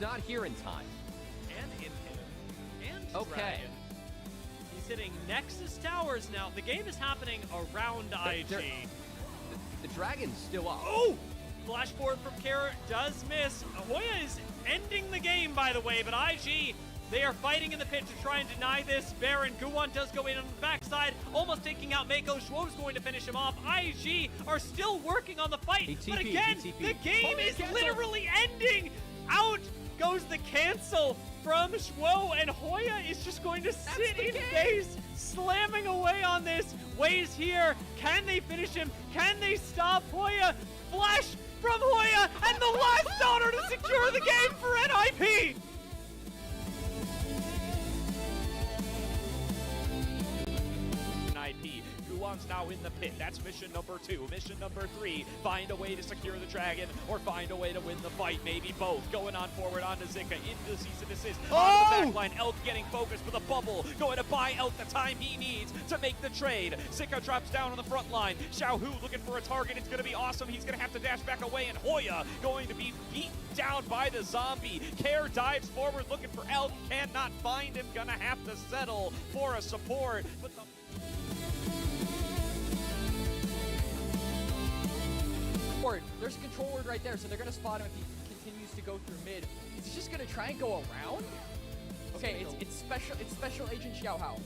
not here in time. And Inhib. And Okay. Dragon. He's hitting Nexus Towers now. The game is happening around IG. The Dragon's still up. Oh! Flash forward from Kara does miss. Hoya is ending the game, by the way, but IG, they are fighting in the pit to try and deny this. Baron, Guwon does go in on the backside, almost taking out Mako. Schwo's going to finish him off. IG are still working on the fight, but again, the game is literally ending. Out goes the cancel from Schwo, and Hoya is just going to sit in base, slamming away on this. Way's here. Can they finish him? Can they stop Hoya? Flash from Hoya, and the last daughter to secure the game for NIP! NIP. Guwon's now in the pit. That's mission number 2. Mission number 3, find a way to secure the dragon or find a way to win the fight. Maybe both. Going on forward onto Zika into the cease and desist. On the backline, Elk getting focused with a bubble. Going to buy Elk the time he needs to make the trade. Zika drops down on the front line. Xiaohu looking for a target. It's going to be awesome. He's going to have to dash back away, and Hoya going to be beaten down by the zombie. Care dives forward looking for Elk. Cannot find him. Gonna have to settle for a support. But there's a control word right there, so they're going to spot him if he continues to go through mid. Is he just going to try and go around? Okay, it's special agent Xiaohao.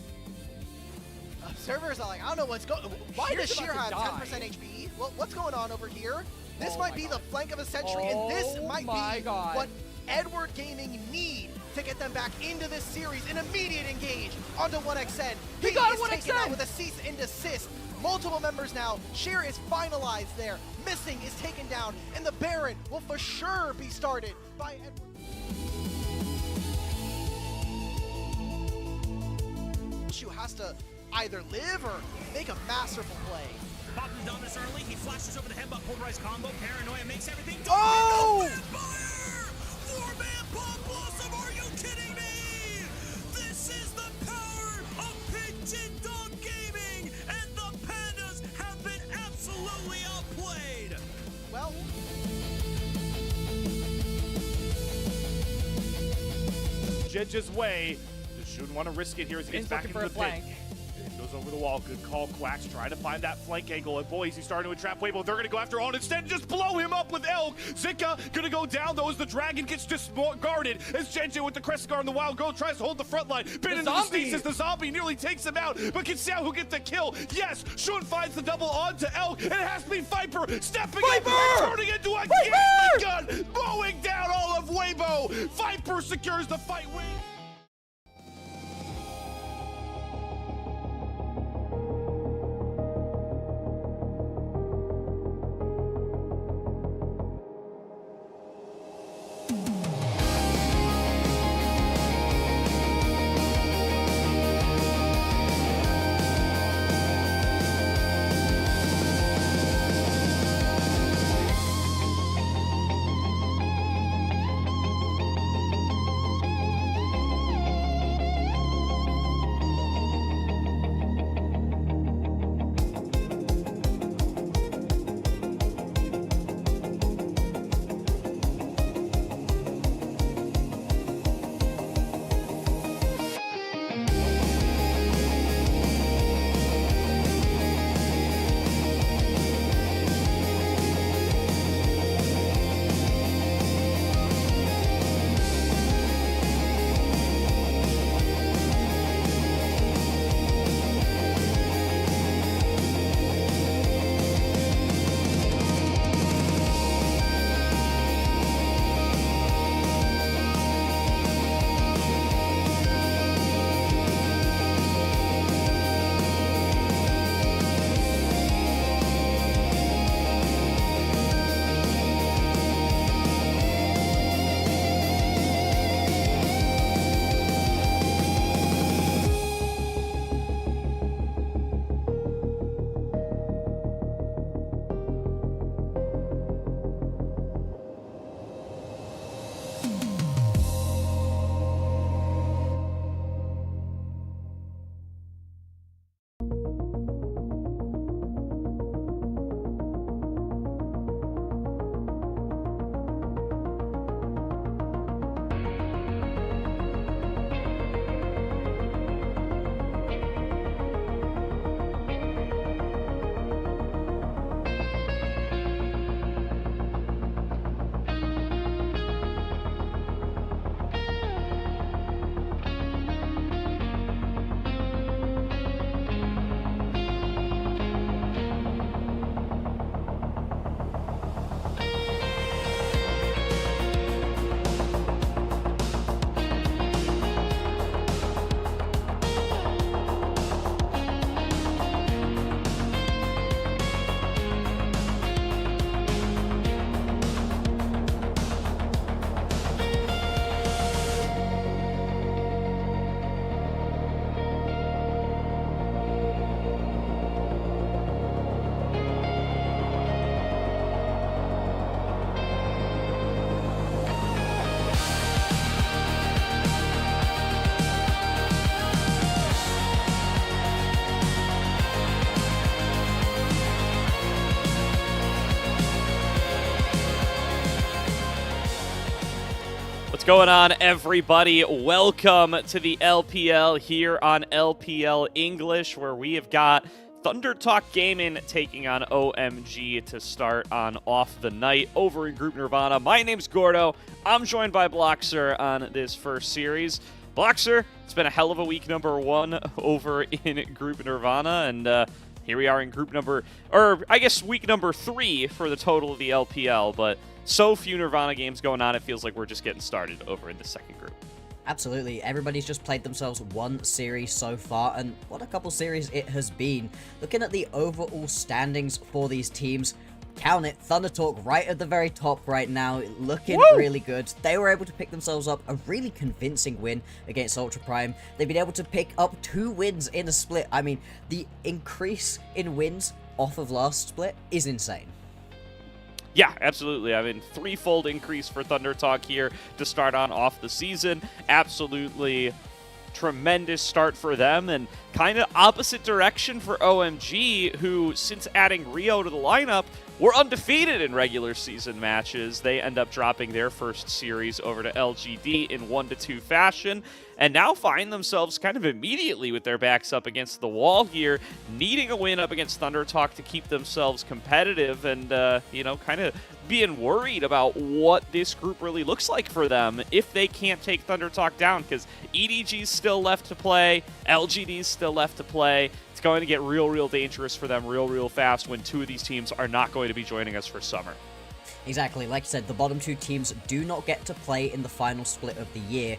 Observers are like, I don't know what's going on. Why does Sheer have 10% HP? Well, what's going on over here? This might be the flank of a century, and this might be what Edward Gaming need to get them back into this series. An immediate engage onto 1xN. He is taken out with a cease and desist. Multiple members now. Sheer is finalized there. Missing is taken down, and the Baron will for sure be started by Edward. Shu has to either live or make a masterful play. Bottom dominance early, he flashes over the headbutt pulverized combo, Paranoia makes everything. Oh! Four-man bomb blossom, are you kidding me? This is the power of Pigeon Dog Gaming, and the Pandas have been absolutely outplayed. Well, Jedge's way. Shouldn't want to risk it here as he gets back into the pit. Goes over the wall. Good call, Quacks. Trying to find that flank angle. And boys, he's starting to entrap Weibo. They're going to go after on instead and just blow him up with Elk. Zika going to go down though as the dragon gets discarded. As Genji with the crest guard and the wild girl tries to hold the front line. Bit into the sneaks as the zombie nearly takes him out. But can Xiao get the kill? Yes. Shun finds the double onto Elk. And it has to be Viper stepping in and turning into a Gatling gun. Mowing down all of Weibo. Viper secures the fight win. What's going on, everybody? Welcome to the LPL here on LPL English, where we have got Thunder Talk Gaming taking on OMG to start on off the night over in Group Nirvana. My name's Gordo. I'm joined by Bloxer on this first series. Bloxer, it's been a hell of a week number 1 over in Group Nirvana, and here we are in group number, or I guess week number 3 for the total of the LPL, but so few Nirvana games going on, it feels like we're just getting started over in the second group. Absolutely. Everybody's just played themselves one series so far, and what a couple series it has been. Looking at the overall standings for these teams, count it, Thunder Talk right at the very top right now, looking really good. They were able to pick themselves up a really convincing win against Ultra Prime. They've been able to pick up 2 wins in a split. I mean, the increase in wins off of last split is insane. Yeah, absolutely. I mean, 3-fold increase for Thunder Talk here to start on off the season. Absolutely tremendous start for them, and kind of opposite direction for OMG, who, since adding Rio to the lineup, were undefeated in regular season matches. They end up dropping their first series over to LGD in 1-2 fashion, and now find themselves kind of immediately with their backs up against the wall here, needing a win up against Thunder Talk to keep themselves competitive, and, you know, kind of being worried about what this group really looks like for them if they can't take Thunder Talk down, because EDG's still left to play, LGD's still left to play. It's going to get real dangerous for them real fast when 2 of these teams are not going to be joining us for summer. Exactly. Like I said, the bottom 2 teams do not get to play in the final split of the year.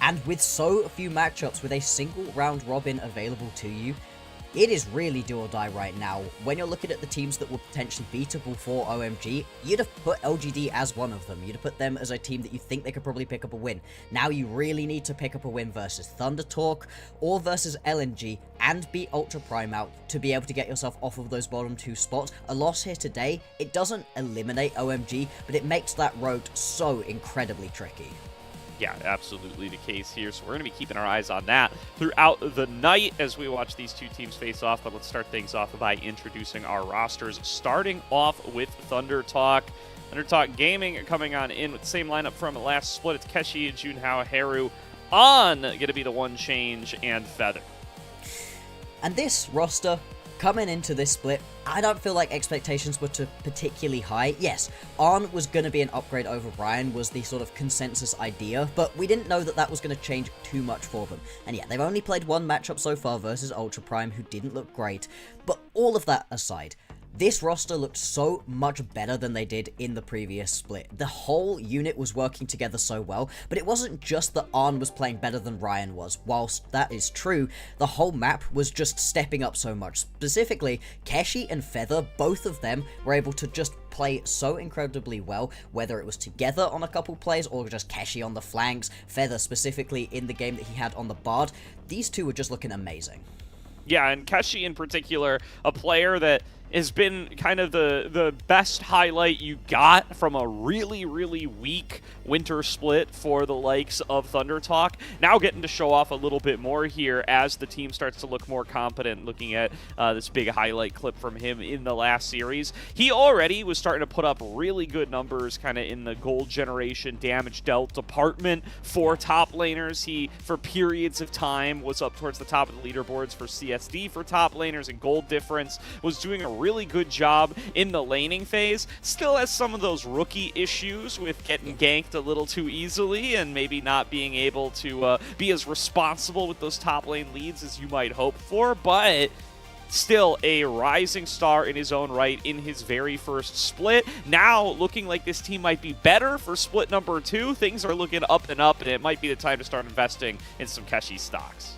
And with so few matchups, with a single round robin available to you, it is really do or die right now. When you're looking at the teams that were potentially beatable for OMG, you'd have put LGD as one of them. You'd have put them as a team that you think they could probably pick up a win. Now you really need to pick up a win versus Thunder Talk or versus LNG and beat Ultra Prime out to be able to get yourself off of those bottom 2 spots. A loss here today, it doesn't eliminate OMG, but it makes that road so incredibly tricky. Yeah, absolutely the case here. So we're going to be keeping our eyes on that throughout the night as we watch these 2 teams face off. But let's start things off by introducing our rosters, starting off with Thunder Talk. Thunder Talk Gaming coming on in with the same lineup from the last split. It's Keshi, Junhao, Haru, On going to be the one change, and Feather. And this roster, coming into this split, I don't feel like expectations were too particularly high. Yes, On was going to be an upgrade over Brian, was the sort of consensus idea, but we didn't know that that was going to change too much for them. And yeah, they've only played 1 matchup so far versus Ultra Prime, who didn't look great. But all of that aside, this roster looked so much better than they did in the previous split. The whole unit was working together so well, but it wasn't just that Arn was playing better than Ryan was. Whilst that is true, the whole map was just stepping up so much. Specifically, Keshi and Feather, both of them were able to just play so incredibly well, whether it was together on a couple plays or just Keshi on the flanks, Feather specifically in the game that he had on the Bard. These 2 were just looking amazing. Yeah, and Keshi in particular, a player that has been kind of the best highlight you got from a really weak winter split for the likes of Thunder Talk. Now getting to show off a little bit more here as the team starts to look more competent, looking at this big highlight clip from him in the last series. He already was starting to put up really good numbers kind of in the gold generation damage dealt department for top laners. He, for periods of time, was up towards the top of the leaderboards for CSD for top laners and gold difference, was doing a really good job in the laning phase. Still has some of those rookie issues with getting ganked a little too easily and maybe not being able to be as responsible with those top lane leads as you might hope for, but still a rising star in his own right in his very first split. Now looking like this team might be better for split number 2. Things are looking up and up, and it might be the time to start investing in some Keshi stocks.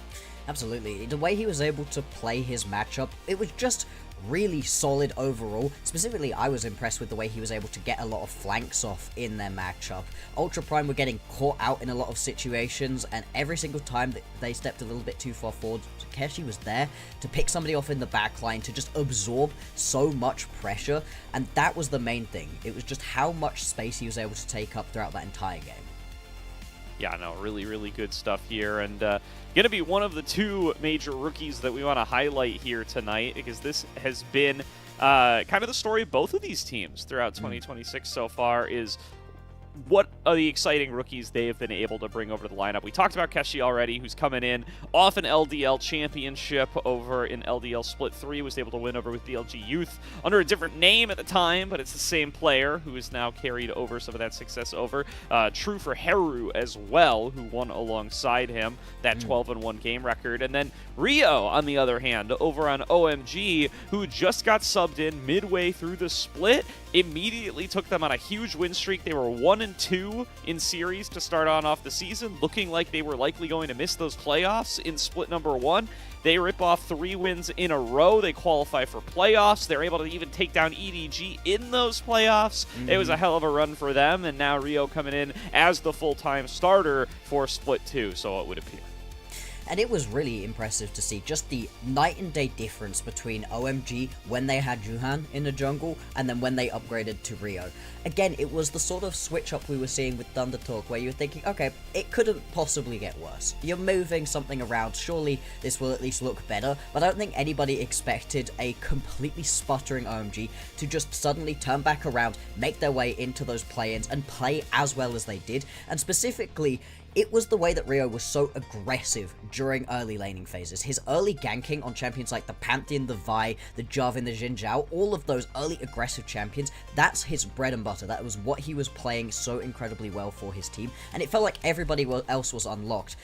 Absolutely. The way he was able to play his matchup, it was just really solid overall. Specifically, I was impressed with the way he was able to get a lot of flanks off in their matchup. Ultra Prime were getting caught out in a lot of situations, and every single time that they stepped a little bit too far forward, Keshi was there to pick somebody off in the backline to just absorb so much pressure, and that was the main thing. It was just how much space he was able to take up throughout that entire game. Yeah, no, really good stuff here, and going to be one of the 2 major rookies that we want to highlight here tonight, because this has been kind of the story of both of these teams throughout 2026 so far, is what are the exciting rookies they have been able to bring over to the lineup. We talked about Keshi already, who's coming in off an LDL championship over in LDL Split 3, was able to win over with DLG Youth under a different name at the time, but it's the same player who has now carried over some of that success over. True for Heru as well, who won alongside him, that 12-1 game record. And then Rio, on the other hand, over on OMG, who just got subbed in midway through the split, immediately took them on a huge win streak. They were 1-2 in series to start off the season, looking like they were likely going to miss those playoffs in split number 1. They rip off 3 wins in a row. They qualify for playoffs. They're able to even take down EDG in those playoffs. It was a hell of a run for them, and now Rio coming in as the full-time starter for split 2, so it would appear. And it was really impressive to see just the night and day difference between OMG when they had Juhan in the jungle and then when they upgraded to Rio. Again, it was the sort of switch up we were seeing with Thunder Talk where you were thinking, okay, it couldn't possibly get worse. You're moving something around, surely this will at least look better, but I don't think anybody expected a completely sputtering OMG to just suddenly turn back around, make their way into those play-ins and play as well as they did, and specifically, it was the way that Rio was so aggressive during early laning phases. His early ganking on champions like the Pantheon, the Vi, the Jarvan, the Xin Zhao, all of those early aggressive champions, that's his bread and butter. That was what he was playing so incredibly well for his team, and it felt like everybody else was unlocked.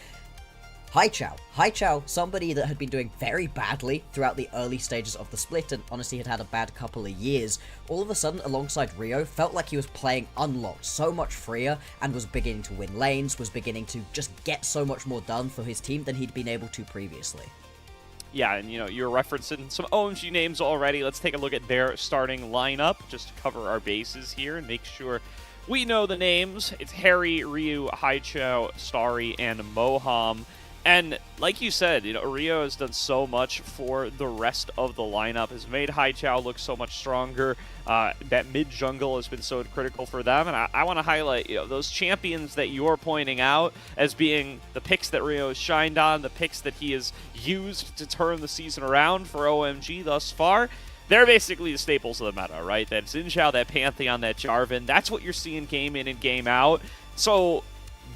Haichao, somebody that had been doing very badly throughout the early stages of the split and honestly had a bad couple of years, all of a sudden alongside Rio felt like he was playing unlocked, so much freer, and was beginning to win lanes, was beginning to just get so much more done for his team than he'd been able to previously. Yeah, and you're referencing some OMG names already. Let's take a look at their starting lineup just to cover our bases here and make sure we know the names. It's Harry, Ryu, Haichao, Starry, and Moham. And like you said, Rio has done so much for the rest of the lineup, has made Haichao look so much stronger. That mid-jungle has been so critical for them. And I want to highlight those champions that you're pointing out as being the picks that Rio has shined on, the picks that he has used to turn the season around for OMG thus far. They're basically the staples of the meta, right? That Xin Zhao, that Pantheon, that Jarvan, that's what you're seeing game in and game out. So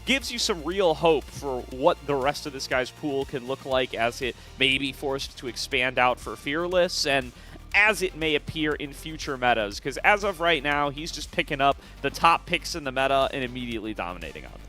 gives you some real hope for what the rest of this guy's pool can look like as it may be forced to expand out for Fearless and as it may appear in future metas. Because as of right now, he's just picking up the top picks in the meta and immediately dominating on them.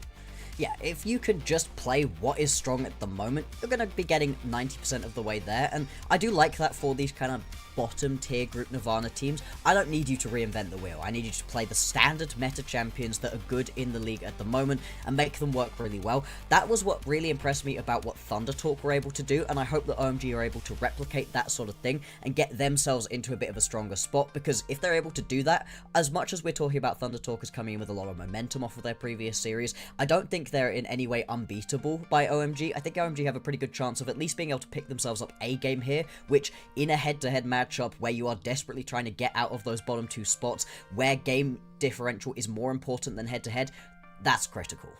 Yeah, if you can just play what is strong at the moment, you're going to be getting 90% of the way there, and I do like that for these kind of bottom tier group Nirvana teams. I don't need you to reinvent the wheel. I need you to play the standard meta champions that are good in the league at the moment and make them work really well. That was what really impressed me about what Thunder Talk were able to do, and I hope that OMG are able to replicate that sort of thing and get themselves into a bit of a stronger spot, because if they're able to do that, as much as we're talking about Thunder Talk as coming in with a lot of momentum off of their previous series, I don't think they're in any way unbeatable by OMG. I think OMG have a pretty good chance of at least being able to pick themselves up a game here, which in a head-to-head matchup where you are desperately trying to get out of those bottom 2 spots, where game differential is more important than head-to-head, that's critical.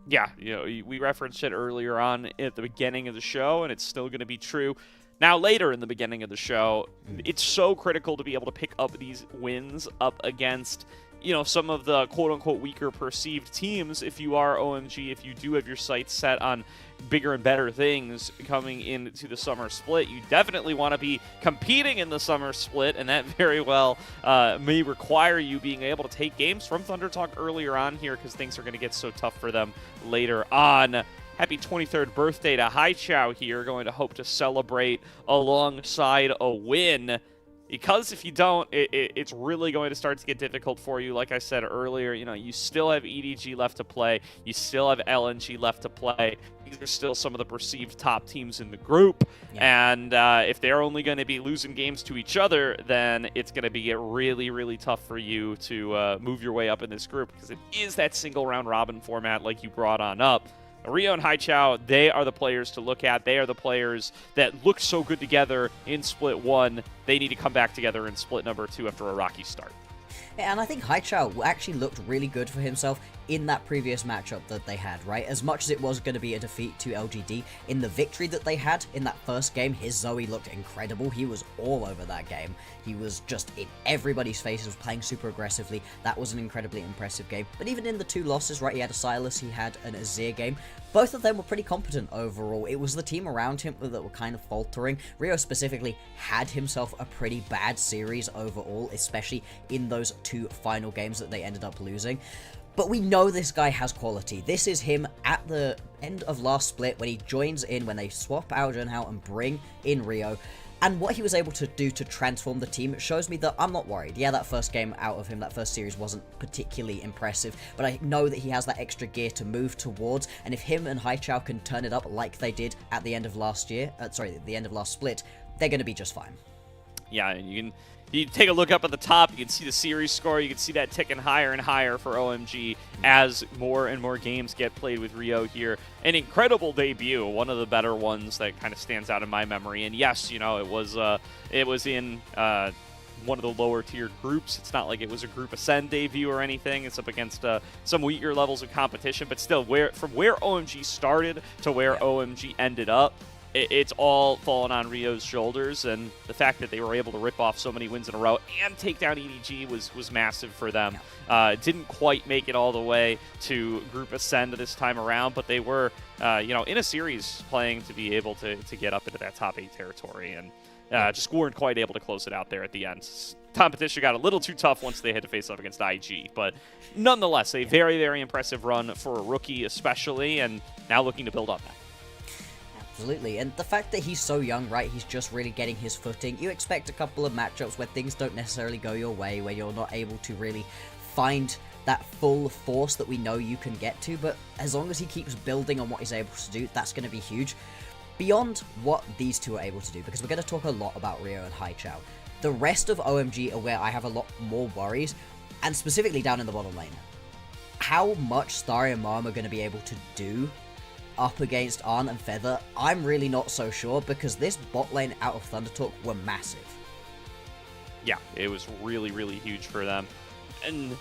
Yeah, we referenced it earlier on at the beginning of the show, and it's still going to be true now later in the beginning of the show. It's so critical to be able to pick up these wins up against some of the quote-unquote weaker perceived teams. If you are OMG, if you do have your sights set on bigger and better things coming into the summer split, you definitely want to be competing in the summer split, and that very well may require you being able to take games from Thunder Talk earlier on here, because things are going to get so tough for them later on. Happy 23rd birthday to Haichao here, going to hope to celebrate alongside a win. Because if you don't, it's really going to start to get difficult for you. Like I said earlier, you still have EDG left to play. You still have LNG left to play. These are still some of the perceived top teams in the group. Yeah. And if they're only going to be losing games to each other, then it's going to be really, really tough for you to move your way up in this group, because it is that single round robin format like you brought on up. Rio and Haichao, they are the players to look at. They are the players that look so good together in Split 1. They need to come back together in Split number 2 after a rocky start. And I think Haichao actually looked really good for himself in that previous matchup that they had, right? As much as it was going to be a defeat to LGD, in the victory that they had in that first game, his Zoe looked incredible. He was all over that game. He was just in everybody's faces, was playing super aggressively. That was an incredibly impressive game. But even in the 2 losses, right, he had a Silas, he had an Azir game. Both of them were pretty competent overall. It was the team around him that were kind of faltering. Rio specifically had himself a pretty bad series overall, especially in those 2 final games that they ended up losing. But we know this guy has quality. This is him at the end of last split when he joins in, when they swap out Junhao and bring in Rio. And what he was able to do to transform the team, it shows me that I'm not worried. Yeah, that first game out of him, that first series wasn't particularly impressive, but I know that he has that extra gear to move towards, and if him and Haichao can turn it up like they did at the end of last year, the end of last split, they're going to be just fine. Yeah, and you take a look up at the top, you can see the series score, you can see that ticking higher and higher for OMG as more and more games get played with Rio here. An incredible debut, one of the better ones that kind of stands out in my memory. And yes, you know, it was in one of the lower tiered groups. It's not like it was a Group Ascend debut or anything. It's up against some weaker levels of competition, but still, from where OMG started to where OMG ended up, it's all fallen on Rio's shoulders, and the fact that they were able to rip off so many wins in a row and take down EDG was massive for them. Didn't quite make it all the way to Group Ascend this time around, but they were, in a series playing to be able to get up into that top 8 territory, and just weren't quite able to close it out there at the end. Competition got a little too tough once they had to face up against IG, but nonetheless, a very, very impressive run for a rookie especially, and now looking to build on that. Absolutely, and the fact that he's so young, right, he's just really getting his footing. You expect a couple of matchups where things don't necessarily go your way, where you're not able to really find that full force that we know you can get to, but as long as he keeps building on what he's able to do, that's going to be huge. Beyond what these two are able to do, because we're going to talk a lot about Rio and Haichao, the rest of OMG are where I have a lot more worries, and specifically down in the bottom lane. How much Starry and Mom are going to be able to do up against Arn and Feather, I'm really not so sure, because this bot lane out of Thunder Talk were massive. Yeah, it was really, really huge for them. And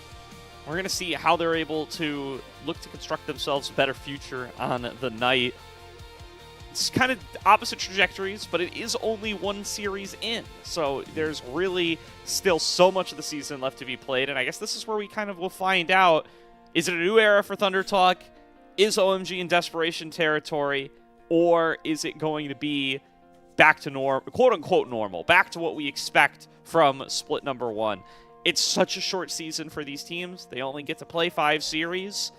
we're going to see how they're able to look to construct themselves a better future on the night. It's kind of opposite trajectories, but it is only one series in. So there's really still so much of the season left to be played, and I guess this is where we kind of will find out, is it a new era for Thunder Talk? Is OMG in desperation territory, or is it going to be back to quote-unquote normal, back to what we expect from split number 1? It's such a short season for these teams. They only get to play 5 series,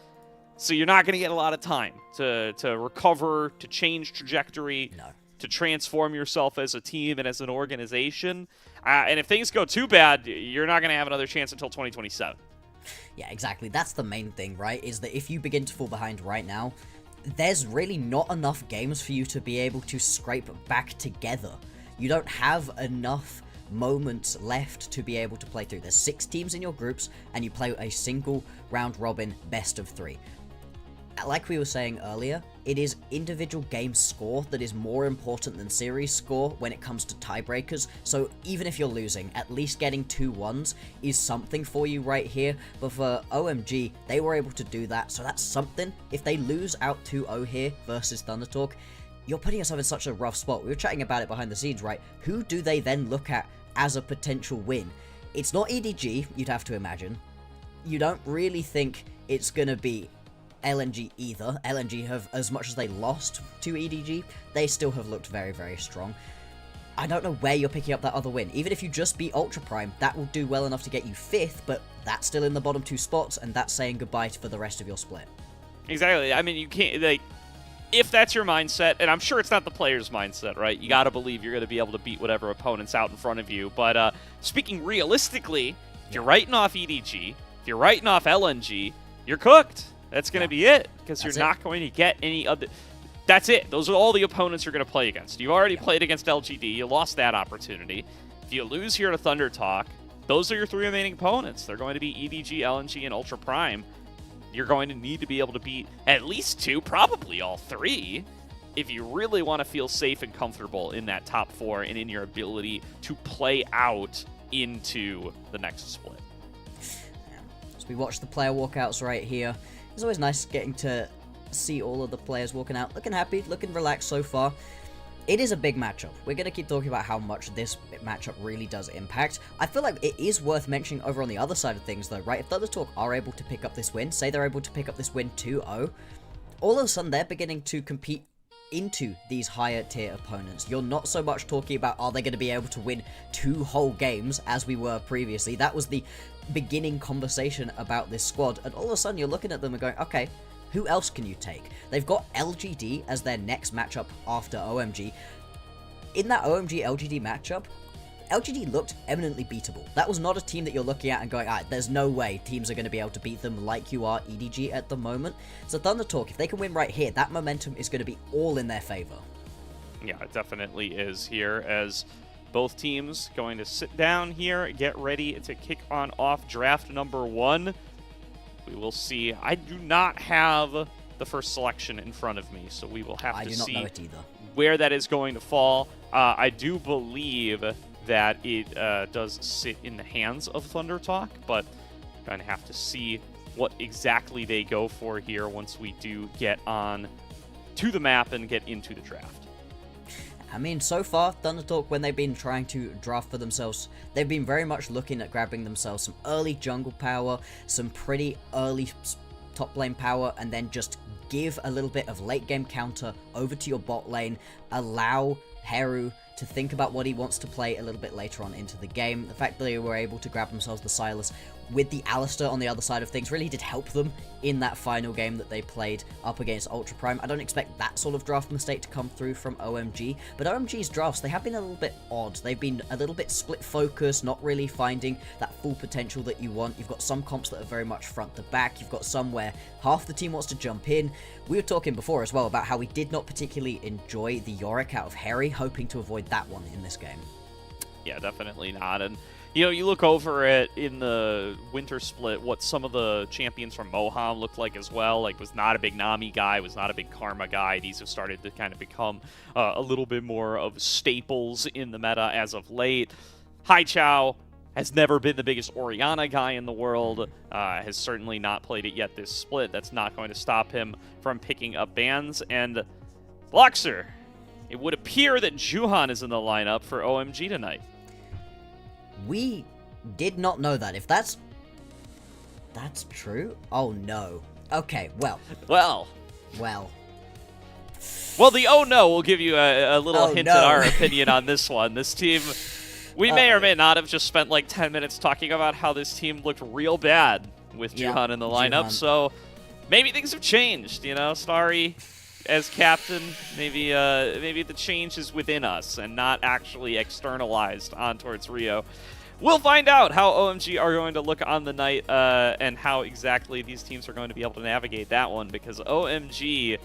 so you're not going to get a lot of time to recover, to change trajectory, to transform yourself as a team and as an organization. And if things go too bad, you're not going to have another chance until 2027. Yeah, exactly. That's the main thing, right? Is that if you begin to fall behind right now, there's really not enough games for you to be able to scrape back together. You don't have enough moments left to be able to play through. There's 6 teams in your groups, and you play a single round robin best of 3. Like we were saying earlier, it is individual game score that is more important than series score when it comes to tiebreakers. So even if you're losing, at least getting 2 1s is something for you right here. But for OMG, they were able to do that, so that's something. If they lose out 2-0 here versus Thunder Talk, you're putting yourself in such a rough spot. We were chatting about it behind the scenes, right? Who do they then look at as a potential win? It's not EDG, you'd have to imagine. You don't really think it's going to be LNG either. LNG have, as much as they lost to EDG, they still have looked very, very strong. I don't know where you're picking up that other win. Even if you just beat Ultra Prime, that will do well enough to get you 5th, but that's still in the bottom 2 spots, and that's saying goodbye for the rest of your split. Exactly. I mean, you can't, like, if that's your mindset, and I'm sure it's not the player's mindset, right? You got to believe you're going to be able to beat whatever opponent's out in front of you. But speaking realistically, if you're writing off EDG, if you're writing off LNG, you're cooked. That's going to be it, because you're not going to get any other. That's it. Those are all the opponents you're going to play against. You've already played against LGD. You lost that opportunity. If you lose here to Thunder Talk, those are your 3 remaining opponents. They're going to be EDG, LNG, and Ultra Prime. You're going to need to be able to beat at least 2, probably all 3, if you really want to feel safe and comfortable in that top 4 and in your ability to play out into the next split. So we watch the player walkouts right here. It's always nice getting to see all of the players walking out. Looking happy, looking relaxed so far. It is a big matchup. We're going to keep talking about how much this matchup really does impact. I feel like it is worth mentioning over on the other side of things though, right? If Thunder Talk are able to pick up this win, say they're able to pick up this win 2-0, all of a sudden they're beginning to compete into these higher tier opponents. You're not so much talking about are they going to be able to win 2 whole games as we were previously. That was the beginning conversation about this squad, and all of a sudden you're looking at them and going, okay, who else can you take? They've got LGD as their next matchup after OMG. In that OMG-LGD matchup, LGD looked eminently beatable. That was not a team that you're looking at and going, there's no way teams are going to be able to beat them like you are EDG at the moment. So Thunder Talk, if they can win right here, that momentum is going to be all in their favor. Yeah, it definitely is here, as both teams going to sit down here, get ready to kick on off draft number 1. We will see. I do not have the first selection in front of me, so we will have to see I do not know it either. Where that is going to fall. I do believe that it does sit in the hands of Thunder Talk, but going to have to see what exactly they go for here once we do get on to the map and get into the draft. I mean, so far, Thunder Talk, when they've been trying to draft for themselves, they've been very much looking at grabbing themselves some early jungle power, some pretty early top lane power, and then just give a little bit of late game counter over to your bot lane, allow Heru to think about what he wants to play a little bit later on into the game. The fact that they were able to grab themselves the Silas with the Alistar on the other side of things really did help them in that final game that they played up against Ultra Prime. I don't expect that sort of draft mistake to come through from OMG, but OMG's drafts, they have been a little bit odd. They've been a little bit split focus, not really finding that full potential that you want. You've got some comps that are very much front to back. You've got some where half the team wants to jump in. We were talking before as well about how we did not particularly enjoy the Yorick out of Harry, hoping to avoid that one in this game. Yeah, definitely not. And you know, you look over at in the winter split what some of the champions from Moham looked like as well. Like, was not a big Nami guy, was not a big Karma guy. These have started to kind of become a little bit more of staples in the meta as of late. Hai Chao has never been the biggest Orianna guy in the world, has certainly not played it yet this split. That's not going to stop him from picking up bans. And Luxer, it would appear that Juhan is in the lineup for OMG tonight. We did not know that. If that's true? Oh no. Okay, well. Well, the oh no will give you a little hint at our opinion on this one. This team, we may or may not have just spent like 10 minutes talking about how this team looked real bad with Juhan in the lineup, so maybe things have changed, you know? Starry as captain, maybe the change is within us and not actually externalized on towards Rio. We'll find out how OMG are going to look on the night and how exactly these teams are going to be able to navigate that one, because OMG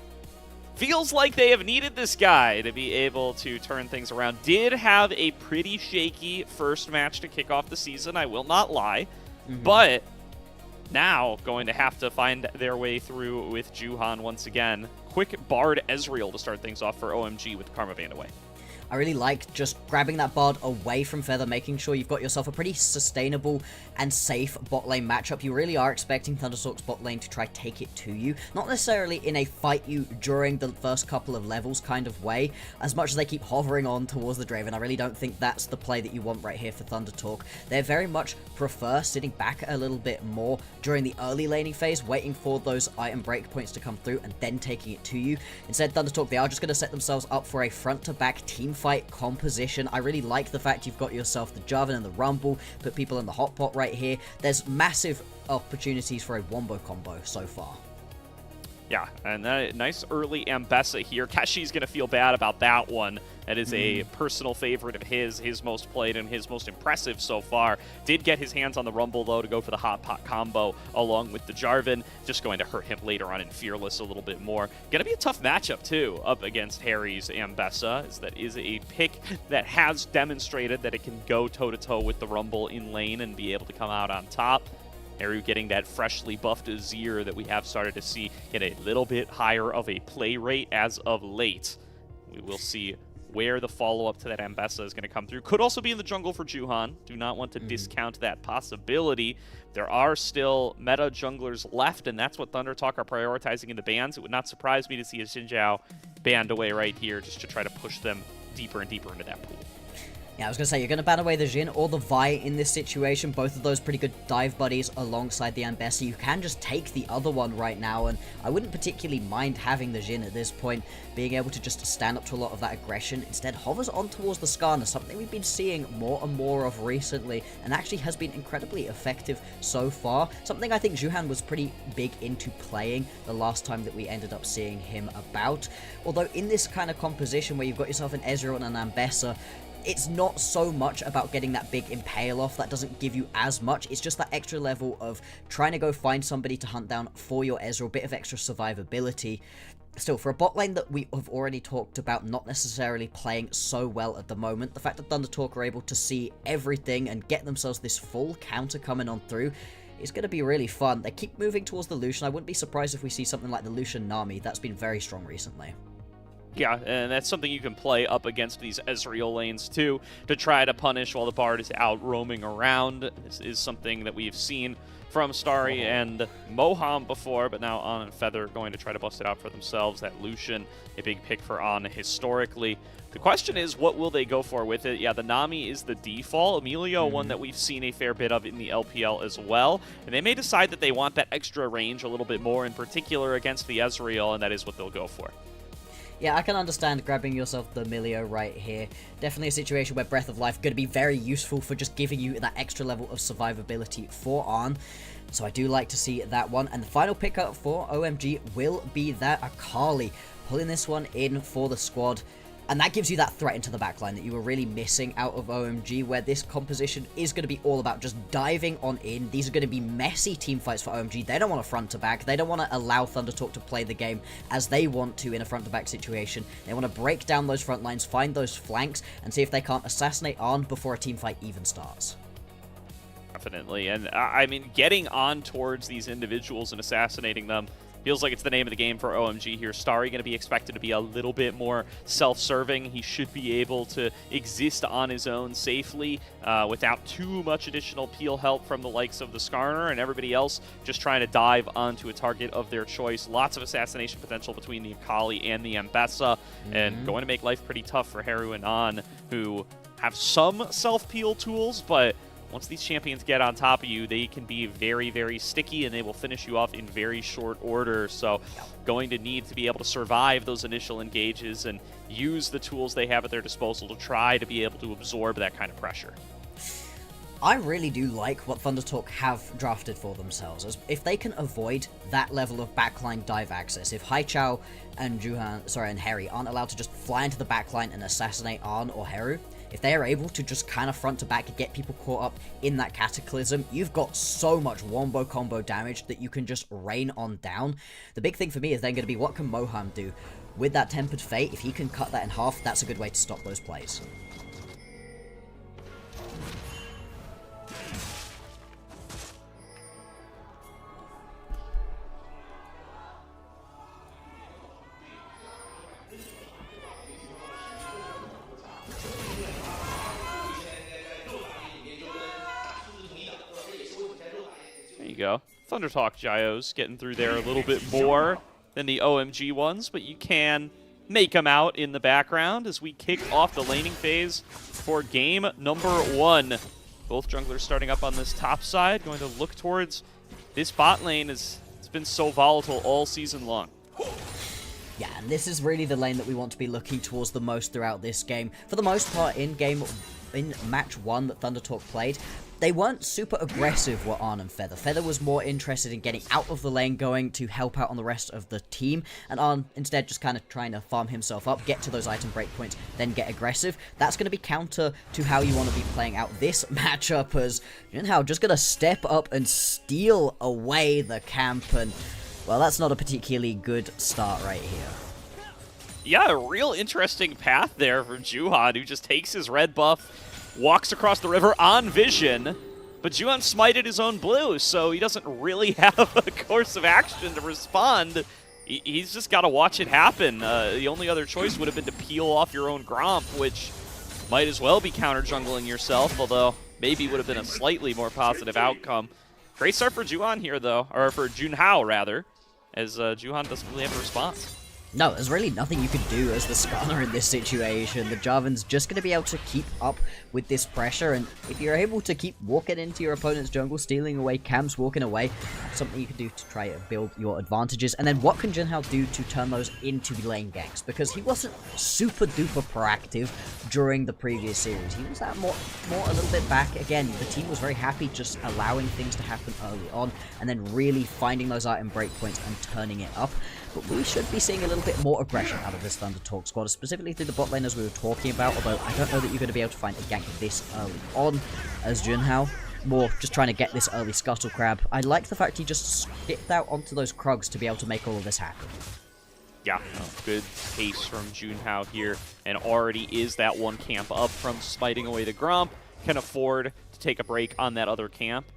feels like they have needed this guy to be able to turn things around. Did have a pretty shaky first match to kick off the season, I will not lie, but now going to have to find their way through with Juhan once again. Quick Bard Ezreal to start things off for OMG with Karma Vandaway. I really like just grabbing that Bard away from Feather, making sure you've got yourself a pretty sustainable and safe bot lane matchup. You really are expecting Thunderstalk's bot lane to try take it to you. Not necessarily in a fight you during the first couple of levels kind of way, as much as they keep hovering on towards the Draven. I really don't think that's the play that you want right here for Thunder Talk. They very much prefer sitting back a little bit more during the early laning phase, waiting for those item breakpoints to come through and then taking it to you. Instead, Thunder Talk, they are just going to set themselves up for a front-to-back team fight composition. I really like the fact you've got yourself the Jarvan and the Rumble, put people in the hot pot right here. There's massive opportunities for a wombo combo so far. Yeah, and a nice early Ambessa here. Keshi's going to feel bad about that one. That is a personal favorite of his most played and his most impressive so far. Did get his hands on the Rumble, though, to go for the hot pot combo along with the Jarvan. Just going to hurt him later on in Fearless a little bit more. Going to be a tough matchup, too, up against Harry's Ambessa, as that is a pick that has demonstrated that it can go toe-to-toe with the Rumble in lane and be able to come out on top. Eru getting that freshly buffed Azir that we have started to see get a little bit higher of a play rate as of late. We will see where the follow-up to that Ambessa is going to come through. Could also be in the jungle for Juhan. Do not want to discount that possibility. There are still meta junglers left, and that's what Thunder Talk are prioritizing in the bans. It would not surprise me to see a Xin Zhao banned away right here just to try to push them deeper and deeper into that pool. Yeah, I was going to say, you're going to ban away the Jhin or the Vi in this situation. Both of those pretty good dive buddies alongside the Ambessa. You can just take the other one right now, and I wouldn't particularly mind having the Jhin at this point, being able to just stand up to a lot of that aggression. Instead, hovers on towards the Skarner, something we've been seeing more and more of recently, and actually has been incredibly effective so far. Something I think Juhan was pretty big into playing the last time that we ended up seeing him about. Although in this kind of composition where you've got yourself an Ezreal and an Ambessa, it's not so much about getting that big impale off. That doesn't give you as much. It's just that extra level of trying to go find somebody to hunt down for your Ezreal, a bit of extra survivability. Still, for a bot lane that we have already talked about not necessarily playing so well at the moment, the fact that Thunder Talk are able to see everything and get themselves this full counter coming on through is going to be really fun. They keep moving towards the Lucian. I wouldn't be surprised if we see something like the Lucian Nami. That's been very strong recently. Yeah, and that's something you can play up against these Ezreal lanes too, to try to punish while the Bard is out roaming around. This is something that we've seen from Starry and Moham before, but now On and Feather going to try to bust it out for themselves. That Lucian, a big pick for On historically. The question is, what will they go for with it? Yeah, the Nami is the default. Emilio, one that we've seen a fair bit of in the LPL as well. And they may decide that they want that extra range a little bit more, in particular against the Ezreal, and that is what they'll go for. Yeah, I can understand grabbing yourself the Emilio right here. Definitely a situation where Breath of Life going to be very useful for just giving you that extra level of survivability for On. So I do like to see that one. And the final pickup for OMG will be that Akali, pulling this one in for the squad. And that gives you that threat into the backline that you were really missing out of OMG, where this composition is going to be all about just diving on in. These are going to be messy team fights for OMG. They don't want to front to back. They don't want to allow Thunder Talk to play the game as they want to in a front to back situation. They want to break down those front lines, find those flanks, and see if they can't assassinate On before a team fight even starts. Definitely, and I mean, getting on towards these individuals and assassinating them feels like it's the name of the game for OMG here. Starry going to be expected to be a little bit more self-serving. He should be able to exist on his own safely without too much additional peel help from the likes of the Skarner, and everybody else just trying to dive onto a target of their choice. Lots of assassination potential between the Akali and the Ambessa, and going to make life pretty tough for Haru and An, who have some self-peel tools, but once these champions get on top of you, they can be very, very sticky, and they will finish you off in very short order. So going to need to be able to survive those initial engages and use the tools they have at their disposal to try to be able to absorb that kind of pressure. I really do like what Thunder Talk have drafted for themselves. As if they can avoid that level of backline dive access, if Haichao and and Harry aren't allowed to just fly into the backline and assassinate An or Heru, if they are able to just kind of front to back and get people caught up in that Cataclysm, you've got so much wombo combo damage that you can just rain on down. The big thing for me is then going to be, what can Moham do? With that Tempered Fate, if he can cut that in half, that's a good way to stop those plays. Go. Thunder Talk Gyos getting through there a little bit more than the OMG ones, but you can make them out in the background as we kick off the laning phase for game number 1. Both junglers starting up on this top side, going to look towards this bot lane as it's been so volatile all season long. Yeah, and this is really the lane that we want to be looking towards the most throughout this game. For the most part, in match 1 that Thunder Talk played, they weren't super aggressive with Arn and Feather. Feather was more interested in getting out of the lane, going to help out on the rest of the team, and Arn instead just kind of trying to farm himself up, get to those item breakpoints, then get aggressive. That's going to be counter to how you want to be playing out this matchup, as Junhao just going to step up and steal away the camp, and well, that's not a particularly good start right here. Yeah, a real interesting path there for Juhan, who just takes his red buff, walks across the river on vision, but Juhan smited his own blue, so he doesn't really have a course of action to respond. he's just got to watch it happen. The only other choice would have been to peel off your own Gromp, which might as well be counter-jungling yourself, although maybe would have been a slightly more positive outcome. Great start for Juhan here, though, or for Junhao, rather, as Juhan doesn't really have a response. No, there's really nothing you can do as the Skarner in this situation. The Jarvan's just going to be able to keep up with this pressure, and if you're able to keep walking into your opponent's jungle, stealing away camps, walking away, that's something you can do to try and build your advantages. And then what can Junhao do to turn those into lane ganks? Because he wasn't super duper proactive during the previous series. He was that more a little bit back. Again, the team was very happy just allowing things to happen early on, and then really finding those item breakpoints and turning it up. But we should be seeing a little bit more aggression out of this Thunder Talk squad, specifically through the bot lane as we were talking about, although I don't know that you're going to be able to find a gank this early on as Junhao. More just trying to get this early Scuttle Crab. I like the fact he just skipped out onto those Krugs to be able to make all of this happen. Yeah, good pace from Junhao here, and already is that one camp up from smiting away the Gromp. Can afford to take a break on that other camp.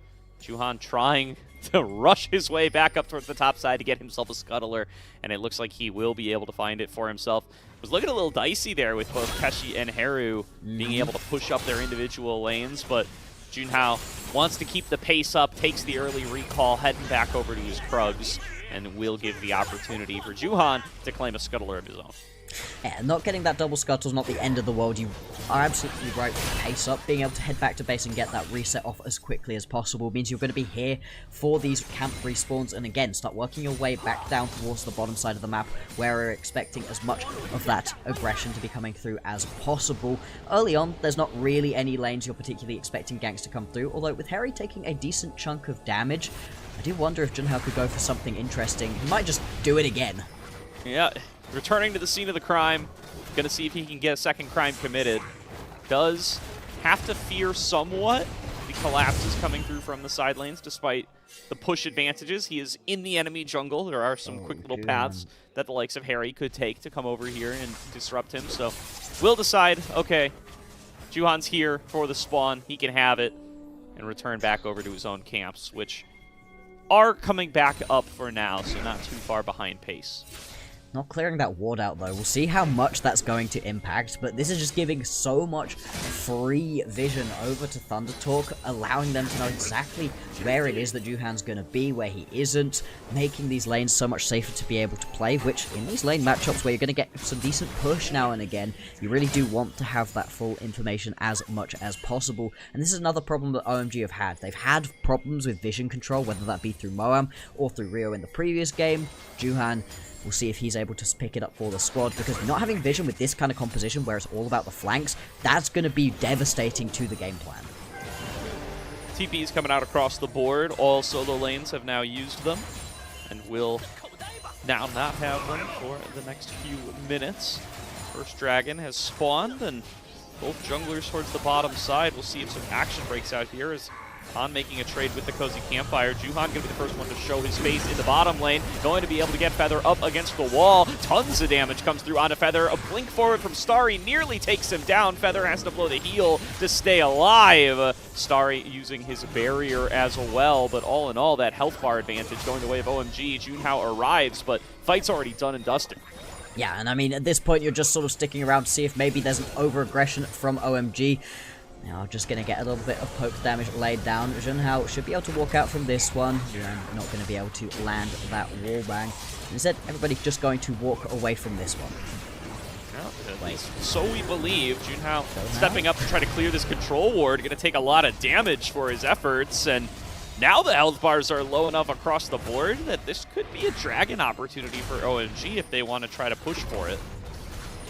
Juhan trying to rush his way back up towards the top side to get himself a scuttler, and it looks like he will be able to find it for himself. It was looking a little dicey there with both Keshi and Haru being able to push up their individual lanes, but Junhao wants to keep the pace up, takes the early recall, heading back over to his Krugs, and will give the opportunity for Juhan to claim a scuttler of his own. Yeah, not getting that double scuttle is not the end of the world. You are absolutely right with pace up. Being able to head back to base and get that reset off as quickly as possible means you're going to be here for these camp respawns, and again, start working your way back down towards the bottom side of the map, where we're expecting as much of that aggression to be coming through as possible. Early on, there's not really any lanes you're particularly expecting ganks to come through, although with Harry taking a decent chunk of damage, I do wonder if Junhao could go for something interesting. He might just do it again. Yeah. Returning to the scene of the crime, going to see if he can get a second crime committed. Does have to fear somewhat the collapses coming through from the side lanes, despite the push advantages. He is in the enemy jungle. There are some quick little paths that the likes of Harry could take to come over here and disrupt him. So we'll decide, okay, Juhan's here for the spawn. He can have it and return back over to his own camps, which are coming back up for now, so not too far behind pace. Not clearing that ward out, though. We'll see how much that's going to impact, but this is just giving so much free vision over to Thunder Talk, allowing them to know exactly where it is that Juhan's going to be, where he isn't, making these lanes so much safer to be able to play, which in these lane matchups where you're going to get some decent push now and again, you really do want to have that full information as much as possible. And this is another problem that OMG have had. They've had problems with vision control, whether that be through Moam or through Rio in the previous game. Juhan, we'll see if he's able to pick it up for the squad, because not having vision with this kind of composition where it's all about the flanks, that's going to be devastating to the game plan. TP's coming out across the board. All solo lanes have now used them and will now not have them for the next few minutes. First dragon has spawned, and both junglers towards the bottom side. We'll see if some action breaks out here as Han making a trade with the Cozy Campfire. Juhan going to be the first one to show his face in the bottom lane. Going to be able to get Feather up against the wall. Tons of damage comes through onto Feather. A blink forward from Starry nearly takes him down. Feather has to blow the heal to stay alive. Starry using his barrier as well. But all in all, that health bar advantage going the way of OMG. Junhao arrives, but fight's already done and dusted. Yeah, and I mean, at this point, you're just sort of sticking around to see if maybe there's an over-aggression from OMG. Now, just going to get a little bit of poke damage laid down. Junhao should be able to walk out from this one. You're not going to be able to land that wallbang. Instead, everybody just going to walk away from this one. Yeah, at least so we believe. Junhao stepping up to try to clear this control ward. Going to take a lot of damage for his efforts. And now the health bars are low enough across the board that this could be a dragon opportunity for OMG if they want to try to push for it.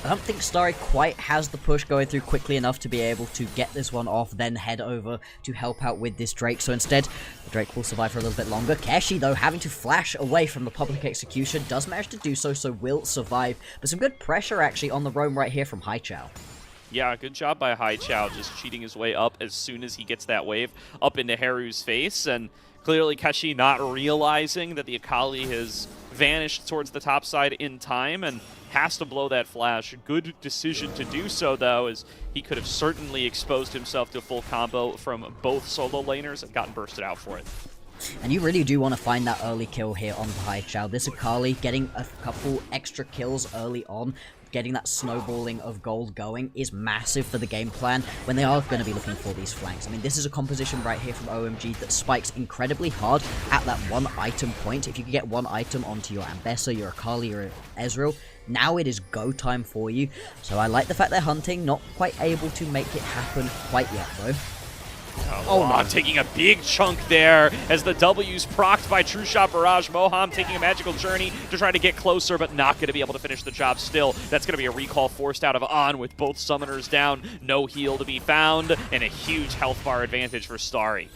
I don't think Starry quite has the push going through quickly enough to be able to get this one off, then head over to help out with this Drake. So instead, the Drake will survive for a little bit longer. Keshi, though, having to flash away from the public execution, does manage to do so, so will survive. But some good pressure, actually, on the roam right here from Haichao. Yeah, good job by Haichao, just cheating his way up as soon as he gets that wave up into Haru's face. And clearly Keshi not realizing that the Akali has vanished towards the top side in time and has to blow that flash. Good decision to do so, though, as he could have certainly exposed himself to a full combo from both solo laners and gotten bursted out for it. And you really do want to find that early kill here on Haichao. This Akali getting a couple extra kills early on, getting that snowballing of gold going is massive for the game plan when they are going to be looking for these flanks. I mean, this is a composition right here from OMG that spikes incredibly hard at that one item point. If you can get one item onto your Ambessa, your Akali, your Ezreal, now it is go time for you. So I like the fact they're hunting, not quite able to make it happen quite yet though. Oh, Moham taking a big chunk there as the W's procced by True Shot Barrage. Moham taking a magical journey to try to get closer, but not going to be able to finish the job still. That's going to be a recall forced out of On with both summoners down. No heal to be found, and a huge health bar advantage for Starry.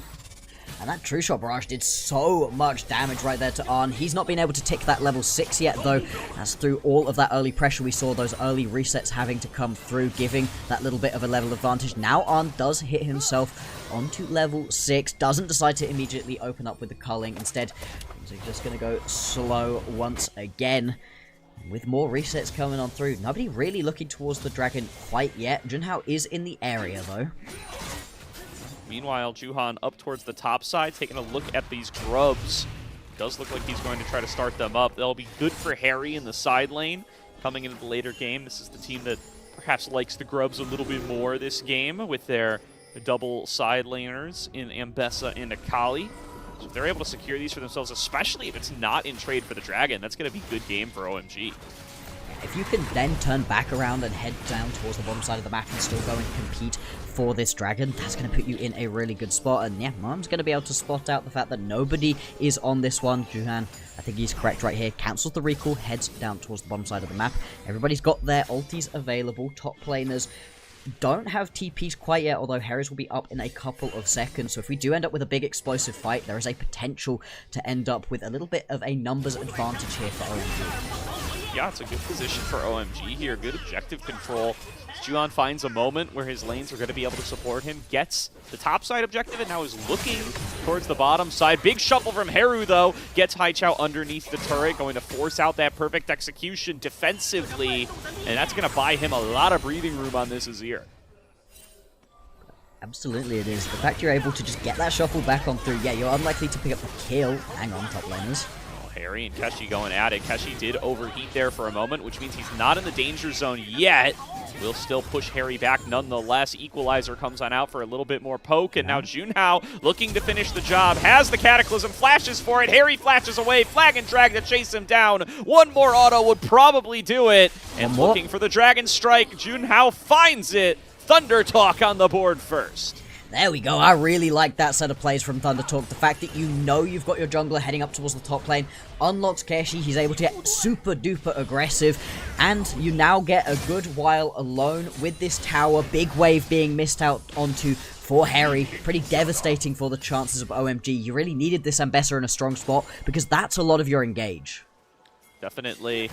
And that True Shot Barrage did so much damage right there to Arn. He's not been able to tick that level 6 yet, though, as through all of that early pressure, we saw those early resets having to come through, giving that little bit of a level advantage. Now Arn does hit himself onto level 6, doesn't decide to immediately open up with the culling. Instead, he's just going to go slow once again. With more resets coming on through, nobody really looking towards the dragon quite yet. Junhao is in the area, though. Meanwhile, Juhan up towards the top side, taking a look at these grubs. Does look like he's going to try to start them up. They'll be good for Harry in the side lane coming into the later game. This is the team that perhaps likes the grubs a little bit more this game with their double side laners in Ambessa and Akali. So if they're able to secure these for themselves, especially if it's not in trade for the dragon, that's going to be a good game for OMG. If you can then turn back around and head down towards the bottom side of the map and still go and compete for this dragon, that's going to put you in a really good spot. And yeah, Mom's going to be able to spot out the fact that nobody is on this one. Juhan, I think he's correct right here, cancels the recall, heads down towards the bottom side of the map. Everybody's got their ultis available. Top laners don't have TPs quite yet, although Harris will be up in a couple of seconds. So if we do end up with a big explosive fight, there is a potential to end up with a little bit of a numbers advantage here for OMG. Yeah, it's a good position for OMG here. Good objective control. Juhan finds a moment where his lanes are going to be able to support him, gets the top side objective, and now is looking towards the bottom side. Big shuffle from Heru, though. Gets Haichao underneath the turret, going to force out that perfect execution defensively, and that's going to buy him a lot of breathing room on this Azir. Absolutely it is. The fact you're able to just get that shuffle back on through, yeah, you're unlikely to pick up the kill. Hang on, top laners. Harry and Keshi going at it. Keshi did overheat there for a moment, which means he's not in the danger zone yet. Will still push Harry back nonetheless. Equalizer comes on out for a little bit more poke, and now Junhao looking to finish the job. Has the Cataclysm, flashes for it. Harry flashes away. Flag and drag to chase him down. One more auto would probably do it. And looking for the Dragon Strike. Junhao finds it. Thunder Talk on the board first. There we go. I really like that set of plays from Thunder Talk. The fact that you know you've got your jungler heading up towards the top lane unlocks Keshi. He's able to get super duper aggressive, and you now get a good while alone with this tower. Big wave being missed out onto for Harry. Pretty devastating for the chances of OMG. You really needed this Ambessa in a strong spot because that's a lot of your engage. Definitely.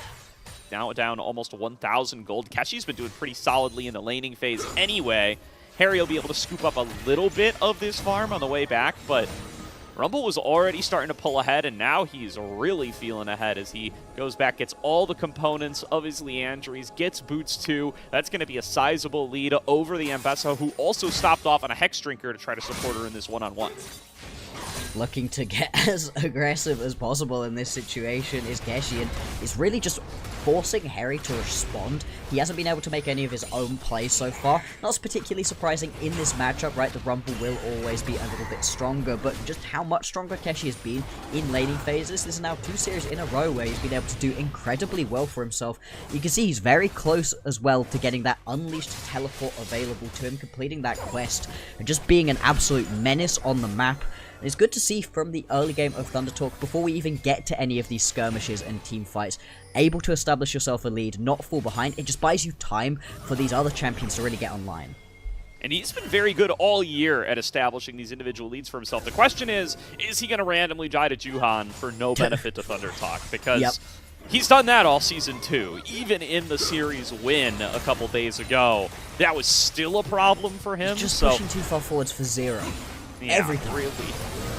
Now down almost 1,000 gold. Keshi's been doing pretty solidly in the laning phase anyway. Harry will be able to scoop up a little bit of this farm on the way back, but Rumble was already starting to pull ahead, and now he's really feeling ahead as he goes back, gets all the components of his Leandries, gets boots too. That's going to be a sizable lead over the Ambessa, who also stopped off on a Hex Drinker to try to support her in this one-on-one. Looking to get as aggressive as possible in this situation is Keshi, and is really just forcing Harry to respond. He hasn't been able to make any of his own plays so far. Not particularly surprising in this matchup, right? The Rumble will always be a little bit stronger, but just how much stronger Keshi has been in laning phases. This is now 2 series in a row where he's been able to do incredibly well for himself. You can see he's very close as well to getting that Unleashed teleport available to him, completing that quest, and just being an absolute menace on the map. It's good to see from the early game of Thunder Talk, before we even get to any of these skirmishes and team fights, able to establish yourself a lead, not fall behind. It just buys you time for these other champions to really get online. And he's been very good all year at establishing these individual leads for himself. The question is he going to randomly die to Juhan for no benefit to Thunder Talk? Because he's done that all season 2. Even in the series win a couple days ago, that was still a problem for him. Just pushing too far forwards for 0. Yeah, everything.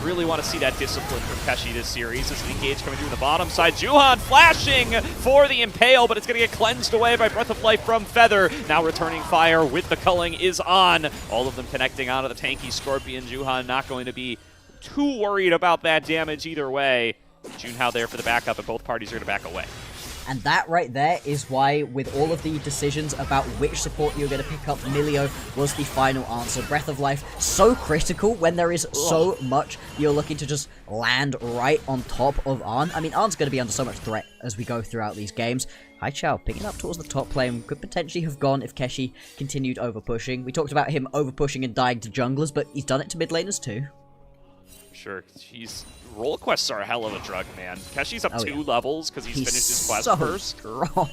Really want to see that discipline from Keshi this series. This is Engage coming through the bottom side. Juhan flashing for the Impale, but it's going to get cleansed away by Breath of Life from Feather. Now returning fire with the culling is on. All of them connecting onto the tanky Scorpion. Juhan not going to be too worried about that damage either way. Junhao there for the backup, and both parties are going to back away. And that right there is why, with all of the decisions about which support you're going to pick up, Milio was the final answer. Breath of Life, so critical when there is so much you're looking to just land right on top of Arn. I mean, Arn's going to be under so much threat as we go throughout these games. Haichao picking up towards the top lane could potentially have gone if Keshi continued over-pushing. We talked about him over-pushing and dying to junglers, but he's done it to mid laners too. Sure, roll quests are a hell of a drug, man. Keshi's up 2 levels because he's finished his quest so first. Strong.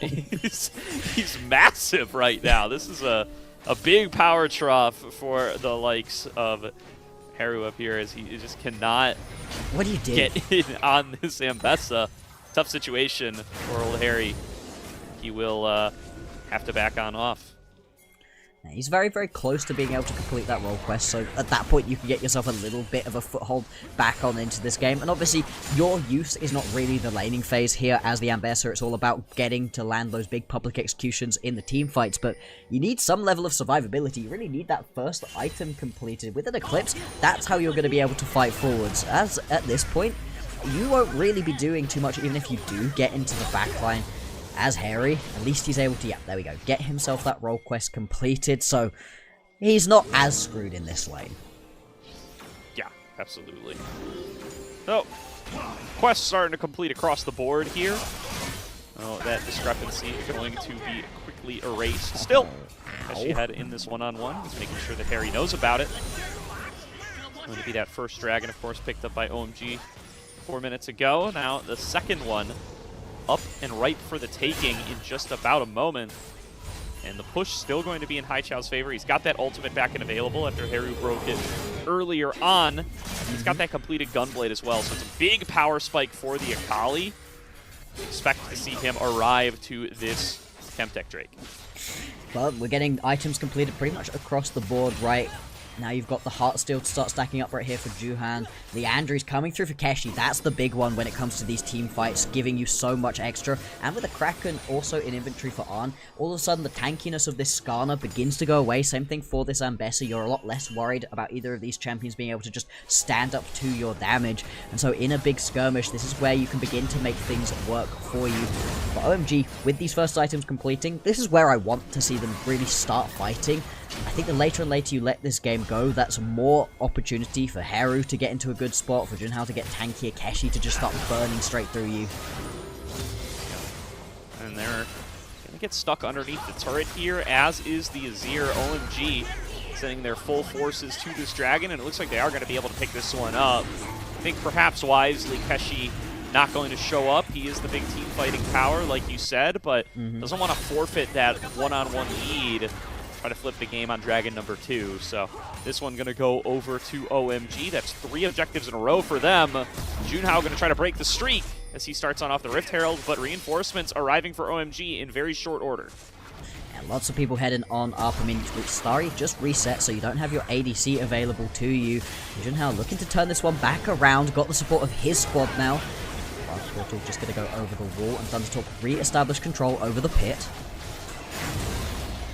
He's massive right now. This is a big power trough for the likes of Haru up here, as he just cannot get in on this Ambessa. Tough situation for old Harry. He will have to back on off. He's very, very close to being able to complete that role quest, so at that point you can get yourself a little bit of a foothold back on into this game. And obviously, your use is not really the laning phase here as the Ambessa. It's all about getting to land those big public executions in the team fights, but you need some level of survivability. You really need that first item completed. With an Eclipse, that's how you're going to be able to fight forwards, as at this point, you won't really be doing too much even if you do get into the backline. As Harry, at least he's able to, yeah, there we go, get himself that role quest completed, so he's not as screwed in this lane. Yeah, absolutely. So, quests starting to complete across the board here. Oh, that discrepancy going to be quickly erased. Still, as she had in this one-on-one, he's making sure that Harry knows about it. Going to be that first dragon, of course, picked up by OMG 4 minutes ago. Now, the second one up and ripe for the taking in just about a moment. And the push still going to be in Haichao's favor. He's got that ultimate back and available after Haru broke it earlier on. He's got that completed Gunblade as well, so it's a big power spike for the Akali. Expect to see him arrive to this Chemtech Drake. But we're getting items completed pretty much across the board right now. You've got the Heartsteel to start stacking up right here for Juhan. Leandri's coming through for Keshi. That's the big one when it comes to these team fights, giving you so much extra. And with the Kraken also in inventory for Arn, all of a sudden the tankiness of this Skarner begins to go away. Same thing for this Ambessa. You're a lot less worried about either of these champions being able to just stand up to your damage. And so in a big skirmish, this is where you can begin to make things work for you. But OMG, with these first items completing, this is where I want to see them really start fighting. I think the later and later you let this game go, that's more opportunity for Haru to get into a good spot, for Junhao to get tankier, Keshi to just start burning straight through you. And they're going to get stuck underneath the turret here, as is the Azir. OMG sending their full forces to this dragon, and it looks like they are going to be able to pick this one up. I think perhaps wisely, Keshi not going to show up. He is the big team fighting power, like you said, but doesn't want to forfeit that one-on-one lead. Try to flip the game on Dragon number 2. So this one going to go over to OMG. That's 3 objectives in a row for them. Junhao going to try to break the streak as he starts on off the Rift Herald, but reinforcements arriving for OMG in very short order. And lots of people heading on up. I mean, Starry just reset, so you don't have your ADC available to you. Junhao looking to turn this one back around. Got the support of his squad now. Portal just going to go over the wall, and Thundertalk re-establish control over the pit.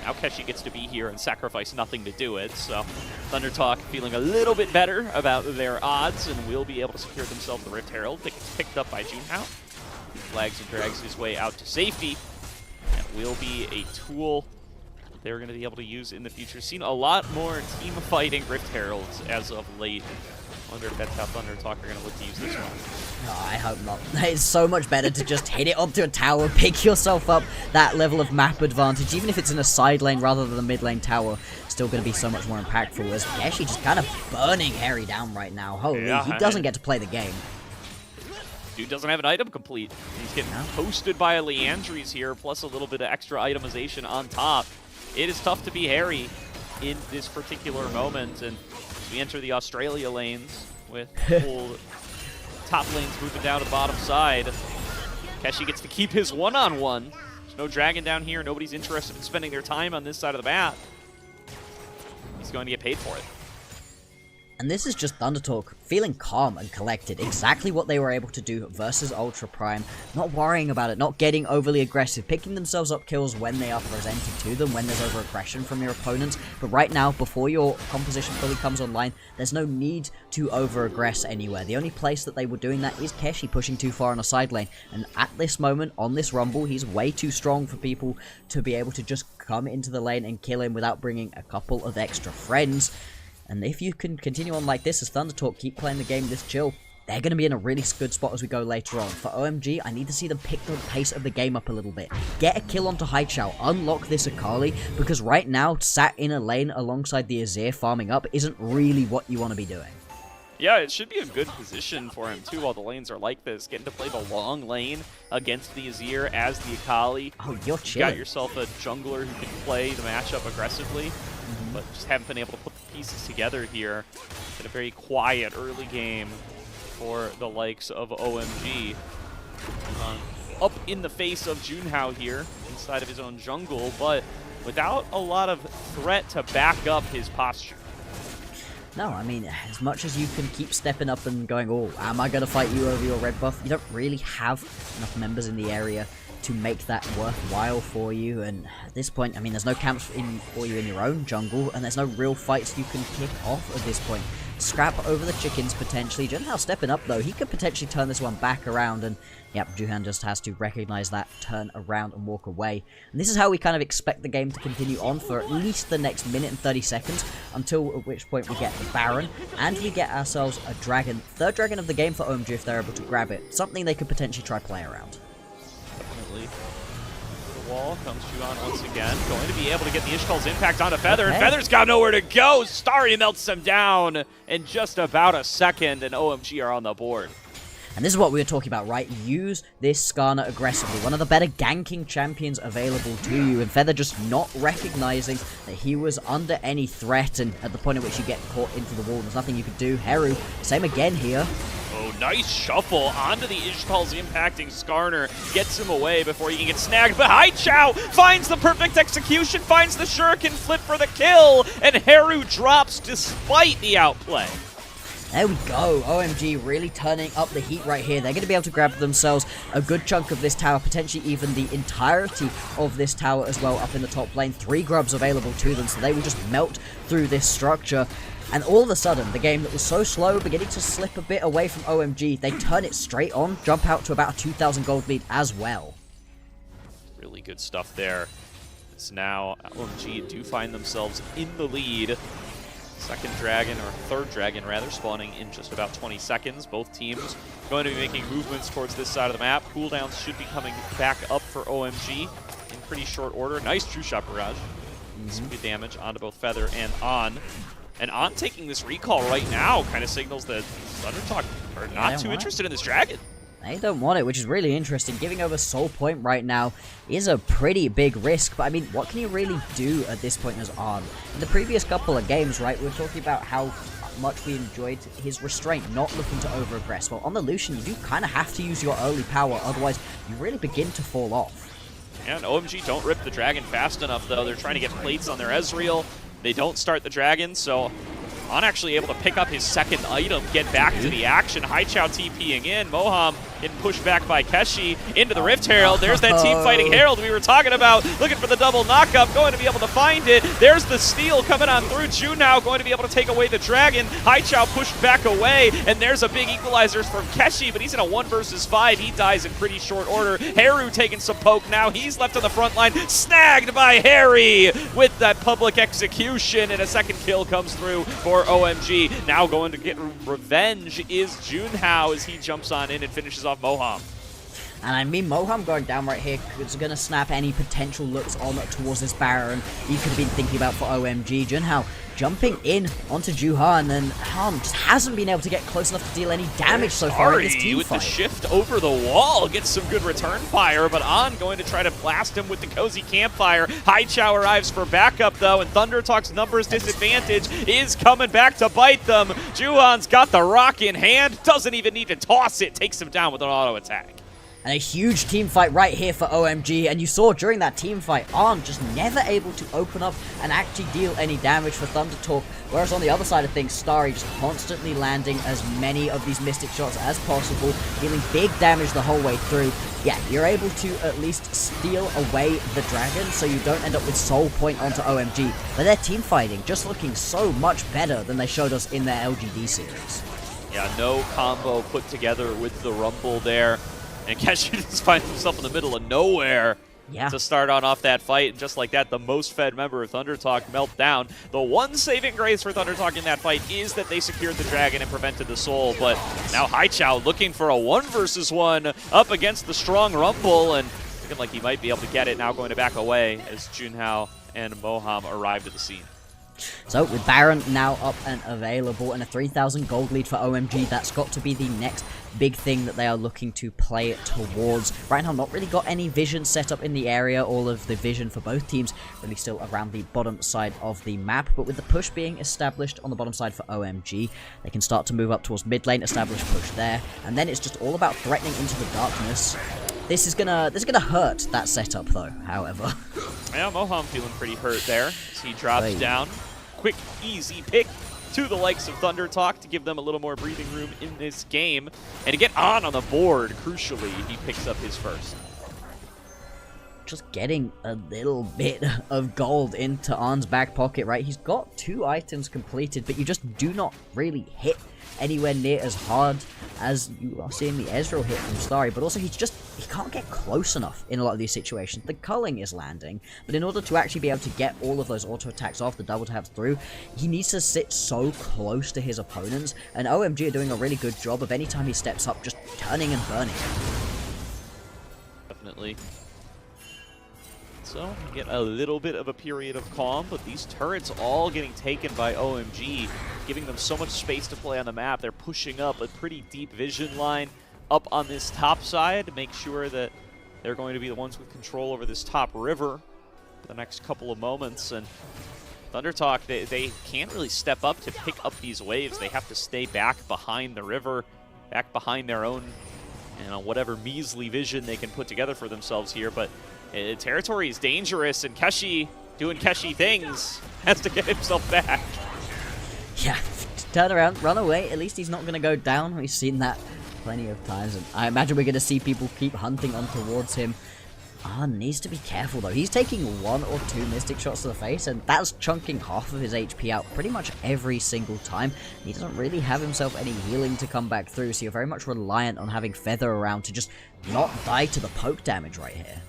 Now Keshi gets to be here and sacrifice nothing to do it, so Thundertalk feeling a little bit better about their odds and will be able to secure themselves the Rift Herald. It gets picked up by Junhao. He flags and drags his way out to safety. That will be a tool they're going to be able to use in the future. Seen a lot more team fighting Rift Heralds as of late. Wonder if that's how Thundertalk are going to look to use this one. No, I hope not. It's so much better to just hit it onto a tower, pick yourself up that level of map advantage, even if it's in a side lane rather than a mid lane tower. Still going to be so much more impactful, as Keshi just kind of burning Harry down right now. Holy, yeah, he doesn't get to play the game. Dude doesn't have an item complete. He's getting posted by a Leandri's here, plus a little bit of extra itemization on top. It is tough to be Harry in this particular moment, and we enter the Australia lanes with full top lanes moving down to the bottom side. Keshi gets to keep his one-on-one. There's no dragon down here. Nobody's interested in spending their time on this side of the map. He's going to get paid for it. And this is just Thunder Talk feeling calm and collected, exactly what they were able to do versus Ultra Prime, not worrying about it, not getting overly aggressive, picking themselves up kills when they are presented to them, when there's over-aggression from your opponents. But right now, before your composition fully comes online, there's no need to over-aggress anywhere. The only place that they were doing that is Keshi pushing too far on a side lane, and at this moment, on this Rumble, he's way too strong for people to be able to just come into the lane and kill him without bringing a couple of extra friends. And if you can continue on like this, as Thunder Talk keep playing the game this chill, they're going to be in a really good spot as we go later on. For OMG, I need to see them pick the pace of the game up a little bit. Get a kill onto Haichao, unlock this Akali, because right now, sat in a lane alongside the Azir farming up isn't really what you want to be doing. Yeah, it should be a good position for him, too, while the lanes are like this. Getting to play the long lane against the Azir as the Akali. Oh, you're chilling. You got yourself a jungler who can play the matchup aggressively, but just haven't been able to put the pieces together here. In a very quiet early game for the likes of OMG. Up in the face of Junhao here, inside of his own jungle, but without a lot of threat to back up his posture. No, I mean, as much as you can keep stepping up and going, oh, am I going to fight you over your red buff? You don't really have enough members in the area to make that worthwhile for you. And at this point, I mean, there's no camps for you in your own jungle, and there's no real fights you can kick off at this point. Scrap over the chickens, potentially. Junhao stepping up, though. He could potentially turn this one back around, and yep, Juhan just has to recognize that, turn around, and walk away. And this is how we kind of expect the game to continue on for at least the next minute and 30 seconds, until at which point we get the Baron, and we get ourselves a dragon. Third dragon of the game for OMG if they're able to grab it. Something they could potentially try play around. Definitely. The wall comes Juhan once again. Going to be able to get the Ishkal's impact onto Feather, and Feather's got nowhere to go. Starry melts him down in just about a second, and OMG are on the board. And this is what we were talking about, right? Use this Skarner aggressively. One of the better ganking champions available to you. And Feather just not recognizing that he was under any threat. And at the point at which you get caught into the wall, there's nothing you could do. Heru, same again here. Oh, nice shuffle onto the Ishkal's impacting Skarner. Gets him away before he can get snagged. But Haichao finds the perfect execution, finds the shuriken flip for the kill. And Heru drops despite the outplay. There we go. OMG really turning up the heat right here. They're going to be able to grab themselves a good chunk of this tower, potentially even the entirety of this tower as well up in the top lane. 3 grubs available to them, so they will just melt through this structure. And all of a sudden, the game that was so slow, beginning to slip a bit away from OMG, they turn it straight on, jump out to about a 2,000 gold lead as well. Really good stuff there. So now OMG do find themselves in the lead. Second dragon, or third dragon rather, spawning in just about 20 seconds. Both teams going to be making movements towards this side of the map. Cooldowns should be coming back up for OMG in pretty short order. Nice true shot barrage. Some good damage onto both Feather and On. And On taking this recall right now kind of signals that Thunder Talk are not too interested in this dragon. They don't want it, which is really interesting. Giving over Soul Point right now is a pretty big risk, but I mean, what can you really do at this point as On? In the previous couple of games, right, we were talking about how much we enjoyed his restraint, not looking to over-aggress. Well, on the Lucian, you do kind of have to use your early power, otherwise you really begin to fall off. Yeah, and OMG don't rip the dragon fast enough, though. They're trying to get plates on their Ezreal. They don't start the dragon, so On actually able to pick up his second item, get back to the action. Haichao TPing in. Moham getting pushed back by Keshi into the Rift Herald. There's that team fighting Herald we were talking about. Looking for the double knockup, going to be able to find it. There's the steal coming on through. Junhao going to be able to take away the dragon. Haichao pushed back away, and there's a big equalizer from Keshi, but he's in a 1 versus 5. He dies in pretty short order. Heru taking some poke now. He's left on the front line. Snagged by Harry with that public execution, and a second kill comes through for OMG. Now going to get revenge is Junhao as he jumps on in and finishes off Moham. And I mean, Moham going down right here is going to snap any potential looks on towards this Baron he could have been thinking about for OMG. Junhao jumping in onto Juhan, and Han just hasn't been able to get close enough to deal any damage so far in this team with fight. The shift over the wall, gets some good return fire, but On going to try to blast him with the cozy campfire. Haichao arrives for backup though, and Thunder Talk's numbers disadvantage is coming back to bite them. Juhan's got the rock in hand, doesn't even need to toss it, takes him down with an auto attack. And a huge team fight right here for OMG, and you saw during that team fight, Arn just never able to open up and actually deal any damage for ThunderTalk, whereas on the other side of things, Starry just constantly landing as many of these Mystic shots as possible, dealing big damage the whole way through. Yeah, you're able to at least steal away the dragon, so you don't end up with soul point onto OMG, but their team fighting just looking so much better than they showed us in their LGD series. Yeah, no combo put together with the Rumble there. And Keshi just finds himself in the middle of nowhere to start on off that fight. And just like that, the most fed member of ThunderTalk melt down. The one saving grace for ThunderTalk in that fight is that they secured the dragon and prevented the soul. But now Haichao looking for a 1-versus-1 up against the strong Rumble. And looking like he might be able to get it, now going to back away as Junhao and Moham arrived at the scene. So, with Baron now up and available and a 3,000 gold lead for OMG, that's got to be the next big thing that they are looking to play towards. Right now, not really got any vision set up in the area. All of the vision for both teams really still around the bottom side of the map. But with the push being established on the bottom side for OMG, they can start to move up towards mid lane, establish push there. And then it's just all about threatening into the darkness. This is gonna hurt that setup though, however. Yeah, Moham feeling pretty hurt there as he drops down. Quick, easy pick to the likes of ThunderTalk to give them a little more breathing room in this game. And to get on the board, crucially, he picks up his first. Just getting a little bit of gold into Arn's back pocket, right? He's got 2 items completed, but you just do not really hit anywhere near as hard as you are seeing the Ezreal hit from Starry, but also he can't get close enough in a lot of these situations. The culling is landing, but in order to actually be able to get all of those auto attacks off, the double taps through, he needs to sit so close to his opponents, and OMG are doing a really good job of anytime he steps up, just turning and burning. Definitely. So, get a little bit of a period of calm, but these turrets all getting taken by OMG, giving them so much space to play on the map. They're pushing up a pretty deep vision line up on this top side to make sure that they're going to be the ones with control over this top river for the next couple of moments. And ThunderTalk, they can't really step up to pick up these waves. They have to stay back behind the river, back behind their own, whatever measly vision they can put together for themselves here. But territory is dangerous, and Keshi, doing Keshi things, has to get himself back. Yeah, turn around, run away. At least he's not going to go down. We've seen that plenty of times, and I imagine we're going to see people keep hunting on towards him. Needs to be careful, though. He's taking 1 or 2 Mystic shots to the face, and that's chunking half of his HP out pretty much every single time. He doesn't really have himself any healing to come back through, so you're very much reliant on having Feather around to just not die to the poke damage right here.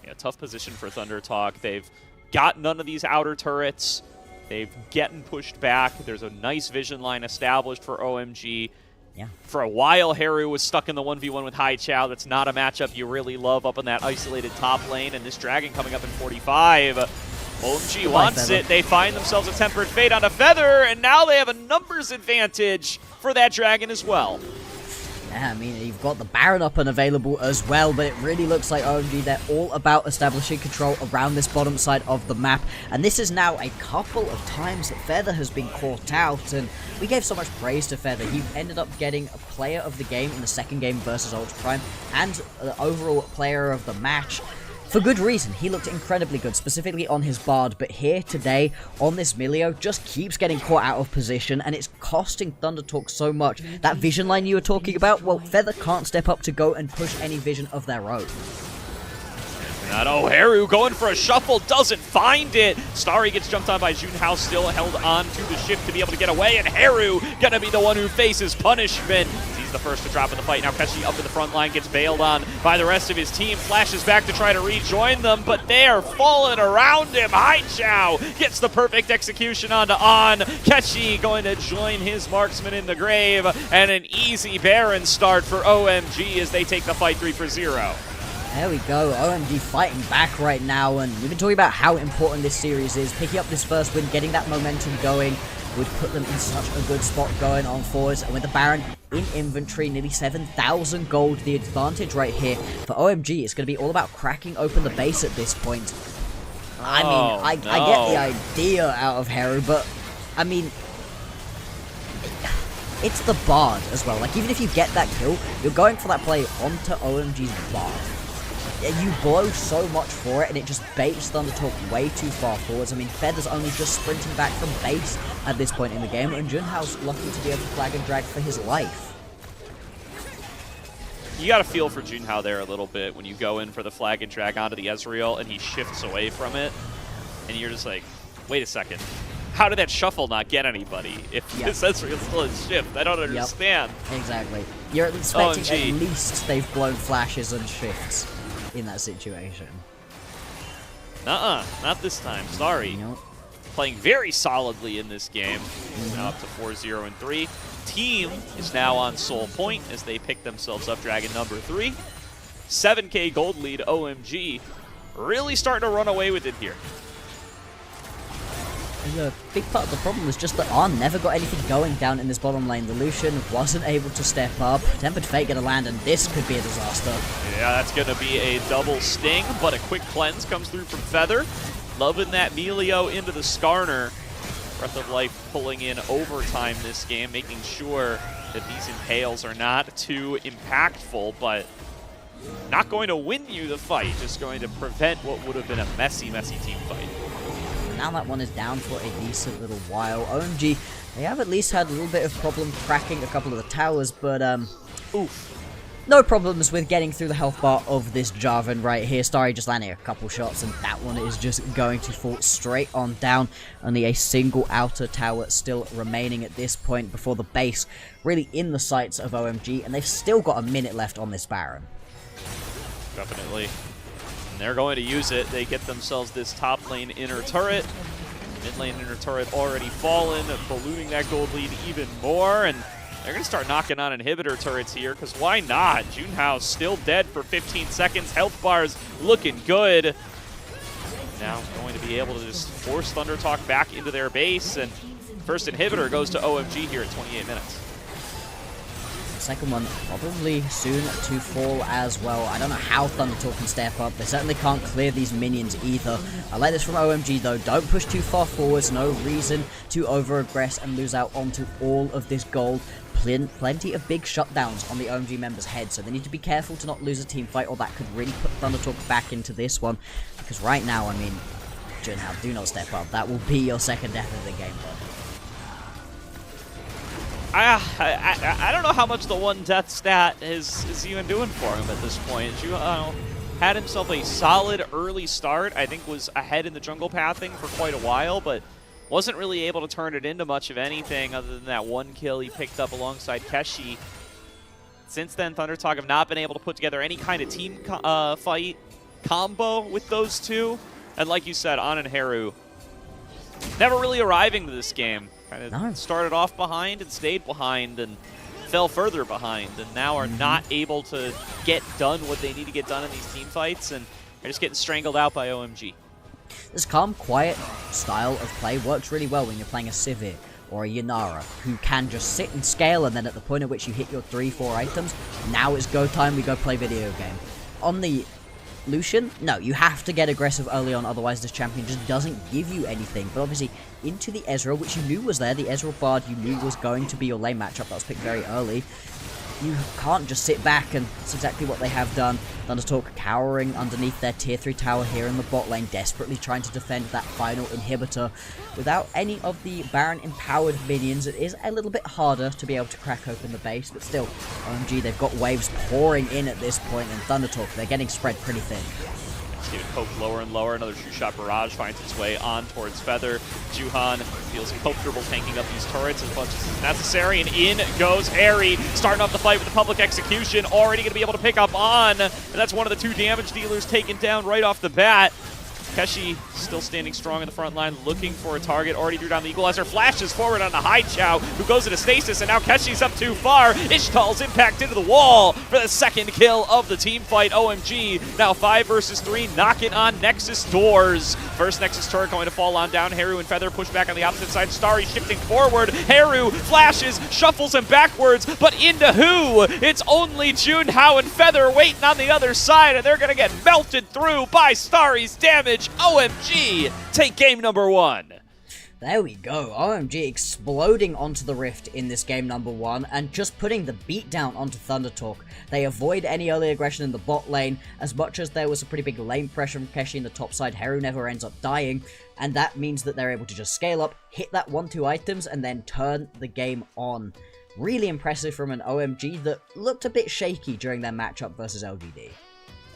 Yeah, tough position for ThunderTalk. They've got none of these outer turrets. They've getting pushed back. There's a nice vision line established for OMG. Yeah. For a while, Haru was stuck in the 1v1 with Haichao. That's not a matchup you really love up in that isolated top lane. And this Dragon coming up in 45. OMG wants it. They find themselves a Tempered Fate on a Feather, and now they have a numbers advantage for that Dragon as well. Yeah, I mean, you've got the Baron up and available as well, but it really looks like OMG, they're all about establishing control around this bottom side of the map. And this is now a couple of times that Feather has been caught out, and we gave so much praise to Feather. He ended up getting a player of the game in the second game versus Ultra Prime, and the overall player of the match. For good reason. He looked incredibly good, specifically on his Bard, but here today, on this Milio, just keeps getting caught out of position, and it's costing ThunderTalk so much. That vision line you were talking about, well, Feather can't step up to go and push any vision of their own. Haru going for a shuffle, doesn't find it. Starry gets jumped on by Junhao, still held on to the shift to be able to get away, and Haru gonna be the one who faces punishment. He's the first to drop in the fight. Now Keshi up in the front line, gets bailed on by the rest of his team, flashes back to try to rejoin them, but they're falling around him. Haichao gets the perfect execution onto On. Keshi going to join his marksman in the grave, and an easy Baron start for OMG as they take the fight 3-0. There we go, OMG fighting back right now, and we've been talking about how important this series is. Picking up this first win, getting that momentum going, would put them in such a good spot going on forwards, and with the Baron in inventory, nearly 7,000 gold, the advantage right here for OMG is going to be all about cracking open the base at this point. I mean, I get the idea out of Haru, but, I mean, it's the Bard as well. Like, even if you get that kill, you're going for that play onto OMG's Bard. You blow so much for it, and it just baits Thundertalk way too far forwards. I mean, Feather's only just sprinting back from base at this point in the game, and Junhao's lucky to be able to flag and drag for his life. You got to feel for Junhao there a little bit when you go in for the flag and drag onto the Ezreal, and he shifts away from it, and you're just like, wait a second. How did that shuffle not get anybody if this Ezreal's still in shift? I don't understand. Exactly. You're expecting OMG. at least they've blown flashes and shifts in that situation. Not this time. Sorry. Nope. Playing very solidly in this game. Now up to 4-0-3. Team is now on Soul Point as they pick themselves up Dragon number 3. 7K gold lead, OMG. Really starting to run away with it here. A big part of the problem was just that Arn never got anything going down in this bottom lane. The Lucian wasn't able to step up. Tempered Fate gonna land, and this could be a disaster. Yeah, that's gonna be a double sting, but a quick cleanse comes through from Feather. Loving that Melio into the Skarner. Breath of Life pulling in overtime this game, making sure that these impales are not too impactful, but not going to win you the fight, just going to prevent what would have been a messy, messy team fight. Now that one is down for a decent little while. OMG, they have at least had a little bit of problem cracking a couple of the towers, but no problems with getting through the health bar of this Jarvan right here. Starry just landing a couple shots, and that one is just going to fall straight on down. Only a single outer tower still remaining at this point before the base really in the sights of OMG, and they've still got a minute left on this Baron. Definitely. And they're going to use it. They get themselves this top lane inner turret. Mid lane inner turret already fallen, ballooning that gold lead even more, and they're going to start knocking on inhibitor turrets here, because why not? Junhao still dead for 15 seconds. Health bars looking good. Now going to be able to just force Thundertalk back into their base, and first inhibitor goes to OMG here at 28 minutes. Second one probably soon to fall as well. I don't know how Thundertalk can step up. They certainly can't clear these minions either. I like this from OMG though. Don't push too far forwards. No reason to over-aggress and lose out onto all of this gold. Plenty of big shutdowns on the OMG members' heads, so they need to be careful to not lose a team fight, or that could really put Thundertalk back into this one. Because right now, I mean, Junhao, do not step up. That will be your second death of the game. I don't know how much the one death stat is even doing for him at this point. Junhao had himself a solid early start. I think was ahead in the jungle pathing for quite a while, but wasn't really able to turn it into much of anything other than that one kill he picked up alongside Keshi. Since then, Thundertalk have not been able to put together any kind of team fight combo with those two. And like you said, An and Heru never really arriving to this game. Kind of started off behind and stayed behind and fell further behind, and now are not able to get done what they need to get done in these team fights, and they're just getting strangled out by OMG. This calm, quiet style of play works really well when you're playing a Sivir or a Yanara, who can just sit and scale, and then at the point at which you hit your 3-4 items, now it's go time, we go play video game. On the Lucian, no, you have to get aggressive early on, otherwise this champion just doesn't give you anything. But obviously, into the Ezreal, which you knew was there, the Ezreal Bard you knew was going to be your lane matchup, that was picked very early. You can't just sit back, and it's exactly what they have done. Thundertalk cowering underneath their tier 3 tower here in the bot lane, desperately trying to defend that final inhibitor. Without any of the Baron empowered minions, it is a little bit harder to be able to crack open the base, but still, OMG, they've got waves pouring in at this point, and Thundertalk, they're getting spread pretty thin. Getting poked lower and lower. Another true shot barrage finds its way on towards Feather. Juhan feels comfortable tanking up these turrets as much as is necessary, and in goes Harry, starting off the fight with the public execution, already going to be able to pick up On, and that's one of the 2 damage dealers taken down right off the bat. Keshi still standing strong in the front line, looking for a target, already drew down the equalizer, flashes forward on the High Chow, who goes into stasis, and now Keshi's up too far. Ishtal's impact into the wall for the second kill of the team fight. OMG, now 5 versus 3, knocking on Nexus doors. First Nexus turret going to fall on down. Heru and Feather push back on the opposite side. Starry shifting forward. Heru flashes, shuffles him backwards, but into who? It's only Junhao and Feather waiting on the other side, and they're going to get melted through by Starry's damage. OMG, take game number 1. There we go, OMG exploding onto the Rift in this game number 1 and just putting the beat down onto Thunder Talk. They avoid any early aggression in the bot lane. As much as there was a pretty big lane pressure from Keshi in the top side, Heru never ends up dying, and that means that they're able to just scale up, hit that 1-2 items, and then turn the game on. Really impressive from an OMG that looked a bit shaky during their matchup versus LGD.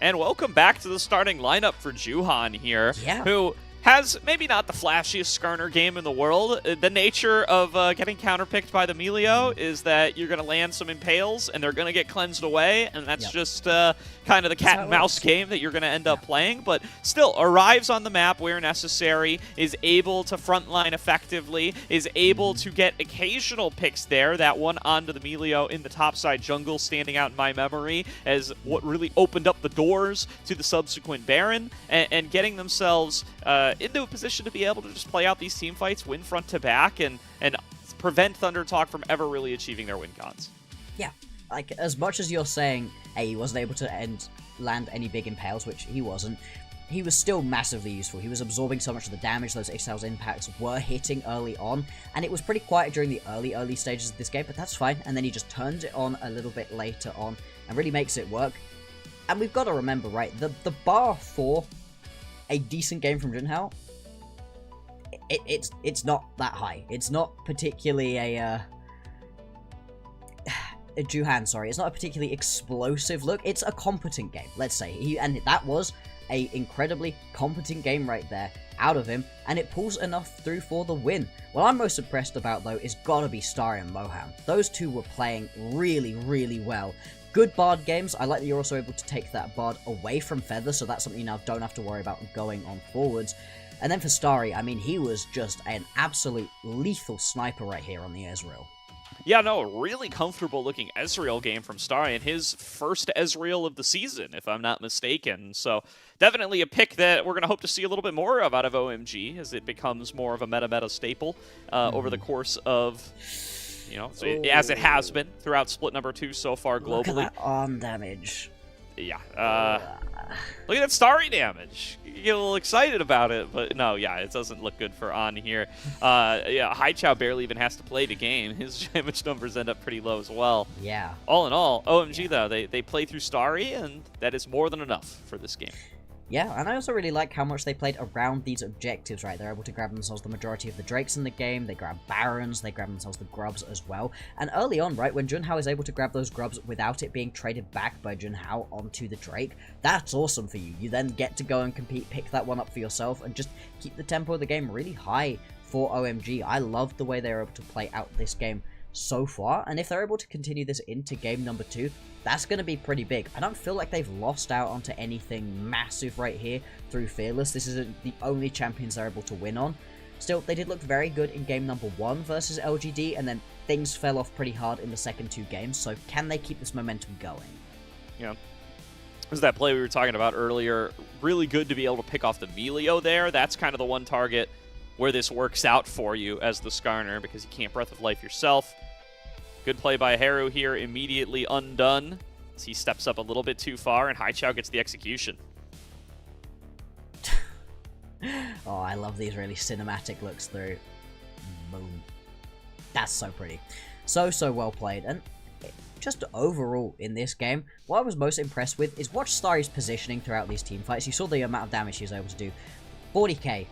And welcome back to the starting lineup for Juhan here, who has maybe not the flashiest Skarner game in the world. The nature of getting counterpicked by the Melio is that you're going to land some Impales, and they're going to get cleansed away, and that's just kind of the cat and mouse game that you're going to end up playing, but still arrives on the map where necessary, is able to frontline effectively, is able to get occasional picks there. That one onto the Melio in the topside jungle standing out in my memory as what really opened up the doors to the subsequent Baron, and getting themselves into a position to be able to just play out these team fights, win front to back, and prevent Thunder Talk from ever really achieving their win cons. Yeah, like, as much as you're saying, hey, he wasn't able to land any big impales, which he wasn't, he was still massively useful. He was absorbing so much of the damage. Those Ixtal's impacts were hitting early on, and it was pretty quiet during the early stages of this game, but that's fine. And then he just turns it on a little bit later on and really makes it work. And we've got to remember, right, the bar for a decent game from Junhao, it's not that high. It's not particularly Juhan, sorry. It's not a particularly explosive look. It's a competent game, let's say. And that was a incredibly competent game right there out of him, and it pulls enough through for the win. What I'm most impressed about, though, is gotta be Starry and Moham. Those two were playing really, really well. Good Bard games. I like that you're also able to take that Bard away from Feather, so that's something you now don't have to worry about going on forwards. And then for Starry, I mean, he was just an absolute lethal sniper right here on the Ezreal. Yeah, no, really comfortable looking Ezreal game from Starry, and his first Ezreal of the season, if I'm not mistaken. So definitely a pick that we're going to hope to see a little bit more of out of OMG as it becomes more of a meta staple over the course of... You know, so as it has been throughout split number 2 so far globally. Look at that arm damage. Yeah. Look at that Starry damage. You get a little excited about it, but no, yeah, it doesn't look good for On here. Yeah, Haichao barely even has to play the game. His damage numbers end up pretty low as well. Yeah. All in all, OMG, though, they play through Starry, and that is more than enough for this game. Yeah, and I also really like how much they played around these objectives, right? They're able to grab themselves the majority of the Drakes in the game, they grab Barons, they grab themselves the Grubs as well. And early on, right, when Junhao is able to grab those Grubs without it being traded back by Junhao onto the Drake, that's awesome for you. You then get to go and compete, pick that one up for yourself, and just keep the tempo of the game really high for OMG. I love the way they're able to play out this game so far, and if they're able to continue this into game number 2, that's going to be pretty big. I don't feel like they've lost out onto anything massive right here through Fearless. This isn't the only champions they're able to win on. Still, they did look very good in game number 1 versus LGD, and then things fell off pretty hard in the second 2 games, so can they keep this momentum going? Yeah. There's that play we were talking about earlier. Really good to be able to pick off the Melio there. That's kind of the one target where this works out for you as the Skarner, because you can't Breath of Life yourself. Good play by Heru here, immediately undone as he steps up a little bit too far, and Haichao gets the execution. Oh, I love these really cinematic looks through. Boom. That's so pretty. So well played. And just overall in this game, what I was most impressed with is watch Starry's positioning throughout these team fights. You saw the amount of damage he was able to do. 40k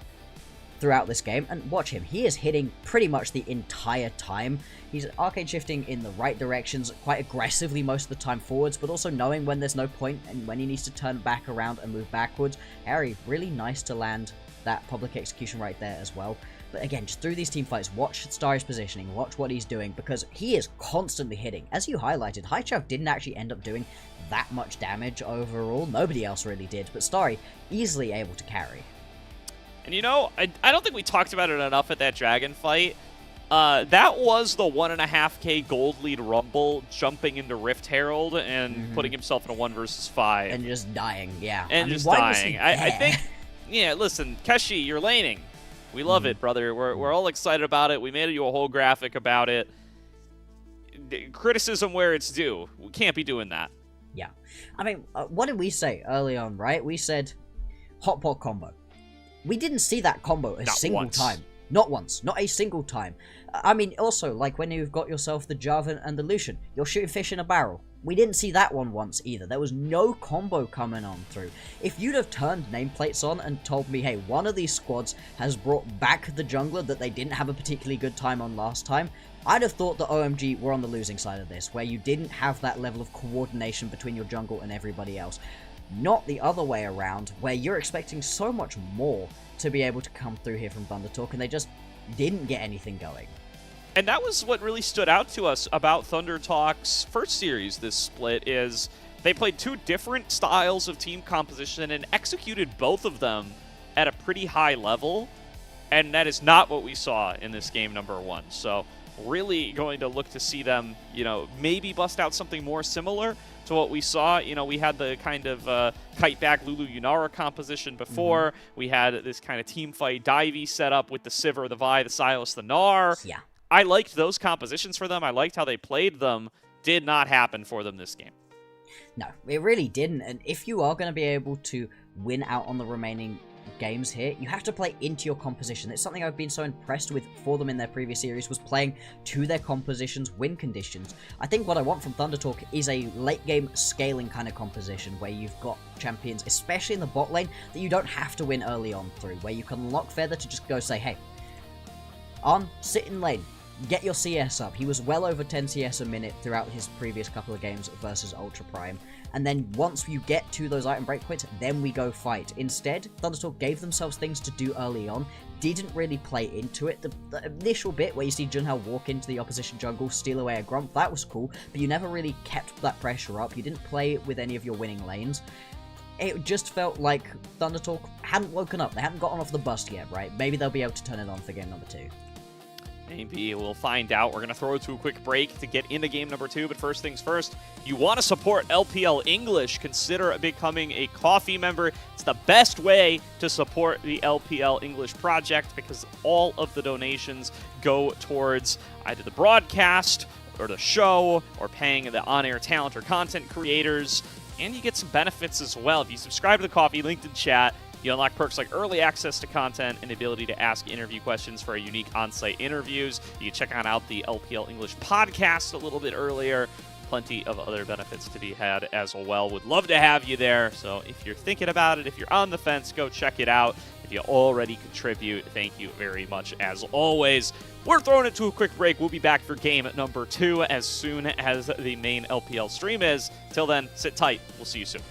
throughout this game, and watch him. He is hitting pretty much the entire time. He's arcade shifting in the right directions quite aggressively most of the time forwards, but also knowing when there's no point and when he needs to turn back around and move backwards. Harry, really nice to land that public execution right there as well. But again, just through these team fights, watch Starry's positioning, watch what he's doing, because he is constantly hitting. As you highlighted, Haichao didn't actually end up doing that much damage overall. Nobody else really did, but Starry easily able to carry. And you know, I don't think we talked about it enough at that Dragon fight. That was the 1.5k gold lead Rumble jumping into Rift Herald and putting himself in a 1 versus 5. And just dying, yeah. And just dying. I think, yeah, listen, Keshi, you're laning. We love it, brother. We're all excited about it. We made you a whole graphic about it. Criticism where it's due. We can't be doing that. Yeah. I mean, what did we say early on, right? We said hot pot combo. We didn't see that combo a single time Not once. Not a single time. I mean, also, like when you've got yourself the Jarvan and the Lucian, you're shooting fish in a barrel. We didn't see that one once either. There was no combo coming on through. If you'd have turned nameplates on and told me, hey, one of these squads has brought back the jungler that they didn't have a particularly good time on last time, I'd have thought that OMG were on the losing side of this, where you didn't have that level of coordination between your jungle and everybody else. Not the other way around, where you're expecting so much more to be able to come through here from ThunderTalk, and they just didn't get anything going. And that was what really stood out to us about ThunderTalk's first series this split, is they played two different styles of team composition and executed both of them at a pretty high level, and that is not what we saw in this game number 1. So really going to look to see them, maybe bust out something more similar to what we saw. We had the kind of kite back Lulu Yunara composition before. We had this kind of team fight Divey set up with the Sivir, the Vi, the Sylas, the Gnar. Yeah. I liked those compositions for them. I liked how they played them. Did not happen for them this game. No, it really didn't. And if you are going to be able to win out on the remaining games here, you have to play into your composition. It's something I've been so impressed with for them in their previous series, was playing to their composition's win conditions. I think what I want from ThunderTalk is a late game scaling kind of composition where you've got champions, especially in the bot lane, that you don't have to win early on through, where you can lock Feather to just go say, hey, sit in lane, get your CS up. He was well over 10 CS a minute throughout his previous couple of games versus Ultra Prime. And then once you get to those item breakpoints, then we go fight. Instead, ThunderTalk gave themselves things to do early on, didn't really play into it. The initial bit where you see Junhao walk into the opposition jungle, steal away a Grump, that was cool, but you never really kept that pressure up. You didn't play with any of your winning lanes. It just felt like ThunderTalk hadn't woken up. They hadn't gotten off the bus yet, right? Maybe they'll be able to turn it on for game number 2. Maybe we'll find out. We're going to throw it to a quick break to get into game number 2, but first things first, you want to support LPL English, consider becoming a coffee member. It's the best way to support the LPL English project because all of the donations go towards either the broadcast or the show or paying the on-air talent or content creators, and you get some benefits as well. If you subscribe to the coffee, linked in chat, you unlock perks like early access to content and the ability to ask interview questions for our unique on-site interviews. You can check out the LPL English podcast a little bit earlier. Plenty of other benefits to be had as well. Would love to have you there. So if you're thinking about it, if you're on the fence, go check it out. If you already contribute, thank you very much as always. We're throwing it to a quick break. We'll be back for game number 2 as soon as the main LPL stream is. Till then, sit tight. We'll see you soon.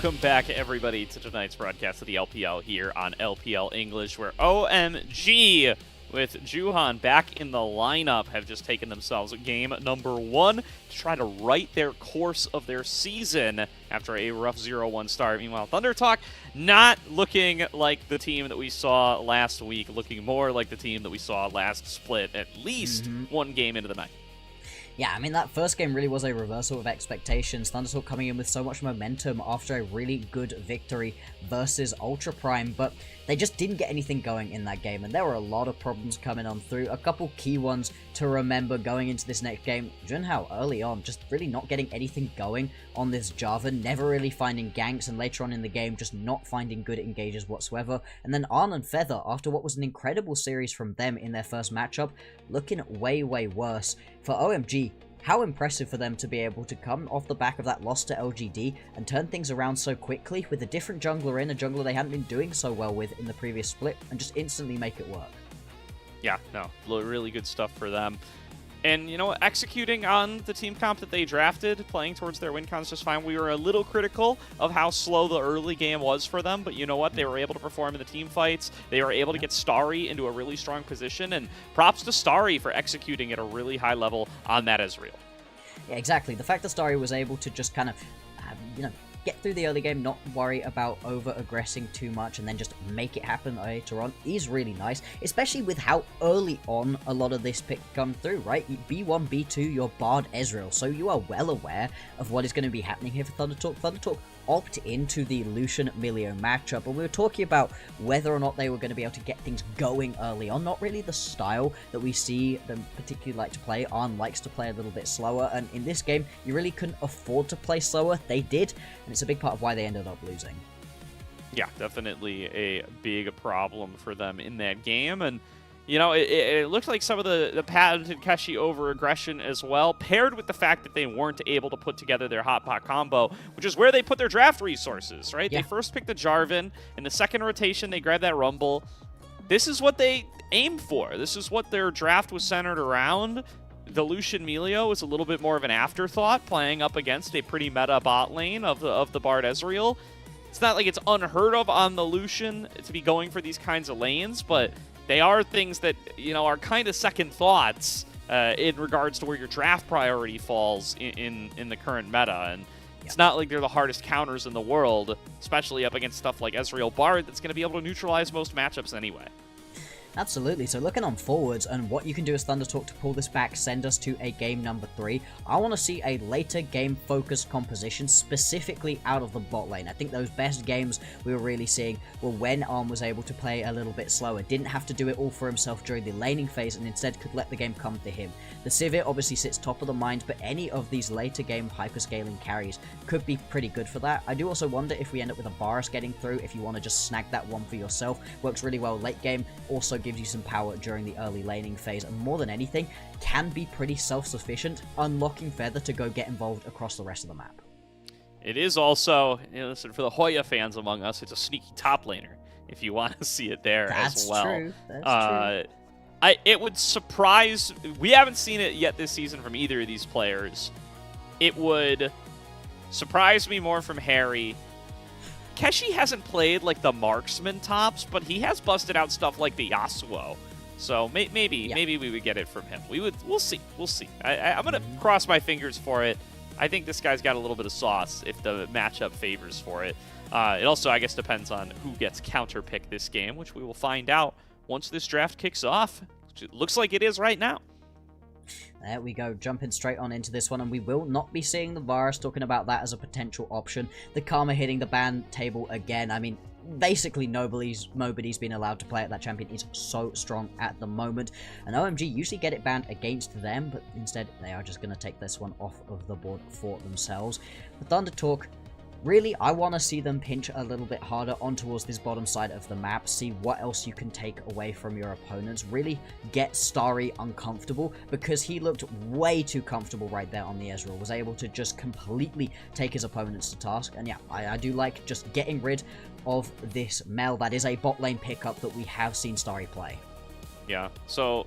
Welcome back, everybody, to tonight's broadcast of the LPL here on LPL English, where OMG, with Juhan back in the lineup, have just taken themselves game number 1 to try to right their course of their season after a rough 0-1 start. Meanwhile, Thunder Talk not looking like the team that we saw last week, looking more like the team that we saw last split, at least one game into the night. Yeah, I mean, that first game really was a reversal of expectations. Thundertalk coming in with so much momentum after a really good victory versus Ultra Prime, but they just didn't get anything going in that game, and there were a lot of problems coming on through. A couple key ones to remember going into this next game. Junhao early on just really not getting anything going on this Jarvan, never really finding ganks, and later on in the game just not finding good engages whatsoever. And then Arn and Feather, after what was an incredible series from them in their first matchup, looking way worse. For OMG, how impressive for them to be able to come off the back of that loss to LGD and turn things around so quickly with a different jungler in, a jungler they hadn't been doing so well with in the previous split, and just instantly make it work. Yeah, no, really good stuff for them. And, you know, executing on the team comp that they drafted, playing towards their win cons just fine. We were a little critical of how slow the early game was for them, but you know what? They were able to perform in the team fights. They were able to get Starry into a really strong position, and props to Starry for executing at a really high level on that Ezreal. Yeah, exactly. The fact that Starry was able to just kind of, you know, get through the early game, not worry about over-aggressing too much, and then just make it happen later on is really nice, especially with how early on a lot of this pick come through, right? B1, B2, you're Bard Ezreal, so you are well aware of what is going to be happening here for Thundertalk. Thundertalk opt into the Lucian-Milio matchup, but we were talking about whether or not they were going to be able to get things going early on, not really the style that we see them particularly like to play. Arn likes to play a little bit slower, and in this game, you really couldn't afford to play slower. They did, and it's a big part of why they ended up losing. Yeah, definitely a big problem for them in that game, and you know, it looked like some of the patented Keshi over-aggression as well, paired with the fact that they weren't able to put together their hot pot combo, which is where they put their draft resources, right? Yeah. They first picked the Jarvan. In the second rotation, they grabbed that Rumble. This is what they aimed for. This is what their draft was centered around. The Lucian-Milio was a little bit more of an afterthought, playing up against a pretty meta bot lane of the Bard Ezreal. It's not like it's unheard of on the Lucian to be going for these kinds of lanes, but they are things that, you know, are kind of second thoughts in regards to where your draft priority falls in the current meta. And it's not like they're the hardest counters in the world, especially up against stuff like Ezreal Bard that's going to be able to neutralize most matchups anyway. Absolutely. So looking on forwards and what you can do as Thundertalk to pull this back, send us to a game number 3. I want to see a later game focused composition specifically out of the bot lane. I think those best games we were really seeing were when Arm was able to play a little bit slower, didn't have to do it all for himself during the laning phase, and instead could let the game come to him. The Sivir obviously sits top of the mind, but any of these later game hyperscaling carries could be pretty good for that. I do also wonder if we end up with a Varus getting through, if you want to just snag that one for yourself. Works really well late game, also gives you some power during the early laning phase, and more than anything, can be pretty self-sufficient, unlocking Feather to go get involved across the rest of the map. It is also, you know, listen, for the Hoya fans among us, it's a sneaky top laner, if you want to see it there as well. True. That's true. It would surprise, we haven't seen it yet this season from either of these players. It would surprise me more from Harry. Keshi hasn't played like the marksman tops, but he has busted out stuff like the Yasuo. So maybe we would get it from him. We'll see. I'm gonna cross my fingers for it. I think this guy's got a little bit of sauce if the matchup favors for it. It also, I guess, depends on who gets counterpick this game, which we will find out once this draft kicks off. Which it looks like it is right now. There we go, jumping straight on into this one, and we will not be seeing the Varus, talking about that as a potential option. The Karma hitting the ban table again. I mean, basically nobody's been allowed to play at that champion. Is so strong at the moment, and OMG usually get it banned against them, but instead they are just going to take this one off of the board for themselves. The Thundertalk, really, I want to see them pinch a little bit harder on towards this bottom side of the map, see what else you can take away from your opponents, really get Starry uncomfortable, because he looked way too comfortable right there on the Ezreal, was able to just completely take his opponents to task, and yeah, I do like just getting rid of this Mel. That is a bot lane pickup that we have seen Starry play. Yeah, so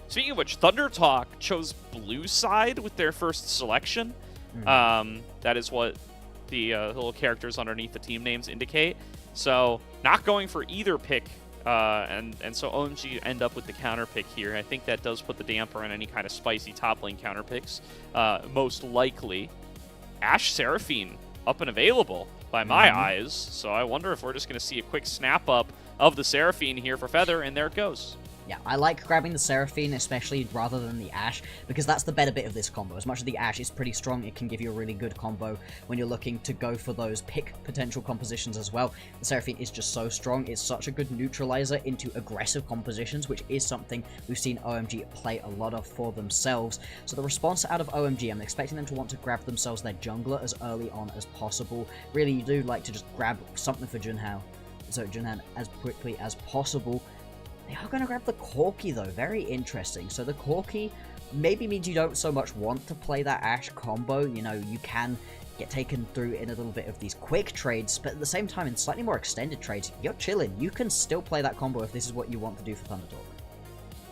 speaking of which, Thundertalk chose blue side with their first selection. That is what the little characters underneath the team names indicate. So not going for either pick, and so OMG end up with the counter pick here. I think that does put the damper on any kind of spicy top lane counter picks, most likely. Ashe Seraphine up and available by my eyes, so I wonder if we're just going to see a quick snap up of the Seraphine here for Feather, and there it goes. Yeah, I like grabbing the Seraphine, especially rather than the Ashe, because that's the better bit of this combo. As much as the Ashe is pretty strong, it can give you a really good combo when you're looking to go for those pick potential compositions as well. The Seraphine is just so strong. It's such a good neutralizer into aggressive compositions, which is something we've seen OMG play a lot of for themselves. So the response out of OMG, I'm expecting them to want to grab themselves their jungler as early on as possible. Really, you do like to just grab something for Junhan as quickly as possible. They are going to grab the Corki, though. Very interesting. So the Corki maybe means you don't so much want to play that Ashe combo. You know, you can get taken through in a little bit of these quick trades, but at the same time, in slightly more extended trades, you're chilling. You can still play that combo if this is what you want to do for Thunderdog.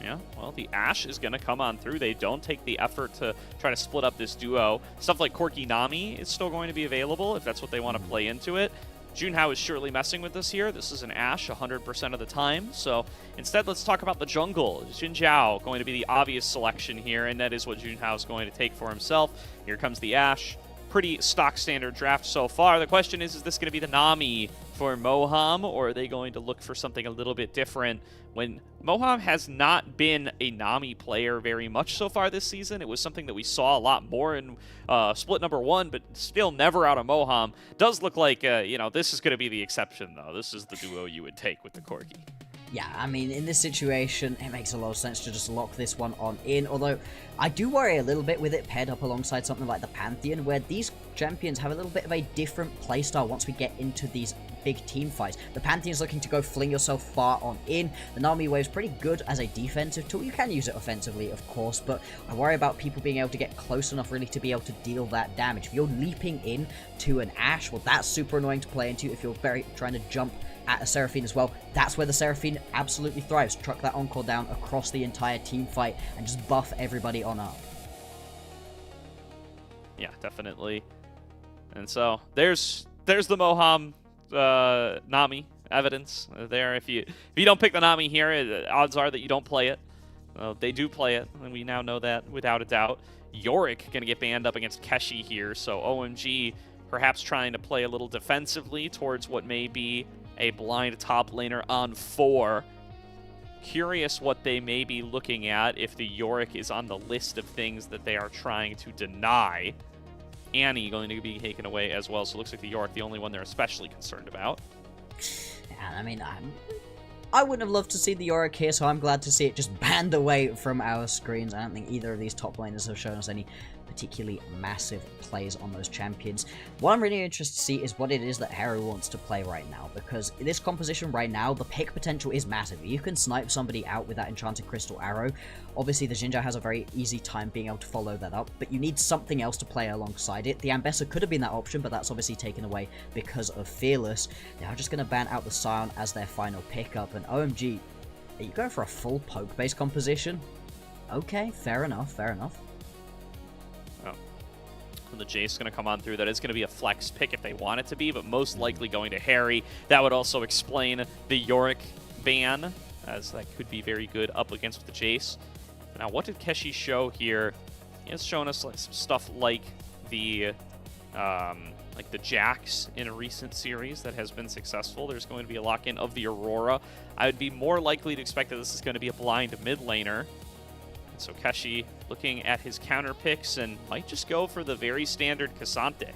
Yeah, well, the Ashe is going to come on through. They don't take the effort to try to split up this duo. Stuff like Corki Nami is still going to be available if that's what they want to play into it. Junhao is surely messing with this here. This is an Ashe 100% of the time. So instead, let's talk about the jungle. Xin Zhao going to be the obvious selection here, and that is what Junhao is going to take for himself. Here comes the Ashe. Pretty stock standard draft so far. The question is this going to be the Nami for Moham, or are they going to look for something a little bit different? When Moham has not been a Nami player very much so far this season, it was something that we saw a lot more in split number 1, but still never out of Moham. Does look like, this is going to be the exception, though. This is the duo you would take with the Corki. Yeah, I mean, in this situation, it makes a lot of sense to just lock this one on in, although I do worry a little bit with it paired up alongside something like the Pantheon, where these champions have a little bit of a different playstyle once we get into these big team fights. The Pantheon's looking to go fling yourself far on in. The Nami wave's pretty good as a defensive tool. You can use it offensively, of course, but I worry about people being able to get close enough really to be able to deal that damage. If you're leaping in to an Ashe, well, that's super annoying to play into. If you're trying to jump at a Seraphine as well, that's where the Seraphine absolutely thrives. Truck that Encore down across the entire team fight and just buff everybody on up. Yeah, definitely. And so there's the Moham Nami evidence there. If you don't pick the Nami here, odds are that you don't play it. They do play it, and we now know that without a doubt. Yorick going to get banned up against Keshi here, so OMG perhaps trying to play a little defensively towards what may be a blind top laner on 4. Curious what they may be looking at if the Yorick is on the list of things that they are trying to deny. Annie going to be taken away as well, so it looks like the Yorick the only one they're especially concerned about. Yeah, I mean, I wouldn't have loved to see the Yorick here, so I'm glad to see it just banned away from our screens. I don't think either of these top laners have shown us any particularly massive plays on those champions. What I'm really interested to see is what it is that Harry wants to play right now, because in this composition right now, the pick potential is massive. You can snipe somebody out with that Enchanted Crystal Arrow. Obviously, the Xin Zhao has a very easy time being able to follow that up, but you need something else to play alongside it. The Ambessa could have been that option, but that's obviously taken away because of Fearless. They are just going to ban out the Scion as their final pickup, and OMG, are you going for a full poke-based composition? Okay, fair enough, fair enough. The Jace going to come on through. That is going to be a flex pick if they want it to be, but most likely going to Harry. That would also explain the Yorick ban, as that could be very good up against the Jace. Now, what did Keshi show here? He has shown us like some stuff like the Jax in a recent series that has been successful. There's going to be a lock-in of the Aurora. I would be more likely to expect that this is going to be a blind mid laner. So Keshi looking at his counter picks and might just go for the very standard Cassante.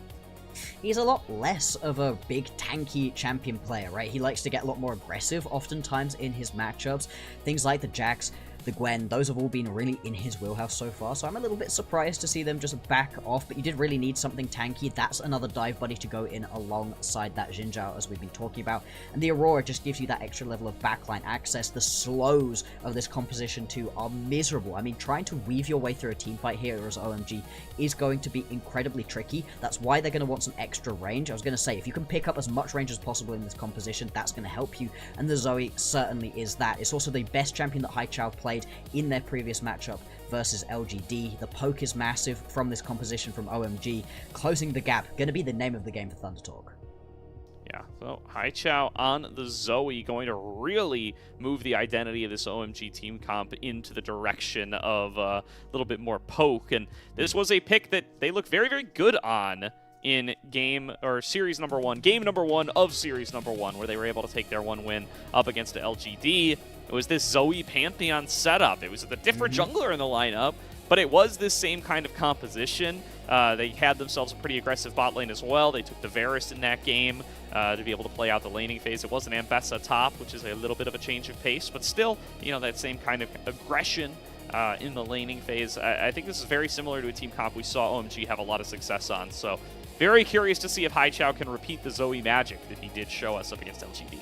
He's a lot less of a big tanky champion player, right? He likes to get a lot more aggressive oftentimes in his matchups. Things like the Jax, the Gwen, those have all been really in his wheelhouse so far, so I'm a little bit surprised to see them just back off, but you did really need something tanky. That's another dive buddy to go in alongside that Xin Zhao, as we've been talking about, and the Aurora just gives you that extra level of backline access. The slows of this composition too are miserable. I mean, trying to weave your way through a team fight here as OMG is going to be incredibly tricky. That's why they're going to want some extra range. I was going to say, if you can pick up as much range as possible in this composition, that's going to help you, and the Zoe certainly is that. It's also the best champion that Haichao plays played in their previous matchup versus LGD. The poke is massive from this composition from OMG. Closing the gap, going to be the name of the game for Thunder Talk. Yeah, so Haichao on the Zoe, going to really move the identity of this OMG team comp into the direction of a little bit more poke. And this was a pick that they look very, very good on in game number one of series number one, where they were able to take their one win up against the LGD. It was this Zoe Pantheon setup. It was a different jungler in the lineup, but it was this same kind of composition. They had themselves a pretty aggressive bot lane as well. They took the Varus in that game to be able to play out the laning phase. It was an Ambessa top, which is a little bit of a change of pace, but still, you know, that same kind of aggression in the laning phase. I think this is very similar to a team comp we saw OMG have a lot of success on. So very curious to see if Haichao can repeat the Zoe magic that he did show us up against LGD.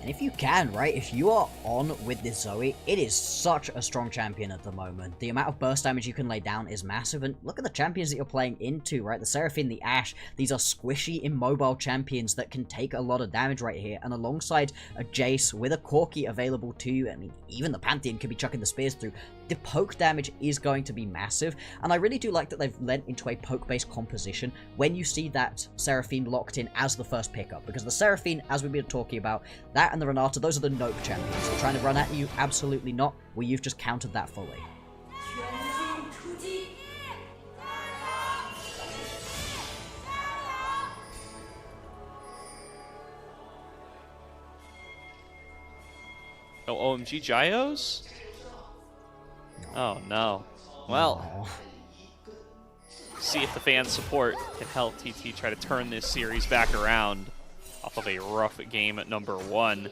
And if you can, right, if you are on with this Zoe, it is such a strong champion at the moment. The amount of burst damage you can lay down is massive, and look at the champions that you're playing into, right? The Seraphine, the Ashe, these are squishy, immobile champions that can take a lot of damage right here, and alongside a Jace with a Corki available to you, I mean, even the Pantheon could be chucking the spears through. The poke damage is going to be massive, and I really do like that they've lent into a poke-based composition when you see that Seraphine locked in as the first pickup, because the Seraphine, as we've been talking about, that and the Renata, those are the nope champions. They're trying to run at you, absolutely not. Well, you've just countered that fully. Oh, OMG Gyos? Oh no. Well, see if the fan support can help TT try to turn this series back around off of a rough game at number one.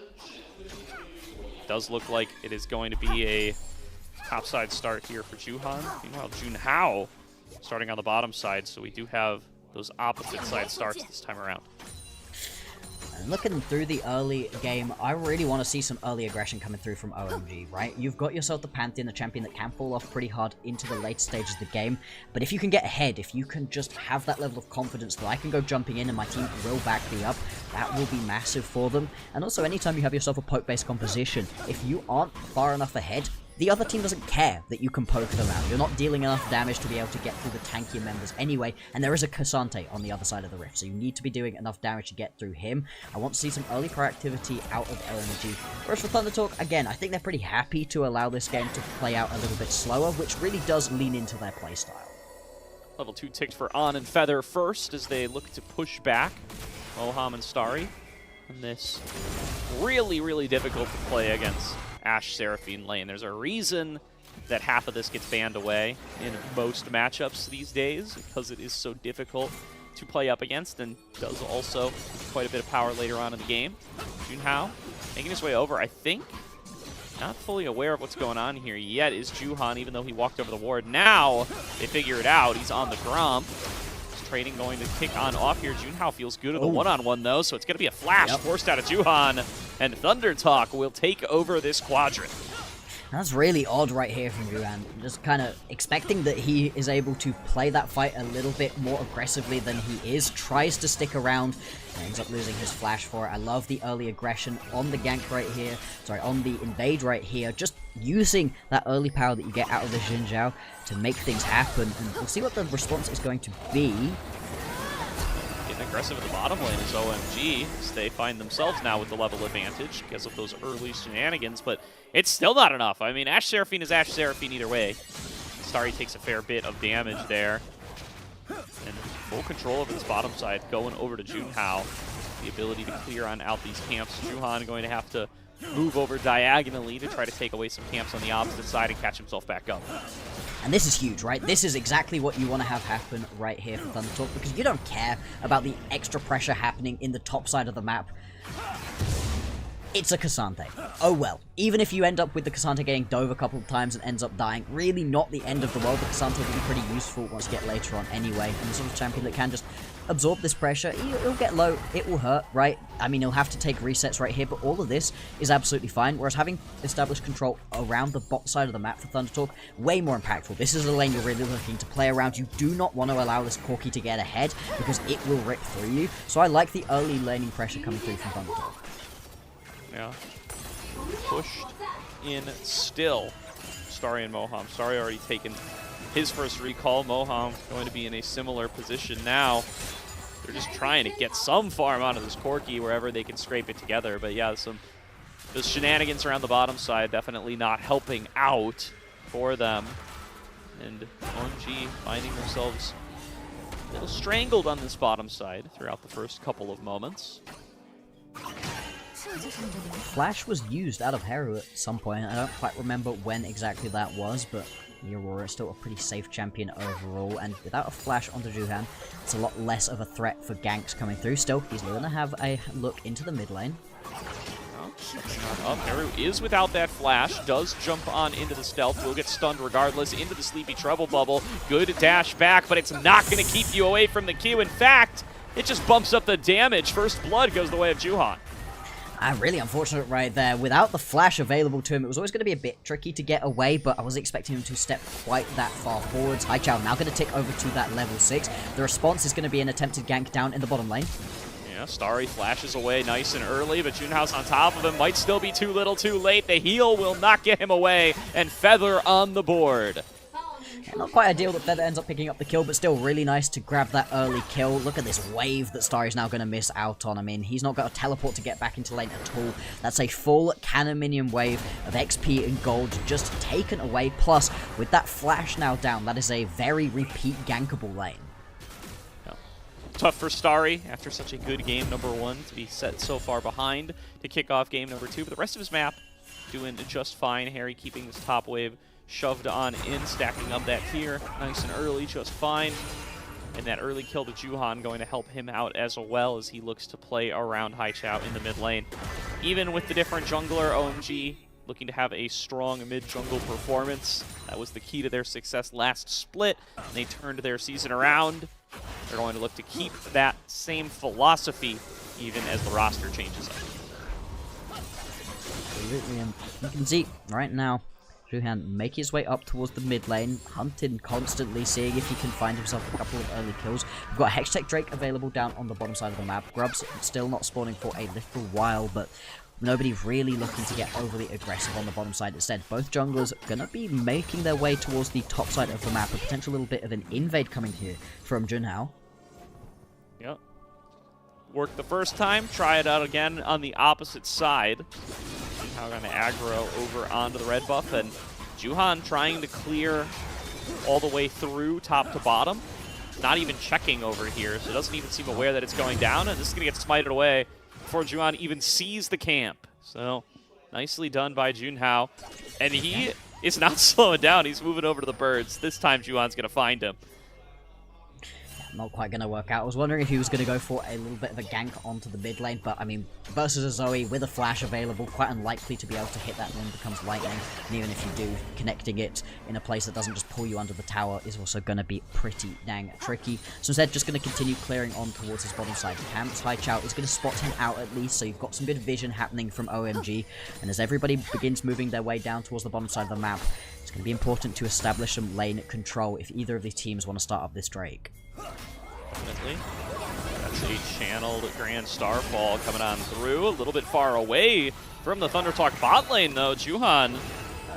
Does look like it is going to be a topside start here for Juhan. Meanwhile, Junhao starting on the bottom side, so we do have those opposite side starts this time around. And looking through the early game, I really want to see some early aggression coming through from OMG, right? You've got yourself the Pantheon, the champion that can fall off pretty hard into the later stages of the game, but if you can get ahead, if you can just have that level of confidence that I can go jumping in and my team will back me up, that will be massive for them. And also, anytime you have yourself a poke-based composition, if you aren't far enough ahead, the other team doesn't care that you can poke them out. You're not dealing enough damage to be able to get through the tankier members anyway, and there is a Cassante on the other side of the rift, so you need to be doing enough damage to get through him. I want to see some early proactivity out of OMG. Whereas for Thunder Talk, again, I think they're pretty happy to allow this game to play out a little bit slower, which really does lean into their playstyle. Level 2 ticked for On and Feather first as they look to push back Moham and Starry. And this really, really difficult to play against Ashe Seraphine lane. There's a reason that half of this gets banned away in most matchups these days, because it is so difficult to play up against and does also quite a bit of power later on in the game. Junhao making his way over, I think. Not fully aware of what's going on here yet is Juhan, even though he walked over the ward. Now they figure it out. He's on the Gromp. Trading going to kick on off here. Junhao feels good at the one-on-one, though, so it's going to be a flash forced out of Juhan, and Thunder Talk will take over this quadrant. That's really odd right here from Juhan. Just kind of expecting that he is able to play that fight a little bit more aggressively than he is. Tries to stick around and ends up losing his flash for it. I love the early aggression on the gank right here. Sorry, on the invade right here. Just using that early power that you get out of the Xin Zhao to make things happen. And we'll see what the response is going to be. Getting aggressive at the bottom lane is OMG, as they find themselves now with the level advantage because of those early shenanigans, but it's still not enough. I mean, Ashe Seraphine is Ashe Seraphine either way. Starry takes a fair bit of damage there. And full control over this bottom side, going over to Junhao. The ability to clear on out these camps. Juhan going to have to move over diagonally to try to take away some camps on the opposite side and catch himself back up. And this is huge, right? This is exactly what you want to have happen right here for Thunder Talk, because you don't care about the extra pressure happening in the top side of the map. It's a Cassante. Oh well. Even if you end up with the Cassante getting dove a couple of times and ends up dying, really not the end of the world. The Cassante will be pretty useful once you get later on anyway. And the sort of champion that can just absorb this pressure, he'll get low, it will hurt, right? I mean, he'll have to take resets right here, but all of this is absolutely fine. Whereas having established control around the bot side of the map for Thunder Talk, way more impactful. This is a lane you're really looking to play around. You do not want to allow this Corki to get ahead, because it will rip through you. So I like the early laning pressure coming through from Thunder Talk. Yeah. Pushed in still. Starry and Moham. Starry already taken his first recall. Moham going to be in a similar position now. They're just trying to get some farm out of this Corki wherever they can scrape it together. But yeah, those shenanigans around the bottom side definitely not helping out for them. And OMG finding themselves a little strangled on this bottom side throughout the first couple of moments. Flash was used out of Heru at some point. I don't quite remember when exactly that was, but the Aurora is still a pretty safe champion overall, and without a flash onto Juhan, it's a lot less of a threat for ganks coming through. Still, he's going to have a look into the mid lane. Heru is without that flash, does jump on into the stealth, will get stunned regardless, into the sleepy trouble bubble. Good dash back, but it's not going to keep you away from the Q. In fact, it just bumps up the damage. First blood goes the way of Juhan. Really unfortunate right there. Without the flash available to him, it was always going to be a bit tricky to get away, but I wasn't expecting him to step quite that far forwards. Haichao now going to tick over to that level 6. The response is going to be an attempted gank down in the bottom lane. Yeah, Starry flashes away nice and early, but Junhao's on top of him. Might still be too little too late. The heal will not get him away, and Feather on the board. Yeah, not quite ideal that Feather ends up picking up the kill, but still really nice to grab that early kill. Look at this wave that Starry's now going to miss out on. I mean, he's not got a teleport to get back into lane at all. That's a full cannon minion wave of XP and gold just taken away. Plus, with that flash now down, that is a very repeat gankable lane. Tough for Starry after such a good game number 1 to be set so far behind to kick off game number 2. But the rest of his map doing just fine. Harry keeping this top wave shoved on in, stacking up that tier nice and early, just fine. And that early kill to Juhan going to help him out as well as he looks to play around Haichao in the mid lane. Even with the different jungler, OMG looking to have a strong mid-jungle performance. That was the key to their success last split, and they turned their season around. They're going to look to keep that same philosophy even as the roster changes up. Absolutely, and you can see right now, Juhan make his way up towards the mid lane, hunting constantly, seeing if he can find himself a couple of early kills. We've got Hextech Drake available down on the bottom side of the map. Grub's still not spawning for a little while, but nobody really looking to get overly aggressive on the bottom side. Instead, both junglers gonna be making their way towards the top side of the map. A potential little bit of an invade coming here from Junhao. Yep. Worked the first time, try it out again on the opposite side. Now going to aggro over onto the red buff, and Juhan trying to clear all the way through top to bottom. Not even checking over here, so doesn't even seem aware that it's going down, and this is going to get smited away before Juhan even sees the camp. So, nicely done by Junhao. And he is not slowing down. He's moving over to the birds. This time, Juhan's going to find him. Not quite going to work out. I was wondering if he was going to go for a little bit of a gank onto the mid lane, but I mean, versus a Zoe with a flash available, quite unlikely to be able to hit that when it becomes lightning. And even if you do, connecting it in a place that doesn't just pull you under the tower is also going to be pretty dang tricky. So instead, just going to continue clearing on towards his bottom side camps. Haichao is going to spot him out at least, so you've got some good vision happening from OMG. And as everybody begins moving their way down towards the bottom side of the map, it's going to be important to establish some lane control if either of these teams want to start up this Drake. Definitely. That's a channeled Grand Starfall coming on through. A little bit far away from the Thunder Talk bot lane, though. Juhan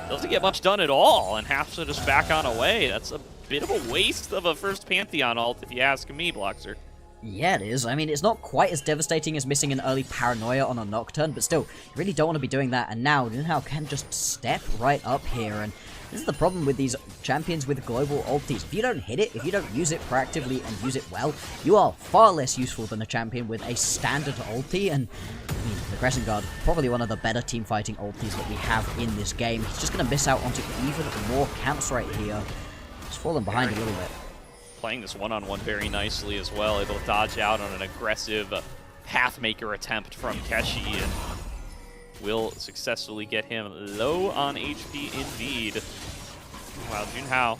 doesn't get much done at all and has to just back on away. That's a bit of a waste of a first Pantheon ult, if you ask me, Bloxer. Yeah, it is. I mean, it's not quite as devastating as missing an early Paranoia on a Nocturne, but still, you really don't want to be doing that. And now, Junhao can just step right up here, and this is the problem with these champions with global ultis. If you don't hit it, if you don't use it proactively and use it well, you are far less useful than a champion with a standard ulti. And I mean, the Crescent Guard, probably one of the better team fighting ultis that we have in this game. He's just going to miss out onto even more camps right here. He's fallen behind a little bit. Playing this one-on-one very nicely as well, able to dodge out on an aggressive Pathmaker attempt from Keshi, and will successfully get him low on HP indeed. Wow, Junhao,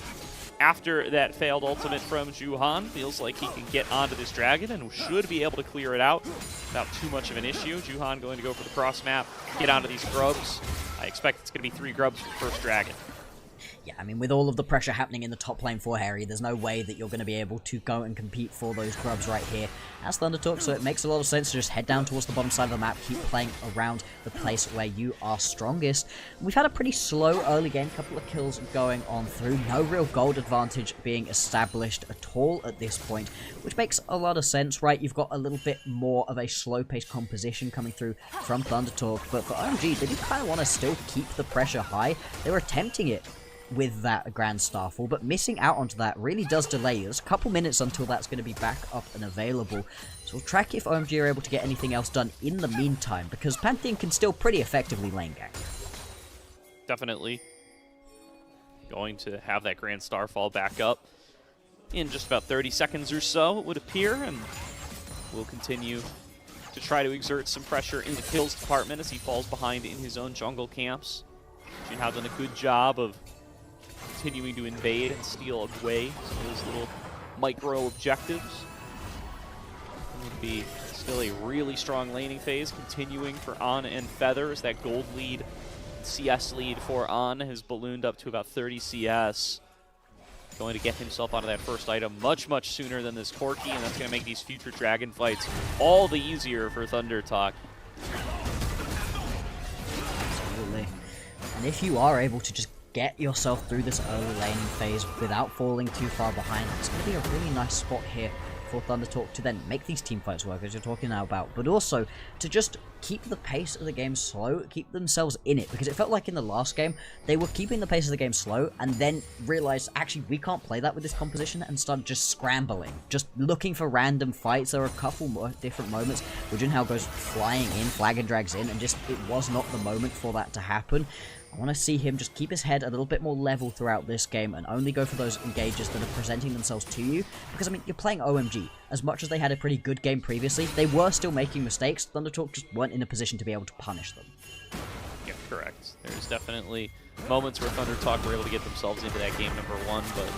after that failed ultimate from Juhan, feels like he can get onto this dragon and should be able to clear it out without too much of an issue. Juhan going to go for the cross map, get onto these grubs. I expect it's going to be 3 grubs for the first dragon. Yeah, I mean, with all of the pressure happening in the top lane for Harry, there's no way that you're going to be able to go and compete for those grubs right here as Thundertalk, so it makes a lot of sense to just head down towards the bottom side of the map, keep playing around the place where you are strongest. We've had a pretty slow early game, couple of kills going on through, no real gold advantage being established at all at this point, which makes a lot of sense, right? You've got a little bit more of a slow-paced composition coming through from Thundertalk, but for OMG, they do kind of want to still keep the pressure high. They were attempting it with that Grand Starfall, but missing out onto that really does delay you. There's a couple minutes until that's going to be back up and available. So we'll track if OMG are able to get anything else done in the meantime, because Pantheon can still pretty effectively lane gang. Definitely going to have that Grand Starfall back up in just about 30 seconds or so, it would appear, and we'll continue to try to exert some pressure in the kills department as he falls behind in his own jungle camps. Junhan done a good job of continuing to invade and steal away some of those little micro objectives. It would be still a really strong laning phase continuing for On and Feather as that gold lead, CS lead for On has ballooned up to about 30 CS. Going to get himself onto that first item much, much sooner than this Corki, and that's going to make these future Dragon fights all the easier for Thundertalk. Absolutely. And if you are able to just get yourself through this early laning phase without falling too far behind, it's going to be a really nice spot here for Thundertalk to then make these team fights work, as you're talking now about, but also to just keep the pace of the game slow, keep themselves in it, because it felt like in the last game, they were keeping the pace of the game slow, and then realized, actually, we can't play that with this composition, and started just scrambling, just looking for random fights. There were a couple more different moments where Junhan goes flying in, flag and drags in, and just, it was not the moment for that to happen. I want to see him just keep his head a little bit more level throughout this game and only go for those engages that are presenting themselves to you. Because, I mean, you're playing OMG. As much as they had a pretty good game previously, they were still making mistakes. Thundertalk just weren't in a position to be able to punish them. Yeah, correct. There's definitely moments where Thundertalk were able to get themselves into that game number one, but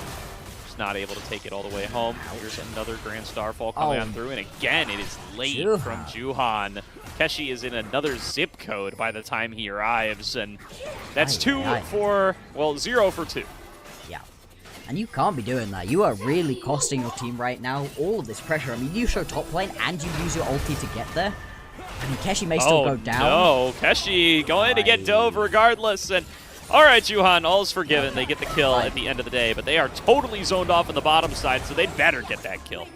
just not able to take it all the way home. Here's another Grand Starfall coming on through, and again, it is late from Junhan. Keshi is in another zip code by the time he arrives, and that's 2 for, well, 0 for 2. Yeah. And you can't be doing that. You are really costing your team right now all of this pressure. I mean, you show top lane and you use your ulti to get there. I mean, Keshi may still go down. No, Keshi going to get dove regardless, and all right, Junhan, all's forgiven. They get the kill at the end of the day, but they are totally zoned off on the bottom side, so they'd better get that kill.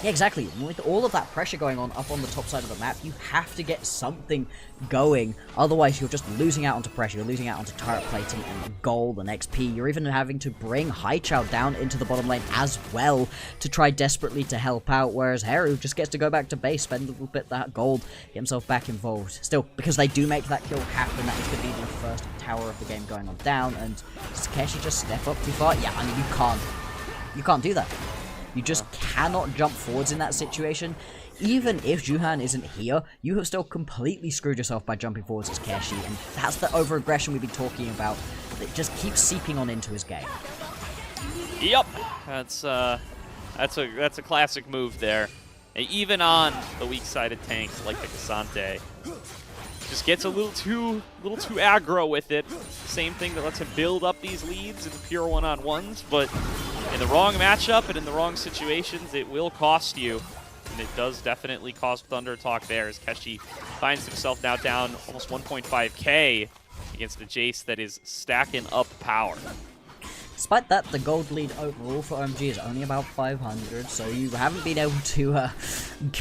Yeah, exactly. With all of that pressure going on up on the top side of the map, you have to get something going. Otherwise, you're just losing out onto pressure. You're losing out onto turret plating and gold and XP. You're even having to bring Haichao down into the bottom lane as well to try desperately to help out, whereas Heru just gets to go back to base, spend a little bit of that gold, get himself back involved. Still, because they do make that kill happen, that is going to be the first tower of the game going on down, and does Keshi just step up too far? Yeah, I mean, you can't do that. You just cannot jump forwards in that situation. Even if Junhan isn't here, you have still completely screwed yourself by jumping forwards as Keshi, and that's the over-aggression we've been talking about that just keeps seeping on into his game. Yep, that's a classic move there. And even on the weak-sided tanks like the Cassante, just gets a little too aggro with it. Same thing that lets him build up these leads in the pure one-on-ones, but in the wrong matchup and in the wrong situations, it will cost you. And it does definitely cost Thundertalk there as Keshi finds himself now down almost 1.5k against a Jace that is stacking up power. Despite that, the gold lead overall for OMG is only about 500, so you haven't been able to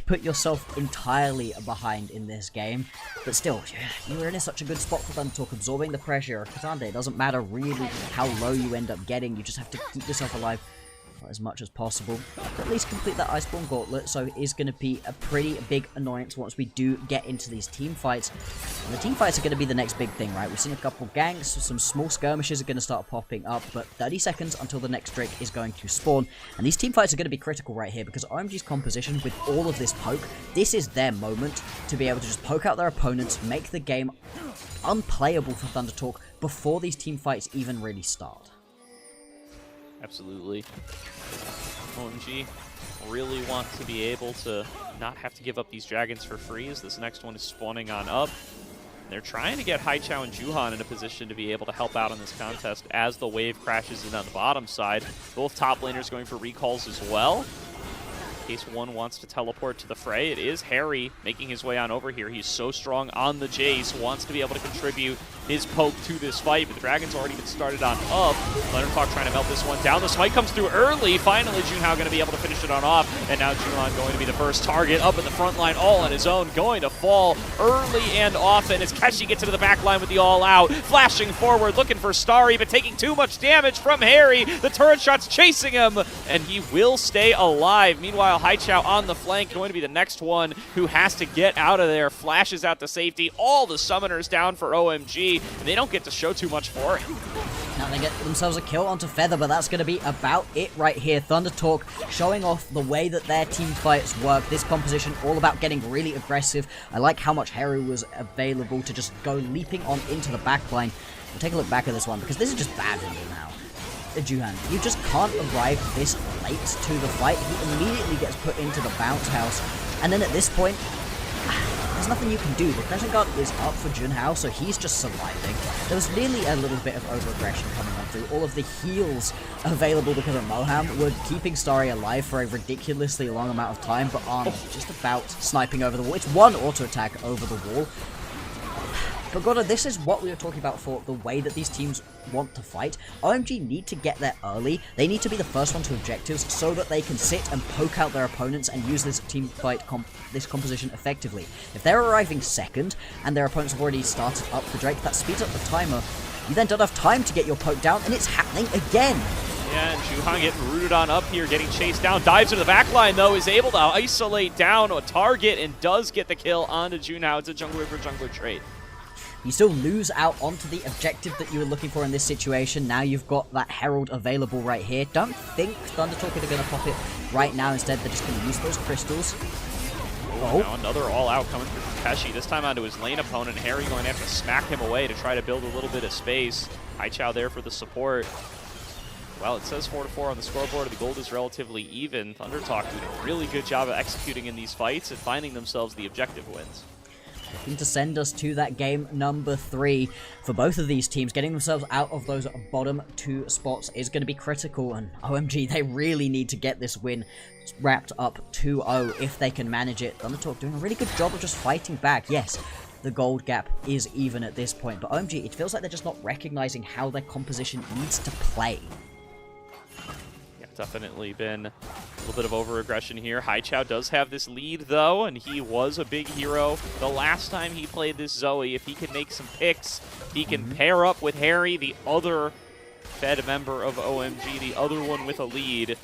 put yourself entirely behind in this game. But still, you're in such a good spot for Thundertalk, absorbing the pressure. Cassandre, it doesn't matter really how low you end up getting, you just have to keep yourself alive as much as possible. But at least complete that Iceborne Gauntlet, so it is going to be a pretty big annoyance once we do get into these team fights. And the team fights are going to be the next big thing, right? We've seen a couple ganks, some small skirmishes are going to start popping up, but 30 seconds until the next Drake is going to spawn. And these team fights are going to be critical right here, because OMG's composition with all of this poke, this is their moment to be able to just poke out their opponents, make the game unplayable for Thundertalk before these team fights even really start. Absolutely. OMG really want to be able to not have to give up these dragons for free as this next one is spawning on up. They're trying to get Haichao and Juhan in a position to be able to help out on this contest as the wave crashes in on the bottom side. Both top laners going for recalls as well. In case one wants to teleport to the fray, it is Harry making his way on over here. He's so strong on the Jace, wants to be able to contribute his poke to this fight, but the Dragon's already been started on up. Thundertalk trying to melt this one down. The smite comes through early. Finally, Junhao going to be able to finish it on off, and now Juhan going to be the first target up in the front line all on his own, going to fall early and often as Keshi gets into the back line with the all-out, flashing forward, looking for Starry, but taking too much damage from Harry. The turret shot's chasing him, and he will stay alive. Meanwhile, Haichao on the flank, going to be the next one who has to get out of there. Flashes out to safety. All the summoners down for OMG, and they don't get to show too much for him. Now they get themselves a kill onto Feather, but that's going to be about it right here. Thundertalk showing off the way that their team fights work. This composition all about getting really aggressive. I like how much Haru was available to just go leaping on into the backline. We'll take a look back at this one, because this is just bad for you now. Juhan, you just can't arrive this late to the fight. He immediately gets put into the bounce house, and then at this point, there's nothing you can do. The Crescent Guard is up for Junhao, so he's just surviving. There was really a little bit of over-aggression coming on through. All of the heals available because of Moham were keeping Starry alive for a ridiculously long amount of time, but Arn just about sniping over the wall. It's one auto-attack over the wall. But Gordo, this is what we were talking about for the way that these teams want to fight. OMG need to get there early. They need to be the first one to objectives so that they can sit and poke out their opponents and use this team fight this composition effectively. If they're arriving second and their opponents have already started up the Drake, that speeds up the timer. You then don't have time to get your poke down, and it's happening again. Yeah, and Juhan getting rooted on up here, getting chased down. Dives into the back line, though, is able to isolate down a target and does get the kill onto Junhao. It's a jungler for jungler trade. You still lose out onto the objective that you were looking for in this situation. Now you've got that Herald available right here. Don't think Thundertalk are going to pop it right now. Instead, they're just going to use those crystals. Oh, now another all-out coming through from Keshi. This time onto his lane opponent. Harry going to have to smack him away to try to build a little bit of space. Haichao there for the support. Well, it says 4-4 on the scoreboard. The gold is relatively even. Thundertalk doing a really good job of executing in these fights and finding themselves the objective wins. Looking to send us to that game number 3 for both of these teams. Getting themselves out of those bottom 2 spots is going to be critical, and OMG, they really need to get this win wrapped up 2-0 if they can manage it. Thundertalk doing a really good job of just fighting back. Yes, the gold gap is even at this point, but OMG, it feels like they're just not recognizing how their composition needs to play. Definitely been a little bit of over-aggression here. Haichao does have this lead, though, and he was a big hero the last time he played this Zoe. If he can make some picks, he can pair up with Harry, the other Fed member of OMG, the other one with a lead.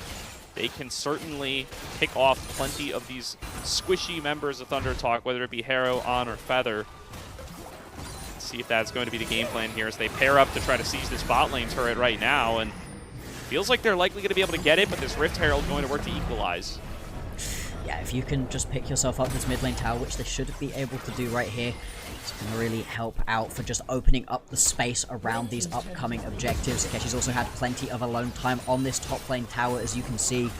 They can certainly pick off plenty of these squishy members of Thundertalk, whether it be Harrow, On, or Feather. Let's see if that's going to be the game plan here as they pair up to try to seize this bot lane turret right now, and feels like they're likely going to be able to get it, but this Rift Herald going to work to equalize. Yeah, if you can just pick yourself up this mid lane tower, which they should be able to do right here, it's going to really help out for just opening up the space around these upcoming objectives. Keshi's also had plenty of alone time on this top lane tower, as you can see.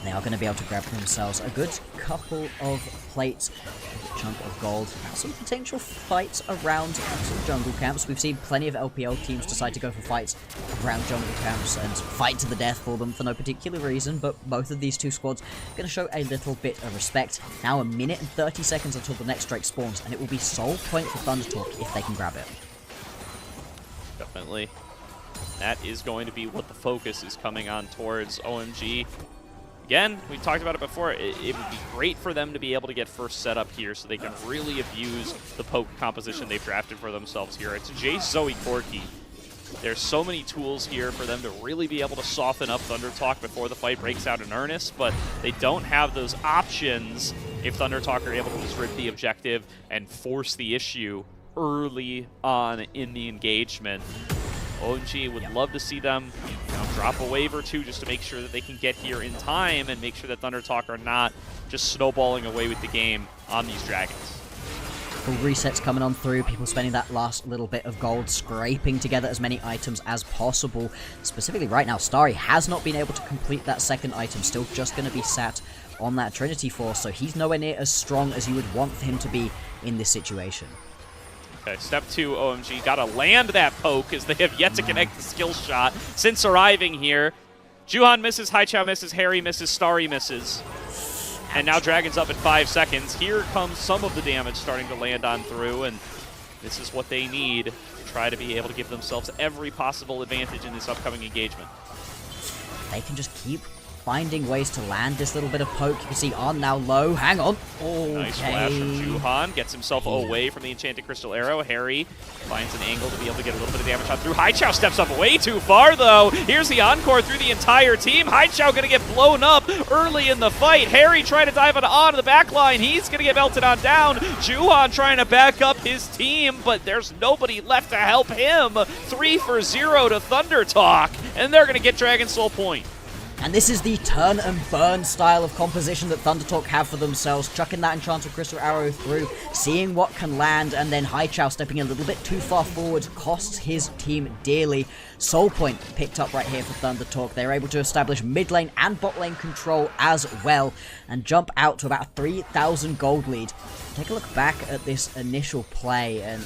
They are going to be able to grab themselves a good couple of plates, a chunk of gold. Now, some potential fights around some jungle camps. We've seen plenty of LPL teams decide to go for fights around jungle camps and fight to the death for them for no particular reason, but both of these two squads are going to show a little bit of respect. Now a minute and 30 seconds until the next Drake spawns, and it will be sole point for Thundertalk if they can grab it. Definitely. That is going to be what the focus is coming on towards OMG. Again, we talked about it before, it would be great for them to be able to get first set up here so they can really abuse the poke composition they've drafted for themselves here. It's Jace, Zoe, Corki. There's so many tools here for them to really be able to soften up Thundertalk before the fight breaks out in earnest, but they don't have those options if Thundertalk are able to just rip the objective and force the issue early on in the engagement. OMG would love to see them drop a wave or two just to make sure that they can get here in time and make sure that Thundertalk are not just snowballing away with the game on these dragons. Full resets coming on through, people spending that last little bit of gold, scraping together as many items as possible. Specifically right now, Starry has not been able to complete that second item, still just going to be sat on that Trinity Force, so he's nowhere near as strong as you would want for him to be in this situation. Okay, step 2, OMG. Gotta land that poke as they have yet to connect the skill shot since arriving here. Juhan misses, Haichao misses, Harry misses, Starry misses. And now Dragon's up in 5 seconds. Here comes some of the damage starting to land on through, and this is what they need to try to be able to give themselves every possible advantage in this upcoming engagement. They can just keep finding ways to land this little bit of poke. You can see On now low. Hang on. Okay. Nice flash from Juhan. Gets himself away from the Enchanted Crystal Arrow. Harry finds an angle to be able to get a little bit of damage on through. Haichao steps up way too far, though. Here's the encore through the entire team. Haichao going to get blown up early in the fight. Harry trying to dive on the back line. He's going to get melted on down. Juhan trying to back up his team, but there's nobody left to help him. 3 for 0 to Thunder Talk, and they're going to get Dragon Soul point. And this is the turn and burn style of composition that Thunder Talk have for themselves, chucking that Enchanted Crystal Arrow through, seeing what can land, and then Haichao stepping a little bit too far forward costs his team dearly. Soul point picked up right here for Thunder Talk. They're able to establish mid lane and bot lane control as well, and jump out to about 3,000 gold lead. Take a look back at this initial play, and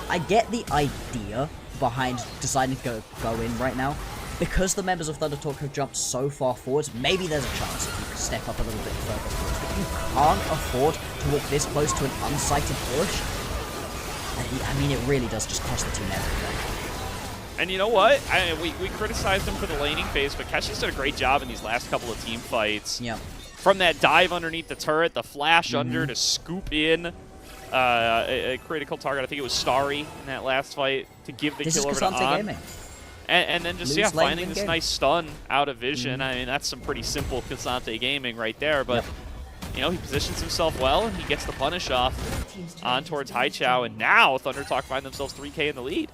I get the idea behind deciding to go in right now. Because the members of Thunder Talk have jumped so far forwards, maybe there's a chance if you can step up a little bit further forwards. But you can't afford to walk this close to an unsighted push. I mean, it really does just cost the team everything. And you know what? We criticized him for the laning phase, but Keshi's done a great job in these last couple of team fights. Yeah. From that dive underneath the turret, the flash under to scoop in a critical target. I think it was Starry in that last fight to give the kill over to On. And then just, finding this nice stun out of vision. I mean, that's some pretty simple Kasante gaming right there. But, you know, he positions himself well, and he gets the punish off on towards Haichao. And now Thunder Talk find themselves 3K in the lead.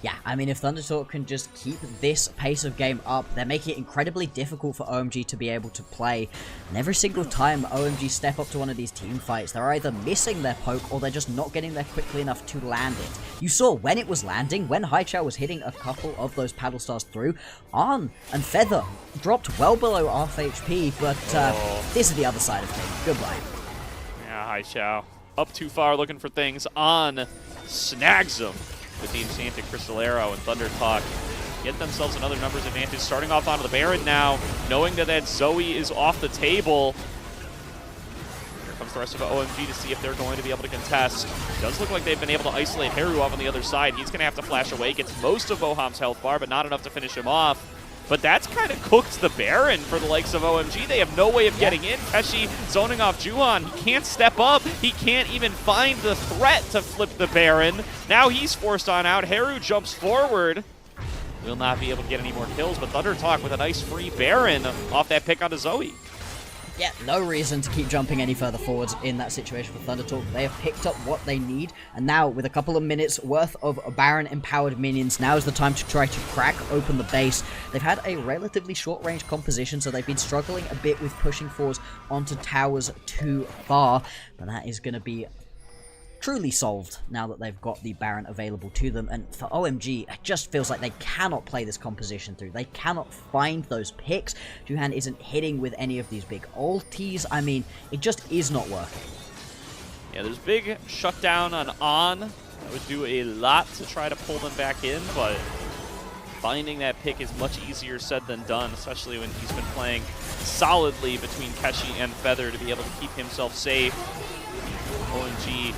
Yeah, I mean, if Thunder Talk can just keep this pace of game up, they're making it incredibly difficult for OMG to be able to play. And every single time OMG step up to one of these team fights, they're either missing their poke or they're just not getting there quickly enough to land it. You saw when it was landing, when Haichao was hitting a couple of those paddle stars through, On and Feather dropped well below half HP, but this is the other side of things. Goodbye. Yeah, Haichao up too far looking for things. On snags him with the Enchanted Crystal Arrow, and Thunder Talk get themselves another numbers advantage, starting off onto the Baron now, knowing that Zoe is off the table. Here comes the rest of the OMG to see if they're going to be able to contest. It does look like they've been able to isolate Haru off on the other side. He's going to have to flash away, gets most of Boham's health bar, but not enough to finish him off. But that's kind of cooked the Baron for the likes of OMG. They have no way of getting in. Keshi zoning off Juhan. He can't step up. He can't even find the threat to flip the Baron. Now he's forced on out. Haru jumps forward. Will not be able to get any more kills, but Thunder Talk with a nice free Baron off that pick onto Zoe. Yeah, no reason to keep jumping any further forwards in that situation for Thunder Talk. They have picked up what they need, and now with a couple of minutes worth of Baron-empowered minions, now is the time to try to crack open the base. They've had a relatively short-range composition, so they've been struggling a bit with pushing forwards onto towers too far, but that is going to be truly solved now that they've got the Baron available to them. And for OMG, it just feels like they cannot play this composition through. They cannot find those picks. Juhan isn't hitting with any of these big ultis. I mean, it just is not working. Yeah, there's big shutdown on. That would do a lot to try to pull them back in, but finding that pick is much easier said than done, especially when he's been playing solidly between Keshi and Feather to be able to keep himself safe. OMG,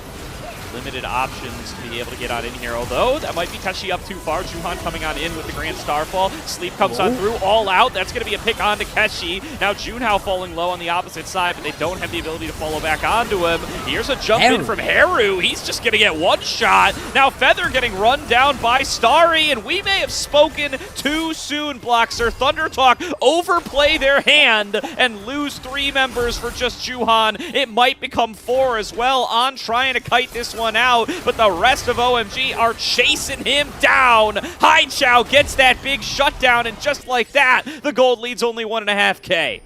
limited options to be able to get on in here, although that might be Keshi up too far. Juhan coming on in with the Grand Starfall. Sleep comes on through, all out. That's going to be a pick onto Keshi. Now Junhao falling low on the opposite side, but they don't have the ability to follow back onto him. Here's a jump in from Haru. He's just going to get one shot. Now Feather getting run down by Starry, and we may have spoken too soon, Bloxer. Thunder Talk overplay their hand and lose 3 members for just Juhan. It might become 4 as well. On trying to kite this one out, but the rest of OMG are chasing him down. Haichao gets that big shutdown, and just like that, the gold lead's only 1.5K.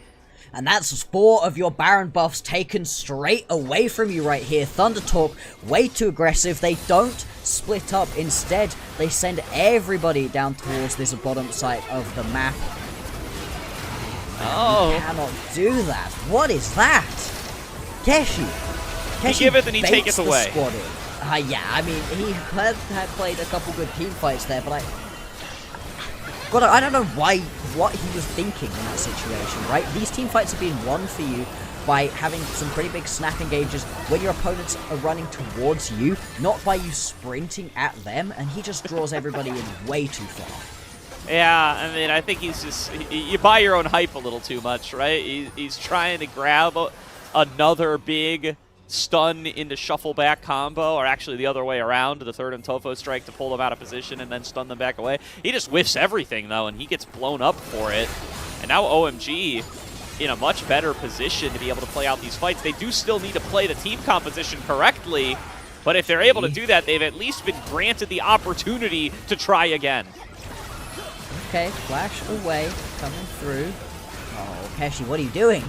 And that's 4 of your Baron buffs taken straight away from you right here. Thunder Talk, way too aggressive. They don't split up. Instead, they send everybody down towards this bottom side of the map. Oh. You cannot do that. What is that? Keshi He give it and he take it away. Yeah, I mean, he had played a couple good team fights there, but I don't know what he was thinking in that situation, right? These team fights have been won for you by having some pretty big snap engages when your opponents are running towards you, not by you sprinting at them, and he just draws everybody in way too far. Yeah, I mean, I think he's just, you buy your own hype a little too much, right? He's trying to grab another big stun into shuffle back combo, or actually the other way around, the third and Tofo strike to pull them out of position and then stun them back away. He just whiffs everything, though, and he gets blown up for it. And now OMG in a much better position to be able to play out these fights. They do still need to play the team composition correctly, but if they're able to do that, they've at least been granted the opportunity to try again. Okay, flash away, coming through. Oh, Keshi, what are you doing?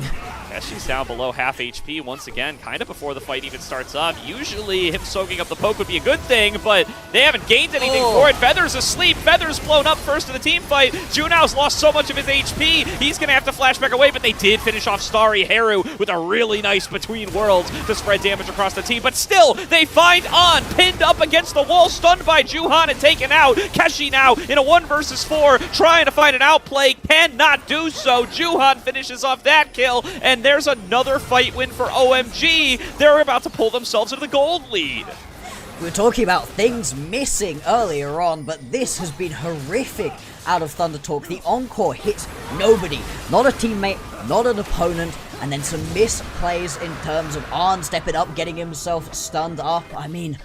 Keshi's down below half HP once again, kind of before the fight even starts up. Usually him soaking up the poke would be a good thing, but they haven't gained anything for it. Feather's asleep. Feather's blown up first in the team fight. Junao's lost so much of his HP. He's going to have to flash back away, but they did finish off Starry Haru with a really nice between worlds to spread damage across the team. But still, they find On pinned up against the wall, stunned by Juhan and taken out. Keshi now in a 1 versus 4, trying to find an outplay, cannot do so. Juhan finishes off that kill, and there's another fight win for OMG. They're about to pull themselves into the gold lead. We were talking about things missing earlier on, but this has been horrific out of Thunder Talk. The encore hits nobody. Not a teammate, not an opponent, and then some misplays in terms of Arn stepping up, getting himself stunned up. I mean,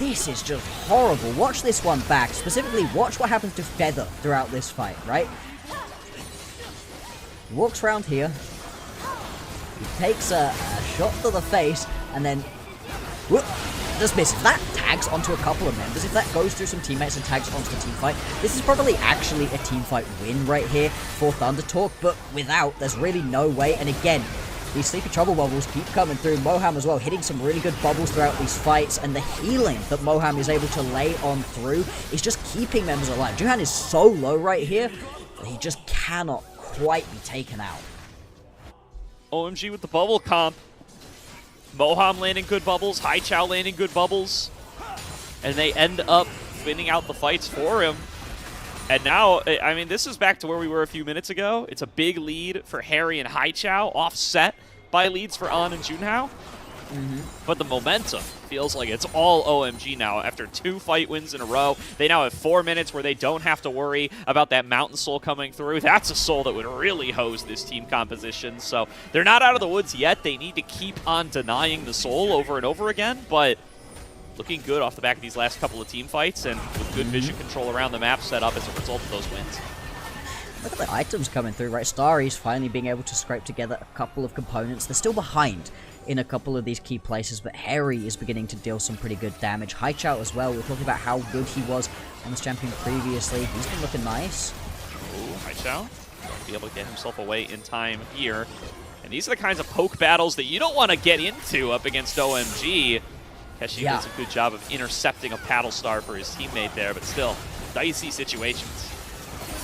this is just horrible. Watch this one back. Specifically, watch what happens to Feather throughout this fight, right? He walks around here. He takes a shot to the face, and then whoop, just misses. That tags onto a couple of members. If that goes through some teammates and tags onto the team fight, this is probably actually a team fight win right here for Thunder Talk, but without, there's really no way. And again, these Sleepy Trouble bubbles keep coming through. Moham as well, hitting some really good bubbles throughout these fights, and the healing that Moham is able to lay on through is just keeping members alive. Juhan is so low right here that he just cannot quite be taken out. OMG with the bubble comp. Moham landing good bubbles, Haichao landing good bubbles, and they end up winning out the fights for him. And now, I mean, this is back to where we were a few minutes ago. It's a big lead for Harry and Haichao, offset by leads for An and Junhao. But the momentum feels like it's all OMG now. After 2 fight wins in a row, they now have 4 minutes where they don't have to worry about that Mountain Soul coming through. That's a soul that would really hose this team composition. So they're not out of the woods yet. They need to keep on denying the soul over and over again, but looking good off the back of these last couple of team fights, and with good vision control around the map set up as a result of those wins. Look at the items coming through, right? Starry's finally being able to scrape together a couple of components. They're still behind in a couple of these key places, but Harry is beginning to deal some pretty good damage. Haichao as well, we're talking about how good he was on this champion previously. He's been looking nice. Ooh, Haichao will be able to get himself away in time here. And these are the kinds of poke battles that you don't want to get into up against OMG. Keshi does a good job of intercepting a paddle star for his teammate there, but still, dicey situations.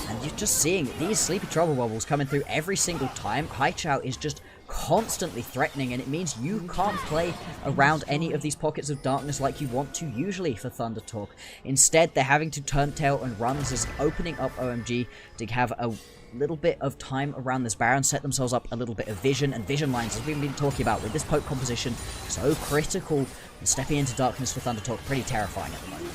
And you're just seeing these Sleepy Trouble bubbles coming through every single time. Haichao is just constantly threatening, and it means you can't play around any of these pockets of darkness like you want to usually for Thunder Talk. Instead, they're having to turn tail and run. This is opening up OMG to have a little bit of time around this Baron, set themselves up a little bit of vision, and vision lines, as we've been talking about with this poke composition, so critical, and stepping into darkness for Thunder Talk, pretty terrifying at the moment.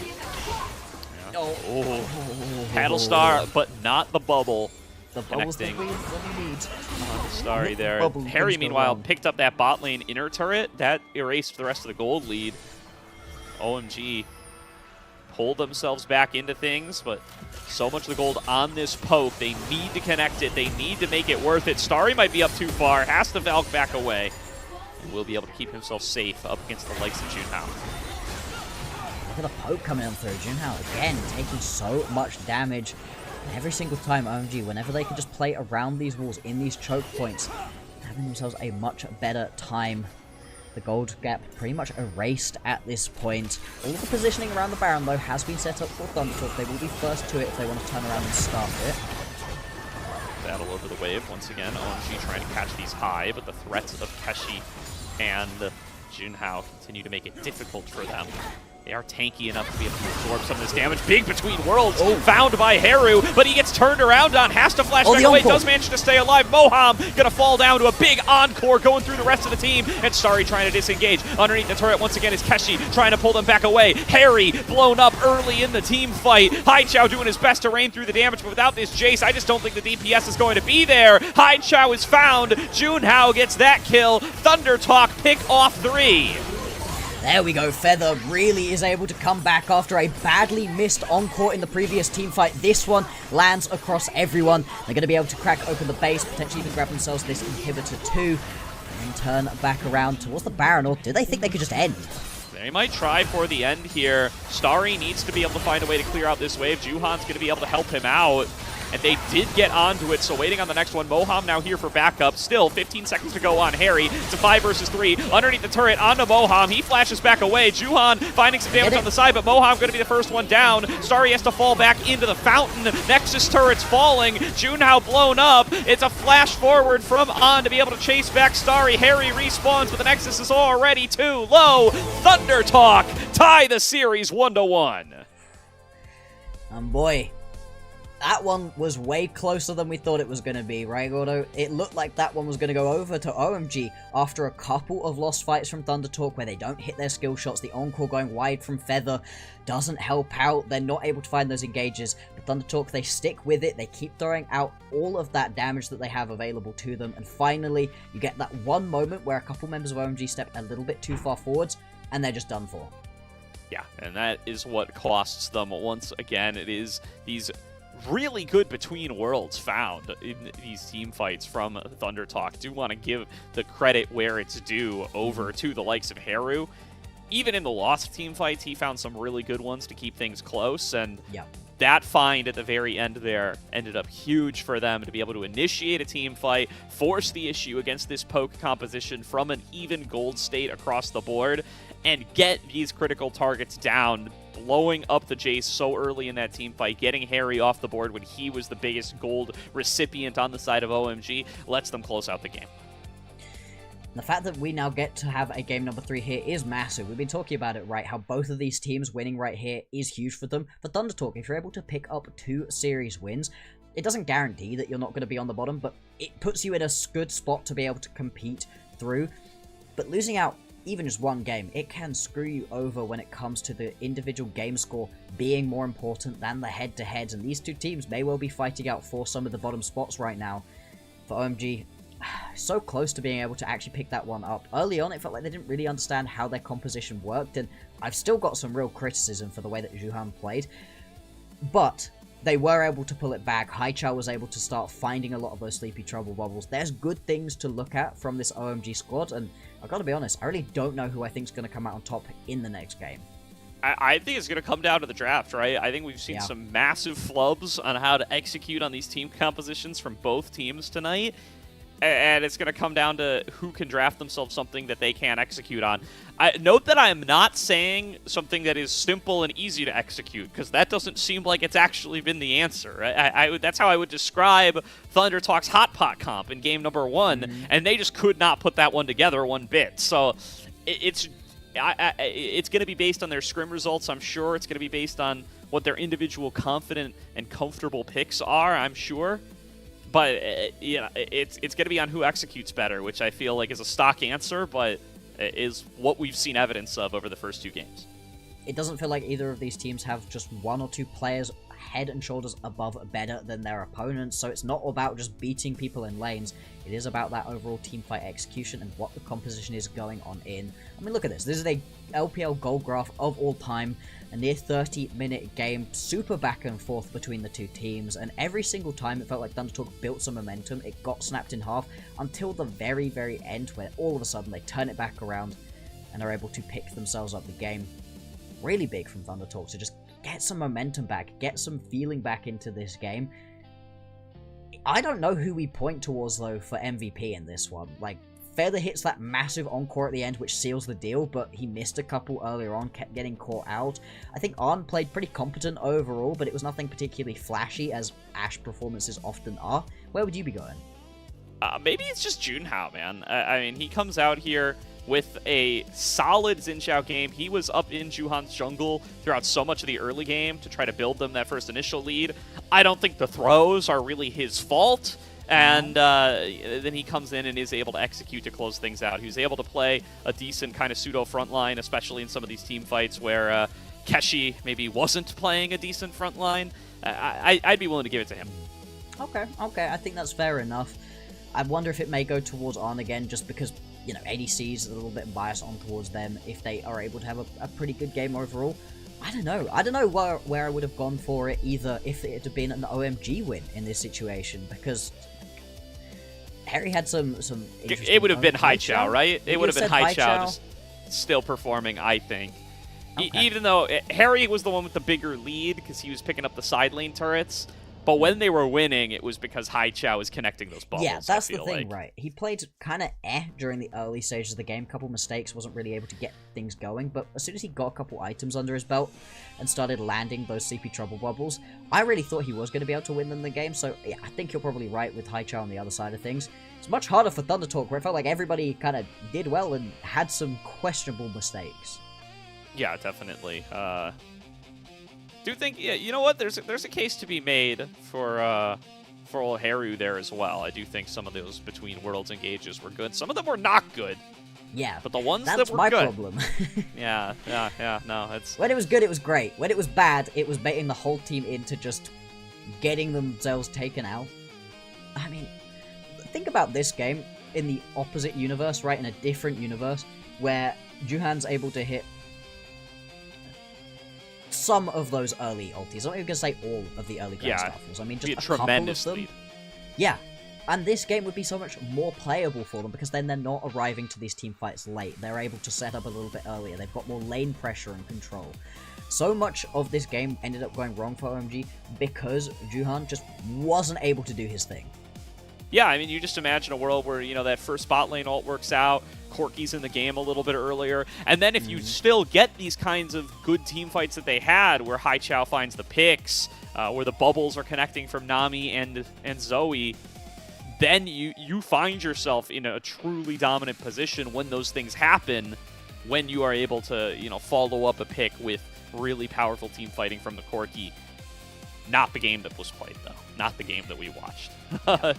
Paddle star, but not the bubble. The bubbles that we need. Starry there. Harry, meanwhile, picked up that bot lane inner turret. That erased the rest of the gold lead. OMG pulled themselves back into things, but so much of the gold on this poke. They need to connect it. They need to make it worth it. Starry might be up too far. Has to Valk back away. And will be able to keep himself safe up against the likes of Junhao. Look at the poke coming on through. Junhao, again, taking so much damage. Every single time, OMG, whenever they can just play around these walls in these choke points, having themselves a much better time. The gold gap pretty much erased at this point. All of the positioning around the Baron, though, has been set up for Thunder Talk. They will be first to it if they want to turn around and start it. Battle over the wave once again. OMG trying to catch these high, but the threats of Keshi and Junhao continue to make it difficult for them. They are tanky enough to be able to absorb some of this damage. Big between worlds, found by Haru, but he gets turned around on, has to flash back away, does manage to stay alive. Moham gonna fall down to a big encore going through the rest of the team, and Starry trying to disengage. Underneath the turret once again is Keshi trying to pull them back away. Harry blown up early in the team fight. Haichao doing his best to rain through the damage, but without this Jace, I just don't think the DPS is going to be there. Haichao is found. Junhao gets that kill. Thunder Talk pick off 3. There we go, Feather really is able to come back after a badly missed encore in the previous team fight. This one lands across everyone. They're going to be able to crack open the base, potentially even grab themselves this inhibitor too, and turn back around towards the Baron, or do they think they could just end? They might try for the end here. Starry needs to be able to find a way to clear out this wave. Juhan's going to be able to help him out. And they did get onto it, so waiting on the next one. Moham now here for backup. Still 15 seconds to go on Harry. It's a 5 versus 3. Underneath the turret onto Moham. He flashes back away. Juhan finding some damage on the side, but Moham going to be the first one down. Starry has to fall back into the fountain. Nexus turret's falling. Junhao blown up. It's a flash forward from On to be able to chase back Starry. Harry respawns, but the Nexus is already too low. Thunder Talk tie the series 1-1. Boy. That one was way closer than we thought it was going to be, right, Gordo? It looked like that one was going to go over to OMG after a couple of lost fights from Thunder Talk where they don't hit their skill shots. The encore going wide from Feather doesn't help out. They're not able to find those engages. But Thunder Talk, they stick with it. They keep throwing out all of that damage that they have available to them. And finally, you get that one moment where a couple members of OMG step a little bit too far forwards, and they're just done for. Yeah, and that is what costs them. Once again, it is these really good between worlds found in these team fights from Thunder Talk. Do want to give the credit where it's due over to the likes of Haru. Even in the lost team fights, he found some really good ones to keep things close, and that find at the very end there ended up huge for them to be able to initiate a team fight, force the issue against this poke composition from an even gold state across the board, and get these critical targets down, blowing up the Jace so early in that team fight, getting Harry off the board when he was the biggest gold recipient on the side of OMG, lets them close out the game. The fact that we now get to have a game number 3 here is massive. We've been talking about it, right? How both of these teams winning right here is huge for them. For Thunder Talk, if you're able to pick up 2 series wins, it doesn't guarantee that you're not going to be on the bottom, but it puts you in a good spot to be able to compete through. But losing out even just one game, it can screw you over when it comes to the individual game score being more important than the head-to-heads, and these two teams may well be fighting out for some of the bottom spots right now. For OMG, so close to being able to actually pick that one up. Early on, it felt like they didn't really understand how their composition worked, and I've still got some real criticism for the way that Juhan played, but they were able to pull it back. Haichao was able to start finding a lot of those sleepy trouble bubbles. There's good things to look at from this OMG squad, and I've got to be honest, I really don't know who I think is going to come out on top in the next game. I think it's going to come down to the draft, right? I think we've seen some massive flubs on how to execute on these team compositions from both teams tonight. And it's going to come down to who can draft themselves something that they can execute on. Note that I'm not saying something that is simple and easy to execute, because that doesn't seem like it's actually been the answer. That's how I would describe Thunder Talk's Hot Pot comp in game number 1, and they just could not put that one together one bit. So it's going to be based on their scrim results, I'm sure. It's going to be based on what their individual confident and comfortable picks are, I'm sure. But it's going to be on who executes better, which I feel like is a stock answer, but is what we've seen evidence of over the first 2 games. It doesn't feel like either of these teams have just 1 or 2 players head and shoulders above better than their opponents, so it's not about just beating people in lanes. It is about that overall teamfight execution and what the composition is going on in. I mean, look at this. This is a LPL gold graph of all time, a near 30-minute game, super back and forth between the two teams, and every single time it felt like Thunder Talk built some momentum, it got snapped in half until the very, very end, where all of a sudden they turn it back around and are able to pick themselves up the game. Really big from Thunder Talk to just get some momentum back, get some feeling back into this game. I don't know who we point towards, though, for MVP in this one. Like, Feather hits that massive encore at the end, which seals the deal, but he missed a couple earlier on, kept getting caught out. I think Arn played pretty competent overall, but it was nothing particularly flashy, as Ashe performances often are. Where would you be going? Maybe it's just Junhao, man. I mean, he comes out here with a solid Xin Zhao game. He was up in Juhan's jungle throughout so much of the early game to try to build them that first initial lead. I don't think the throws are really his fault. And then he comes in and is able to execute to close things out. He was able to play a decent kind of pseudo front line, especially in some of these team fights where Keshi maybe wasn't playing a decent front line. I'd be willing to give it to him. Okay, I think that's fair enough. I wonder if it may go towards Arn again, just because, you know, ADC is a little bit biased on towards them if they are able to have a pretty good game overall. I don't know where I would have gone for it, either if it had been an OMG win in this situation, because Harry had some It would have been Haichao, right? It would have been Haichao just still performing, I think. Okay. Even though Harry was the one with the bigger lead because he was picking up the side lane turrets, but when they were winning, it was because Haichao was connecting those bubbles. Yeah, that's the thing, right? He played kind of during the early stages of the game. Couple mistakes, wasn't really able to get things going, but as soon as he got a couple items under his belt and started landing those CP trouble bubbles, I really thought he was going to be able to win them the game. So yeah, I think you're probably right with Haichao on the other side of things. It's much harder for Thunder Talk, where it felt like everybody kind of did well and had some questionable mistakes. Yeah, definitely. Do think, yeah, you know what? There's a case to be made for old Haru there as well. I do think some of those between worlds engages were good. Some of them were not good. Yeah, but the ones that were my good. problem. yeah. No, it's when it was good, it was great. When it was bad, it was baiting the whole team into just getting themselves taken out. I mean, think about this game in the opposite universe, right? In a different universe where Juhan's able to hit some of those early ultis. I'm not even going to say all of the early Grand Starfalls. I mean, just a couple of them. Lead. Yeah. And this game would be so much more playable for them because then they're not arriving to these team fights late. They're able to set up a little bit earlier. They've got more lane pressure and control. So much of this game ended up going wrong for OMG because Juhan just wasn't able to do his thing. Yeah, I mean, you just imagine a world where, you know, that first bot lane ult works out, Corki's in the game a little bit earlier, and then if you still get these kinds of good team fights that they had, where Haichao finds the picks, where the bubbles are connecting from Nami and Zoe, then you find yourself in a truly dominant position when those things happen, when you are able to, you know, follow up a pick with really powerful team fighting from the Corki. Not the game that was played, though. Not the game that we watched.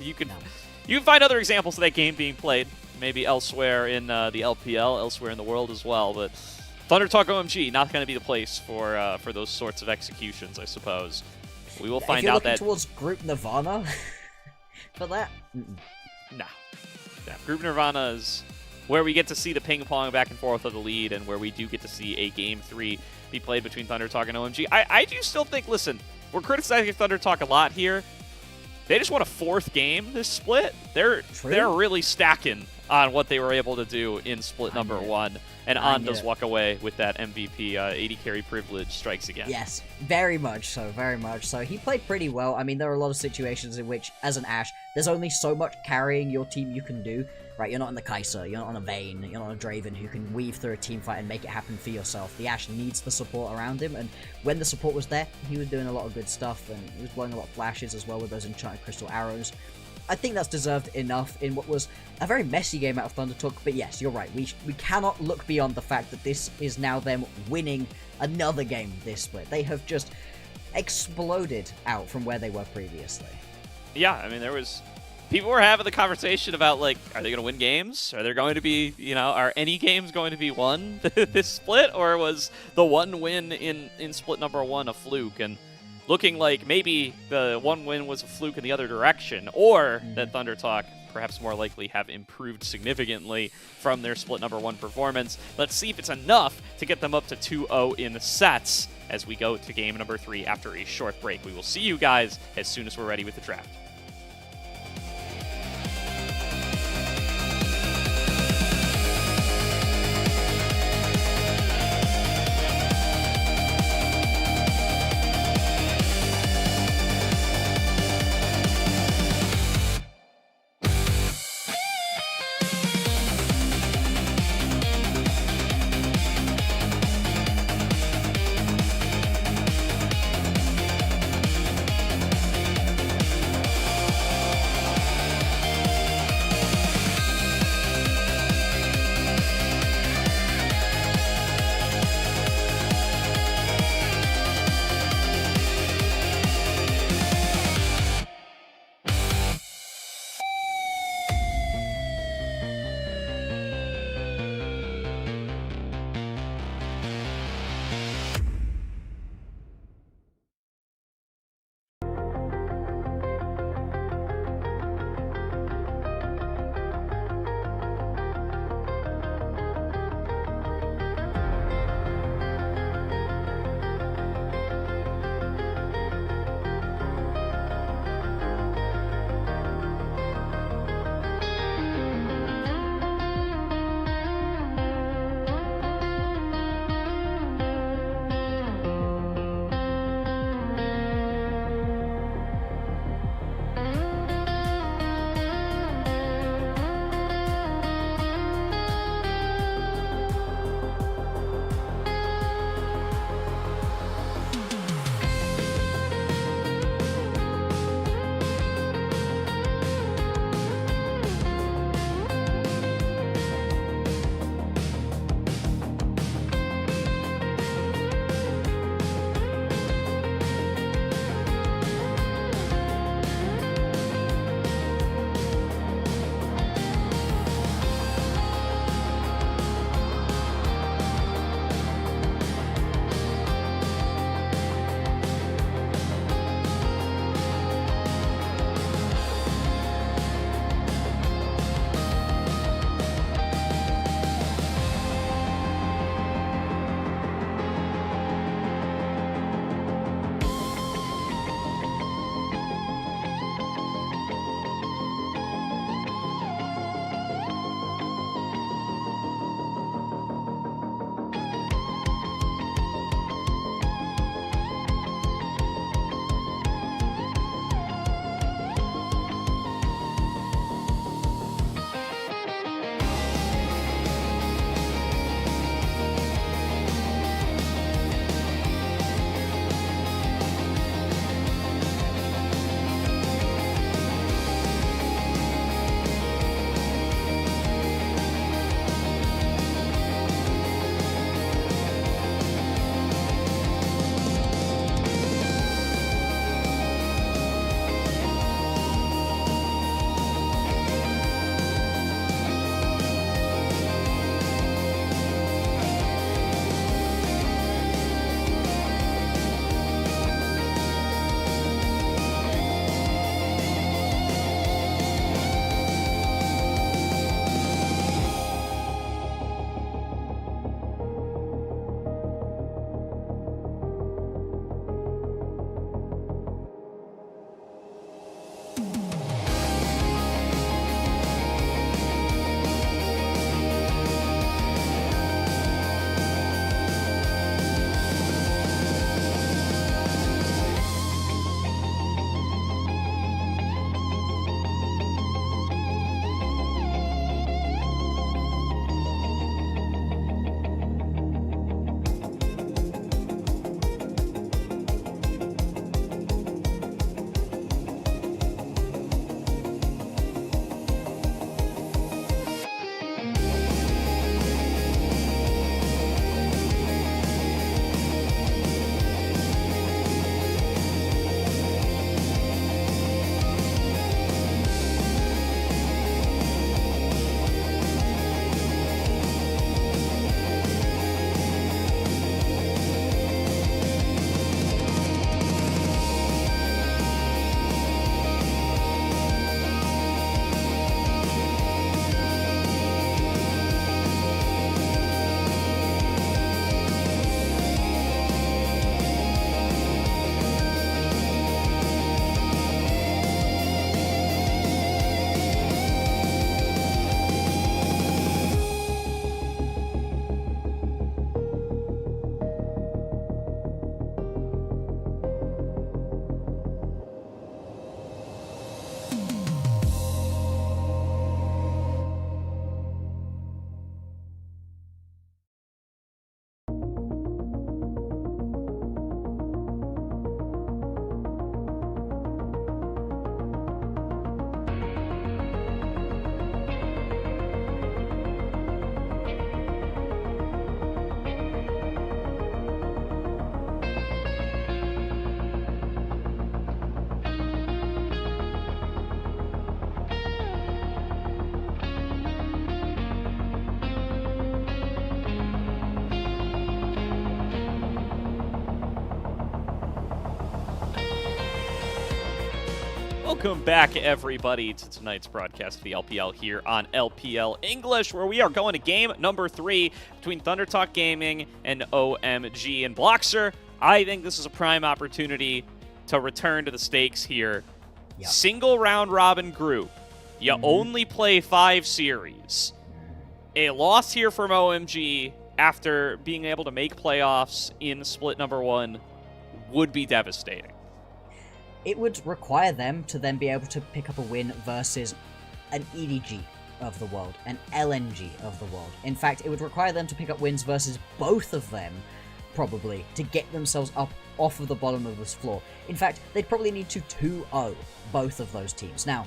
You can find other examples of that game being played, maybe elsewhere in the LPL, elsewhere in the world as well. But Thunder Talk OMG, not going to be the place for those sorts of executions, I suppose. We will find out that towards Group Nirvana for that. No, Group Nirvana is where we get to see the ping pong back and forth of the lead, and where we do get to see a Game 3 be played between Thunder Talk and OMG. I do still think, listen, we're criticizing Thunder Talk a lot here. They just won a 4th game this split. They're really stacking on what they were able to do in split number 1. And On does walk away with that MVP 80 carry privilege strikes again. Yes, very much so, very much so. He played pretty well. I mean, there are a lot of situations in which, as an Ashe, there's only so much carrying your team you can do. Right, you're not on the Kai'Sa, you're not on a Vayne, you're not on a Draven who can weave through a team fight and make it happen for yourself. The Ashe needs the support around him, and when the support was there, he was doing a lot of good stuff, and he was blowing a lot of flashes as well with those enchanted crystal arrows. I think that's deserved enough in what was a very messy game out of Thunder Talk, but yes, you're right. We cannot look beyond the fact that this is now them winning another game this split. They have just exploded out from where they were previously. Yeah, I mean, people were having the conversation about, like, are they going to win games? Are there going to be, you know, are any games going to be won this split? Or was the one win in split number 1 a fluke? And looking like maybe the one win was a fluke in the other direction, or that Thunder Talk perhaps more likely have improved significantly from their split number 1 performance. Let's see if it's enough to get them up to 2-0 in the sets as we go to game number 3 after a short break. We will see you guys as soon as we're ready with the draft. Welcome back, everybody, to tonight's broadcast of the LPL here on LPL English, where we are going to game number 3 between Thunder Talk Gaming and OMG. And Bloxer, I think this is a prime opportunity to return to the stakes here. Yep. Single round robin group. You only play 5 series. A loss here from OMG after being able to make playoffs in split number 1 would be devastating. It would require them to then be able to pick up a win versus an EDG of the world, an LNG of the world. In fact, it would require them to pick up wins versus both of them, probably, to get themselves up off of the bottom of this floor. In fact, they'd probably need to 2-0 both of those teams. Now,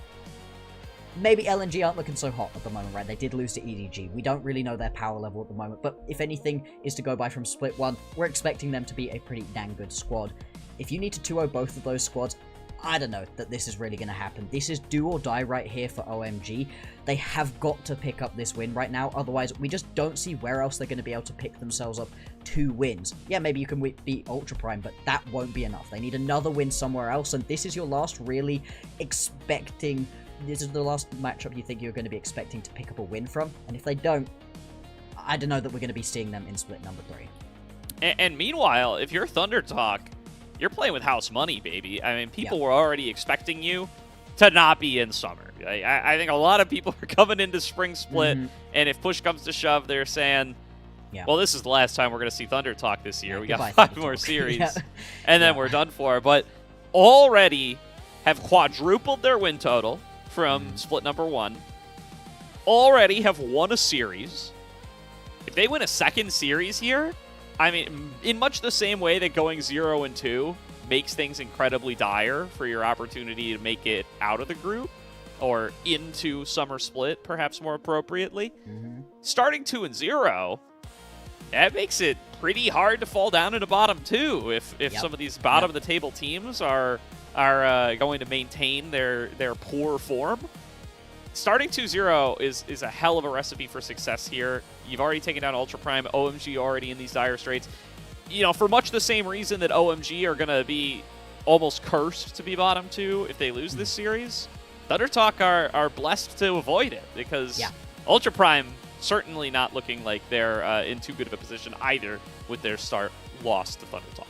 maybe LNG aren't looking so hot at the moment, right? They did lose to EDG. We don't really know their power level at the moment, but if anything is to go by from Split 1, we're expecting them to be a pretty dang good squad. If you need to 2-0 both of those squads, I don't know that this is really going to happen. This is do or die right here for OMG. They have got to pick up this win right now, otherwise we just don't see where else they're going to be able to pick themselves up 2 wins. Yeah, maybe you can beat Ultra Prime, but that won't be enough. They need another win somewhere else, and this is your last really expecting... This is the last matchup you think you're going to be expecting to pick up a win from, and if they don't, I don't know that we're going to be seeing them in split number 3. And meanwhile, if you're Thunder Talk, you're playing with house money, baby. I mean, people were already expecting you to not be in summer. I think a lot of people are coming into spring split, and if push comes to shove, they're saying, well, this is the last time we're going to see Thunder Talk this year. We got 5 more series, and then we're done for. But already have quadrupled their win total from split number 1. Already have won a series. If they win a second series here, I mean, in much the same way that going 0-2 makes things incredibly dire for your opportunity to make it out of the group or into summer split, perhaps more appropriately. Starting 2-0, that makes it pretty hard to fall down into bottom 2 if some of these bottom of the table teams are going to maintain their poor form. Starting 2-0 is a hell of a recipe for success here. You've already taken down Ultra Prime, OMG already in these dire straits. You know, for much the same reason that OMG are going to be almost cursed to be bottom 2 if they lose this series, Thunder Talk are blessed to avoid it because Ultra Prime certainly not looking like they're in too good of a position either with their start loss to Thunder Talk.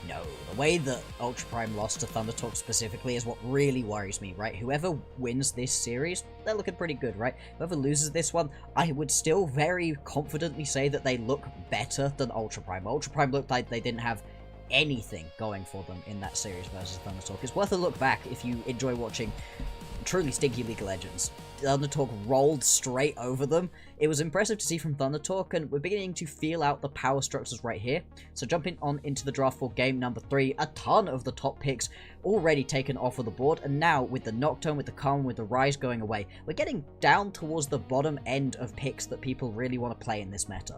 No, the way that Ultra Prime lost to Thunder Talk specifically is what really worries me, right? Whoever wins this series, they're looking pretty good, right? Whoever loses this one, I would still very confidently say that they look better than Ultra Prime. Ultra Prime looked like they didn't have anything going for them in that series versus Thunder Talk. It's worth a look back if you enjoy watching truly stinky League of Legends. Thunder Talk rolled straight over them. It was impressive to see from Thunder Talk, and we're beginning to feel out the power structures right here. So jumping on into the draft for game number 3, a ton of the top picks already taken off of the board, and now with the Nocturne, with the Calm, with the Rise going away, we're getting down towards the bottom end of picks that people really want to play in this meta.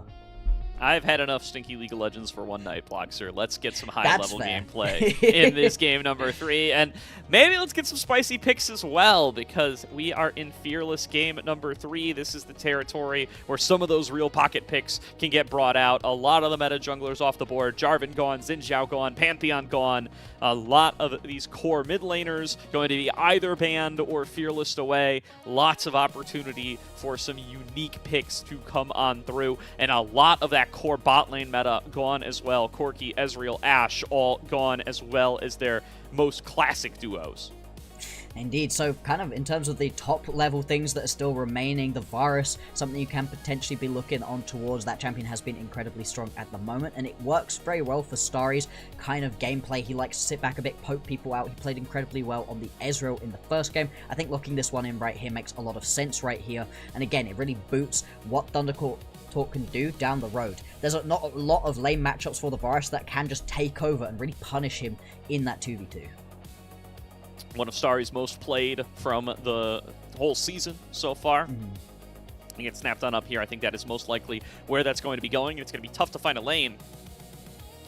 I've had enough stinky League of Legends for one night, Bloxer. Let's get some high-level gameplay in this game number 3. And maybe let's get some spicy picks as well, because we are in Fearless game number 3. This is the territory where some of those real pocket picks can get brought out. A lot of the meta junglers off the board. Jarvan gone, Xin Zhao gone, Pantheon gone. A lot of these core mid laners going to be either banned or Fearless away. Lots of opportunity for some unique picks to come on through. And a lot of that core bot lane meta gone as well. Corki, Ezreal, Ashe all gone, as well as their most classic duos. Indeed, so kind of in terms of the top level things that are still remaining, the Varus, something you can potentially be looking on towards. That champion has been incredibly strong at the moment, and it works very well for Starry's kind of gameplay. He likes to sit back a bit, poke people out. He played incredibly well on the Ezreal in the first game. I think locking this one in right here makes a lot of sense right here, and again, it really boots what Thunder Talk can do down the road. There's not a lot of lane matchups for the Varus that can just take over and really punish him in that 2v2. One of Starry's most played from the whole season so far. He gets snapped on up here. I think that is most likely where that's going to be going. It's going to be tough to find a lane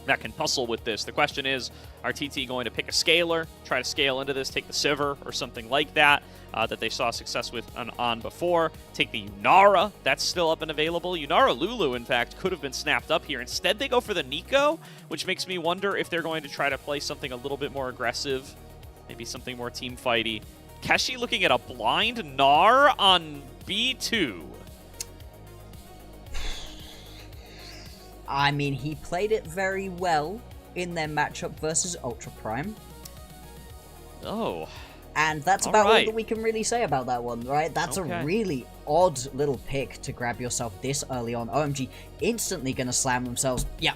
that can hustle with this. The question is, are TT going to pick a scaler, try to scale into this, take the Sivir or something like that, that they saw success with on before, take the Yunara, that's still up and available. Yunara Lulu, in fact, could have been snapped up here. Instead, they go for the Nico, which makes me wonder if they're going to try to play something a little bit more aggressive Maybe something more team fighty. Keshi looking at a blind Gnar on B2. I mean, he played it very well in their matchup versus Ultra Prime. Oh. And that's about all that we can really say about that one, right? That's a really odd little pick to grab yourself this early on. OMG instantly going to slam themselves. Yeah.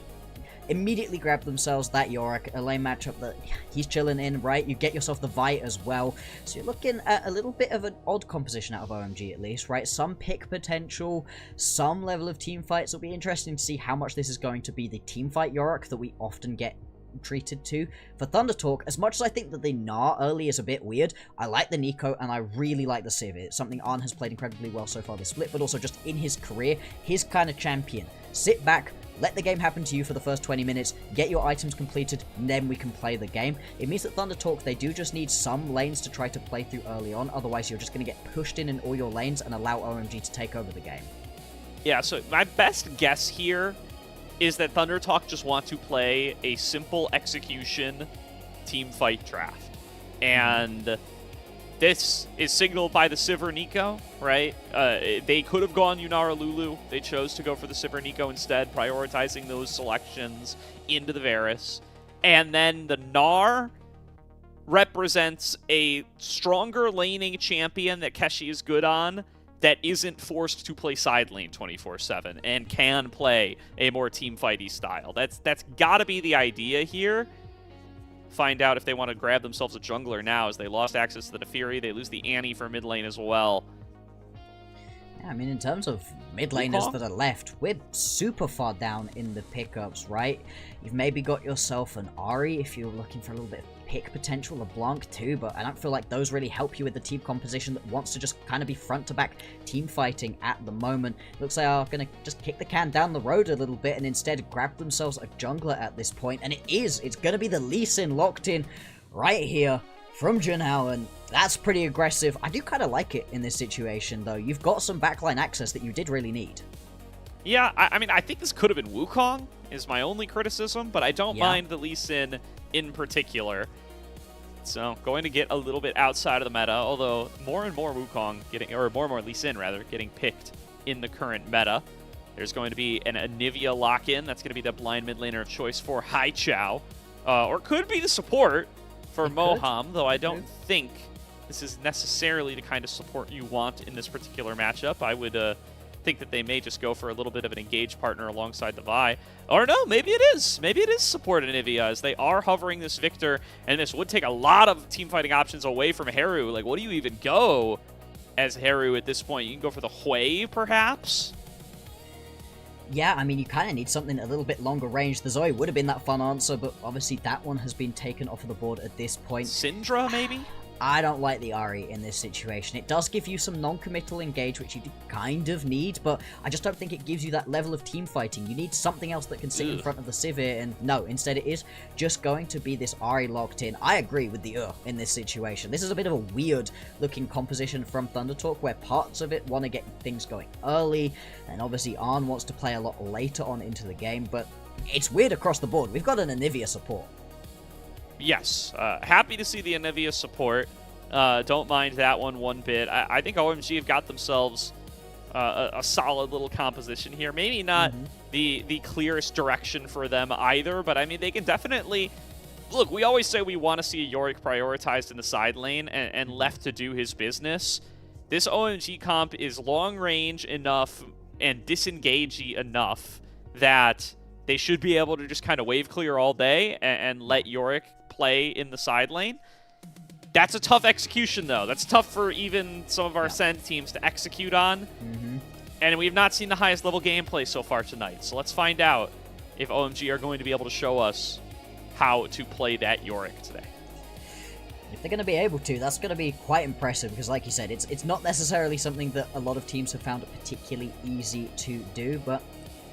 Immediately grab themselves that Yorick, a lane matchup that he's chilling in, right? You get yourself the Vi as well. So you're looking at a little bit of an odd composition out of OMG at least, right? Some pick potential, some level of team fights. It'll be interesting to see how much this is going to be the team fight Yorick that we often get treated to. For Thunder Talk, as much as I think that the Gnar early is a bit weird, I like the Nico and I really like the Civ. It's something Arn has played incredibly well so far this split, but also just in his career, his kind of champion. Sit back, let the game happen to you for the first 20 minutes, get your items completed, and then we can play the game. It means that Thunder Talk, they do just need some lanes to try to play through early on, otherwise you're just going to get pushed in all your lanes and allow OMG to take over the game. Yeah, so my best guess here is that Thunder Talk just want to play a simple execution team fight draft. And this is signaled by the Sivir Nico, right? They could have gone Yunara Lulu. They chose to go for the Sivir Nico instead, prioritizing those selections into the Varus. And then the Gnar represents a stronger laning champion that Keshi is good on, that isn't forced to play side lane 24/7 and can play a more team fighty style. That's got to be the idea here. Find out if they want to grab themselves a jungler now, as they lost access to the Fury. They lose the Annie for mid lane as well. Yeah, I mean, in terms of mid laners that are left, we're super far down in the pickups, right? You've maybe got yourself an Ahri if you're looking for a little bit of pick potential, a Blanc too, but I don't feel like those really help you with the team composition that wants to just kind of be front to back team fighting at the moment. Looks like they're going to just kick the can down the road a little bit and instead grab themselves a jungler at this point, and it's going to be the Lee Sin locked in right here from Junhao, and that's pretty aggressive. I do kind of like it in this situation though. You've got some backline access that you did really need. Yeah, I mean, I think this could have been Wukong, is my only criticism, but I don't mind the Lee Sin in particular. So, going to get a little bit outside of the meta, although more and more Wukong getting, or more and more Lee Sin, rather, getting picked in the current meta. There's going to be an Anivia lock-in. That's going to be the blind mid laner of choice for Hai Chao. Or could be the support for Moham, though I don't think this is necessarily the kind of support you want in this particular matchup. I would think that they may just go for a little bit of an engaged partner alongside the Vi. Or no, maybe it is. Maybe it is support Anivia, as they are hovering this Victor, and this would take a lot of team fighting options away from Heru. Like, what do you even go as Heru at this point? You can go for the Hui, perhaps? Yeah, I mean, you kind of need something a little bit longer range. The Zoe would have been that fun answer, but obviously that one has been taken off of the board at this point. Syndra, maybe? I don't like the Ahri in this situation. It does give you some non-committal engage, which you do kind of need, but I just don't think it gives you that level of team fighting. You need something else that can sit in front of the Sivir, and no, instead it is just going to be this Ahri locked in. I agree with the in this situation. This is a bit of a weird-looking composition from Thunder Talk, where parts of it want to get things going early, and obviously Arn wants to play a lot later on into the game, but it's weird across the board. We've got an Anivia support. Yes, happy to see the Anivia support. Don't mind that one bit. I think OMG have got themselves a solid little composition here. Maybe not the clearest direction for them either, but I mean, they can definitely... Look, we always say we want to see Yorick prioritized in the side lane and left to do his business. This OMG comp is long range enough and disengagey enough that they should be able to just kind of wave clear all day and let Yorick play in the side lane. That's a tough execution, though. That's tough for even some of our Ascent teams to execute on. And we've not seen the highest level gameplay so far tonight. So let's find out if OMG are going to be able to show us how to play that Yorick today. If they're going to be able to, that's going to be quite impressive, because like you said, it's not necessarily something that a lot of teams have found it particularly easy to do, but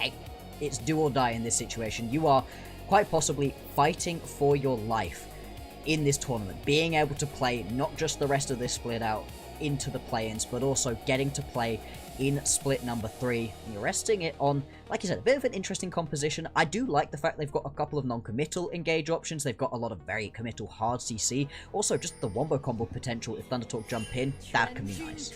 hey, it's do or die in this situation. You are quite possibly fighting for your life in this tournament, being able to play not just the rest of this split out into the play-ins, but also getting to play in split number 3. You're resting it on, like you said, a bit of an interesting composition. I do like the fact they've got a couple of non-committal engage options. They've got a lot of very committal hard CC. Also, just the wombo combo potential if Thundertalk jump in, that can be nice.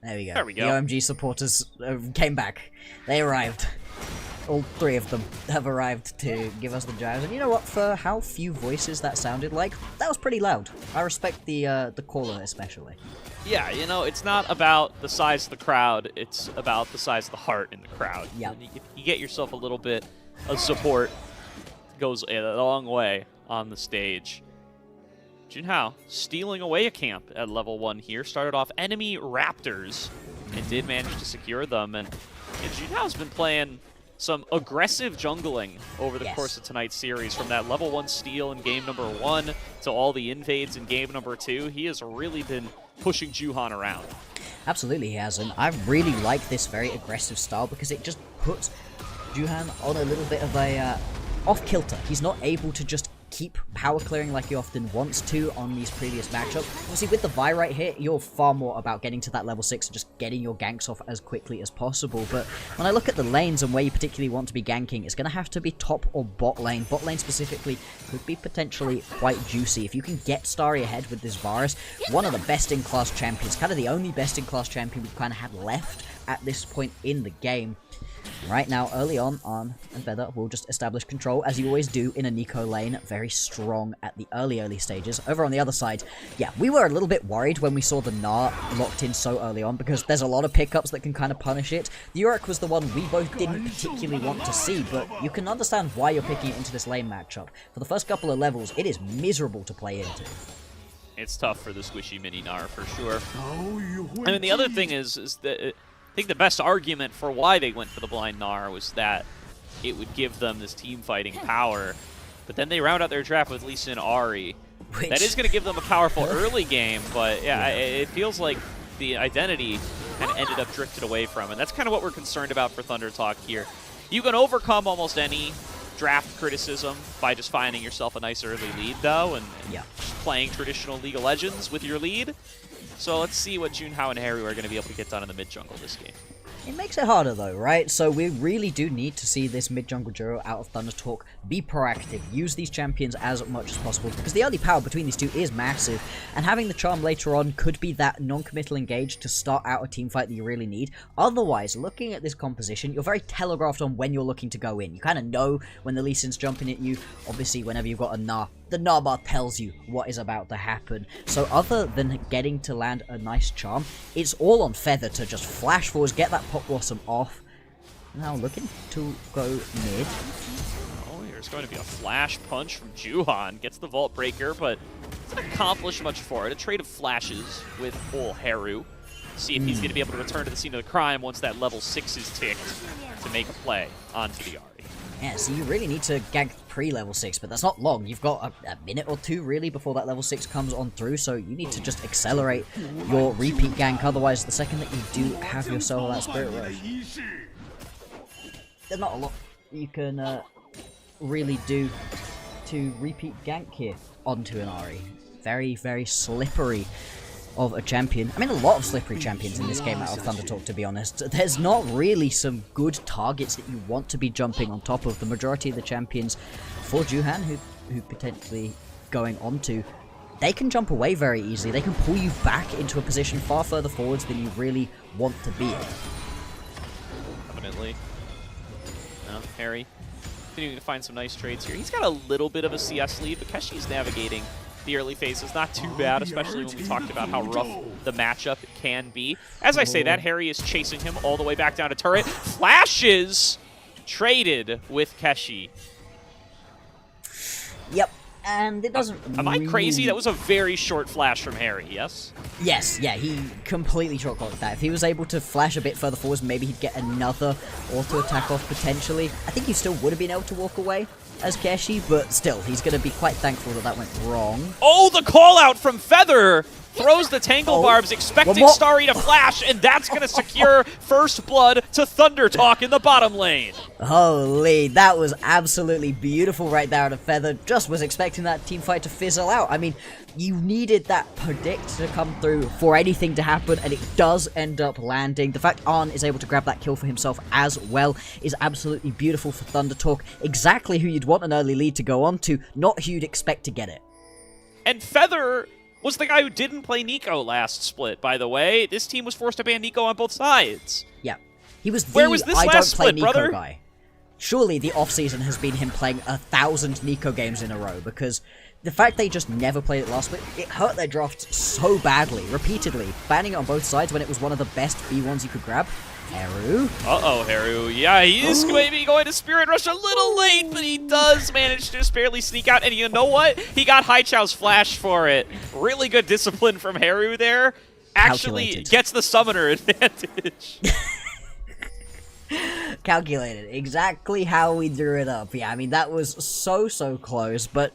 There we go. There we go. The OMG supporters came back. They arrived. All 3 of them have arrived to give us the jives. And you know what? For how few voices that sounded like, that was pretty loud. I respect the caller especially. Yeah, you know, it's not about the size of the crowd. It's about the size of the heart in the crowd. Yeah. If you get yourself a little bit of support, it goes a long way on the stage. Junhao stealing away a camp at level 1 here. Started off enemy Raptors and did manage to secure them. And Junhao's been playing some aggressive jungling over the course of tonight's series. From that level 1 steal in game number 1 to all the invades in game number 2. He has really been pushing Juhan around. Absolutely he has, and I really like this very aggressive style because it just puts Juhan on a little bit of a off-kilter. He's not able to just keep power clearing like he often wants to on these previous matchups. Obviously with the Vi right here, you're far more about getting to that level 6 and just getting your ganks off as quickly as possible. But when I look at the lanes and where you particularly want to be ganking, it's going to have to be top or bot lane. Bot lane specifically could be potentially quite juicy. If you can get Starry ahead with this Varus, one of the best-in-class champions, kind of the only best-in-class champion we kind of have left at this point in the game. Right now, early on, Arn and Feather will just establish control, as you always do in a Nico lane. Very strong at the early stages. Over on the other side, yeah, we were a little bit worried when we saw the Gnar locked in so early on, because there's a lot of pickups that can kind of punish it. The Yorick was the one we both didn't particularly want to see, but you can understand why you're picking it into this lane matchup. For the first couple of levels, it is miserable to play into. It's tough for the squishy mini Gnar, for sure. I mean, the other thing is that I think the best argument for why they went for the blind Gnar was that it would give them this team fighting power, but then they round out their draft with Lee Sin Ahri. That is going to give them a powerful early game, but yeah, it feels like the identity kind of ended up drifted away from, and that's kind of what we're concerned about for Thunder Talk here. You can overcome almost any draft criticism by just finding yourself a nice early lead, though, and just playing traditional League of Legends with your lead. So let's see what Junhao and Harry are going to be able to get done in the mid-jungle this game. It makes it harder though, right? So we really do need to see this mid-jungle duo out of Thunder Talk be proactive, use these champions as much as possible, because the early power between these two is massive, and having the charm later on could be that non-committal engage to start out a team fight that you really need. Otherwise, looking at this composition, you're very telegraphed on when you're looking to go in. You kind of know when the Lee Sin's jumping at you. Obviously, whenever you've got a Gnar, the Gnar bar tells you what is about to happen. So other than getting to land a nice charm, it's all on Feather to just flash forwards, get that Pop Blossom off. Now looking to go mid. Oh, there's going to be a flash punch from Juhan. Gets the Vault Breaker, but doesn't accomplish much for it. A trade of flashes with full Haru. See if he's going to be able to return to the scene of the crime once that level 6 is ticked to make a play onto the Ahri. Yeah, so you really need to gank pre-level 6, but that's not long. You've got a minute or two, really, before that level 6 comes on through, so you need to just accelerate your repeat gank. Otherwise, the second that you do have yourself that Spirit Rush, there's not a lot you can really do to repeat gank here onto an Ahri. Very, very slippery of a champion. I mean, a lot of slippery champions in this game out of Thunder Talk, to be honest. There's not really some good targets that you want to be jumping on top of. The majority of the champions for Juhan, who potentially going on to, they can jump away very easily. They can pull you back into a position far further forwards than you really want to be in. Definitely. Harry continuing to find some nice trades here. He's got a little bit of a CS lead, but Keshi's navigating the early phases not too bad, especially when we talked about how rough the matchup can be. As I say that, Harry is chasing him all the way back down to turret. Flashes traded with Keshi. Yep. And it doesn't Am I crazy? That was a very short flash from Harry, yes? Yes, yeah, he completely shortclocked that. If he was able to flash a bit further forwards, maybe he'd get another auto attack off potentially. I think he still would have been able to walk away as Keshi, but still, he's going to be quite thankful that that went wrong. Oh, the call out from Feather! Throws the Tangle Barbs, expecting Starry to flash, and that's going to secure first blood to Thunder Talk in the bottom lane. Holy, that was absolutely beautiful right there out of Feather. Just was expecting that team fight to fizzle out. I mean, you needed that predict to come through for anything to happen, and it does end up landing. The fact Arn is able to grab that kill for himself as well is absolutely beautiful for Thunder Talk. Exactly who you'd want an early lead to go on to, not who you'd expect to get it. And Feather was the guy who didn't play Nico last split, by the way. This team was forced to ban Nico on both sides. Yeah. He was the Where was this I last don't split, play Nico brother? guy. Surely the off-season has been him playing 1,000 Nico games in a row, because the fact they just never played it last split, it hurt their draft so badly, repeatedly, banning it on both sides when it was one of the best B1s you could grab. Haru. Uh-oh, Haru. Yeah, he is maybe going to Spirit Rush a little late, but he does manage to just barely sneak out. And you know what? He got Haichao's flash for it. Really good discipline from Haru there. Actually gets the summoner advantage. Calculated. Exactly how we drew it up. Yeah, I mean, that was so close, but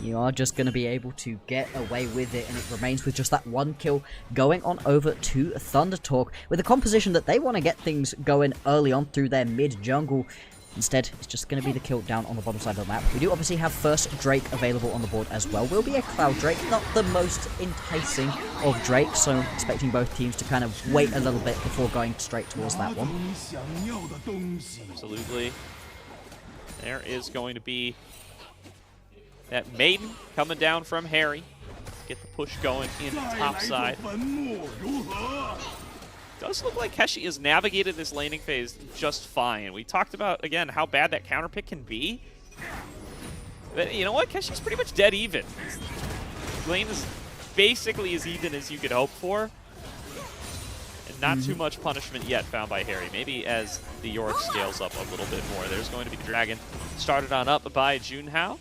you are just going to be able to get away with it, and it remains with just that one kill going on over to Thunder Talk with a composition that they want to get things going early on through their mid-jungle. Instead, it's just going to be the kill down on the bottom side of the map. We do obviously have first Drake available on the board as well. Will be a Cloud Drake, not the most enticing of Drakes, so expecting both teams to kind of wait a little bit before going straight towards that one. Absolutely. There is going to be that Maiden coming down from Harry. Get the push going in the top side. Does look like Keshi has navigated this laning phase just fine. We talked about, again, how bad that counter pick can be. But you know what? Keshi's pretty much dead even. Lane is basically as even as you could hope for. And not too much punishment yet found by Harry. Maybe as the Yorick scales up a little bit more. There's going to be the Dragon started on up by Junhao.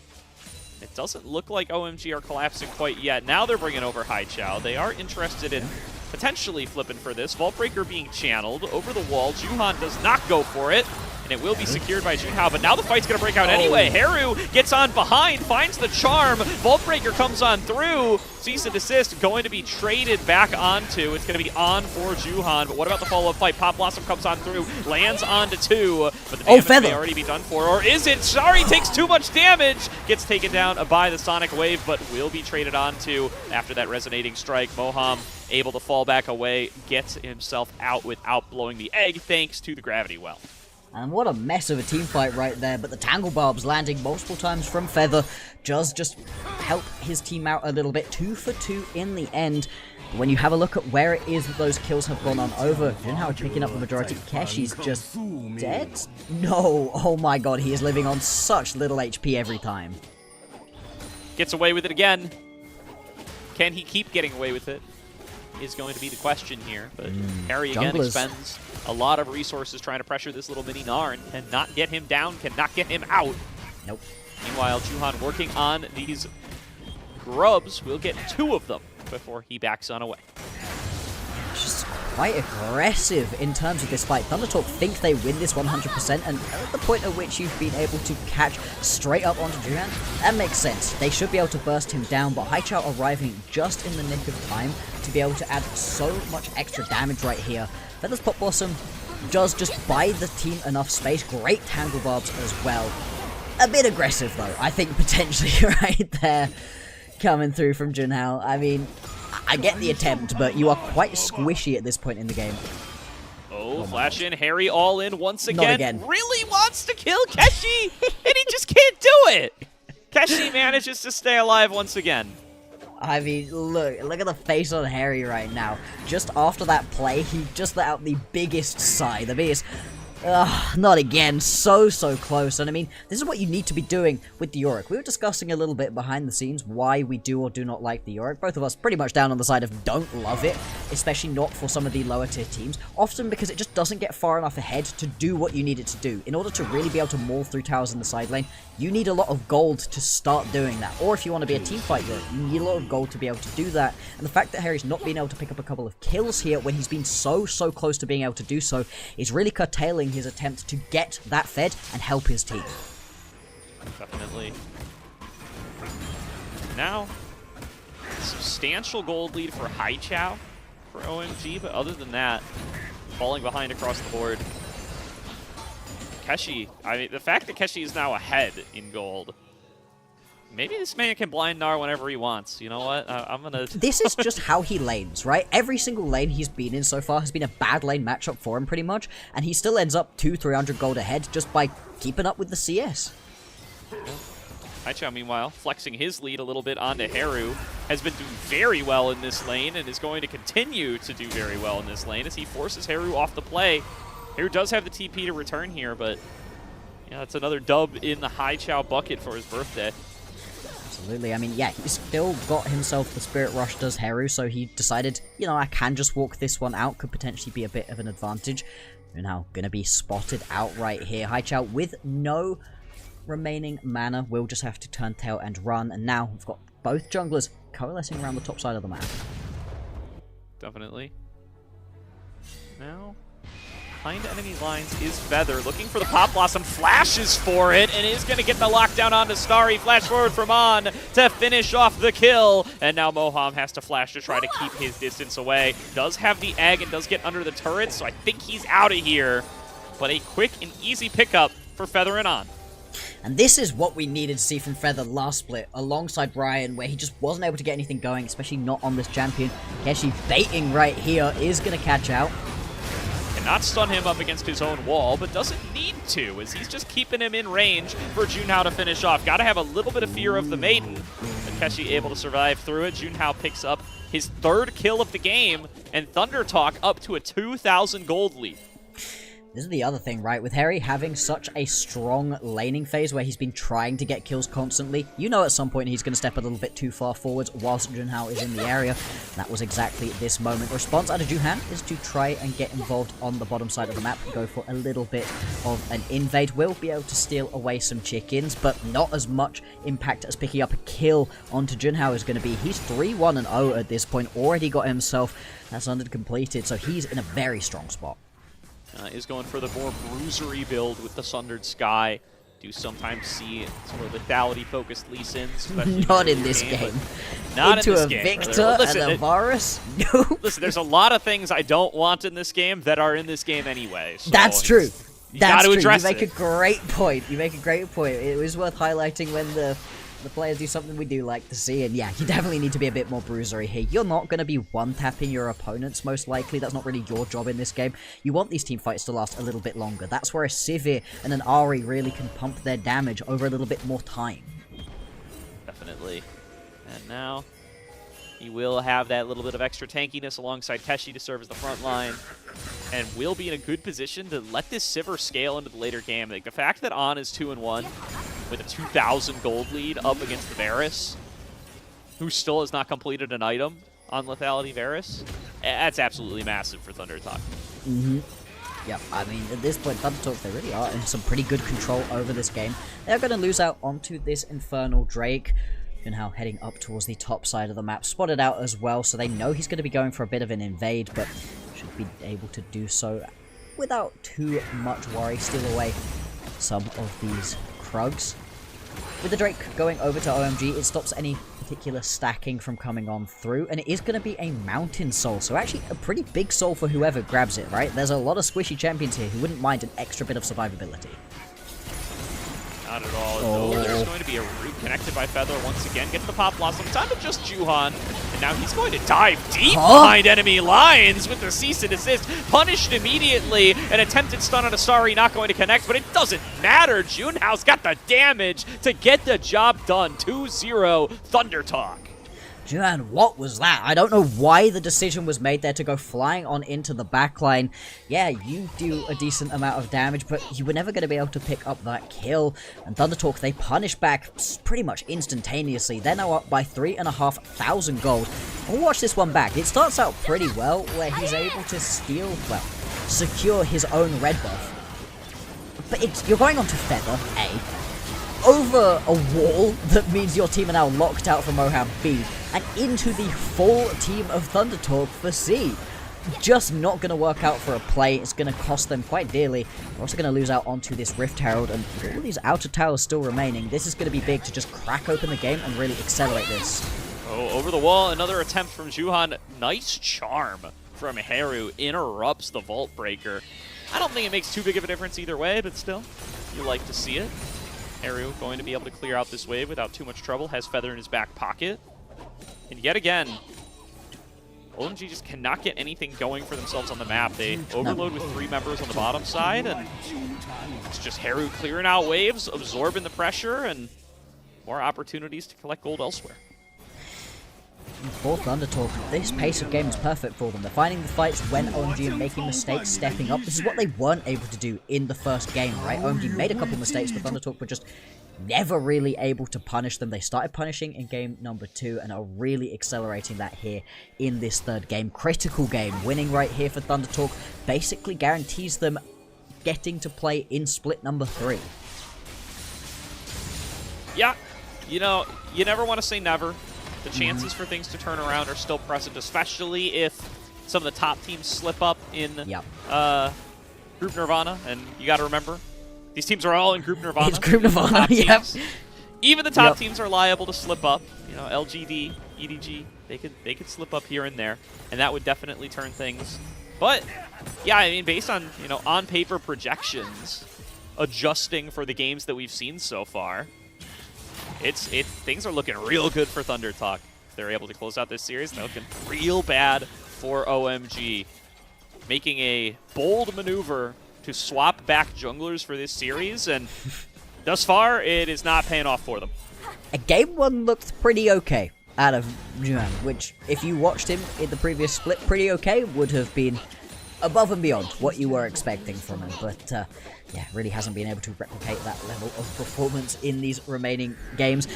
It doesn't look like OMG are collapsing quite yet. Now they're bringing over Haichao. They are interested in potentially flipping for this. Vault Breaker being channeled over the wall. Juhan does not go for it, and it will be secured by Junhao, but now the fight's going to break out anyway. Haru gets on behind, finds the charm. Vault Breaker comes on through. Cease and desist going to be traded back onto. It's going to be on for Juhan, but what about the follow-up fight? Pop Blossom comes on through, lands onto 2, but the damage may already be done for, or is it? Sorry, takes too much damage. Gets taken down by the Sonic Wave, but will be traded onto after that resonating strike. Moham able to fall back away, gets himself out without blowing the egg thanks to the Gravity Well. And what a mess of a team fight right there, but the Tangle Barbs landing multiple times from Feather does just help his team out a little bit. 2 for 2 in the end. When you have a look at where it is that those kills have gone on over, Junhao picking up the majority. Keshi's just dead? No, oh my god, he is living on such little HP every time. Gets away with it again. Can he keep getting away with it? Is going to be the question here, but Harry again expends a lot of resources trying to pressure this little mini Narn and not get him down, cannot get him out. Nope. Meanwhile, Juhan working on these grubs. We'll get 2 of them before he backs on away. Just quite aggressive in terms of this fight. Thunder Talk think they win this 100%, and at the point at which you've been able to catch straight up onto Juhan, that makes sense. They should be able to burst him down, but Haichao arriving just in the nick of time to be able to add so much extra damage right here. Feather's Pop Blossom does just buy the team enough space. Great Tangle Barbs as well. A bit aggressive though, I think, potentially right there coming through from Junhao. I mean, I get the attempt, but you are quite squishy at this point in the game. Oh, flash in, Harry all in once again. Not again. Really wants to kill Keshi, and he just can't do it. Keshi manages to stay alive once again. I mean, look at the face on Harry right now. Just after that play, he just let out the biggest sigh, the biggest Not again. So close. And I mean, this is what you need to be doing with the Yorick. We were discussing a little bit behind the scenes why we do or do not like the Yorick. Both of us pretty much down on the side of don't love it, especially not for some of the lower tier teams. Often because it just doesn't get far enough ahead to do what you need it to do. In order to really be able to maul through towers in the side lane, you need a lot of gold to start doing that. Or if you want to be a teamfight Yorick, you need a lot of gold to be able to do that. And the fact that Harry's not being able to pick up a couple of kills here when he's been so close to being able to do so is really curtailing his attempt to get that fed and help his team. Definitely. Now, substantial gold lead for Haichao for OMG, but other than that, falling behind across the board. Keshi, I mean, the fact that Keshi is now ahead in gold. Maybe this man can blind Gnar whenever he wants. You know what? I'm gonna... This is just how he lanes, right? Every single lane he's been in so far has been a bad lane matchup for him, pretty much. And he still ends up 200-300 gold ahead just by keeping up with the CS. Haichao, meanwhile, flexing his lead a little bit onto Haru, has been doing very well in this lane and is going to continue to do very well in this lane as he forces Haru off the play. Haru does have the TP to return here, but yeah, that's another dub in the Haichao bucket for his birthday. Absolutely. I mean, yeah, he's still got himself the Spirit Rush does Haru, so he decided, you know, I can just walk this one out, could potentially be a bit of an advantage. We're now going to be spotted out right here. Haichao with no remaining mana will just have to turn tail and run, and now we've got both junglers coalescing around the top side of the map. Definitely. Now, behind enemy lines is Feather, looking for the Pop Blossom, flashes for it, and is going to get the lockdown onto Starry. Flash forward from On to finish off the kill, and now Moham has to flash to try to keep his distance away. Does have the egg and does get under the turret, so I think he's out of here. But a quick and easy pickup for Feather and On. And this is what we needed to see from Feather last split, alongside Brian, where he just wasn't able to get anything going, especially not on this champion. Keshi baiting right here is going to catch out. Cannot stun him up against his own wall, but doesn't need to, as he's just keeping him in range for Junhao to finish off. Gotta have a little bit of fear of the Maiden, but Keshi able to survive through it. Junhao picks up his third kill of the game, and Thunder Talk up to a 2,000 gold lead. This is the other thing, right? With Harry having such a strong laning phase where he's been trying to get kills constantly, you know at some point he's going to step a little bit too far forwards whilst Junhao is in the area. That was exactly this moment. The response out of Juhan is to try and get involved on the bottom side of the map, go for a little bit of an invade. Will be able to steal away some chickens, but not as much impact as picking up a kill onto Junhao is going to be. He's 3-1-0 at this point, already got himself that Sundered completed, so he's in a very strong spot. Is going for the more bruisery build with the Sundered Sky. Do sometimes see sort of lethality-focused Lee Sins. Not in this game. Not into in this a game, Victor well, listen, and a Varus? No. Listen, there's a lot of things I don't want in this game that are in this game anyway. So that's true. You That's gotta true. address You make it. a great point. You make a great point. It was worth highlighting when the players do something we do like to see, and yeah, you definitely need to be a bit more bruisery here. You're not going to be one-tapping your opponents, most likely. That's not really your job in this game. You want these team fights to last a little bit longer. That's where a Sivir and an Ahri really can pump their damage over a little bit more time. Definitely. And now he will have that little bit of extra tankiness alongside Keshi to serve as the front line, and will be in a good position to let this Sivir scale into the later game. Like, the fact that On is 2-1 with a 2,000 gold lead up against the Varus, who still has not completed an item on Lethality Varus, that's absolutely massive for Thunder Talk. Yeah, I mean, at this point, Thunder Talk, they really are in some pretty good control over this game. They're going to lose out onto this Infernal Drake. Now heading up towards the top side of the map, spotted out as well, so they know he's going to be going for a bit of an invade, but should be able to do so without too much worry. Steal away some of these Krugs. With the Drake going over to OMG, it stops any particular stacking from coming on through, and it is going to be a Mountain Soul, so actually a pretty big soul for whoever grabs it, right? There's a lot of squishy champions here who wouldn't mind an extra bit of survivability. Not at all. Oh. There's going to be a root connected by Feather once again. Gets the Pop Blossom. It's on to just Juhan. And now he's going to dive deep behind enemy lines with the cease and desist. Punished immediately. An attempted stun on Asari, not going to connect, but it doesn't matter. Junhao's got the damage to get the job done. 2-0 Thunder Talk. Man, what was that? I don't know why the decision was made there to go flying on into the backline. Yeah, you do a decent amount of damage, but you were never going to be able to pick up that kill. And Thundertalk, they punish back pretty much instantaneously. They're now up by 3,500 gold. We'll watch this one back. It starts out pretty well, where he's able to steal, well, secure his own red buff. But you're going on to Feather, A. Over a wall that means your team are now locked out from Moham B, and into the full team of Thundertalk for C. Just not going to work out for a play. It's going to cost them quite dearly. They're also going to lose out onto this Rift Herald, and all these outer towers still remaining. This is going to be big to just crack open the game and really accelerate this. Oh, over the wall, another attempt from Juhan. Nice charm from Haru. Interrupts the Vault Breaker. I don't think it makes too big of a difference either way, but still, you like to see it. Haru going to be able to clear out this wave without too much trouble. Has Feather in his back pocket. And yet again, OMG just cannot get anything going for themselves on the map. They overload with 3 members on the bottom side, and it's just Haru clearing out waves, absorbing the pressure, and more opportunities to collect gold elsewhere. For Thundertalk, this pace of game is perfect for them. They're finding the fights when OMG are making mistakes, stepping up. This is what they weren't able to do in the first game, right? OMG made a couple mistakes, but Thundertalk were just never really able to punish them. They started punishing in game number 2 and are really accelerating that here in this third game. Critical game. Winning right here for Thundertalk basically guarantees them getting to play in split number 3. Yeah, you know, you never want to say never. The chances for things to turn around are still present, especially if some of the top teams slip up in Group Nirvana. And you got to remember, these teams are all in Group Nirvana. It's Group Nirvana, yep. Even the top teams are liable to slip up. You know, LGD, EDG, they could slip up here and there, and that would definitely turn things. But yeah, I mean, based on, you know, on paper projections, adjusting for the games that we've seen so far, things are looking real good for Thundertalk. If they're able to close out this series, they're looking real bad for OMG. Making a bold maneuver to swap back junglers for this series, and thus far, it is not paying off for them. Game 1 looked pretty okay out of Juan, which, if you watched him in the previous split, pretty okay would have been above and beyond what you were expecting from him. But yeah, really hasn't been able to replicate that level of performance in these remaining games.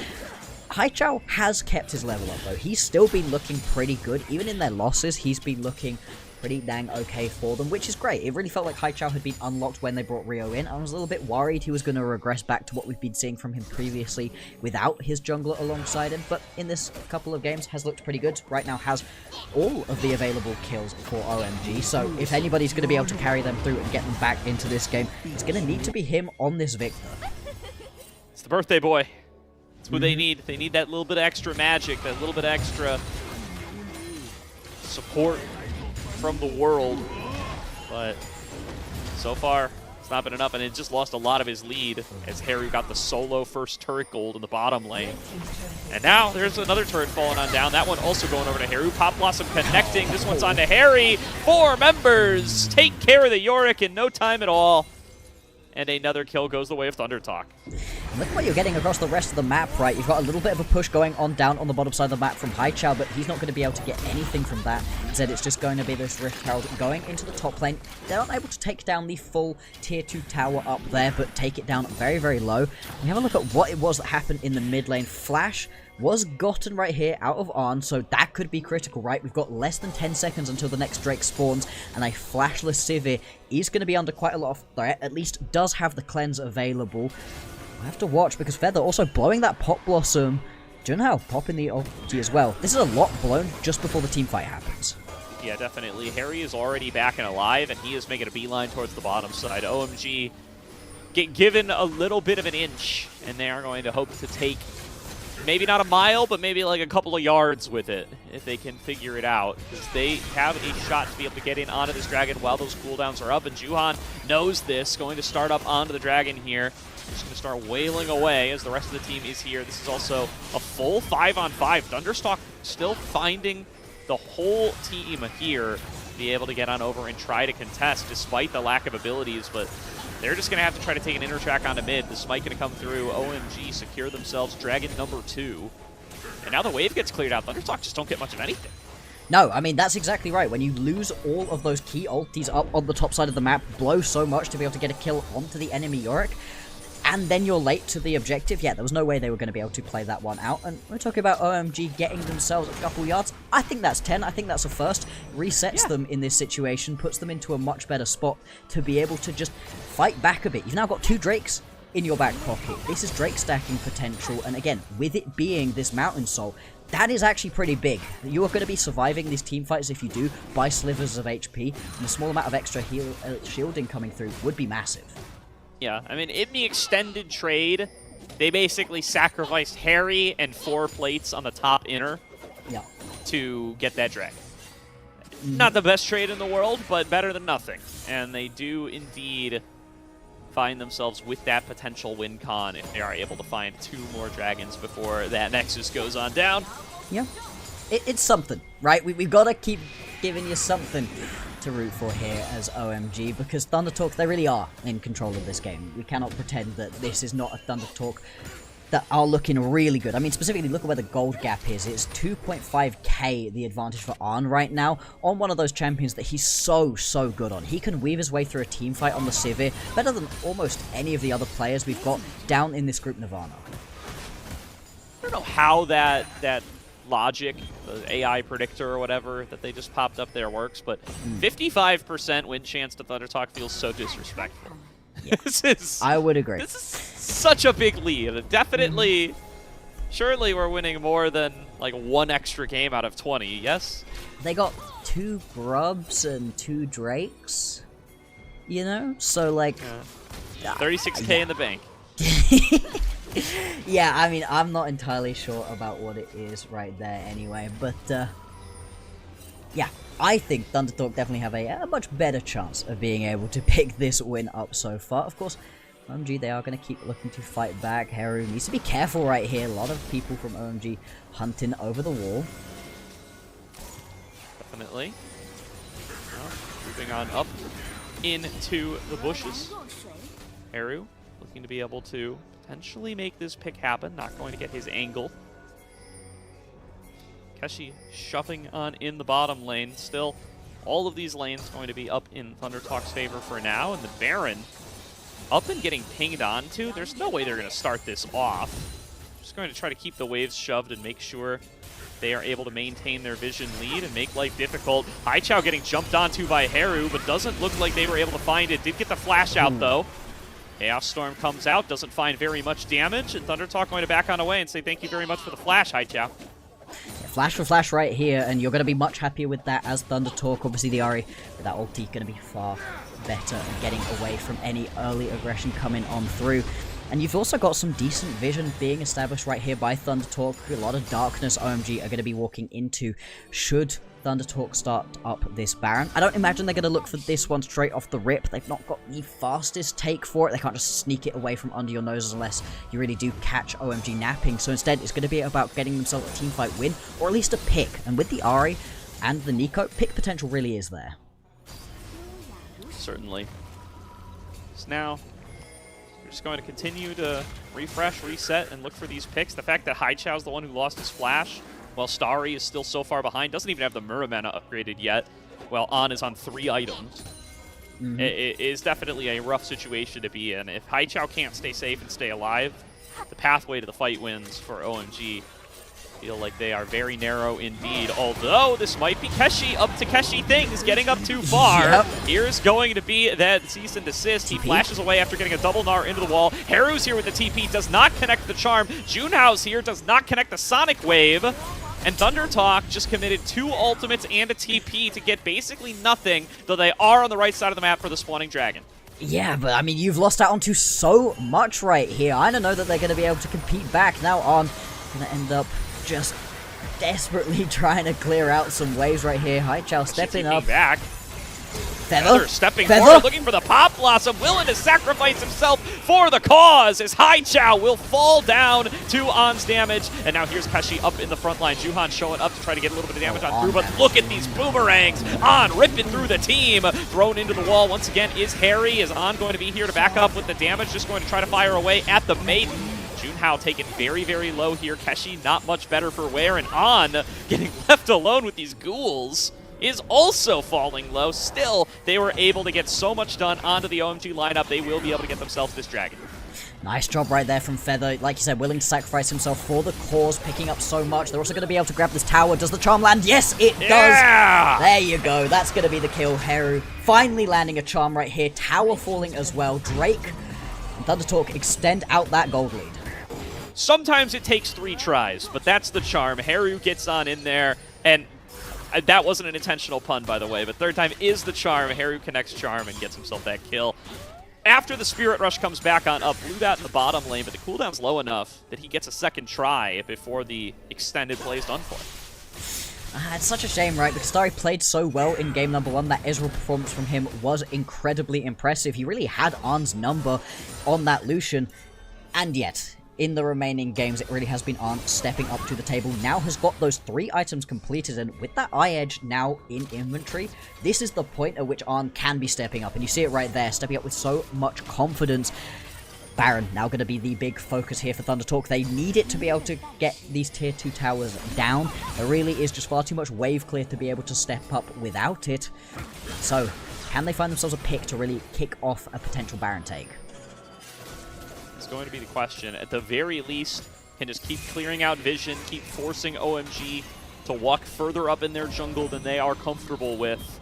Haichao has kept his level up, though. He's still been looking pretty good. Even in their losses, he's been looking pretty dang okay for them, which is great. It really felt like Haichao had been unlocked when they brought Rio in. I was a little bit worried he was going to regress back to what we've been seeing from him previously without his jungler alongside him, but in this couple of games has looked pretty good. Right now has all of the available kills for OMG, so if anybody's going to be able to carry them through and get them back into this game, it's going to need to be him on this Victor. It's the birthday boy. That's what they need. They need that little bit of extra magic, that little bit of extra support from the world, but so far it's not been enough, and it just lost a lot of his lead as Haru got the solo first turret gold in the bottom lane. And now there's another turret falling on down. That one also going over to Haru. Pop Blossom connecting. This one's on to Harry. 4 members take care of the Yorick in no time at all. And another kill goes the way of Thundertalk. Look what you're getting across the rest of the map, right? You've got a little bit of a push going on down on the bottom side of the map from Haichao, but he's not going to be able to get anything from that. Instead, it's just going to be this Rift Herald going into the top lane. They're not able to take down the full tier 2 tower up there, but take it down very, very low. We have a look at what it was that happened in the mid lane. Flash was gotten right here out of Arn, so that could be critical, right? We've got less than 10 seconds until the next Drake spawns, and a flashless Sivir is going to be under quite a lot of threat, at least does have the cleanse available. I have to watch, because Feather also blowing that Pop Blossom. Junhao popping the ulti as well. This is a lot blown just before the team fight happens. Yeah, definitely. Harry is already back and alive, and he is making a beeline towards the bottom side. OMG get given a little bit of an inch, and they are going to hope to take maybe not a mile, but maybe like a couple of yards with it, if they can figure it out. Because they have a shot to be able to get in onto this dragon while those cooldowns are up, and Juhan knows this, going to start up onto the dragon here. Just going to start wailing away as the rest of the team is here. This is also a full 5-on-5. Thundertalk still finding the whole team here to be able to get on over and try to contest despite the lack of abilities, but they're just going to have to try to take an inner track onto mid. The smite going to come through. OMG secure themselves dragon number 2. And now the wave gets cleared out. Thundertalk just don't get much of anything. No, I mean, that's exactly right. When you lose all of those key ultis up on the top side of the map, blow so much to be able to get a kill onto the enemy Yorick, and then you're late to the objective, yeah, there was no way they were going to be able to play that one out. And we're talking about OMG getting themselves a couple yards. I think that's 10. I think that's a first. Resets them in this situation, puts them into a much better spot to be able to just fight back a bit. You've now got 2 Drakes in your back pocket. This is Drake stacking potential, and again, with it being this Mountain Soul, that is actually pretty big. You are going to be surviving these team fights if you do by slivers of HP, and a small amount of extra shielding coming through would be massive. Yeah, I mean, in the extended trade, they basically sacrificed Harry and 4 plates on the top inner to get that drag. Not the best trade in the world, but better than nothing. And they do indeed find themselves with that potential win con if they are able to find 2 more dragons before that Nexus goes on down. Yeah, it's something, right? We've got to keep giving you something to root for here as OMG, because Thundertalk, they really are in control of this game. We cannot pretend that this is not a Thundertalk that are looking really good. I mean, specifically, look at where the gold gap is. It's 2.5k the advantage for Arn right now on one of those champions that he's so good on. He can weave his way through a team fight on the Sivir better than almost any of the other players we've got down in this group Nirvana. I don't know how that logic, the AI predictor or whatever that they just popped up there works, but 55% win chance to Thundertalk feels so disrespectful. Yeah. I would agree. This is such a big lead. Definitely, surely we're winning more than like 1 extra game out of 20, yes? They got 2 Grubs and 2 Drakes, you know? So like... 36k in the bank. Yeah, I mean, I'm not entirely sure about what it is right there anyway, but yeah, I think Thundertalk definitely have a much better chance of being able to pick this win up so far. Of course, OMG, they are going to keep looking to fight back. Heru needs to be careful right here. A lot of people from OMG hunting over the wall. Definitely. Moving on up into the bushes. Heru looking to be able to potentially make this pick happen. Not going to get his angle. Keshi shoving on in the bottom lane. Still, all of these lanes going to be up in Thundertalk's favor for now. And the Baron up and getting pinged onto. There's no way they're going to start this off. Just going to try to keep the waves shoved and make sure they are able to maintain their vision lead and make life difficult. Haichao getting jumped onto by Heru, but doesn't look like they were able to find it. Did get the flash out, though. Chaos Storm comes out, doesn't find very much damage, and Thundertalk going to back on away and say thank you very much for the flash, Haichao. Flash for flash right here, and you're going to be much happier with that as Thundertalk. Obviously, the Ahri with that ulti going to be far better at getting away from any early aggression coming on through. And you've also got some decent vision being established right here by Thundertalk. A lot of darkness OMG are going to be walking into should Thundertalk start up this Baron. I don't imagine they're going to look for this one straight off the rip. They've not got the fastest take for it. They can't just sneak it away from under your noses unless you really do catch OMG napping. So instead, it's going to be about getting themselves a teamfight win, or at least a pick. And with the Ahri and the Nico, pick potential really is there. Certainly. So now, we're just going to continue to refresh, reset, and look for these picks. The fact that Haichao's the one who lost his flash, while Starry is still so far behind, doesn't even have the Muramana upgraded yet, while An is on 3 items. It is definitely a rough situation to be in. If Haichao can't stay safe and stay alive, the pathway to the fight wins for OMG feel like they are very narrow indeed, although this might be Keshi up to Keshi things, getting up too far. Yep. Here's going to be that cease and desist. He flashes away after getting a double gnar into the wall. Heru's here with the TP, does not connect the charm. Junhao's here, does not connect the Sonic Wave. And Thundertalk just committed 2 ultimates and a TP to get basically nothing, though they are on the right side of the map for the spawning dragon. Yeah, but I mean, you've lost out onto so much right here. I don't know that they're going to be able to compete back. Now On going to end up just desperately trying to clear out some waves right here. Haichao stepping up. Back. Feather stepping forward, looking for the Pop Blossom, willing to sacrifice himself for the cause as Haichao will fall down to On's damage. And now here's Keshi up in the front line. Juhan showing up to try to get a little bit of damage on through, but look at these boomerangs. On ripping through the team, thrown into the wall once again is Harry. Is On going to be here to back up with the damage, just going to try to fire away at the Maiden. Junhao taken very, very low here. Keshi not much better for wear, and On getting left alone with these ghouls is also falling low. Still, they were able to get so much done onto the OMG lineup, they will be able to get themselves this dragon. Nice job right there from Feather. Like you said, willing to sacrifice himself for the cause, picking up so much. They're also going to be able to grab this tower. Does the charm land? Yes, it does. There you go. That's going to be the kill. Heru finally landing a charm right here. Tower falling as well. Drake and Thundertalk extend out that gold lead. Sometimes it takes 3 tries, but that's the charm. Heru gets on in there, and that wasn't an intentional pun, by the way, but third time is the charm. Heru connects charm and gets himself that kill. After the Spirit Rush comes back on up, blew that in the bottom lane, but the cooldown's low enough that he gets a second try before the extended play is done for. It's such a shame, right? Because Starry played so well in game number 1. That Ezreal performance from him was incredibly impressive. He really had Arn's number on that Lucian, and yet in the remaining games, it really has been Arn stepping up to the table. Now has got those 3 items completed, and with that Eye Edge now in inventory, this is the point at which Arn can be stepping up, and you see it right there, stepping up with so much confidence. Baron now going to be the big focus here for Thundertalk. They need it to be able to get these tier 2 towers down. There really is just far too much wave clear to be able to step up without it. So, can they find themselves a pick to really kick off a potential Baron take? It's going to be the question. At the very least, can just keep clearing out vision, keep forcing OMG to walk further up in their jungle than they are comfortable with.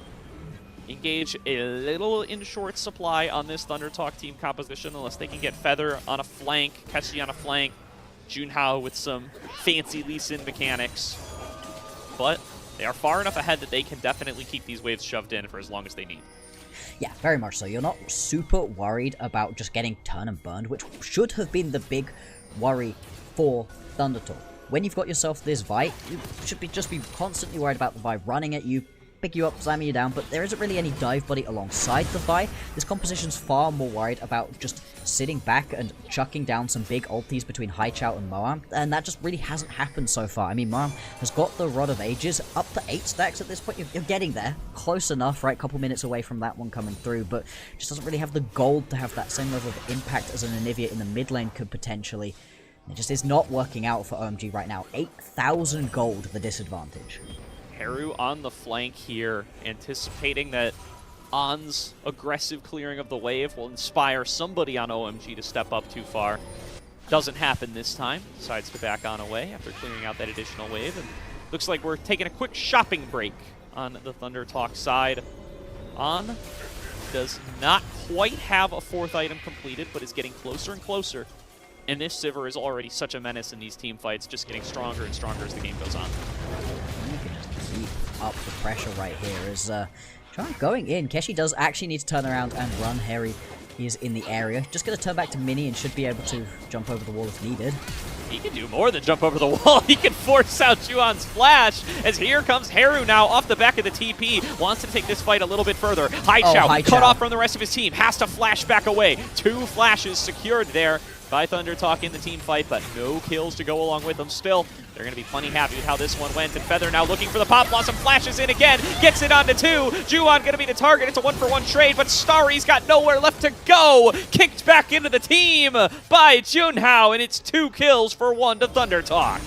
Engage a little in short supply on this Thundertalk team composition, unless they can get Feather on a flank, Keshi on a flank, Junhao with some fancy Lee Sin mechanics. But they are far enough ahead that they can definitely keep these waves shoved in for as long as they need. Yeah, very much so. You're not super worried about just getting turn and burned, which should have been the big worry for Thundertalk. When you've got yourself this Vi, you should just be constantly worried about the Vi running at you, pick you up, slamming you down, but there isn't really any dive buddy alongside the Vi. This composition's far more worried about just sitting back and chucking down some big ultis between Haichao and Moam, and that just really hasn't happened so far. I mean, Moam has got the Rod of Ages up to 8 stacks at this point. You're getting there, close enough, right? Couple minutes away from that one coming through, but just doesn't really have the gold to have that same level of impact as an Anivia in the mid lane could potentially. It just is not working out for OMG right now. 8,000 gold, the disadvantage. Heru on the flank here, anticipating that On's aggressive clearing of the wave will inspire somebody on OMG to step up too far. Doesn't happen this time. Decides to back on away after clearing out that additional wave. And looks like we're taking a quick shopping break on the Thundertalk side. On does not quite have a 4th item completed, but is getting closer and closer. And this Sivir is already such a menace in these team fights, just getting stronger and stronger as the game goes on. Up the pressure right here as going in. Keshi does actually need to turn around and run. Harry is in the area. Just going to turn back to Mini and should be able to jump over the wall if needed. He can do more than jump over the wall. He can force out Juan's flash, as here comes Heru now off the back of the TP. Wants to take this fight a little bit further. Haichao, cut off from the rest of his team, has to flash back away. 2 flashes secured there by Thundertalk in the team fight, but no kills to go along with them. Still, they're going to be plenty happy with how this one went. And Feather now looking for the Pop Blossom, flashes in again, gets it onto 2. Juan going to be the target. It's a 1-for-1 trade, but Starry's got nowhere left to go. Kicked back into the team by Junhao, and it's 2 kills for 1 to Thundertalk.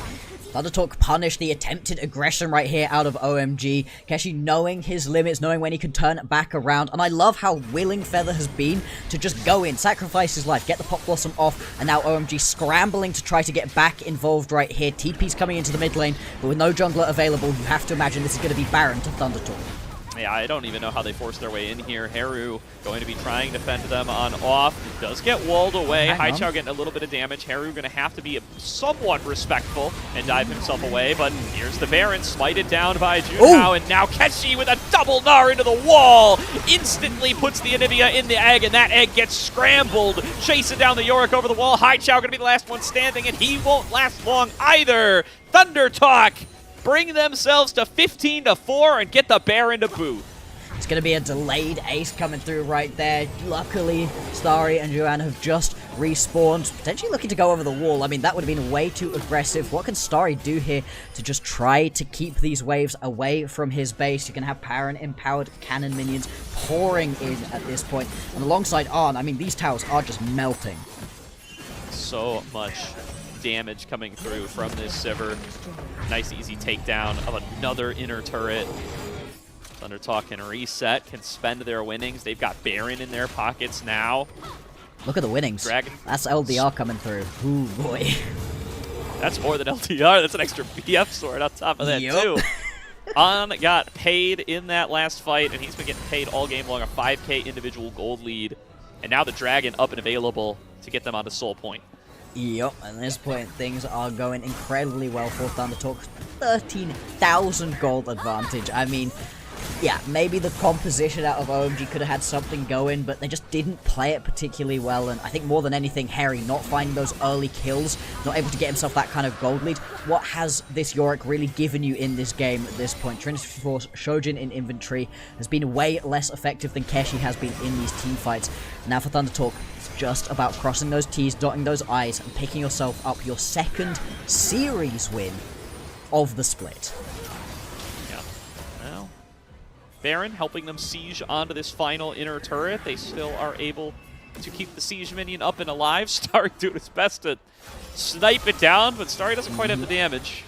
Thundertalk punished the attempted aggression right here out of OMG. Keshi knowing his limits, knowing when he could turn back around. And I love how willing Feather has been to just go in, sacrifice his life, get the Pop Blossom off. And now OMG scrambling to try to get back involved right here. TP's coming into the mid lane, but with no jungler available, you have to imagine this is going to be Baron to Thundertalk. Yeah, I don't even know how they forced their way in here. Heru going to be trying to fend them on off. Does get walled away. Haichao getting a little bit of damage. Heru going to have to be somewhat respectful and dive himself away. But here's the Baron, smited down by Junhao. And now Keshi with a double Gnar into the wall. Instantly puts the Anivia in the egg, and that egg gets scrambled. Chasing down the Yorick over the wall. Haichao going to be the last one standing, and he won't last long either. Thundertalk bring themselves to 15-4 and get the Baron to boot. It's going to be a delayed ace coming through right there. Luckily, Starry and Joanne have just respawned, potentially looking to go over the wall. I mean, that would have been way too aggressive. What can Starry do here to just try to keep these waves away from his base? You can have Baron-empowered cannon minions pouring in at this point. And alongside Arn, I mean, these towers are just melting. So much damage coming through from this Sivir. Nice easy takedown of another inner turret. Thunder Talk can reset, can spend their winnings. They've got Baron in their pockets now. Look at the winnings. Dragon. That's LDR coming through. Ooh, boy. That's more than LDR. That's an extra BF sword on top of that, too. On got paid in that last fight, and he's been getting paid all game long, a 5K individual gold lead. And now the Dragon up and available to get them onto Soul Point. Yup, at this point, things are going incredibly well for Thunder Talk. 13,000 gold advantage. I mean, yeah, maybe the composition out of OMG could have had something going, but they just didn't play it particularly well, and I think more than anything, Harry not finding those early kills, not able to get himself that kind of gold lead. What has this Yorick really given you in this game at this point? Trinity Force Shojin in inventory has been way less effective than Keshi has been in these team fights. Now for Thunder Talk, it's just about crossing those T's, dotting those I's, and picking yourself up your second series win of the split. Baron helping them siege onto this final inner turret. They still are able to keep the siege minion up and alive. Starry doing his best to snipe it down, but Starry doesn't quite have the damage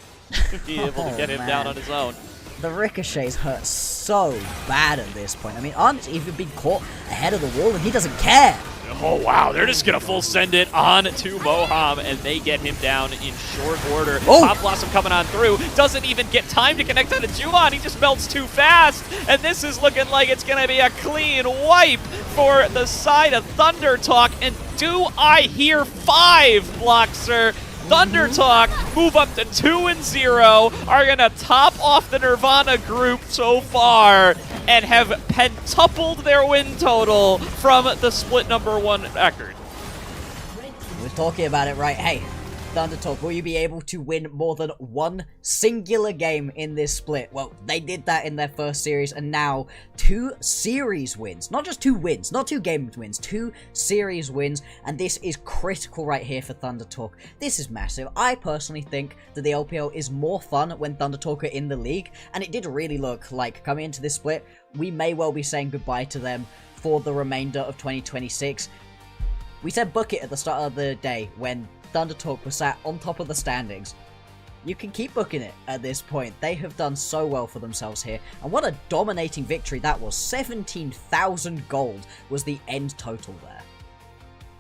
to be able to get him down on his own. The ricochets hurt so bad at this point. I mean, Arn's even been caught ahead of the wall, and he doesn't care. Oh, wow. They're just going to full send it on to Moham, and they get him down in short order. Oh. Pop Blossom coming on through. Doesn't even get time to connect on to Juwan. He just melts too fast. And this is looking like it's going to be a clean wipe for the side of Thunder Talk. And do I hear 5, Bloxer? Thunder Talk move up to 2-0, are going to top off the Nirvana group so far, and have pentupled their win total from the split #1 record. We're talking about it, right? Hey, Thunder Talk, will you be able to win more than one singular game in this split? Well, they did that in their first series, and now 2 series wins. Not just 2 wins, not 2 game wins, 2 series wins, and this is critical right here for Thunder Talk. This is massive. I personally think that the LPL is more fun when Thunder Talk are in the league, and it did really look like, coming into this split, we may well be saying goodbye to them for the remainder of 2026. We said book it at the start of the day when Thunder Talk was sat on top of the standings. You can keep booking it at this point. They have done so well for themselves here. And what a dominating victory that was. 17,000 gold was the end total there.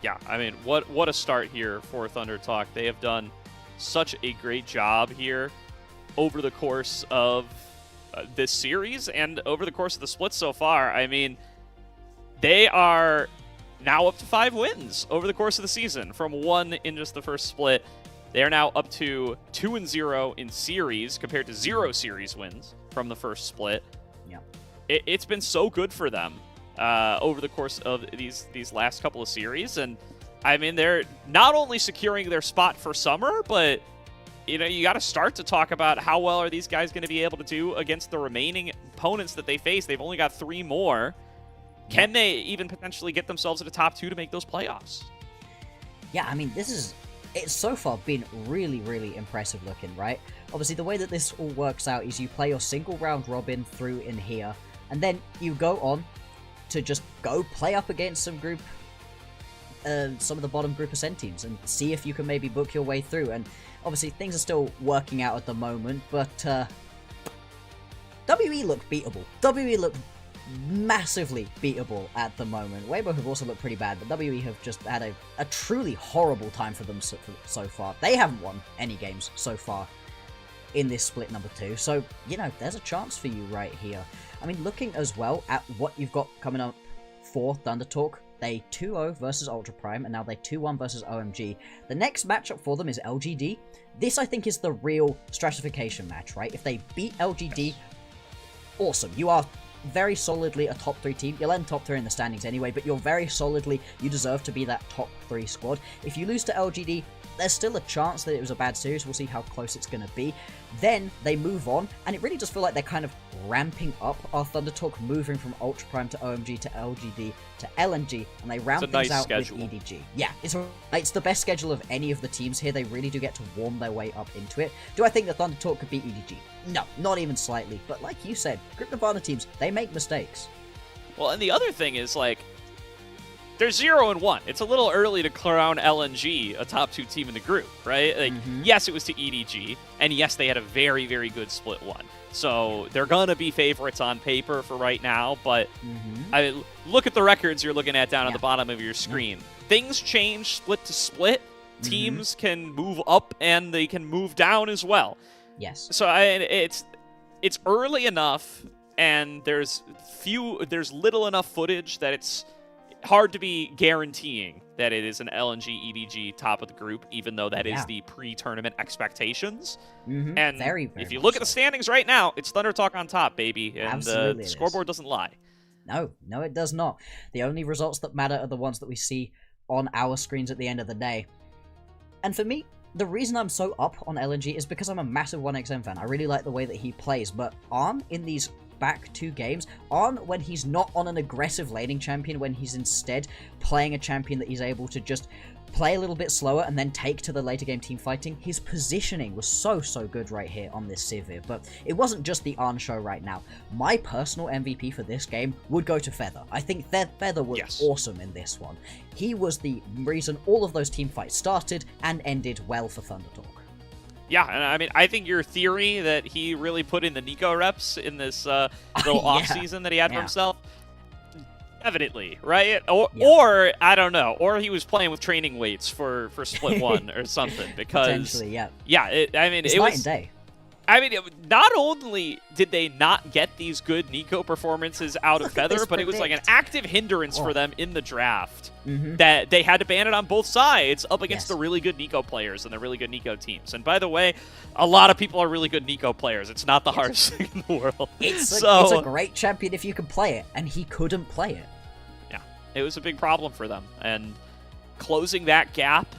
Yeah, I mean, what a start here for Thunder Talk. They have done such a great job here over the course of this series and over the course of the split so far. I mean, they are now up to 5 wins over the course of the season from 1 in just the first split. They are now up to 2-0 in series compared to 0 series wins from the first split. Yeah, It's been so good for them over the course of these last couple of series. And I mean, they're not only securing their spot for summer, but you know, you got to start to talk about how well are these guys going to be able to do against the remaining opponents that they face. They've only got 3 more. Can they even potentially get themselves in the top 2 to make those playoffs? Yeah, I mean, it's so far been really, really impressive looking, right? Obviously, the way that this all works out is you play your single round robin through in here, and then you go on to just go play up against some of the bottom group Ascent teams and see if you can maybe book your way through. And obviously, things are still working out at the moment, but WE look beatable. WE look massively beatable at the moment. Weibo have also looked pretty bad, but WE have just had a truly horrible time for them so far. They haven't won any games so far in this split #2, so, you know, there's a chance for you right here. I mean, looking as well at what you've got coming up for Thunder Talk, they 2-0 versus Ultra Prime, and now they 2-1 versus OMG. The next matchup for them is LGD. This, I think, is the real stratification match, right? If they beat LGD, awesome. You are very solidly a top 3 team. You'll end top 3 in the standings anyway, but you're very solidly, you deserve to be that top 3 squad. If you lose to LGD, there's still a chance that it was a bad series. We'll see how close it's going to be. Then they move on, and it really does feel like they're kind of ramping up our Thunder Talk, moving from Ultra Prime to OMG to LGD to LNG, and they round things out with EDG. Yeah, it's the best schedule of any of the teams here. They really do get to warm their way up into it. Do I think that Thunder Talk could beat EDG? No, not even slightly. But like you said, Group Nirvana teams, they make mistakes. Well, and the other thing is, like, they're 0-1. It's a little early to crown LNG a top 2 team in the group, right? Like, yes, it was to EDG, and yes, they had a very, very good split one. So they're going to be favorites on paper for right now, but look at the records you're looking at down at the bottom of your screen. Things change split to split. Teams can move up, and they can move down as well. Yes. So it's early enough, and there's little enough footage that it's hard to be guaranteeing that it is an LNG EDG top of the group, even though that is the pre-tournament expectations. And very if you look at the standings right now, it's Thunder Talk on top, baby. And the scoreboard doesn't lie. No, it does not. The only results that matter are the ones that we see on our screens at the end of the day. And for me, the reason I'm so up on LNG is because I'm a massive 1xM fan. I really like the way that he plays, but Arn in these back 2 games, Arn when he's not on an aggressive laning champion, when he's instead playing a champion that he's able to just play a little bit slower and then take to the later game team fighting, his positioning was so good right here on this Sivir. But it wasn't just the Arn show right now. My personal MVP for this game would go to Feather. I think Feather was awesome in this one. He was the reason all of those team fights started and ended well for Thunder Talk. Yeah, and I mean, I think your theory that he really put in the Nico reps in this little off-season that he had for himself, evidently, right? Or, I don't know, or he was playing with training weights for Split 1 or something, because... Potentially, Yeah, it's it night was... and day. I mean, not only did they not get these good Nico performances out of Feather, but it was like an active hindrance for them in the draft that they had to ban it on both sides up against the really good Nico players and the really good Nico teams. And by the way, a lot of people are really good Nico players. It's not the hardest thing in the world. It's a great champion if you can play it, and he couldn't play it. Yeah, it was a big problem for them. And closing that gap,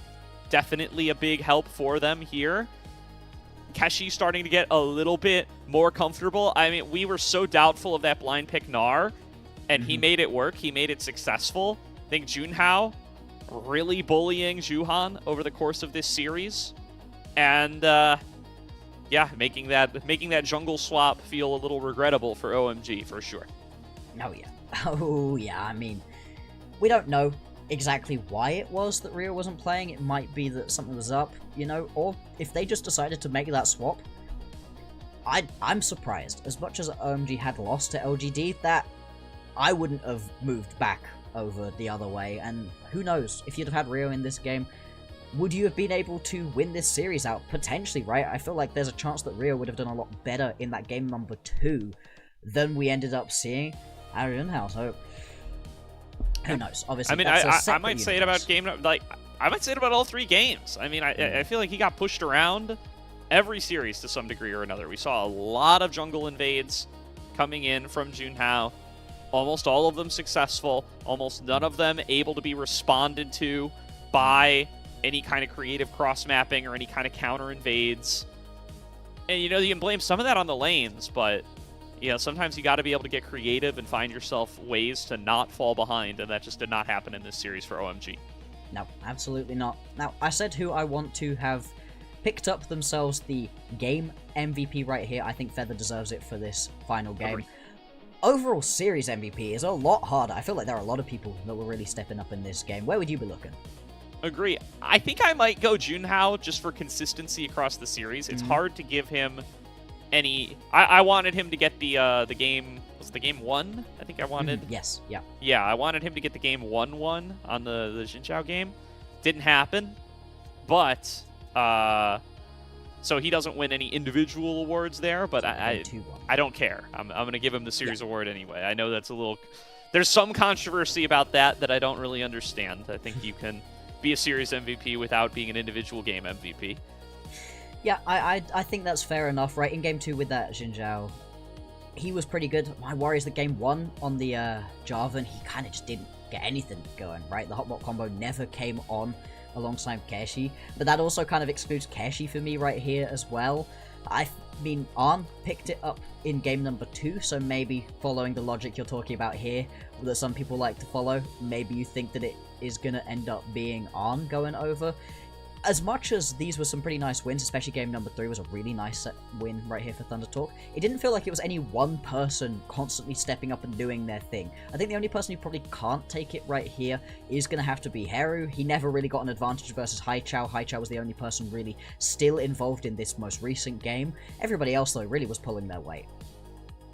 definitely a big help for them here. Keshi starting to get a little bit more comfortable. I mean, we were so doubtful of that blind pick Gnar, and he made it work. He made it successful. I think Junhao really bullying Juhan over the course of this series. And, yeah, making that jungle swap feel a little regrettable for OMG, for sure. Oh, yeah. I mean, we don't know exactly why it was that Rio wasn't playing. It might be that something was up, you know, or if they just decided to make that swap. I'm surprised. As much as OMG had lost to LGD, that I wouldn't have moved back over the other way, and who knows, if you'd have had Rio in this game, would you have been able to win this series out? Potentially, right? I feel like there's a chance that Rio would have done a lot better in that game number 2 than we ended up seeing at Junhao, so who knows? Obviously, I mean, I might say it about I might say it about all 3 games. I mean, I feel like he got pushed around every series to some degree or another. We saw a lot of jungle invades coming in from Junhao. Almost all of them successful. Almost none of them able to be responded to by any kind of creative cross-mapping or any kind of counter invades. And, you know, you can blame some of that on the lanes, but, you know, sometimes you got to be able to get creative and find yourself ways to not fall behind, and that just did not happen in this series for OMG. No, absolutely not. Now, I said who I want to have picked up themselves the game MVP right here. I think Feather deserves it for this final game. Agreed. Overall series MVP is a lot harder. I feel like there are a lot of people that were really stepping up in this game. Where would you be looking? Agree. I think I might go Junhao just for consistency across the series. It's hard to give him any... I wanted him to get the game... Was it the game 1? I think I wanted... Yes, yeah. Yeah, I wanted him to get the game 1-1 on the Xinjiao game. Didn't happen. But, so he doesn't win any individual awards there, but I don't care. I'm going to give him the series award anyway. I know that's a little... There's some controversy about that I don't really understand. I think you can be a series MVP without being an individual game MVP. Yeah, I think that's fair enough, right? In Game 2 with that Xinjiao, he was pretty good. My worry is that Game 1 on the Jarvan, he kind of just didn't get anything going, right? The hotbot combo never came on alongside Keshi, but that also kind of excludes Keshi for me right here as well. I mean, Arn picked it up in game number 2, so maybe following the logic you're talking about here, that some people like to follow, maybe you think that it is going to end up being Arn going over. as much as these were some pretty nice wins, especially game number 3 was a really nice win right here for Thunder Talk, it didn't feel like it was any one person constantly stepping up and doing their thing. I think the only person who probably can't take it right here is going to have to be Heru. He never really got an advantage versus Haichao. Haichao was the only person really still involved in this most recent game. Everybody else, though, really was pulling their weight.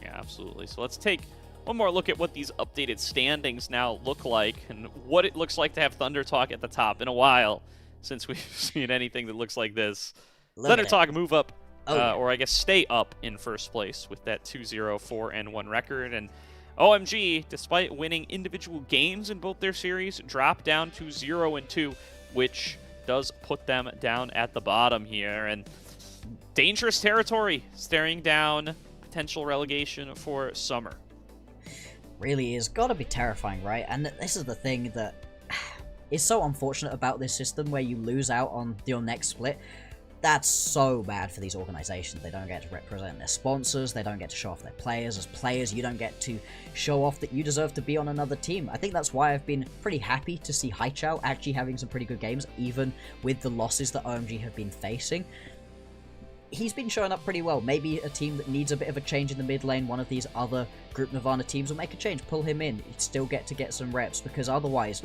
Yeah, absolutely. So let's take one more look at what these updated standings now look like and what it looks like to have Thunder Talk at the top in a while since we've seen anything that looks like this. Thunder Talk move up, or I guess stay up in first place with that 2-0, 4-1 record. And OMG, despite winning individual games in both their series, dropped down to 0-2, which does put them down at the bottom here. And dangerous territory staring down potential relegation for summer. Really is. Gotta be terrifying, right? And this is the thing that is so unfortunate about this system where you lose out on your next split. That's so bad for these organizations. They don't get to represent their sponsors, they don't get to show off their players. As players, you don't get to show off that you deserve to be on another team. I think that's why I've been pretty happy to see Haichao actually having some pretty good games, even with the losses that OMG have been facing. He's been showing up pretty well. Maybe a team that needs a bit of a change in the mid lane, one of these other Group Nirvana teams will make a change, pull him in, he'd still get to get some reps, because otherwise,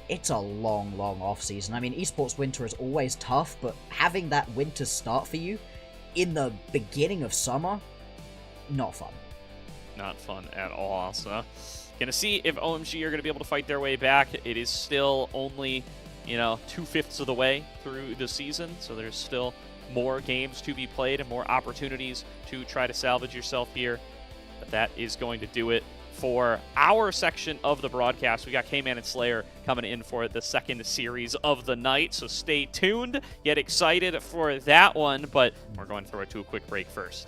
it's a long, long off-season. I mean, esports winter is always tough, but having that winter start for you in the beginning of summer, not fun. Not fun at all. So, gonna see if OMG are gonna be able to fight their way back. It is still only, 2/5 of the way through the season, so there's still more games to be played and more opportunities to try to salvage yourself here. But that is going to do it for our section of the broadcast. We got K-Man and Slayer coming in for the second series of the night, so stay tuned. Get excited for that one, but we're going to throw it to a quick break first.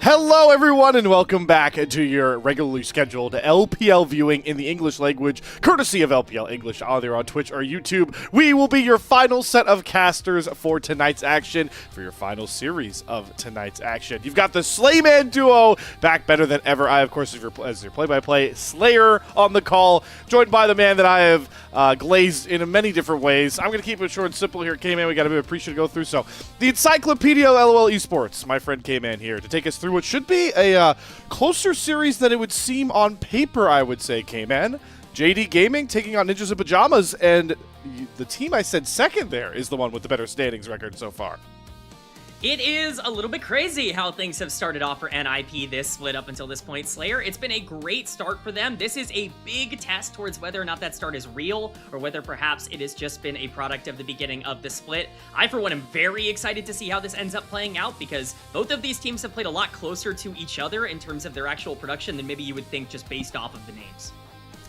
Hello everyone and welcome back to your regularly scheduled LPL viewing in the English language, courtesy of LPL English either on Twitch or YouTube. We will be your final set of casters for tonight's action, for your final series of tonight's action. You've got the Slayman duo back better than ever. I, of course, as your play-by-play Slayer on the call, joined by the man that I have glazed in many different ways. I'm going to keep it short and simple here, K-Man. We got a bit of pre-show to go through. So, the Encyclopedia LOL Esports, my friend K-Man here, to take us through what should be a closer series than it would seem on paper, I would say, K-Man. JD Gaming taking on Ninjas in Pajamas, and the team I said second there is the one with the better standings record so far. It is a little bit crazy how things have started off for NIP this split up until this point. Slayer, it's been a great start for them. This is a big test towards whether or not that start is real, or whether perhaps it has just been a product of the beginning of the split. I, for one, am very excited to see how this ends up playing out, because both of these teams have played a lot closer to each other in terms of their actual production than maybe you would think just based off of the names.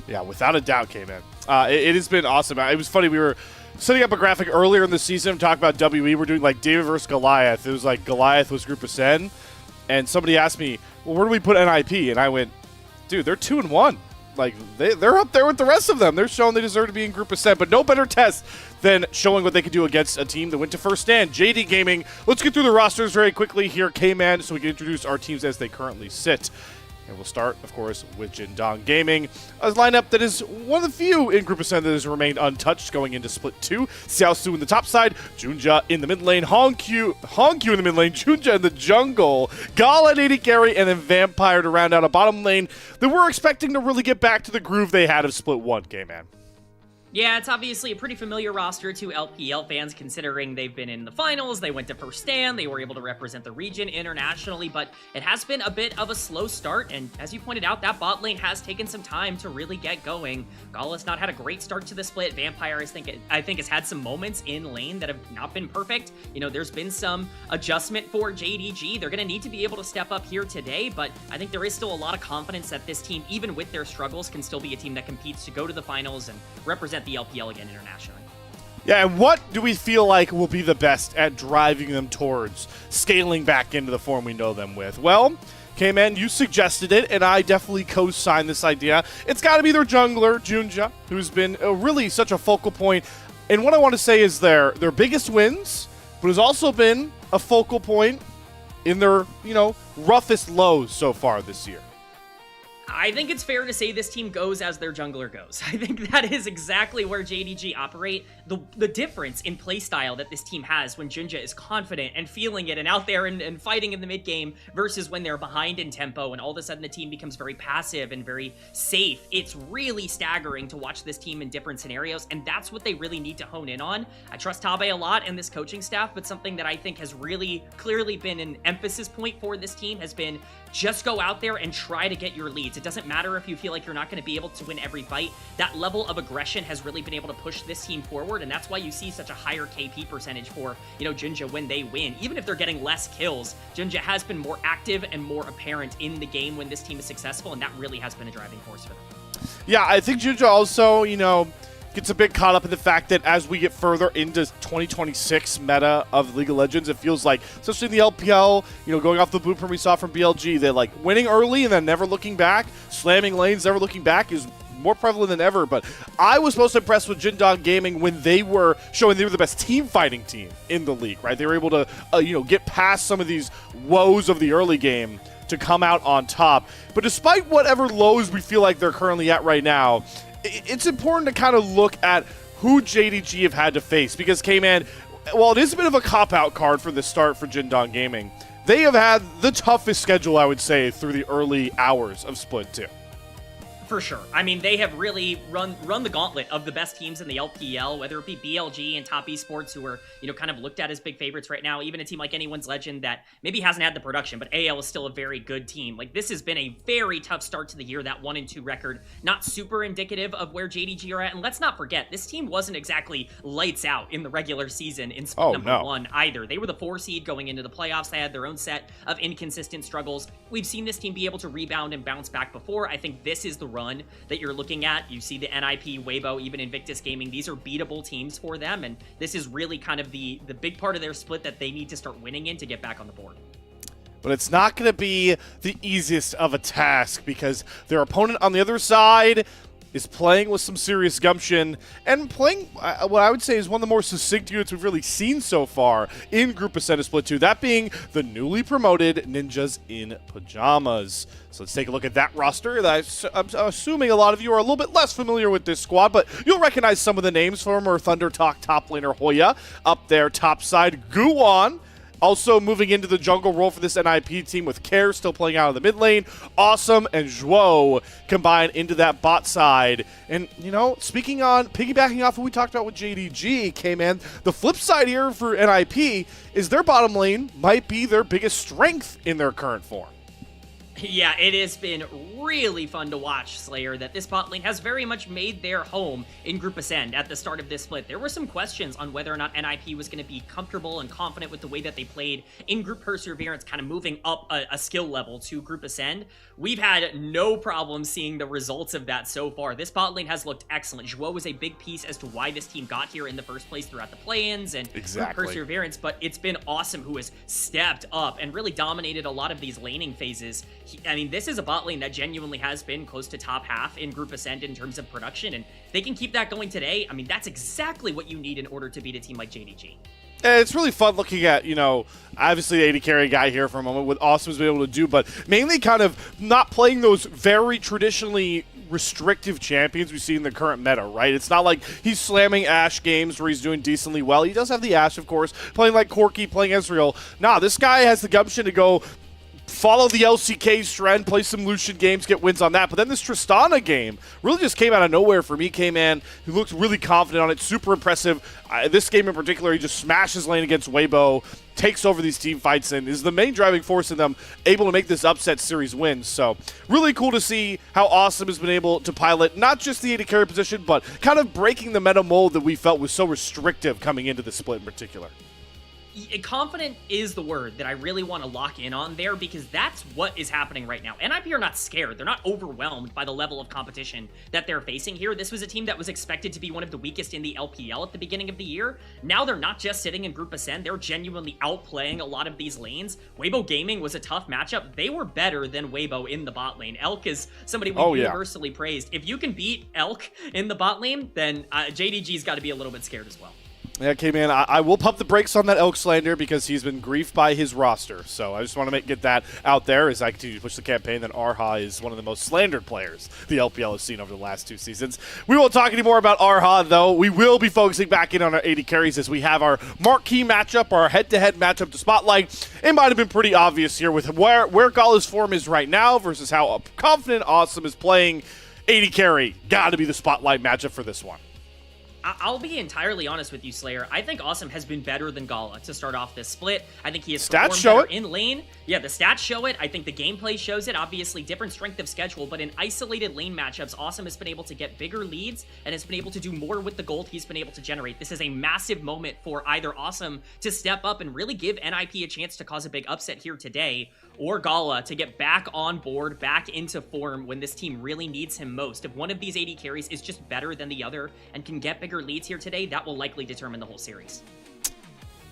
Yeah, without a doubt, K-Man. It has been awesome. It was funny, we were setting up a graphic earlier in the season, talking about WE. We're doing like David versus Goliath. It was like Goliath was Group of Sen, and somebody asked me, well, where do we put NIP? And I went, dude, they're 2-1. Like, they're up there with the rest of them. They're showing they deserve to be in Group of Sen, but no better test than showing what they can do against a team that went to first stand. JD Gaming, let's get through the rosters very quickly here, K-Man, so we can introduce our teams as they currently sit. And we'll start, of course, with Jindong Gaming, a lineup that is one of the few in Group of Sen that has remained untouched going into Split 2. Xiaosu in the top side, Junja in the mid lane, Hongq in the mid lane, Junja in the jungle, Gala and AD carry, and then Vampire to round out a bottom lane that we're expecting to really get back to the groove they had of Split 1, K-Man. Yeah, it's obviously a pretty familiar roster to LPL fans, considering they've been in the finals, they went to first stand, they were able to represent the region internationally, but it has been a bit of a slow start, and as you pointed out, that bot lane has taken some time to really get going. Gala's not had a great start to the split. Vampire, I think has had some moments in lane that have not been perfect. You know, there's been some adjustment for JDG. They're going to need to be able to step up here today, but I think there is still a lot of confidence that this team, even with their struggles, can still be a team that competes to go to the finals and represent the LPL again internationally. Yeah, and what do we feel like will be the best at driving them towards scaling back into the form we know them with? Well, K-Man, you suggested it, and I definitely co-sign this idea. It's got to be their jungler, Junja, who's been really such a focal point. And what I want to say is their biggest wins, but has also been a focal point in their, roughest lows so far this year. I think it's fair to say this team goes as their jungler goes. I think that is exactly where JDG operate. The difference in playstyle that this team has when Junja is confident and feeling it and out there and fighting in the mid game versus when they're behind in tempo and all of a sudden the team becomes very passive and very safe. It's really staggering to watch this team in different scenarios, and that's what they really need to hone in on. I trust Tabe a lot and this coaching staff, but something that I think has really clearly been an emphasis point for this team has been just go out there and try to get your leads. It doesn't matter if you feel like you're not going to be able to win every fight. That level of aggression has really been able to push this team forward, and that's why you see such a higher KP percentage for, Junja when they win. Even if they're getting less kills, Junja has been more active and more apparent in the game when this team is successful, and that really has been a driving force for them. Yeah, I think Junja also, gets a bit caught up in the fact that as we get further into 2026 meta of League of Legends, it feels like, especially in the LPL, going off the blueprint we saw from BLG, that like winning early and then never looking back, slamming lanes, never looking back is more prevalent than ever. But I was most impressed with Jindong Gaming when they were showing they were the best team fighting team in the league, right? They were able to, get past some of these woes of the early game to come out on top. But despite whatever lows we feel like they're currently at right now, it's important to kind of look at who JDG have had to face, because K-Man, while it is a bit of a cop-out card for the start for Jindong Gaming, they have had the toughest schedule, I would say, through the early hours of Split 2. For sure. I mean, they have really run the gauntlet of the best teams in the LPL, whether it be BLG and Top Esports, who are, kind of looked at as big favorites right now. Even a team like Anyone's Legend that maybe hasn't had the production, but AL is still a very good team. Like, this has been a very tough start to the year, that 1-2 record. Not super indicative of where JDG are at. And let's not forget, this team wasn't exactly lights out in the regular season in split number 1 either. They were the 4 seed going into the playoffs. They had their own set of inconsistent struggles. We've seen this team be able to rebound and bounce back before. I think this is the run that you're looking at. You see the NIP, Weibo, even Invictus Gaming. These are beatable teams for them, and this is really kind of the big part of their split that they need to start winning in to get back on the board. but it's not going to be the easiest of a task because their opponent on the other side is playing with some serious gumption and playing what I would say is one of the more succinct units we've really seen so far in Group Ascent of Split 2, that being the newly promoted Ninjas in Pajamas. So let's take a look at that roster. I'm assuming a lot of you are a little bit less familiar with this squad, but you'll recognize some of the names. Former Thunder Talk top laner Hoya, up there top side Guwon. Also moving into the jungle role for this NIP team with Care still playing out of the mid lane. Awesome and Zhuo combined into that bot side. And, you know, piggybacking off what we talked about with JDG, K-Man, the flip side here for NIP is their bottom lane might be their biggest strength in their current form. Yeah, it has been really fun to watch, Slayer, that this bot lane has very much made their home in Group Ascend at the start of this split. There were some questions on whether or not NIP was going to be comfortable and confident with the way that they played in Group Perseverance, kind of moving up a skill level to Group Ascend. We've had no problem seeing the results of that so far. This bot lane has looked excellent. Zhuo was a big piece as to why this team got here in the first place throughout the play-ins and Group Perseverance, but it's been Awesome who has stepped up and really dominated a lot of these laning phases. I mean, this is a bot lane that genuinely has been close to top half in Group Ascend in terms of production, and they can keep that going today. I mean, that's exactly what you need in order to beat a team like JDG. It's really fun looking at, you know, obviously the AD carry guy here for a moment, what Awesome's been able to do, but mainly kind of not playing those very traditionally restrictive champions we see in the current meta, right? It's not like he's slamming Ashe games where he's doing decently well. He does have the Ashe, of course, playing like Corki, playing Ezreal. Nah, this guy has the gumption to go follow the LCK trend, play some Lucian games, get wins on that. But then this Tristana game really just came out of nowhere for me, K-Man, who looked really confident on it, super impressive. This game in particular, he just smashes lane against Weibo, takes over these team fights, and is the main driving force in them able to make this upset series win. So really cool to see how Awesome has been able to pilot not just the AD carry position, but kind of breaking the meta mold that we felt was so restrictive coming into the split in particular. Confident is the word that I really want to lock in on there, because that's what is happening right now. NIP are not scared. They're not overwhelmed by the level of competition that they're facing here. This was a team that was expected to be one of the weakest in the LPL at the beginning of the year. Now they're not just sitting in Group Ascend. They're genuinely outplaying a lot of these lanes. Weibo Gaming was a tough matchup. They were better than Weibo in the bot lane. Elk is somebody we universally praised. If you can beat Elk in the bot lane, then JDG's got to be a little bit scared as well. Yeah, K-Man, I will pump the brakes on that Elk slander because he's been griefed by his roster. So I just want to get that out there as I continue to push the campaign that Arha is one of the most slandered players the LPL has seen over the last 2 seasons. We won't talk anymore about Arha, though. We will be focusing back in on our AD carries as we have our marquee matchup, our head-to-head matchup to spotlight. It might have been pretty obvious here with where Gala's form is right now versus how confident Awesome is playing. AD carry, got to be the spotlight matchup for this one. I'll be entirely honest with you, Slayer. I think Awesome has been better than Gala to start off this split. I think he has performed better in lane. Yeah, the stats show it. I think the gameplay shows it. Obviously, different strength of schedule, but in isolated lane matchups, Awesome has been able to get bigger leads and has been able to do more with the gold he's been able to generate. This is a massive moment for either Awesome to step up and really give NIP a chance to cause a big upset here today, or Gala to get back on board, back into form when this team really needs him most. If one of these AD carries is just better than the other and can get bigger leads here today, that will likely determine the whole series.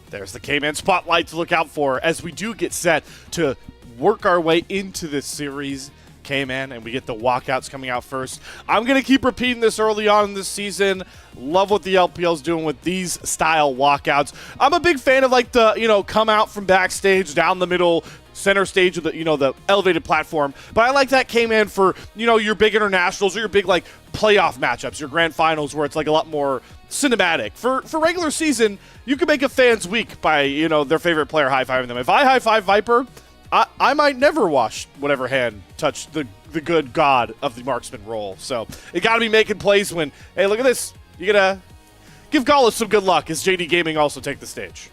There's the K-Man spotlight to look out for as we do get set to work our way into this series, K-Man, and we get the walkouts coming out first. I'm going to keep repeating this early on in this season. Love what the LPL's doing with these style walkouts. I'm a big fan of like the, come out from backstage, down the middle, center stage of the, the elevated platform. But I like that K-Man for, your big internationals or your big like playoff matchups, your grand finals where it's like a lot more cinematic. For regular season, you can make a fan's week by, their favorite player high-fiving them. If I high-five Viper, I might never watch whatever hand touch the good god of the marksman role. So it got to be making plays when, hey, look at this. You got to give Gala some good luck as JD Gaming also take the stage.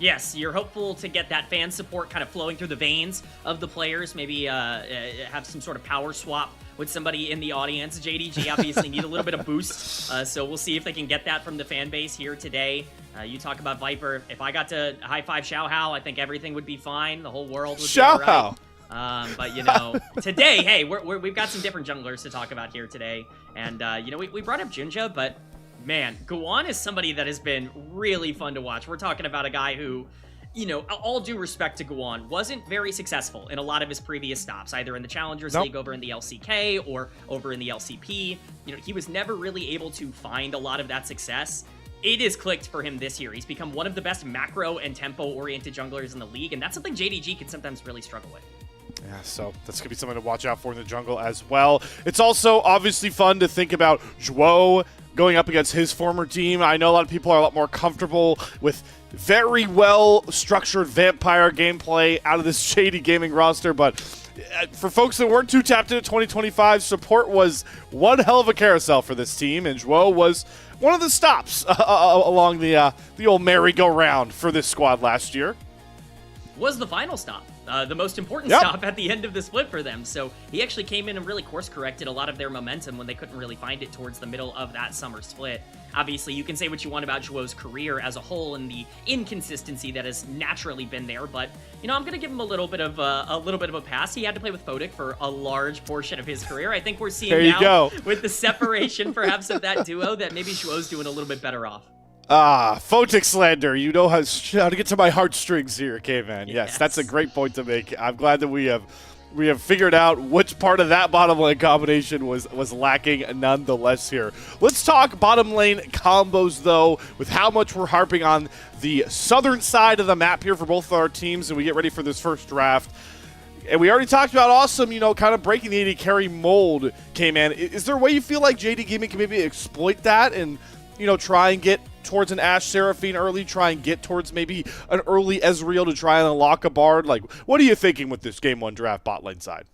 Yes, you're hopeful to get that fan support kind of flowing through the veins of the players. Maybe have some sort of power swap with somebody in the audience. JDG obviously need a little bit of boost, so we'll see if they can get that from the fan base here today. You talk about Viper. If I got to high-five Xiao Hao, I think everything would be fine. The whole world would be all right. But, today, hey, we've got some different junglers to talk about here today. And, we brought up Junja, but, man, Guwon is somebody that has been really fun to watch. We're talking about a guy who you know, all due respect to Guan, wasn't very successful in a lot of his previous stops, either in the Challengers League over in the LCK or over in the LCP. You know, he was never really able to find a lot of that success. It has clicked for him this year. He's become one of the best macro and tempo-oriented junglers in the league, and that's something JDG can sometimes really struggle with. Yeah, so that's going to be something to watch out for in the jungle as well. It's also obviously fun to think about Zhuo going up against his former team. I know a lot of people are a lot more comfortable with very well-structured Vampire gameplay out of this shady gaming roster, but for folks that weren't too tapped into 2025, support was one hell of a carousel for this team, and Zhuo was one of the stops along the old merry-go-round for this squad last year. Was the final stop. The most important stop at the end of the split for them. So he actually came in and really course-corrected a lot of their momentum when they couldn't really find it towards the middle of that summer split. Obviously, you can say what you want about Zhuo's career as a whole and the inconsistency that has naturally been there, but you know, I'm gonna give him a little bit of a pass. He had to play with Photic for a large portion of his career. I think we're seeing now with the separation, perhaps, of that duo, that maybe Zhuo's doing a little bit better off. Photic slander. You know how to get to my heartstrings here, K-Man. Yes, that's a great point to make. I'm glad that we have figured out which part of that bottom lane combination was lacking nonetheless here. Let's talk bottom lane combos, though, with how much we're harping on the southern side of the map here for both of our teams, and we get ready for this first draft. And we already talked about Awesome, you know, kind of breaking the AD carry mold, K-Man. Is there a way you feel like JD Gaming can maybe exploit that and, you know, try and get towards an Ashe Seraphine early, try and get towards maybe an early Ezreal to try and unlock a Bard? Like, what are you thinking with this Game 1 draft bot lane side?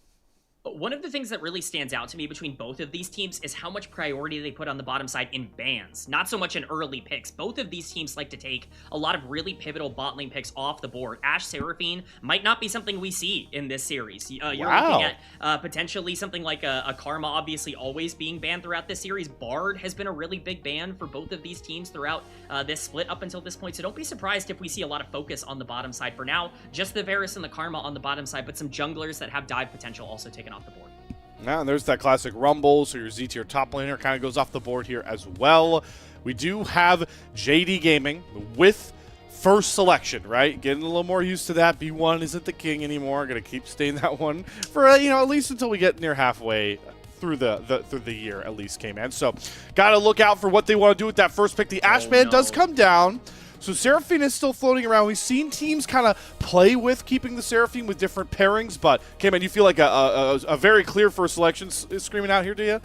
One of the things that really stands out to me between both of these teams is how much priority they put on the bottom side in bans, not so much in early picks. Both of these teams like to take a lot of really pivotal bot lane picks off the board. Ashe Seraphine might not be something we see in this series. You're looking at potentially something like a Karma obviously always being banned throughout this series. Bard has been a really big ban for both of these teams throughout this split up until this point, so don't be surprised if we see a lot of focus on the bottom side. For now, just the Varus and the Karma on the bottom side, but some junglers that have dive potential also taken off the board. Now, and there's that classic rumble, so your Z tier top laner kind of goes off the board here as well. We do have JD Gaming with first selection, right? Getting a little more used to that. B1 isn't the king anymore. Going to keep staying that one for, you know, at least until we get near halfway through the year, at least, K-Man. So, got to look out for what they want to do with that first pick. The Ashe ban does come down. So Seraphine is still floating around. We've seen teams kind of play with keeping the Seraphine with different pairings, but K-Man, you feel like a very clear first selection is screaming out here to you?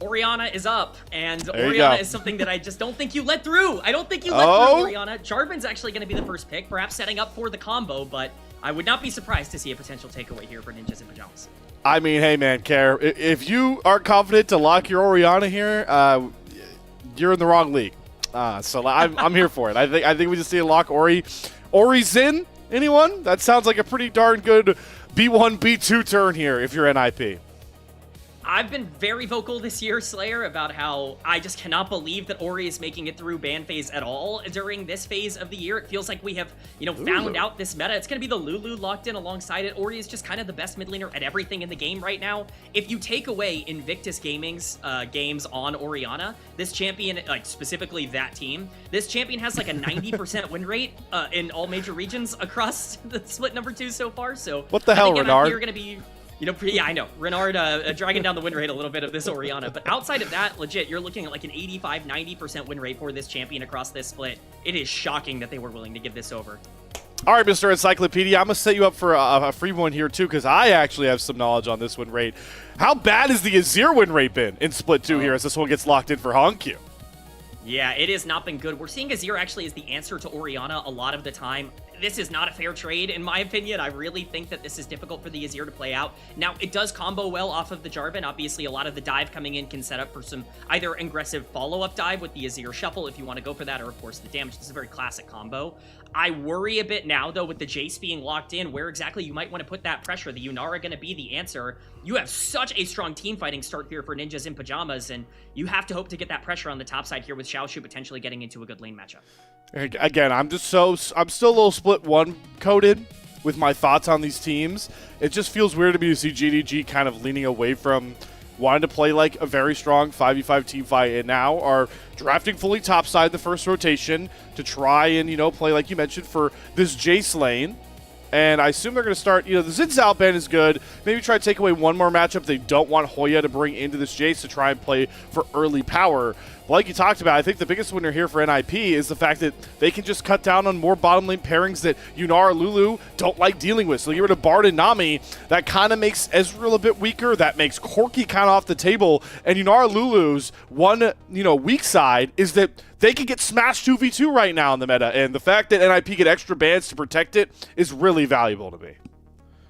Orianna is up, and Orianna is something that I just don't think you let through. I don't think you let through Orianna. Jarvan's actually going to be the first pick, perhaps setting up for the combo, but I would not be surprised to see a potential takeaway here for Ninjas in Pajamas. I mean, hey man, Care, if you are confident to lock your Orianna here, you're in the wrong league. So I'm here for it. I think we just need to lock Ori. Ori's in. Anyone? That sounds like a pretty darn good B1, B2 turn here if you're NIP. I've been very vocal this year, Slayer, about how I just cannot believe that Ori is making it through ban phase at all during this phase of the year. It feels like we have, you know, found out this meta. It's going to be the Lulu locked in alongside it. Ori is just kind of the best mid laner at everything in the game right now. If you take away Invictus Gaming's games on Orianna, this champion, like specifically that team, this champion has like a 90% win rate in all major regions across the split number 2 so far. So what the hell, Renard? You're going to be... You know, yeah, I know. Renard dragging down the win rate a little bit of this Orianna. But outside of that, legit, you're looking at like an 85-90% win rate for this champion across this split. It is shocking that they were willing to give this over. All right, Mr. Encyclopedia, I'm going to set you up for a free one here, too, because I actually have some knowledge on this win rate. How bad has the Azir win rate been in Split 2 here as this one gets locked in for Hongq? Yeah, it has not been good. We're seeing Azir actually as the answer to Orianna a lot of the time. This is not a fair trade, in my opinion. I really think that this is difficult for the Azir to play out. Now, it does combo well off of the Jarvan. Obviously, a lot of the dive coming in can set up for some either aggressive follow-up dive with the Azir shuffle if you want to go for that, or, of course, the damage. This is a very classic combo. I worry a bit now, though, with the Jace being locked in, where exactly you might want to put that pressure. The Yunara going to be the answer. You have such a strong team fighting start here for Ninjas in Pajamas, and you have to hope to get that pressure on the top side here with Xiaoshu potentially getting into a good lane matchup. Again, I'm still a little Split 1 coded with my thoughts on these teams. It just feels weird to me to see JDG kind of leaning away from wanted to play like a very strong 5v5 team fight, and now are drafting fully topside the first rotation to try and, you know, play, like you mentioned, for this Jace lane. And I assume they're going to start, you know, the Zid's outband is good. Maybe try to take away one more matchup they don't want Hoya to bring into this Jace to try and play for early power. But like you talked about, I think the biggest winner here for NIP is the fact that they can just cut down on more bottom lane pairings that Yunar or Lulu don't like dealing with. So they get rid of Bard and Nami. That kind of makes Ezreal a bit weaker. That makes Corki kind of off the table. And Yunar or Lulu's one, you know, weak side is that they can get smashed 2v2 right now in the meta, and the fact that NIP get extra bans to protect it is really valuable to me.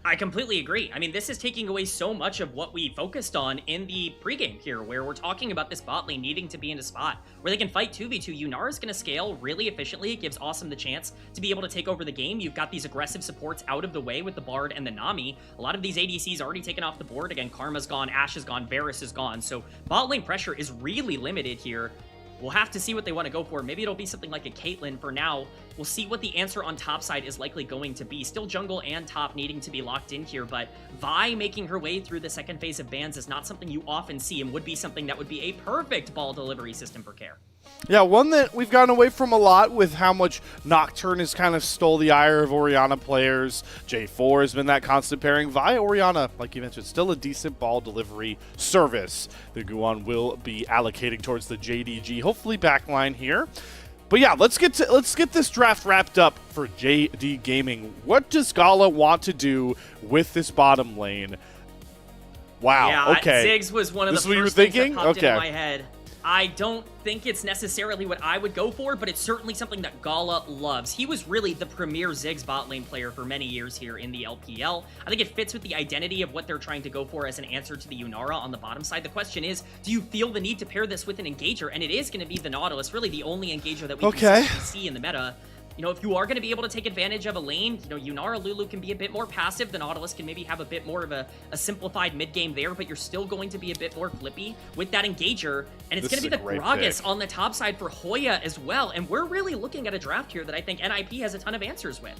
I completely agree. I mean, this is taking away so much of what we focused on in the pregame here, where we're talking about this bot lane needing to be in a spot where they can fight 2v2. Yunar is going to scale really efficiently. It gives Awesome the chance to be able to take over the game. You've got these aggressive supports out of the way with the Bard and the Nami. A lot of these ADCs already taken off the board. Again, Karma's gone, Ashe is gone, Varus is gone. So bot lane pressure is really limited here. We'll have to see what they want to go for. Maybe it'll be something like a Caitlyn for now. We'll see what the answer on top side is likely going to be. Still jungle and top needing to be locked in here, but Vi making her way through the second phase of bans is not something you often see and would be something that would be a perfect ball delivery system for Care. Yeah, one that we've gotten away from a lot with how much Nocturne has kind of stole the ire of Orianna players. J4 has been that constant pairing. Vi Orianna, like you mentioned, still a decent ball delivery service that Guwon will be allocating towards the JDG, hopefully backline here. But yeah, let's get this draft wrapped up for JD Gaming. What does Gala want to do with this bottom lane? Wow, yeah, okay. Ziggs was one of this the is what you were first things thinking? that popped Okay. into my head. I don't think it's necessarily what I would go for, but it's certainly something that Gala loves. He was really the premier Ziggs bot lane player for many years here in the LPL. I think it fits with the identity of what they're trying to go for as an answer to the Yunara on the bottom side. The question is, do you feel the need to pair this with an engager? And it is going to be the Nautilus, really the only engager that we can see in the meta. You know, if you are going to be able to take advantage of a lane, you know, Yunara Lulu can be a bit more passive. The Nautilus can maybe have a bit more of a simplified mid-game there, but you're still going to be a bit more flippy with that engager. And it's going to be the Gragas on the top side for Hoya as well. And we're really looking at a draft here that I think NIP has a ton of answers with.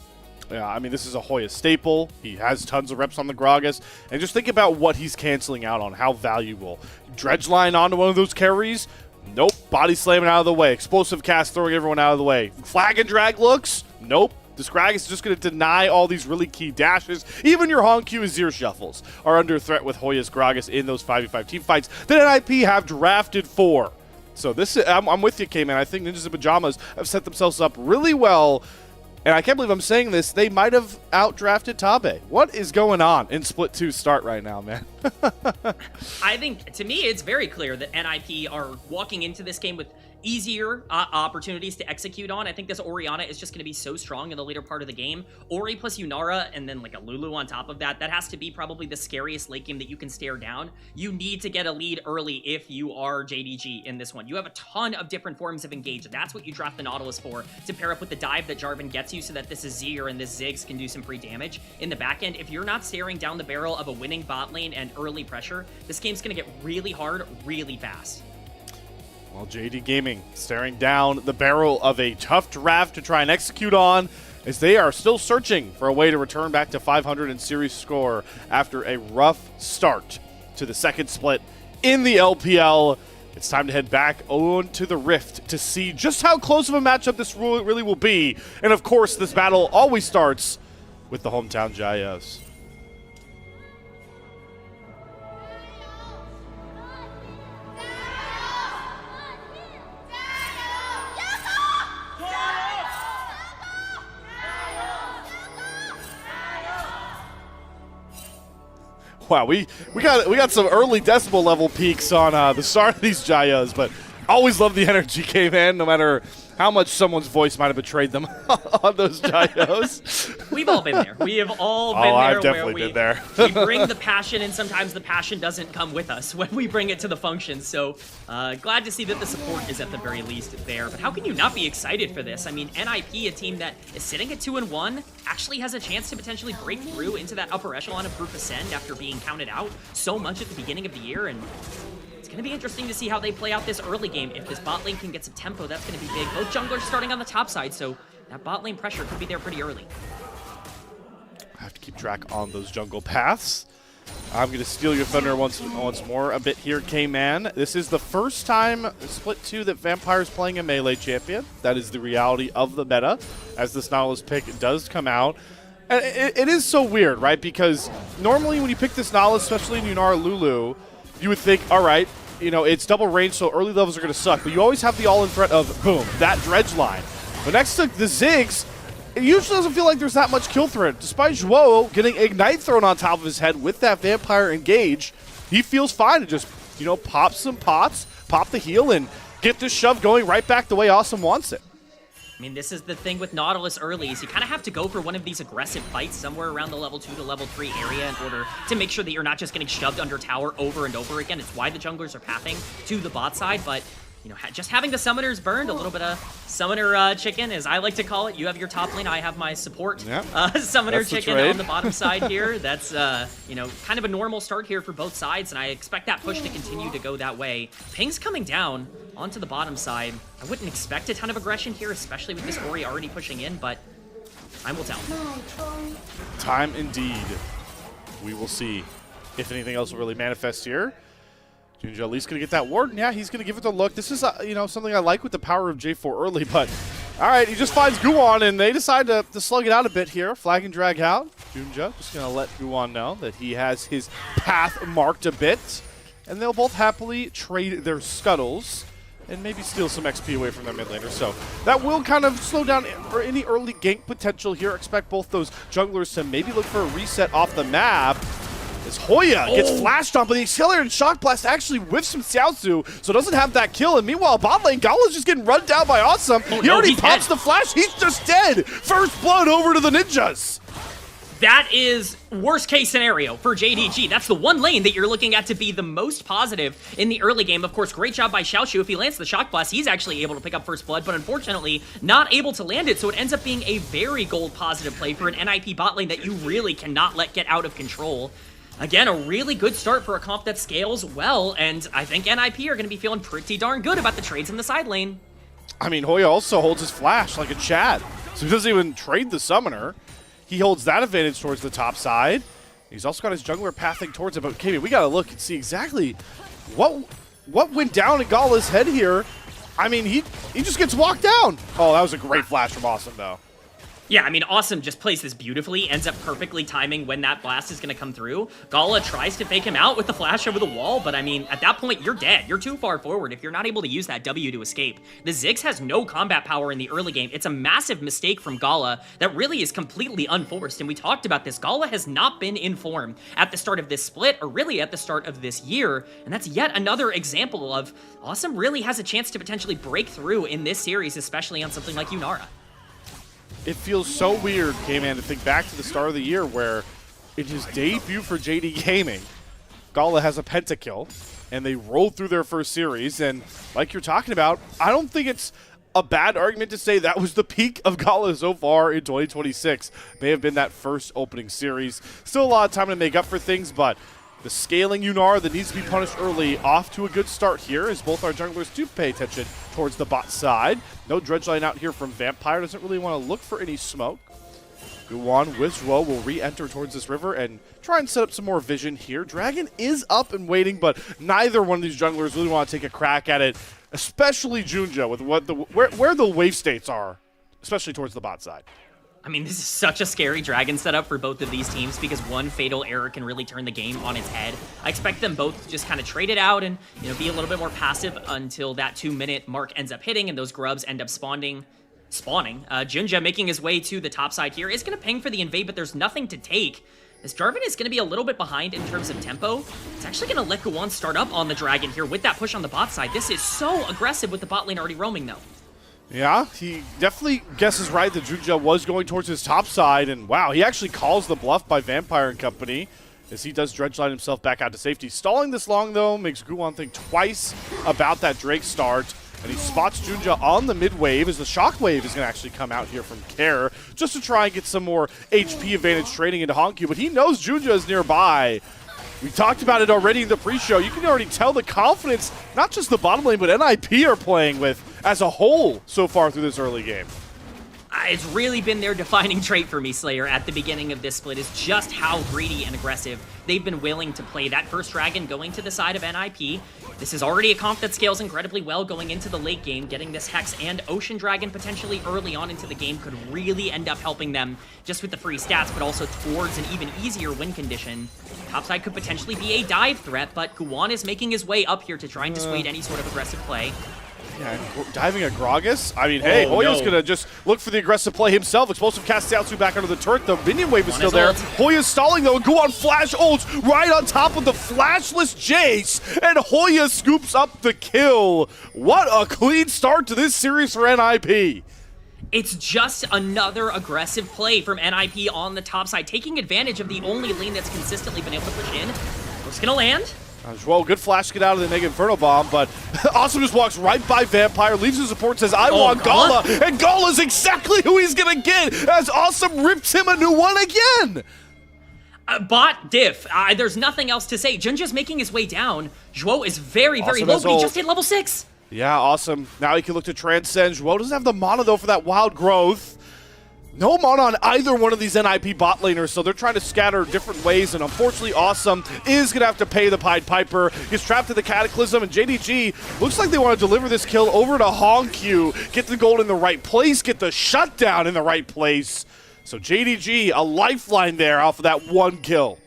Yeah, I mean, this is a Hoya staple. He has tons of reps on the Gragas. And just think about what he's canceling out on, how valuable. Dredge line onto one of those carries. Nope. Body slamming out of the way. Explosive cast throwing everyone out of the way. Flag and drag looks. Nope. This Gragas is just going to deny all these really key dashes. Even your Honku Azir shuffles are under threat with Hoya's Gragas in those 5v5 team fights that NIP have drafted for. So this is, I'm with you, K-Man. I think Ninjas in Pajamas have set themselves up really well. And I can't believe I'm saying this. They might have outdrafted Tabe. What is going on in Split 2 start right now, man? I think, to me, it's very clear that NIP are walking into this game with easier opportunities to execute on. I think this Orianna is just going to be so strong in the later part of the game. Ori plus Yunara and then like a Lulu on top of that. That has to be probably the scariest late game that you can stare down. You need to get a lead early if you are JDG in this one. You have a ton of different forms of engage. That's what you draft the Nautilus for, to pair up with the dive that Jarvan gets you so that this Azir and this Ziggs can do some free damage in the back end. If you're not staring down the barrel of a winning bot lane and early pressure, this game's going to get really hard really fast. Well, JD Gaming staring down the barrel of a tough draft to try and execute on, as they are still searching for a way to return back to 500 in series score after a rough start to the second split in the LPL. It's time to head back on to the Rift to see just how close of a matchup this really will be. And of course, this battle always starts with the hometown Jayos. Wow, we got some early decibel level peaks on the start of these Jayos, but always love the energy, K-Man, no matter how much someone's voice might have betrayed them on those Jayos. We've all been there. We have all been there. I've definitely been there. We bring the passion, and sometimes the passion doesn't come with us when we bring it to the function. So glad to see that the support is at the very least there. But how can you not be excited for this? I mean, NIP, a team that is sitting at 2-1, actually has a chance to potentially break through into that upper echelon of Group Ascend after being counted out so much at the beginning of the year. And it's going to be interesting to see how they play out this early game. If this bot lane can get some tempo, that's going to be big. Both junglers starting on the top side, so that bot lane pressure could be there pretty early. I have to keep track on those jungle paths. I'm going to steal your thunder once more a bit here, K-Man. This is the first time Split 2 that Vampire's playing a melee champion. That is the reality of the meta, as this Nautilus pick does come out. And it is so weird, right? Because normally when you pick this Nautilus, especially in Yunara Lulu, you would think, all right, you know, it's double range, so early levels are going to suck. But you always have the all-in threat of, boom, that dredge line. But next to the Ziggs, it usually doesn't feel like there's that much kill threat. Despite Zhuo getting Ignite thrown on top of his head with that Vampire engage, he feels fine to just, you know, pop some pots, pop the heal, and get this shove going right back the way Awesome wants it. I mean, this is the thing with Nautilus early, is you kind of have to go for one of these aggressive fights somewhere around the level 2 to level 3 area in order to make sure that you're not just getting shoved under tower over and over again. It's why the junglers are pathing to the bot side, but you know, just having the summoners burned, a little bit of summoner chicken, as I like to call it. You have your top lane, I have my support summoner chicken on the bottom side here. That's, you know, kind of a normal start here for both sides, and I expect that push to continue to go that way. Ping's coming down onto the bottom side. I wouldn't expect a ton of aggression here, especially with this Ori already pushing in, but time will tell. Time indeed. We will see if anything else will really manifest here. Junja at least going to get that ward. Yeah, he's going to give it a look. This is, you know, something I like with the power of J4 early, but all right, he just finds Guwon, and they decide to slug it out a bit here. Flag and drag out. Junja just going to let Guwon know that he has his path marked a bit, and they'll both happily trade their scuttles and maybe steal some XP away from their mid laner. So that will kind of slow down any early gank potential here. Expect both those junglers to maybe look for a reset off the map. As Hoya gets flashed on, but the accelerated shock blast actually whiffs from Xiaozu, so doesn't have that kill. And meanwhile, bot lane, Gala's just getting run down by Awesome. He already pops the flash. He's just dead. First blood over to the ninjas. That is worst case scenario for JDG. That's the one lane that you're looking at to be the most positive in the early game. Of course, great job by Xiaoshu. If he lands the shock blast, he's actually able to pick up first blood, but unfortunately not able to land it. So it ends up being a very gold positive play for an NIP bot lane that you really cannot let get out of control. Again, a really good start for a comp that scales well, and I think NIP are going to be feeling pretty darn good about the trades in the side lane. I mean, Hoya also holds his flash like a Chad, so he doesn't even trade the summoner. He holds that advantage towards the top side. He's also got his jungler pathing towards it, but okay, we got to look and see exactly what went down in Gala's head here. I mean, he just gets walked down. Oh, that was a great flash from Awesome, though. Yeah, I mean, Awesome just plays this beautifully, ends up perfectly timing when that blast is going to come through. Gala tries to fake him out with the flash over the wall, but I mean, at that point, you're dead. You're too far forward if you're not able to use that W to escape. The Ziggs has no combat power in the early game. It's a massive mistake from Gala that really is completely unforced, and we talked about this. Gala has not been in form at the start of this split, or really at the start of this year, and that's yet another example of Awesome really has a chance to potentially break through in this series, especially on something like Yunara. It feels so weird, K-Man, to think back to the start of the year where in his debut for JD Gaming, Gala has a pentakill, and they rolled through their first series, and like you're talking about, I don't think it's a bad argument to say that was the peak of Gala so far in 2026. May have been that first opening series. Still a lot of time to make up for things, but the scaling Yunara that needs to be punished early off to a good start here as both our junglers do pay attention towards the bot side. No dredge line out here from Vampire. Doesn't really want to look for any smoke. Guwon with Zhuo will re-enter towards this river and try and set up some more vision here. Dragon is up and waiting, but neither one of these junglers really want to take a crack at it, especially Junja with where the wave states are, especially towards the bot side. I mean, this is such a scary Dragon setup for both of these teams because one fatal error can really turn the game on its head. I expect them both to just kind of trade it out and, you know, be a little bit more passive until that 2-minute mark ends up hitting and those grubs end up spawning. Junja making his way to the top side here is going to ping for the invade, but there's nothing to take. As Jarvan is going to be a little bit behind in terms of tempo, it's actually going to let Guwon start up on the Dragon here with that push on the bot side. This is so aggressive with the bot lane already roaming, though. Yeah, he definitely guesses right that Junja was going towards his top side, and wow, he actually calls the bluff by Vampire and company as he does dredge line himself back out to safety. Stalling this long, though, makes Guwon think twice about that Drake start, and he spots Junja on the mid wave as the shockwave is going to actually come out here from Care just to try and get some more HP advantage trading into Honku, but he knows Junja is nearby. We talked about it already in the pre-show. You can already tell the confidence, not just the bottom lane, but NIP are playing with as a whole so far through this early game. It's really been their defining trait for me, Slayer, at the beginning of this split, is just how greedy and aggressive they've been willing to play that first dragon going to the side of NIP. This is already a comp that scales incredibly well going into the late game. Getting this Hex and Ocean Dragon potentially early on into the game could really end up helping them just with the free stats, but also towards an even easier win condition. Topside could potentially be a dive threat, but Guwan is making his way up here to try and dissuade any sort of aggressive play. Yeah, diving a Gragas? I mean, hey, Hoya's going to just look for the aggressive play himself. Explosive cast Xiaozu back under the turret. The minion wave is still there. Hoya's stalling, though, and Guwan flash ults right on top of the flashless Jace, and Hoya scoops up the kill. What a clean start to this series for NIP. It's just another aggressive play from NIP on the top side, taking advantage of the only lane that's consistently been able to push in. What's going to land? Well, good flash to get out of the Mega Inferno Bomb, but Awesome just walks right by Vampire, leaves his support, says, I want Gala, and Gala's exactly who he's going to get as Awesome rips him a new one again. Bot diff. There's nothing else to say. Junja's making his way down. Zhuo is very, very low, but he just hit level 6. Yeah, Awesome. Now he can look to transcend. Zhuo doesn't have the mana, though, for that wild growth. No mana on either one of these NIP bot laners, so they're trying to scatter different ways, and unfortunately Awesome is going to have to pay the Pied Piper. Gets trapped in the Cataclysm, and JDG looks like they want to deliver this kill over to Hongq, get the gold in the right place, get the shutdown in the right place. So JDG, a lifeline there off of that one kill.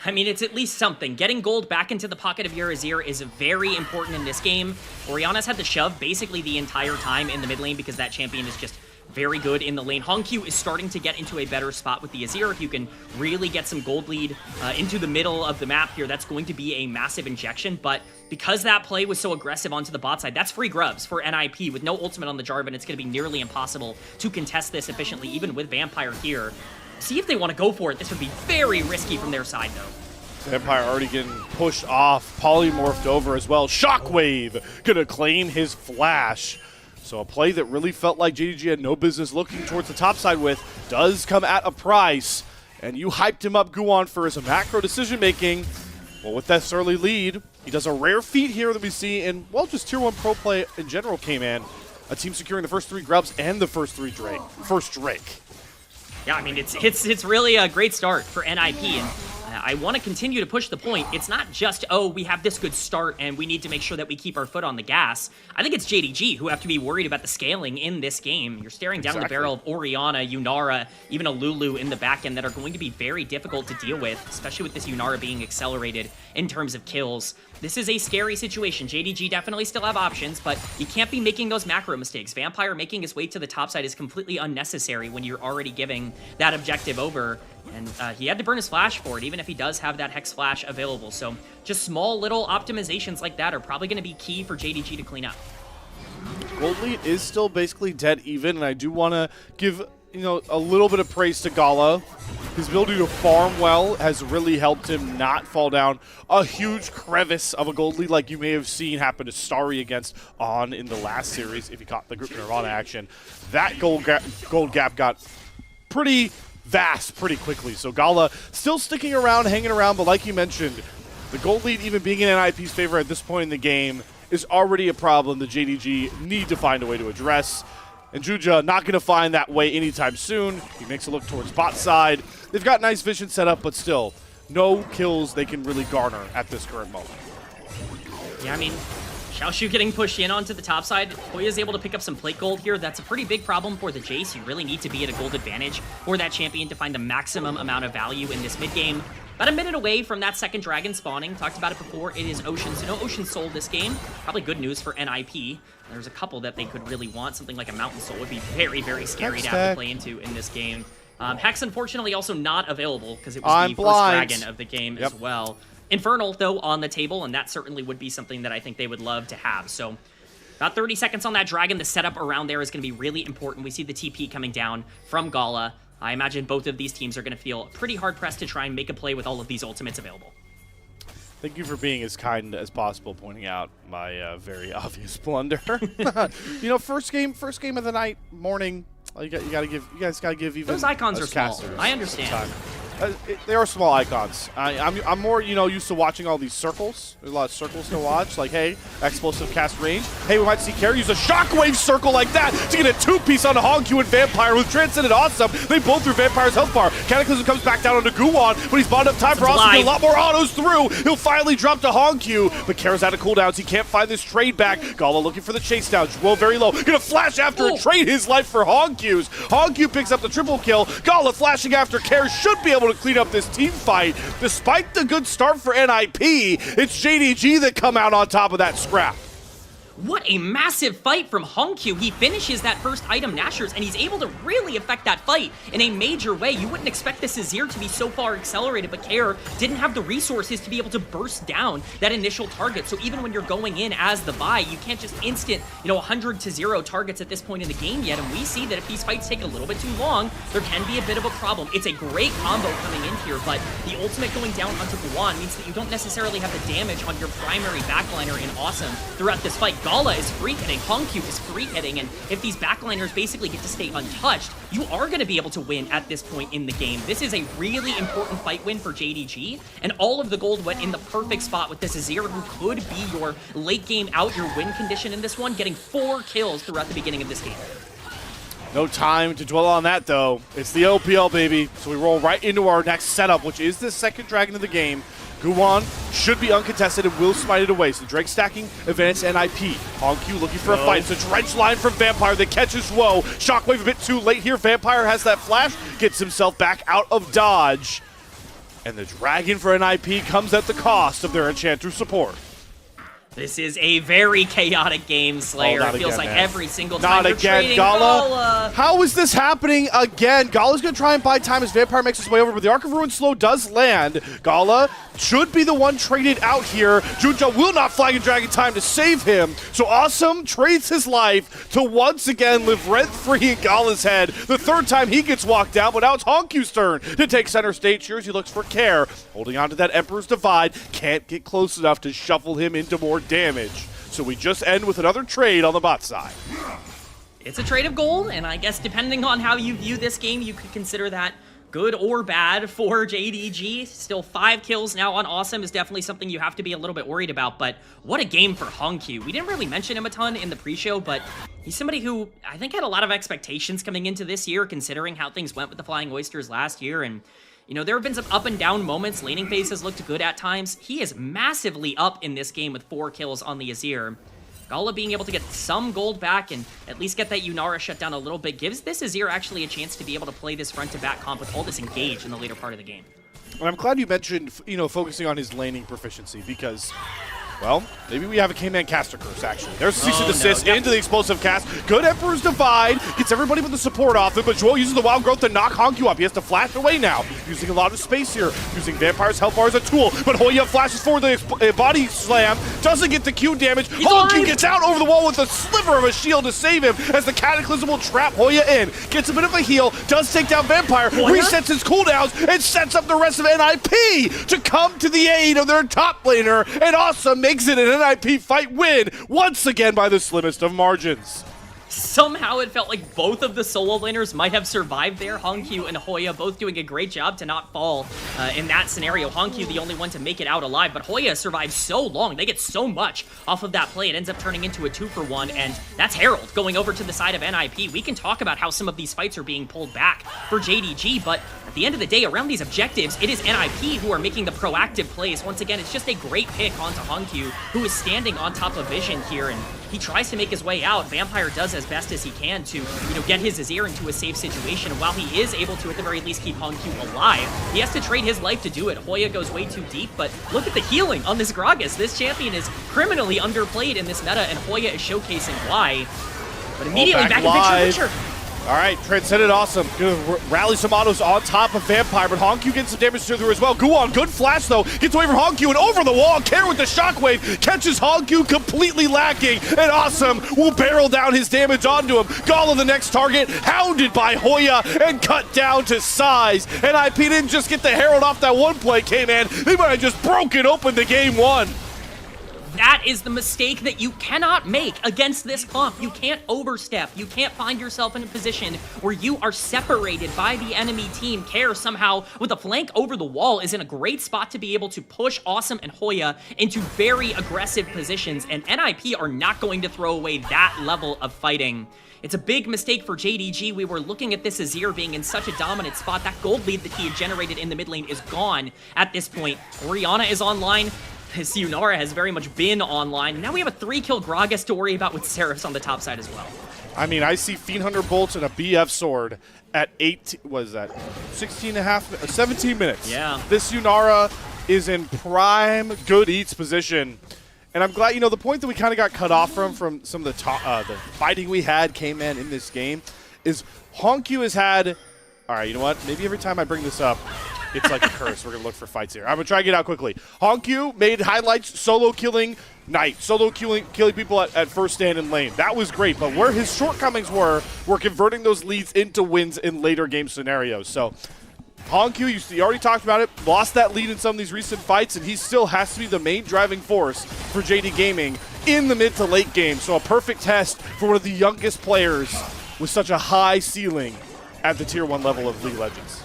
I mean, it's at least something. Getting gold back into the pocket of your Azir is very important in this game. Orianna's had the shove basically the entire time in the mid lane because that champion is just very good in the lane. Hongq is starting to get into a better spot with the Azir. If you can really get some gold lead into the middle of the map here, that's going to be a massive injection. But because that play was so aggressive onto the bot side, that's free grubs for NIP. With no ultimate on the Jarvan, it's going to be nearly impossible to contest this efficiently, even with Vampire here. See if they want to go for it. This would be very risky from their side, though. Vampire already getting pushed off, polymorphed over as well. Shockwave gonna claim his flash. So a play that really felt like JDG had no business looking towards the top side with does come at a price. And you hyped him up, Guwan, for his macro decision making. Well, with that early lead, he does a rare feat here that we see in, well, just tier 1 pro play in general came in. A team securing the first 3 grubs and the first Drake. Yeah, I mean, it's really a great start for NIP, and I want to continue to push the point. It's not just, oh, we have this good start and we need to make sure that we keep our foot on the gas. I think it's JDG who have to be worried about the scaling in this game. You're staring down the barrel of Orianna, Yunara, even a Lulu in the back end that are going to be very difficult to deal with, especially with this Yunara being accelerated in terms of kills. This is a scary situation. JDG definitely still have options, but you can't be making those macro mistakes. Vampire making his way to the top side is completely unnecessary when you're already giving that objective over. And he had to burn his flash for it, even if he does have that Hex flash available. So just small little optimizations like that are probably going to be key for JDG to clean up. Gold lead is still basically dead even, and I do want to give, you know, a little bit of praise to Gala. His ability to farm well has really helped him not fall down a huge crevice of a gold lead like you may have seen happen to Starry against On in the last series if you caught the group Nirvana action. That gold gap got pretty vast pretty quickly. So Gala still sticking around, hanging around, but like you mentioned, the gold lead even being in NIP's favor at this point in the game is already a problem that JDG need to find a way to address. And Juja not going to find that way anytime soon. He makes a look towards bot side. They've got nice vision set up, but still, no kills they can really garner at this current moment. Yeah, I mean, Xiaoshu getting pushed in onto the top side. Hoya is able to pick up some plate gold here. That's a pretty big problem for the Jace. You really need to be at a gold advantage for that champion to find the maximum amount of value in this mid game. About a minute away from that second dragon spawning. Talked about it before. It is Ocean, so no Ocean Soul this game. Probably good news for NIP. There's a couple that they could really want. Something like a Mountain Soul would be very, very scary to have to play into in this game. Hex, unfortunately, also not available because it was the first dragon of the game as well. Infernal, though, on the table, and that certainly would be something that I think they would love to have. So about 30 seconds on that dragon. The setup around there is going to be really important. We see the TP coming down from Gala. I imagine both of these teams are going to feel pretty hard-pressed to try and make a play with all of these ultimates available. Thank you for being as kind as possible, pointing out my very obvious blunder. You know, first game of the night, morning. You guys gotta give even those icons are small. casters I understand. time. They are small icons. I'm more, used to watching all these circles. There's a lot of circles to watch. Like, hey, explosive cast range. Hey, we might see Care use a shockwave circle like that to get a two-piece on Hongq and Vampire with Transcendent Awesome. They both through Vampire's health bar. Cataclysm comes back down onto Guwon, but he's bought up time for Awesome to get a lot more autos through. He'll finally drop to Hongq, but Care's out of cooldowns. He can't find this trade back. Gala looking for the chase down. Jewel very low. Gonna flash after and trade his life for Hongq's. Hongq picks up the triple kill. Gala flashing after Care should be able to clean up this team fight. Despite the good start for NIP, it's JDG that come out on top of that scrap. What a massive fight from Hongq. He finishes that first item, Nashers, and he's able to really affect that fight in a major way. You wouldn't expect this Azir to be so far accelerated, but Care didn't have the resources to be able to burst down that initial target. So even when you're going in as the buy, you can't just instant, 100-0 targets at this point in the game yet. And we see that if these fights take a little bit too long, there can be a bit of a problem. It's a great combo coming in here, but the ultimate going down onto Guwon means that you don't necessarily have the damage on your primary backliner in Awesome throughout this fight. Gala is free hitting, Hongq is free hitting, and if these backliners basically get to stay untouched, you are going to be able to win at this point in the game. This is a really important fight win for JDG, and all of the gold went in the perfect spot with this Azir, who could be your late game out, your win condition in this one, getting 4 kills throughout the beginning of this game. No time to dwell on that, though. It's the LPL, baby. So we roll right into our next setup, which is the second dragon of the game. Guwon should be uncontested and will smite it away. So Drake stacking advanced NIP. Hongq looking for a fight. It's a drench line from Vampire that catches Woe. Shockwave a bit too late here. Vampire has that flash, gets himself back out of dodge. And the dragon for NIP comes at the cost of their Enchanter support. This is a very chaotic game, Slayer. It feels like every single time Not again, Gala. How is this happening again? Gala's going to try and buy time as Vampire makes his way over, but the Arc of Ruin slow does land. Gala should be the one traded out here. Junja will not flag a Dragon time to save him. So Awesome trades his life to once again live rent-free in Gala's head. The third time he gets walked out, but now it's Hongq's turn to take center stage here as he looks for Care. Holding on to that Emperor's Divide. Can't get close enough to shuffle him into more damage. So we just end with another trade on the bot side. It's a trade of gold, and I guess depending on how you view this game, you could consider that good or bad for JDG. Still 5 kills now on Awesome is definitely something you have to be a little bit worried about, but what a game for Hongq. We didn't really mention him a ton in the pre-show, but he's somebody who I think had a lot of expectations coming into this year, considering how things went with the Flying Oysters last year, and there have been some up and down moments. Laning phase has looked good at times. He is massively up in this game with 4 kills on the Azir. Gala being able to get some gold back and at least get that Yunara shut down a little bit gives this Azir actually a chance to be able to play this front-to-back comp with all this engage in the later part of the game. And I'm glad you mentioned, focusing on his laning proficiency because, well, maybe we have a K-Man caster curse, actually. There's a cease and desist into the explosive cast. Good Emperor's Divide. Gets everybody with the support off it, but Joel uses the Wild Growth to knock Hongq up. He has to flash away now. Using a lot of space here. Using Vampire's health bar as a tool, but Hoya flashes forward the body slam. Doesn't get the Q damage. Hongq gets out over the wall with a sliver of a shield to save him as the Cataclysm will trap Hoya in. Gets a bit of a heal. Does take down Vampire. Resets his cooldowns and sets up the rest of NIP to come to the aid of their top laner. And Awesome makes it an NIP fight win once again by the slimmest of margins. Somehow it felt like both of the solo laners might have survived there. Hongq and Hoya both doing a great job to not fall in that scenario. Hongq the only one to make it out alive, but Hoya survived so long. They get so much off of that play. It ends up turning into a 2-for-1, and that's Herald going over to the side of NIP. We can talk about how some of these fights are being pulled back for JDG, but at the end of the day, around these objectives, it is NIP who are making the proactive plays. Once again, it's just a great pick onto Hongq, who is standing on top of Vision here, and he tries to make his way out. Vampire does as best as he can to, get his Azir into a safe situation. And while he is able to, at the very least, keep Hongq alive, he has to trade his life to do it. Hoya goes way too deep, but look at the healing on this Gragas. This champion is criminally underplayed in this meta, and Hoya is showcasing why. But immediately back in picture. All right, Transcendent Awesome. Gonna rally some autos on top of Vampire, but Hongq gets some damage through as well. Guwon, good flash though. Gets away from Hongq and over the wall. Care with the shockwave. Catches Hongq completely lacking, and Awesome will barrel down his damage onto him. Gala the next target, hounded by Hoya and cut down to size. And NIP didn't just get the Herald off that one play, K-Man. They might have just broken open the game one. That is the mistake that you cannot make against this comp. You can't overstep. You can't find yourself in a position where you are separated by the enemy team. Care somehow, with a flank over the wall, is in a great spot to be able to push Awesome and Hoya into very aggressive positions, and NIP are not going to throw away that level of fighting. It's a big mistake for JDG. We were looking at this Azir being in such a dominant spot. That gold lead that he had generated in the mid lane is gone at this point. Orianna is online. His Yunara has very much been online. Now we have a 3-kill Gragas to worry about with Seraphs on the top side as well. I mean, I see Fiend Hunter bolts and a BF sword at 17 minutes. Yeah. This Yunara is in prime good eats position. And I'm glad, you know, the point that we kind of got cut off from some of the fighting we had, K-Man, in this game, is Honkyu has had, all right, you know what? Maybe every time I bring this up, it's like a curse. We're going to look for fights here. I'm going to try to get out quickly. Honkyu made highlights solo killing Knight, solo killing people at first stand in lane. That was great, but where his shortcomings were converting those leads into wins in later game scenarios. So Honkyu, you already talked about it, lost that lead in some of these recent fights, and he still has to be the main driving force for JD Gaming in the mid to late game. So a perfect test for one of the youngest players with such a high ceiling at the Tier 1 level of League of Legends.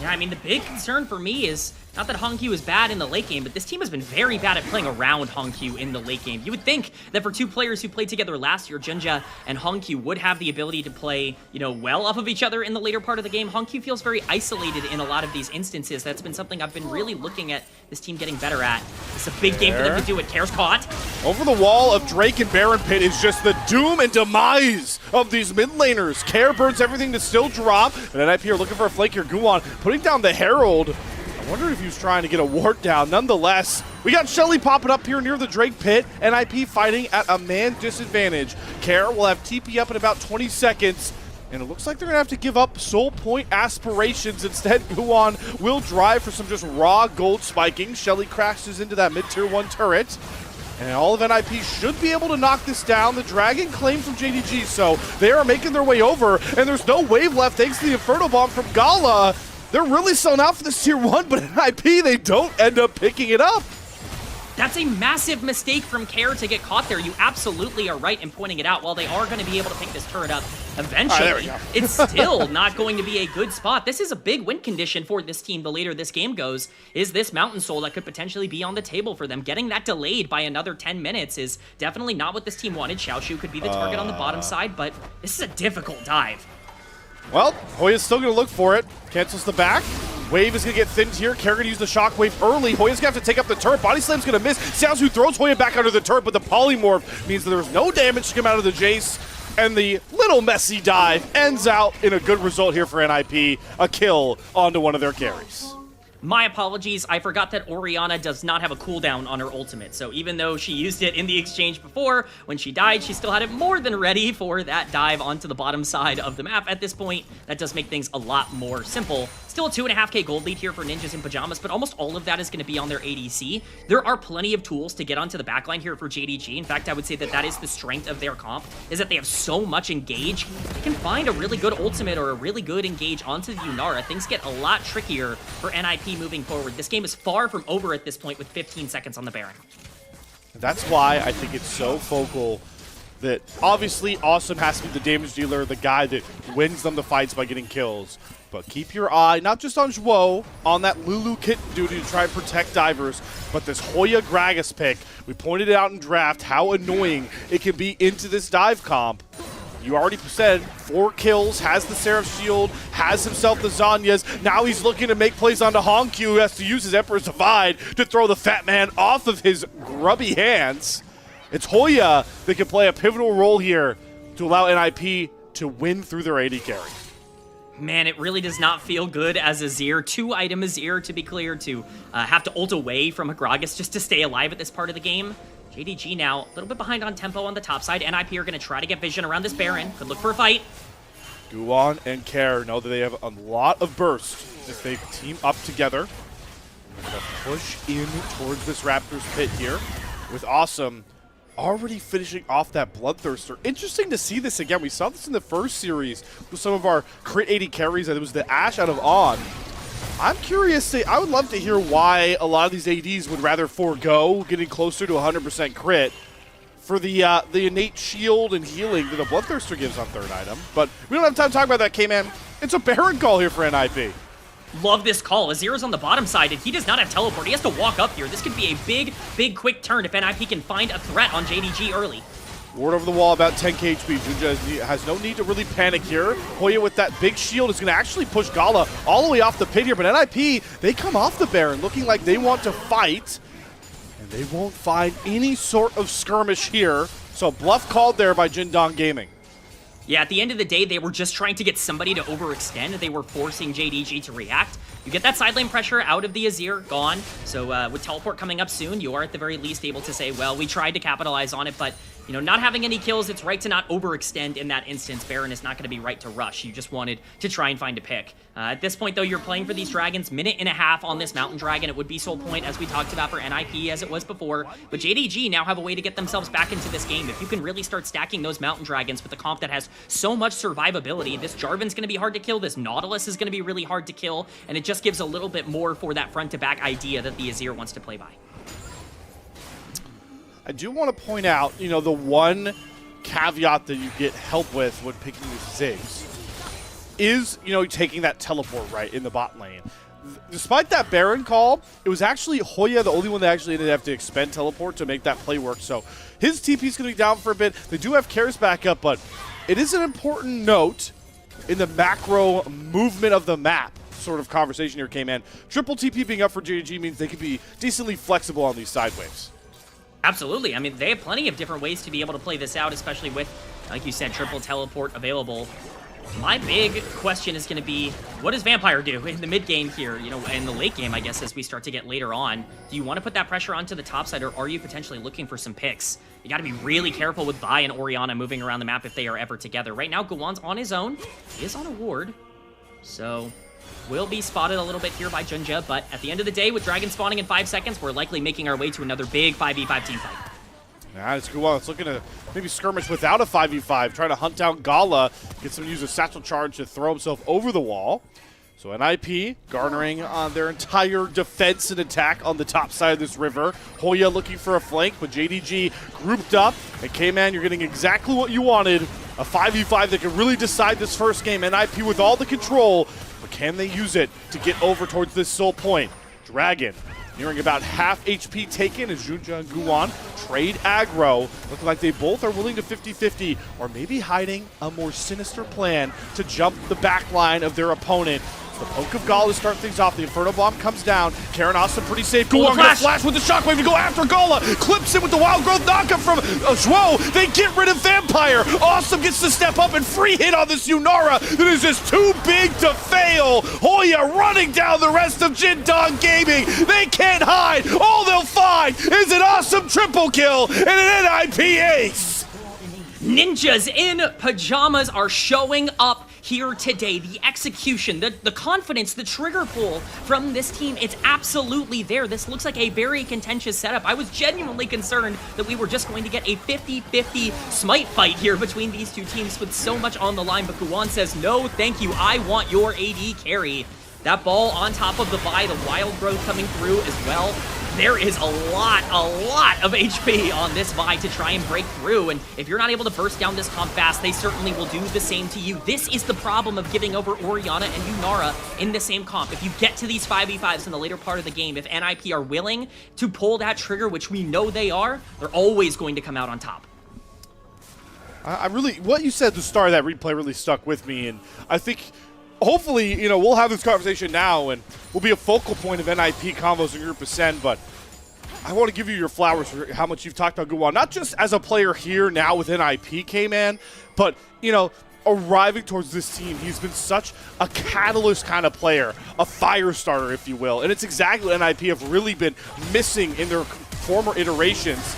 Yeah, I mean, the big concern for me is not that Honkyu is bad in the late game, but this team has been very bad at playing around Honkyu in the late game. You would think that for two players who played together last year, Junja and Honkyu would have the ability to play, you know, well off of each other in the later part of the game. Honkyu feels very isolated in a lot of these instances. That's been something I've been really looking at this team getting better at. It's a big game for them to do it. Care's caught. Over the wall of Drake and Baron Pit is just the doom and demise of these mid laners. Care burns everything to still drop, and NIP are looking for a flank here. Guwon putting down the Herald. I wonder if he was trying to get a ward down. Nonetheless, we got Shelly popping up here near the Drake pit. NIP fighting at a man disadvantage. Care will have TP up in about 20 seconds. And it looks like they're going to have to give up soul point aspirations. Instead, Guwon will drive for some just raw gold spiking. Shelly crashes into that mid-tier 1 turret. And all of NIP should be able to knock this down. The Dragon claim from JDG, so they are making their way over. And there's no wave left thanks to the Inferno Bomb from Gala. They're really selling out for this Tier 1, but NIP, they don't end up picking it up. That's a massive mistake from Care to get caught there. You absolutely are right in pointing it out. While they are going to be able to pick this turret up eventually, it's still not going to be a good spot. This is a big win condition for this team the later this game goes, is this Mountain Soul that could potentially be on the table for them. Getting that delayed by another 10 minutes is definitely not what this team wanted. Xiaoshu could be the target on the bottom side, but this is a difficult dive. Well, Hoya's still going to look for it. Cancels the back. Wave is going to get thinned here. Care going to use the shockwave early. Hoya's going to have to take up the turret. Body Slam's going to miss. Xiaoshu throws Hoya back under the turret, but the polymorph means that there's no damage to come out of the Jace. And the little messy dive ends out in a good result here for NIP. A kill onto one of their carries. My apologies, I forgot that Orianna does not have a cooldown on her ultimate, so even though she used it in the exchange before, when she died, she still had it more than ready for that dive onto the bottom side of the map. At this point, that does make things a lot more simple. Still a 2.5k gold lead here for Ninjas in Pajamas, but almost all of that is going to be on their ADC. There are plenty of tools to get onto the backline here for JDG. In fact, I would say that that is the strength of their comp, is that they have so much engage. They can find a really good ultimate or a really good engage onto the Yunara. Things get a lot trickier for NIP moving forward. This game is far from over at this point with 15 seconds on the Baron. That's why I think it's so focal that obviously Awesome has to be the damage dealer, the guy that wins them the fights by getting kills. But keep your eye, not just on Zhuo, on that Lulu kitten duty to try and protect divers, but this Hoya Gragas pick. We pointed it out in draft how annoying it can be into this dive comp. You already said 4 kills, has the Seraph Shield, has himself the Zanyas. Now he's looking to make plays onto Honkyu, who has to use his Emperor's Divide to throw the fat man off of his grubby hands. It's Hoya that can play a pivotal role here to allow NIP to win through their AD carry. Man, it really does not feel good as Azir, 2-item Azir to be clear, to have to ult away from a Gragas just to stay alive at this part of the game. JDG now a little bit behind on tempo on the top side. NIP are going to try to get vision around this Baron. Could look for a fight. Guwon and Care know that they have a lot of burst if they team up together. They're going to push in towards this Raptors pit here with Awesome already finishing off that Bloodthirster. Interesting to see this again. We saw this in the first series with some of our crit 80 carries. It was the Ashe out of On. I'm curious, I would love to hear why a lot of these ADs would rather forego getting closer to 100% crit for the innate shield and healing that the Bloodthirster gives on third item. But we don't have time to talk about that, K-Man. It's a Baron call here for NIP. Love this call. Azir's on the bottom side, and he does not have teleport. He has to walk up here. This could be a big, quick turn if NIP can find a threat on JDG early. Ward over the wall, about 10k HP. Junja has no need to really panic here. Hoya with that big shield is going to actually push Gala all the way off the pit here, but NIP, they come off the Baron looking like they want to fight, and they won't find any sort of skirmish here. So bluff called there by Jindong Gaming. Yeah, at the end of the day, they were just trying to get somebody to overextend. They were forcing JDG to react. You get that side lane pressure out of the Azir, gone. So with teleport coming up soon, you are at the very least able to say, well, we tried to capitalize on it, but you know, not having any kills, it's right to not overextend in that instance. Baron is not going to be right to rush. You just wanted to try and find a pick. At this point, though, you're playing for these dragons. Minute and a half on this Mountain Dragon. It would be soul point, as we talked about for NIP, as it was before. But JDG now have a way to get themselves back into this game. If you can really start stacking those Mountain Dragons with a comp that has so much survivability, this Jarvan's going to be hard to kill, this Nautilus is going to be really hard to kill, and it just gives a little bit more for that front-to-back idea that the Azir wants to play by. I do want to point out, you know, the one caveat that you get help with when picking these Ziggs is, you know, taking that teleport right in the bot lane. Despite that Baron call, it was actually Hoya, the only one that actually ended up having to expend teleport to make that play work. So his TP's going to be down for a bit. They do have Karis back up, but it is an important note in the macro movement of the map sort of conversation here, K-Man. Triple TP being up for JDG means they can be decently flexible on these side waves. Absolutely. I mean, they have plenty of different ways to be able to play this out, especially with, like you said, triple teleport available. My big question is going to be, what does Vampire do in the mid game here, you know, in the late game, I guess, as we start to get later on? Do you want to put that pressure onto the top side, or are you potentially looking for some picks? You got to be really careful with Vi and Orianna moving around the map if they are ever together. Right now, Guwan's on his own. He is on a ward, so will be spotted a little bit here by Junja, but at the end of the day, with Dragon spawning in 5 seconds, we're likely making our way to another big 5v5 team fight. Nah, it's Guwan. It's looking to maybe skirmish without a 5v5, trying to hunt down Gala, get some use of Satchel Charge to throw himself over the wall. So NIP garnering on their entire defense and attack on the top side of this river. Hoya looking for a flank, but JDG grouped up. And K-Man, you're getting exactly what you wanted. A 5v5 that can really decide this first game. NIP with all the control, but can they use it to get over towards this soul point? Dragon nearing about half HP taken as Junja and Guwan trade aggro. Looking like they both are willing to 50-50, or maybe hiding a more sinister plan to jump the back line of their opponent. The poke of Gala to start things off. The Inferno Bomb comes down. Karen Austin pretty safe. Guwan gonna flash with the Shockwave to go after Gala. Clips it with the Wild Growth knockup from Zhuo. They get rid of Vampire. Awesome gets to step up and free hit on this Yunara that is just too big to fail. Hoya running down the rest of Jindong Gaming. They can't hide. All they'll find is an awesome triple kill and an NIP ace. Ninjas in pajamas are showing up here today. The execution, the confidence, the trigger pull from this team, it's absolutely there. This looks like a very contentious setup. I was genuinely concerned that we were just going to get a 50-50 smite fight here between these two teams with so much on the line, but Guwan says, no, thank you, I want your AD carry. That ball on top of the Vi, the Wild Growth coming through as well. There is a lot of HP on this Vi to try and break through, and if you're not able to burst down this comp fast, they certainly will do the same to you. This is the problem of giving over Orianna and Yunara in the same comp. If you get to these 5v5s in the later part of the game, if NIP are willing to pull that trigger, which we know they are, they're always going to come out on top. I really, what you said at the start of that replay really stuck with me, and I think hopefully, you know, we'll have this conversation now and we'll be a focal point of NIP combos in Group Ascend, but I want to give you your flowers for how much you've talked about Guwan, not just as a player here now with NIP, K-Man, but, you know, arriving towards this team. He's been such a catalyst kind of player, a fire starter, if you will, and it's exactly what NIP have really been missing in their former iterations.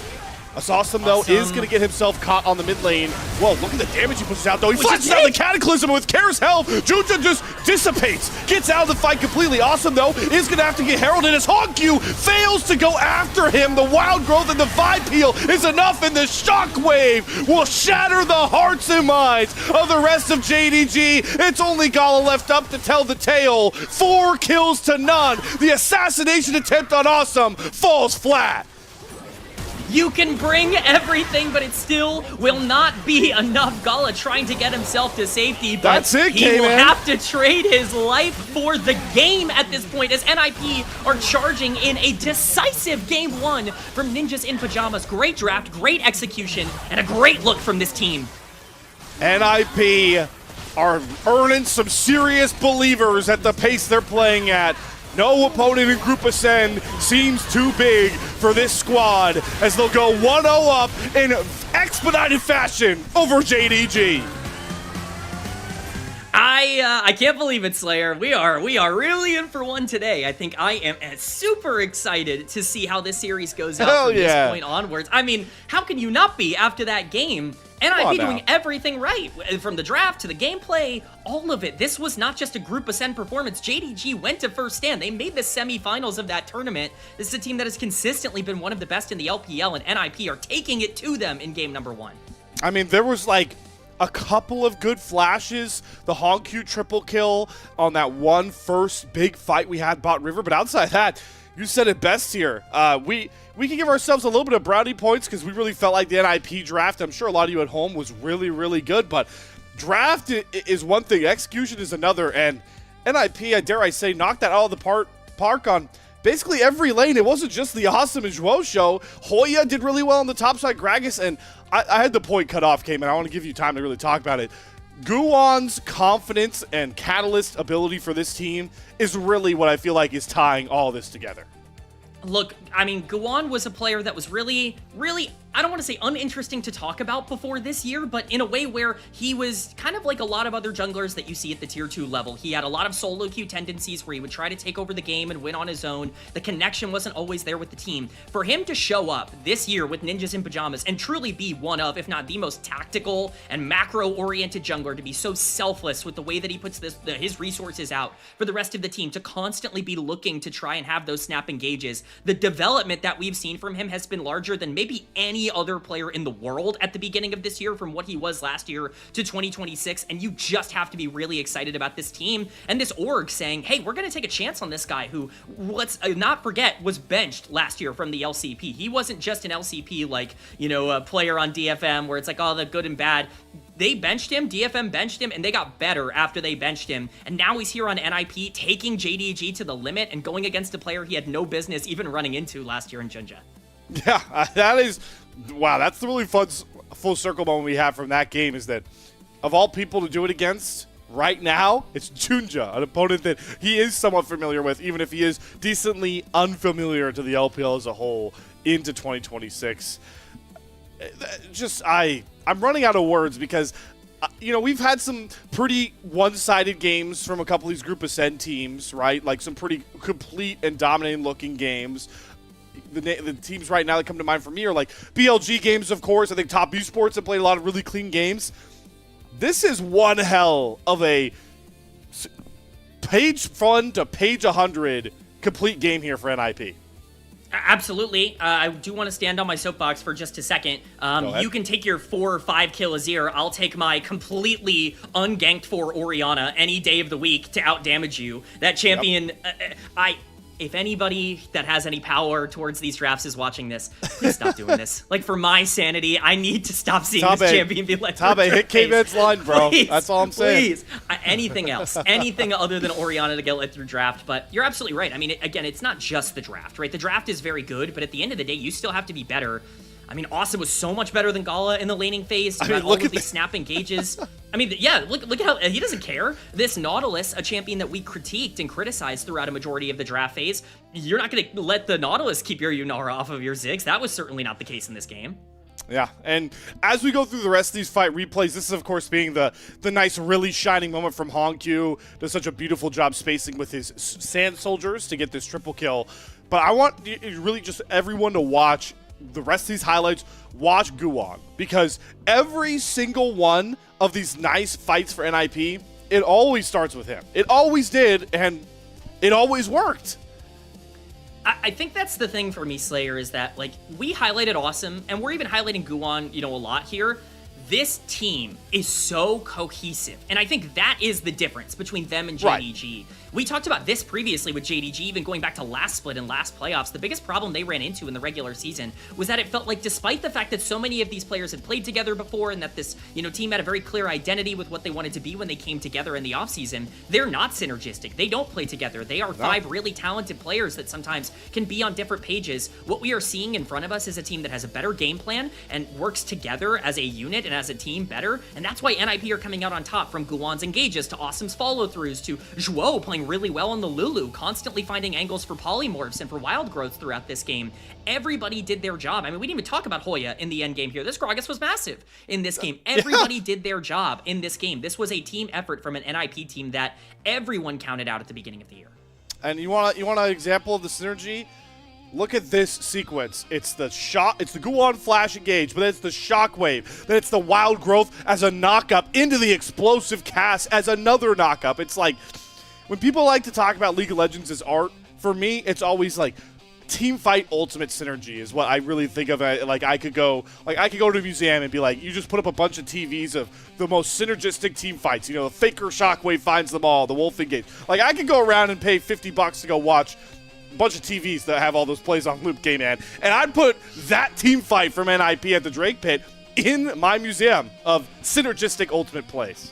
That's awesome, though. Is going to get himself caught on the mid lane. Whoa, look at the damage he pushes out, though. He flashes out the Cataclysm with Kara's health. Junja just dissipates, gets out of the fight completely. Awesome, though, is going to have to get heralded as Hongq fails to go after him. The Wild Growth and the Vibe Peel is enough, and the Shockwave will shatter the hearts and minds of the rest of JDG. It's only Gala left up to tell the tale. 4 kills to none. The assassination attempt on Awesome falls flat. You can bring everything, but it still will not be enough. Gala trying to get himself to safety, but That's it, he will K-Man. have to trade his life for the game at this point as NIP are charging in a decisive game 1 from Ninjas in Pajamas. Great draft, great execution, and a great look from this team. NIP are earning some serious believers at the pace they're playing at. No opponent in Group Ascend seems too big for this squad as they'll go 1-0 up in expedited fashion over JDG. I can't believe it, Slayer. We are really in for one today. I think I am super excited to see how this series goes out from this point onwards. I mean, how can you not be after that game? NIP doing everything right, from the draft to the gameplay, all of it. This was not just a Group Ascend performance. JDG went to first stand. They made the semifinals of that tournament. This is a team that has consistently been one of the best in the LPL, and NIP are taking it to them in game number 1. I mean, there was like a couple of good flashes. The Hongq triple kill on that one first big fight we had bot River, but outside that, you said it best here. We can give ourselves a little bit of brownie points because we really felt like the NIP draft, I'm sure a lot of you at home, was really, really good. But draft is one thing, execution is another. And NIP, I dare I say, knocked that out of the park on basically every lane. It wasn't just the Awesome and Joe show. Hoya did really well on the top side. Gragas, and I had the point cut off, Cayman. I want to give you time to really talk about it. Guwon's confidence and catalyst ability for this team is really what I feel like is tying all this together. Look, I mean, Guwon was a player that was really, I don't want to say uninteresting to talk about before this year, but in a way where he was kind of like a lot of other junglers that you see at the tier 2 level. He had a lot of solo queue tendencies where he would try to take over the game and win on his own. The connection wasn't always there with the team. For him to show up this year with Ninjas in Pajamas and truly be one of, if not the most tactical and macro-oriented jungler, to be so selfless with the way that he puts his resources out for the rest of the team, to constantly be looking to try and have those snap engages. The development that we've seen from him has been larger than maybe any other player in the world at the beginning of this year, from what he was last year to 2026, and you just have to be really excited about this team and this org saying, hey, we're going to take a chance on this guy who, let's not forget, was benched last year from the LCP. He wasn't just an LCP, like, you know, a player on DFM where it's like, oh, the good and bad. They benched him, DFM benched him, and they got better after they benched him. And now he's here on NIP, taking JDG to the limit and going against a player he had no business even running into last year in Junja. Yeah, that is, wow, that's the really fun full circle moment we have from that game, is that of all people to do it against right now, it's Junja, an opponent that he is somewhat familiar with, even if he is decently unfamiliar to the LPL as a whole into 2026. I'm running out of words because, you know, we've had some pretty one-sided games from a couple of these Group Ascend teams, right? Like some pretty complete and dominating-looking games. The teams right now that come to mind for me are like BLG games, of course. I think Top Esports have played a lot of really clean games. This is one hell of a page fun to page 100 complete game here for NIP. Absolutely. I do want to stand on my soapbox for just a second. You can take your 4 or 5 kill Azir. I'll take my completely unganked for Orianna any day of the week to outdamage you. That champion, if anybody that has any power towards these drafts is watching this, please stop doing this. Like, for my sanity, I need to stop seeing this champion be let Tabe, hit K-Man's line, bro. Please, that's all I'm saying. Please. Anything else. Anything other than Orianna to get let through draft. But you're absolutely right. I mean, again, it's not just the draft, right? The draft is very good, but at the end of the day, you still have to be better. I mean, Awesome was so much better than Gala in the laning phase. You got all of these snap engages. I mean, yeah, look at how he doesn't care. This Nautilus, a champion that we critiqued and criticized throughout a majority of the draft phase, you're not going to let the Nautilus keep your Yunara off of your Ziggs. That was certainly not the case in this game. Yeah, and as we go through the rest of these fight replays, this is, of course, being the nice, really shining moment from Hongq. Does such a beautiful job spacing with his Sand Soldiers to get this triple kill. But I want really just everyone to watch the rest of these highlights, watch Guwon, because every single one of these nice fights for NIP, it always starts with him. It always did, and it always worked. I think that's the thing for me, Slayer, is that, like, we highlighted Awesome, and we're even highlighting Guwon, you know, a lot here. This team is so cohesive, and I think that is the difference between them and JDG. Right. We talked about this previously with JDG, even going back to last split and last playoffs. The biggest problem they ran into in the regular season was that it felt like, despite the fact that so many of these players had played together before and that this, you know, team had a very clear identity with what they wanted to be when they came together in the offseason, they're not synergistic. They don't play together. They are 5 really talented players that sometimes can be on different pages. What we are seeing in front of us is a team that has a better game plan and works together as a unit and as a team better, and that's why NIP are coming out on top, from Guwon's engages to Awesome's follow-throughs to Zhuo playing really well on the Lulu, constantly finding angles for polymorphs and for wild growth throughout this game. Everybody did their job. I mean, we didn't even talk about Hoya in the end game here. This Gragas was massive in this game. Everybody did their job in this game. This was a team effort from an NIP team that everyone counted out at the beginning of the year. And you want an example of the synergy? Look at this sequence. It's the Guwon flash engage, but then it's the shockwave. Then it's the wild growth as a knock-up into the explosive cast as another knock-up. It's like, when people like to talk about League of Legends as art, for me, it's always like team fight ultimate synergy is what I really think of. Like I could go to a museum and be like, you just put up a bunch of TVs of the most synergistic team fights. You know, the Faker Shockwave finds them all, the Wolf engage. Like I could go around and pay $50 to go watch bunch of TVs that have all those plays on loop, game man, and I'd put that team fight from NIP at the Drake Pit in my museum of synergistic ultimate plays.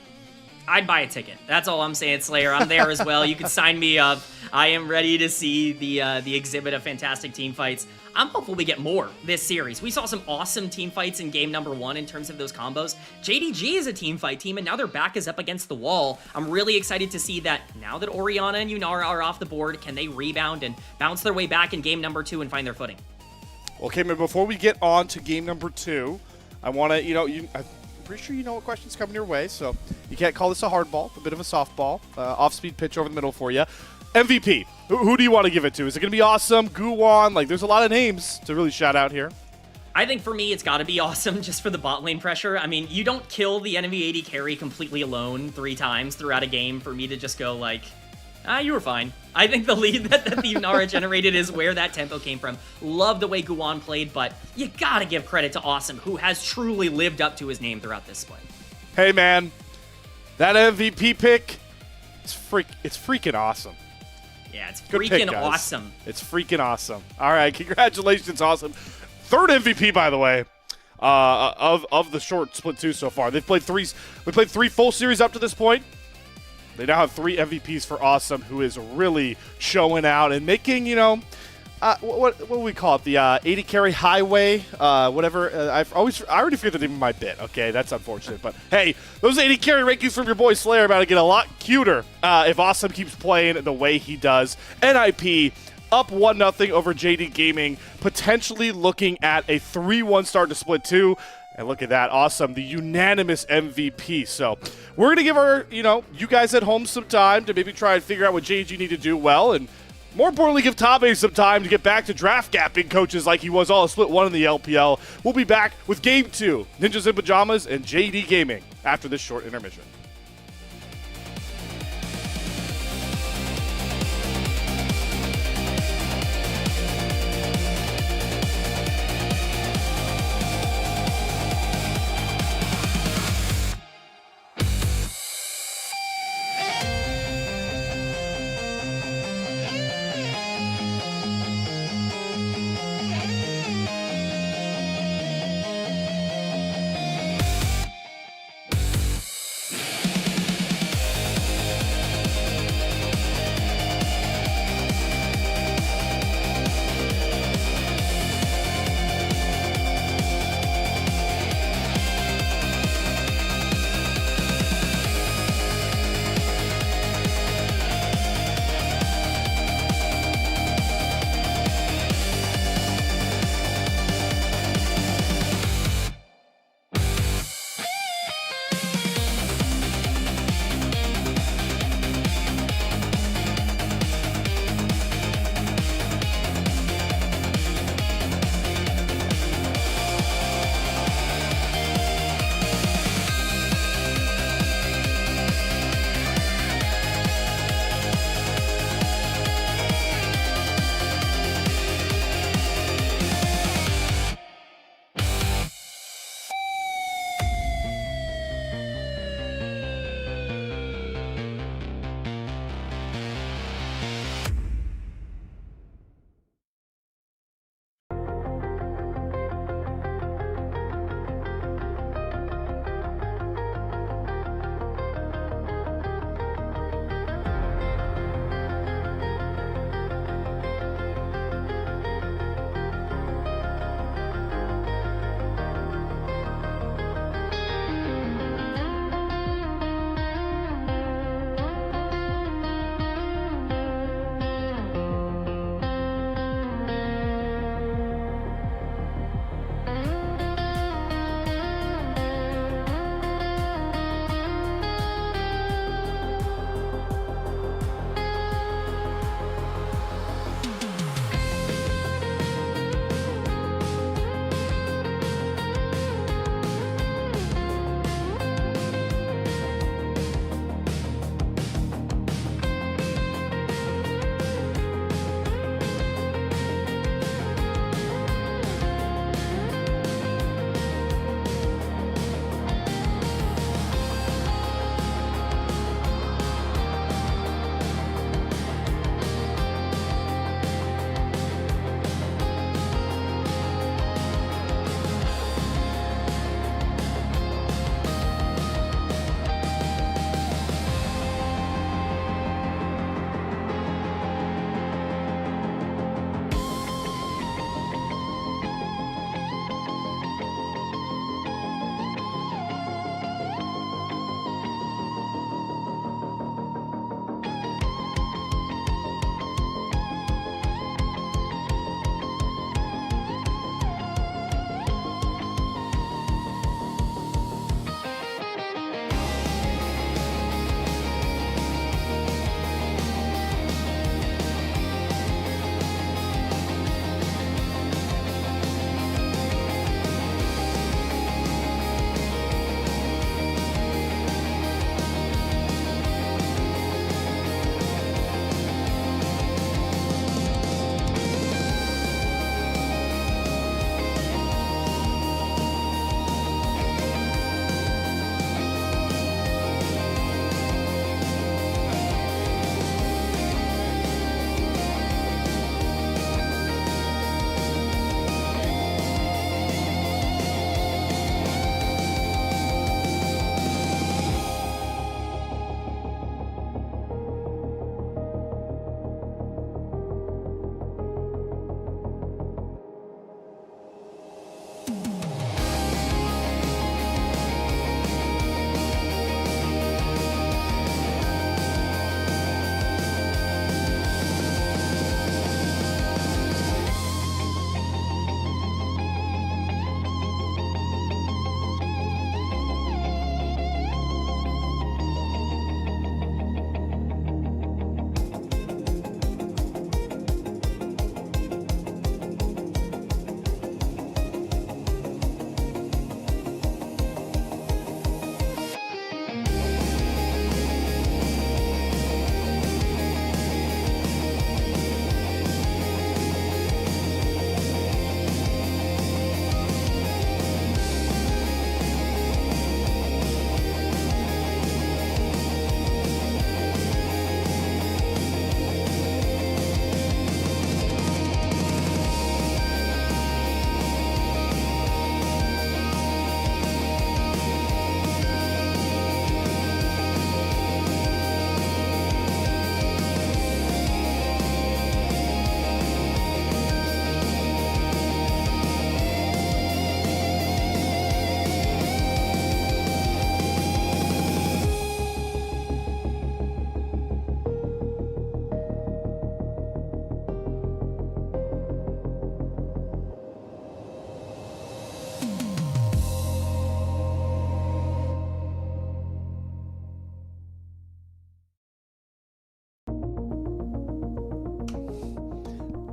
I'd buy a ticket. That's all I'm saying, Slayer. I'm there as well. You can sign me up. I am ready to see the exhibit of fantastic team fights. I'm hopeful we get more this series. We saw some awesome team fights in game number 1 in terms of those combos. JDG is a team fight team, and now their back is up against the wall. I'm really excited to see that now that Orianna and Yunara are off the board, can they rebound and bounce their way back in game number 2 and find their footing? Okay, but before we get on to game number 2, I want to, I'm pretty sure you know what question's coming your way, so you can't call this a hardball, a bit of a softball, off-speed pitch over the middle for you. MVP, who do you want to give it to? Is it going to be Awesome, Guwon? Like, there's a lot of names to really shout out here. I think for me, it's got to be Awesome just for the bot lane pressure. I mean, you don't kill the enemy AD carry completely alone 3 times throughout a game for me to just go like, you were fine. I think the lead that the Yunara generated is where that tempo came from. Love the way Guwon played, but you got to give credit to Awesome, who has truly lived up to his name throughout this split. Hey, man, that MVP pick, it's freaking awesome. Yeah, it's freaking awesome. It's freaking awesome. All right, congratulations, Awesome. 3rd MVP, by the way, of the short split 2 so far. We played 3 full series up to this point. They now have 3 MVPs for Awesome, who is really showing out and making, what do we call it? The 80 carry highway, whatever. I already figured the name of my bit. Okay, that's unfortunate. But hey, those 80 carry rankings from your boy Slayer are about to get a lot cuter if Awesome keeps playing the way he does. NIP up 1-0 over JD Gaming, potentially looking at a 3-1 start to split 2. And look at that, Awesome, the unanimous MVP. So we're going to give our, you guys at home some time to maybe try and figure out what JDG need to do well, and more importantly, give Tabe some time to get back to draft gapping coaches like he was all of split 1 in the LPL. We'll be back with game 2, Ninjas in Pajamas and JD Gaming, after this short intermission.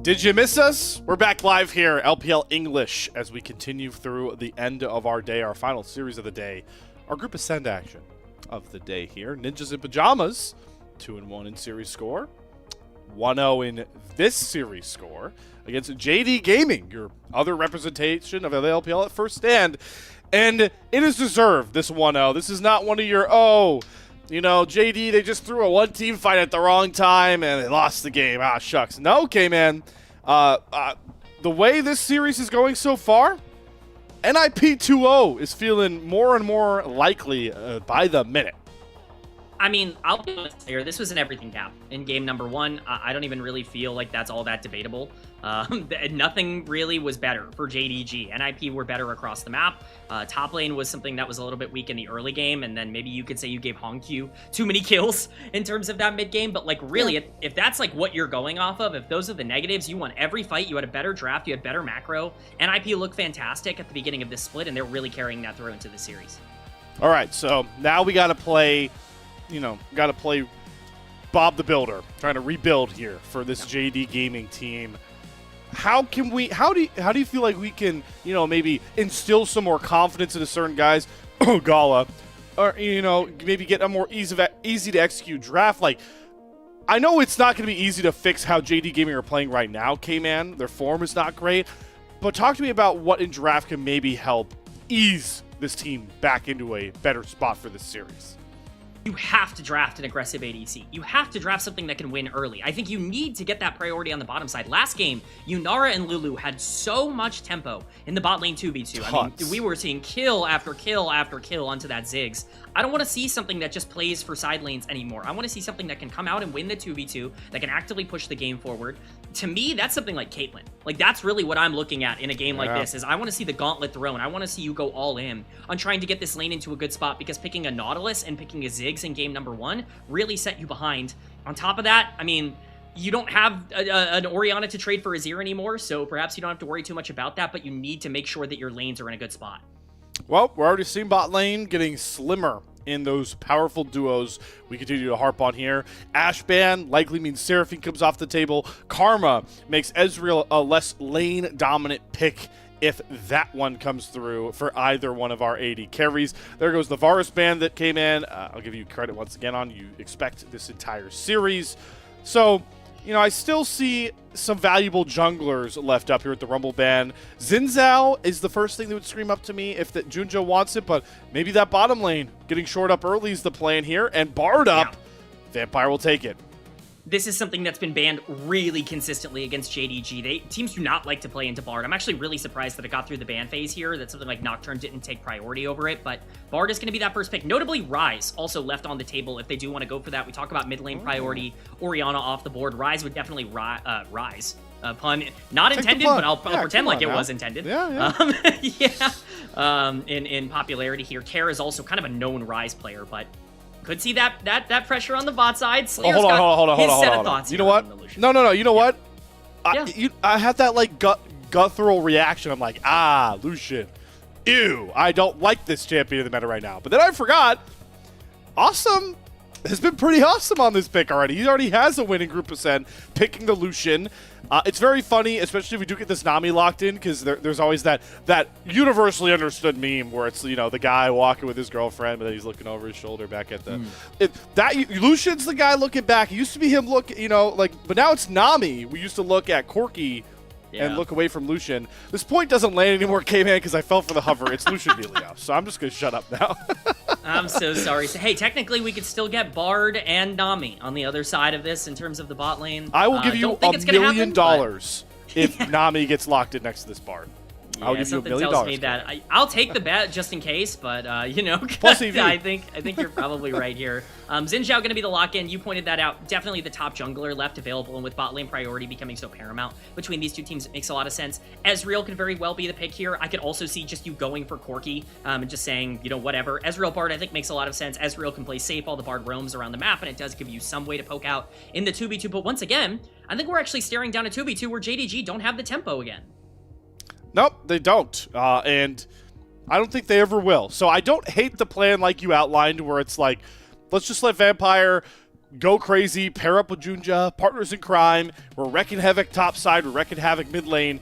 Did you miss us? We're back live here, LPL English, as we continue through the end of our day, our final series of the day, our group ascend action of the day here. Ninjas in Pajamas, 2-1 in series score, 1-0 in this series score against JD Gaming, your other representation of the LPL at first stand. And it is deserved, this 1-0. This is not one of your, you know, JD, they just threw a one-team fight at the wrong time and they lost the game. Ah, shucks. No, K-Man. The way this series is going so far, NIP 2-0 is feeling more and more likely by the minute. I mean, I'll be honest here. This was an everything gap in game number 1. I don't even really feel like that's all that debatable. Nothing really was better for JDG. NIP were better across the map. Top lane was something that was a little bit weak in the early game, and then maybe you could say you gave Hongq too many kills in terms of that mid game. But like, really, if that's like what you're going off of, if those are the negatives, you won every fight. You had a better draft. You had better macro. NIP looked fantastic at the beginning of this split, and they're really carrying that through into the series. All right, so now we got to play. You know, got to play Bob the Builder, trying to rebuild here for this JD Gaming team. How can we? How do you feel like we can, you know, maybe instill some more confidence into certain guys, Gala, or you know, maybe get a more easy to execute draft? Like, I know it's not going to be easy to fix how JD Gaming are playing right now, K-Man. Their form is not great, but talk to me about what in draft can maybe help ease this team back into a better spot for this series. You have to draft an aggressive ADC. You have to draft something that can win early. I think you need to get that priority on the bottom side. Last game, Yunara and Lulu had so much tempo in the bot lane 2v2. I mean, we were seeing kill after kill after kill onto that Ziggs. I don't want to see something that just plays for side lanes anymore. I want to see something that can come out and win the 2v2, that can actively push the game forward. To me, that's something like Caitlyn. Like, that's really what I'm looking at in a game like this, is I want to see the gauntlet thrown. I want to see you go all in on trying to get this lane into a good spot, because picking a Nautilus and picking a Ziggs in game number 1 really set you behind. On top of that, I mean, you don't have an Orianna to trade for Azir anymore, so perhaps you don't have to worry too much about that, but you need to make sure that your lanes are in a good spot. Well, we're already seeing bot lane getting slimmer in those powerful duos we continue to harp on here. Ashban likely means Seraphine comes off the table. Karma makes Ezreal a less lane-dominant pick if that one comes through for either one of our AD carries. There goes the Varus ban that came in. I'll give you credit once again on you expect this entire series. So, you know, I still see some valuable junglers left up here at the Rumble ban. Xin Zhao is the first thing that would scream up to me if that Junjo wants it, but maybe that bottom lane getting short up early is the plan here, and Bard up, Vampire will take it. This is something that's been banned really consistently against JDG. Teams do not like to play into Bard. I'm actually really surprised that it got through the ban phase here, that something like Nocturne didn't take priority over it, but Bard is going to be that first pick. Notably, Ryze also left on the table if they do want to go for that. We talk about mid lane priority, Orianna off the board. Ryze would definitely rise. Pun not intended, but I'll pretend like it was intended. In popularity here, Kara is also kind of a known Ryze player, but could see that pressure on the bot side. Slayer's got his set of thoughts. You know what? No. You know what? I had that like guttural reaction. I'm like, Lucian. Ew, I don't like this champion in the meta right now. But then I forgot. Awesome has been pretty awesome on this pick already. He already has a winning group ascend, picking the Lucian. It's very funny, especially if we do get this Nami locked in, because there's always that universally understood meme where it's, you know, the guy walking with his girlfriend, but then he's looking over his shoulder back at the... Lucian's the guy looking back. It used to be him but now it's Nami. We used to look at Corki and look away from Lucian. This point doesn't land anymore, K-Man, because I fell for the hover. It's Lucian Helios, so I'm just going to shut up now. I'm so sorry. So, hey, technically we could still get Bard and Nami on the other side of this in terms of the bot lane. I will give you $1 million if Nami gets locked in next to this Bard. I'll give you $1 million. Tells me that I'll take the bet just in case, but you know, plus EV. I think you're probably right here. Xin Zhao going to be the lock-in. You pointed that out. Definitely the top jungler left available, and with bot lane priority becoming so paramount between these two teams, it makes a lot of sense. Ezreal could very well be the pick here. I could also see just you going for Corki and just saying, you know, whatever. Ezreal Bard I think makes a lot of sense. Ezreal can play safe while the Bard roams around the map, and it does give you some way to poke out in the 2v2. But once again, I think we're actually staring down a 2v2 where JDG don't have the tempo again. Nope, they don't. And I don't think they ever will. So I don't hate the plan like you outlined where it's like, let's just let Vampire go crazy, pair up with Junja, partners in crime. We're wrecking havoc top side, we're wrecking havoc mid lane.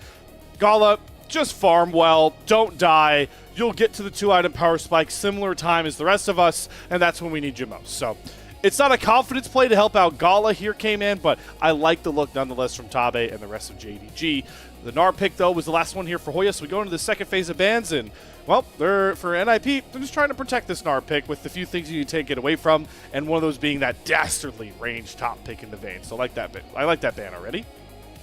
Gala, just farm well, don't die. You'll get to the 2-item power spike similar time as the rest of us, and that's when we need you most. So it's not a confidence play to help out Gala here, K-Man, but I like the look nonetheless from Tabe and the rest of JDG. The Gnar pick, though, was the last one here for Hoya, so we go into the second phase of bans, and, well, for NIP, they're just trying to protect this Gnar pick with the few things you take it away from, and one of those being that dastardly range top pick in the vein. So I like that ban already.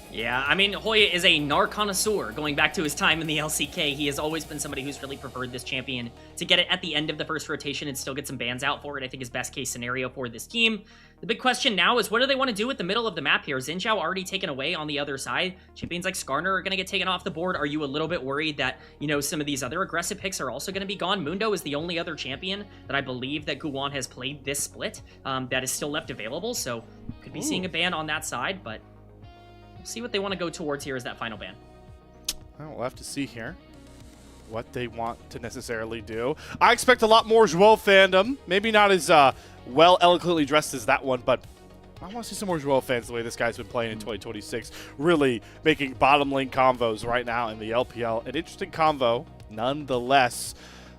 Yeah, I mean, Hoya is a Gnar connoisseur. Going back to his time in the LCK, he has always been somebody who's really preferred this champion. To get it at the end of the first rotation and still get some bans out for it, I think is best case scenario for this team. The big question now is what do they want to do with the middle of the map here? Xin Zhao already taken away on the other side. Champions like Skarner are going to get taken off the board. Are you a little bit worried that, you know, some of these other aggressive picks are also going to be gone? Mundo is the only other champion that I believe that Guwan has played this split that is still left available. So could be seeing a ban on that side, but we'll see what they want to go towards here as that final ban. Well, we'll have to see here what they want to necessarily do. I expect a lot more Joel fandom. Maybe not as well eloquently dressed as that one, but I want to see some more Joel fans the way this guy's been playing in 2026. Really making bottom lane convos right now in the LPL. An interesting convo, nonetheless.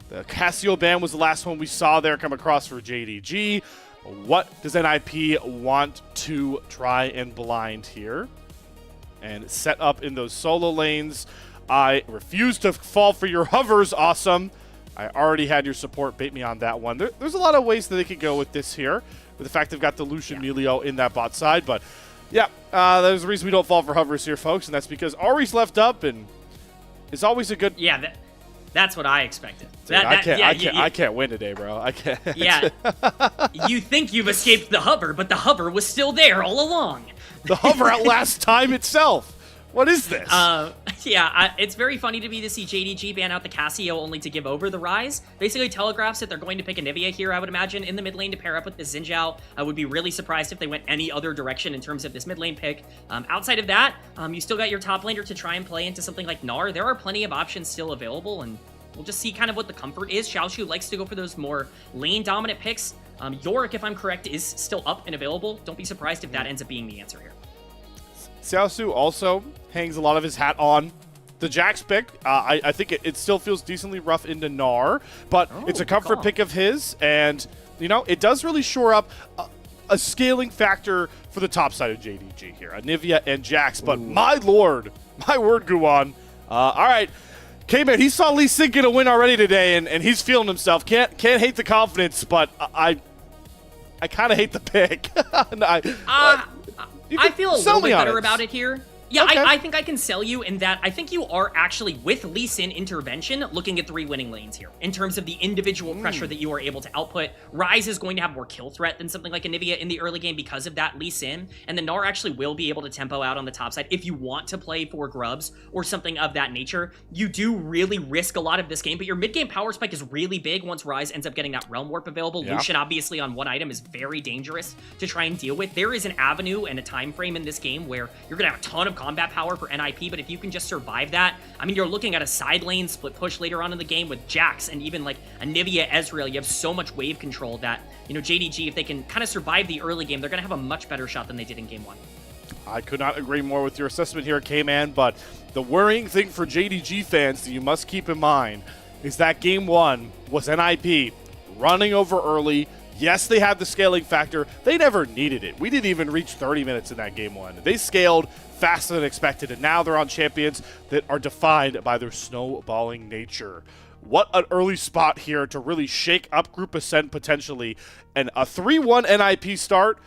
The Cassio ban was the last one we saw there come across for JDG. What does NIP want to try and blind here? And set up in those solo lanes. I refuse to fall for your hovers, awesome. I already had your support, bait me on that one. There's a lot of ways that they could go with this here, with the fact they've got the Lucian Melio in that bot side. But yeah, there's a reason we don't fall for hovers here, folks, and that's because Ari's left up, and it's always a good... Yeah, that's what I expected. Dude, I can't win today, bro. I can't. Yeah, you think you've escaped the hover, but the hover was still there all along. The hover outlasts time itself. What is this? Yeah, it's very funny to me to see JDG ban out the Cassio only to give over the Rise. Basically telegraphs that they're going to pick a Nivea here, I would imagine, in the mid lane to pair up with the Xin Zhao. I would be really surprised if they went any other direction in terms of this mid lane pick. Outside of that, you still got your top laner to try and play into something like Gnar. There are plenty of options still available, and we'll just see kind of what the comfort is. Xiaoshu likes to go for those more lane-dominant picks. Yorick, if I'm correct, is still up and available. Don't be surprised if that ends up being the answer here. Xiaosu also hangs a lot of his hat on the Jax pick. I think it still feels decently rough into Gnar, but it's a comfort pick of his, and, you know, it does really shore up a scaling factor for the top side of JDG here. Anivia and Jax, but my lord, my word, Guwan. All right, K-Man, he saw Lee Sin get a win already today, and he's feeling himself. Can't hate the confidence, but I kind of hate the pick. I feel a little bit better about it here. Yeah, Okay. I think I can sell you in that I think you are actually, with Lee Sin intervention, looking at 3 winning lanes here. In terms of the individual pressure that you are able to output, Ryze is going to have more kill threat than something like Anivia in the early game because of that Lee Sin, and the Gnar actually will be able to tempo out on the top side. If you want to play for grubs or something of that nature, you do really risk a lot of this game, but your mid-game power spike is really big once Ryze ends up getting that Realm Warp available. Yeah. Lucian, obviously, on one item is very dangerous to try and deal with. There is an avenue and a time frame in this game where you're going to have a ton of combat power for NIP, but if you can just survive that, I mean, you're looking at a side lane split push later on in the game with Jax and even like Anivia, Ezreal. You have so much wave control that, you know, JDG, if they can kind of survive the early game, they're going to have a much better shot than they did in game 1. I could not agree more with your assessment here, K-Man, but the worrying thing for JDG fans that you must keep in mind is that game 1 was NIP running over early. Yes, they had the scaling factor. They never needed it. We didn't even reach 30 minutes in that game 1. They scaled faster than expected, and now they're on champions that are defined by their snowballing nature. What an early spot here to really shake up Group Ascent potentially. And a 3-1 NIP start,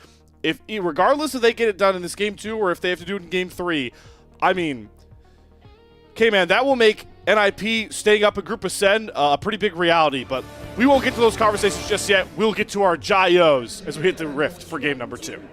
regardless if they get it done in this game 2 or if they have to do it in game 3, I mean, K-Man, that will make NIP staying up in Group Ascend a pretty big reality, but we won't get to those conversations just yet. We'll get to our Jaios as we hit the Rift for game number 2.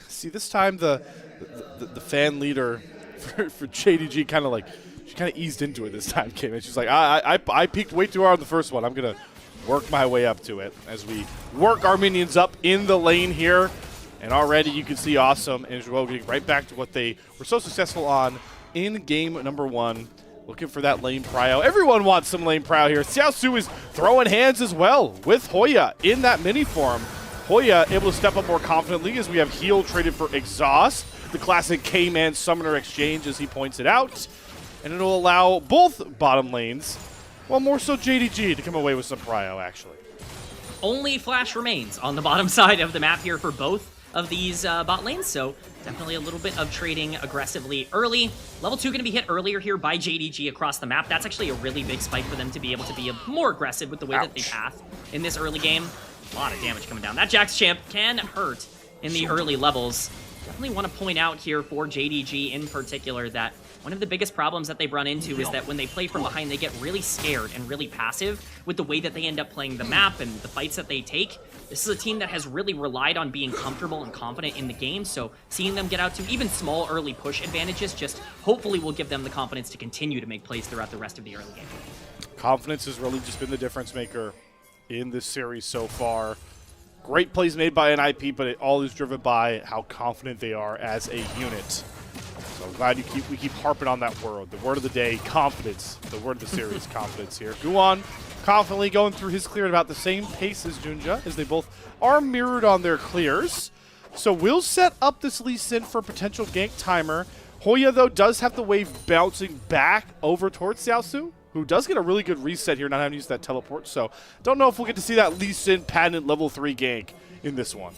See, this time the fan leader for JDG kind of like she kind of eased into it this time, Kim. She's like, I peaked way too hard on the first one. I'm going to work my way up to it as we work our minions up in the lane here. And already you can see Awesome and Joel getting right back to what they were so successful on in game number 1. Looking for that lane prio. Everyone wants some lane prio here. Xiaosu is throwing hands as well with Hoya in that mini form. Hoya able to step up more confidently as we have heal traded for exhaust. The classic K-Man summoner exchange as he points it out. And it'll allow both bottom lanes, well, more so JDG, to come away with some prio, actually. Only Flash remains on the bottom side of the map here for both of these bot lanes, so definitely a little bit of trading aggressively early. Level 2 going to be hit earlier here by JDG across the map. That's actually a really big spike for them to be able to be more aggressive with the way that they path in this early game. A lot of damage coming down. That Jax champ can hurt in the early levels. Definitely want to point out here for JDG in particular that one of the biggest problems that they've run into is that when they play from behind, they get really scared and really passive with the way that they end up playing the map and the fights that they take. This is a team that has really relied on being comfortable and confident in the game, so seeing them get out to even small early push advantages just hopefully will give them the confidence to continue to make plays throughout the rest of the early game. Confidence has really just been the difference maker in this series so far. Great plays made by NIP, but it all is driven by how confident they are as a unit. So I'm glad we keep harping on that word. The word of the day, confidence. The word of the series, confidence here. Guwon confidently going through his clear at about the same pace as Junja, as they both are mirrored on their clears. So we'll set up this Lee Sin for a potential gank timer. Hoya, though, does have the wave bouncing back over towards Xiaosu, who does get a really good reset here, not having to use that teleport. So don't know if we'll get to see that Lee Sin patent level 3 gank in this one.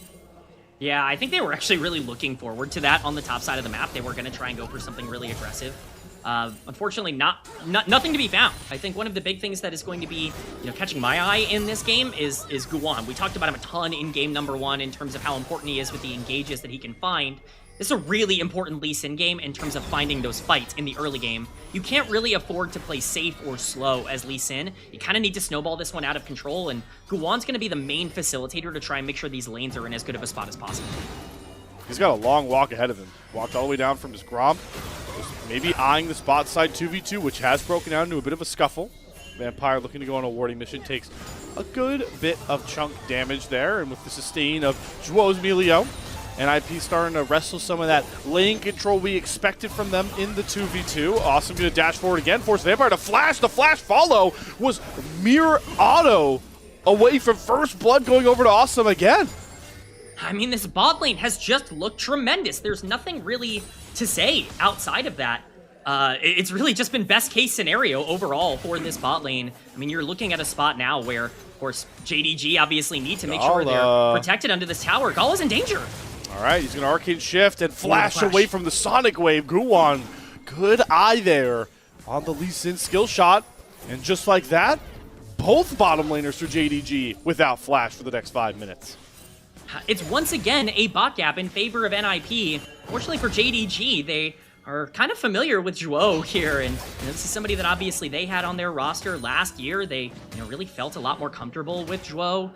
Yeah, I think they were actually really looking forward to that on the top side of the map. They were going to try and go for something really aggressive. Unfortunately, nothing to be found. I think one of the big things that is going to be, catching my eye in this game is Guwon. We talked about him a ton in game number 1 in terms of how important he is with the engages that he can find. This is a really important Lee Sin game in terms of finding those fights in the early game. You can't really afford to play safe or slow as Lee Sin. You kind of need to snowball this one out of control, and Guwon's going to be the main facilitator to try and make sure these lanes are in as good of a spot as possible. He's got a long walk ahead of him. Walked all the way down from his Gromp. Maybe eyeing the spot side 2v2, which has broken out into a bit of a scuffle. Vampire looking to go on a warding mission, takes a good bit of chunk damage there, and with the sustain of Zhuo's Melio, NIP starting to wrestle some of that lane control we expected from them in the 2v2. Awesome going to dash forward again, force Vampire to flash. The flash follow was mere auto away from first blood, going over to Awesome again. I mean, this bot lane has just looked tremendous. There's nothing really to say outside of that. It's really just been best case scenario overall for this bot lane. I mean, you're looking at a spot now where, of course, JDG obviously need to make sure they're protected under this tower. Gala's in danger. All right, he's going to arcane shift and flash away from the Sonic Wave. Guwon, good eye there on the Lee Sin skill shot. And just like that, both bottom laners for JDG without flash for the next 5 minutes. It's once again a bot gap in favor of NIP. Fortunately for JDG, they are kind of familiar with Zhuo here, and this is somebody that obviously they had on their roster last year. They really felt a lot more comfortable with Zhuo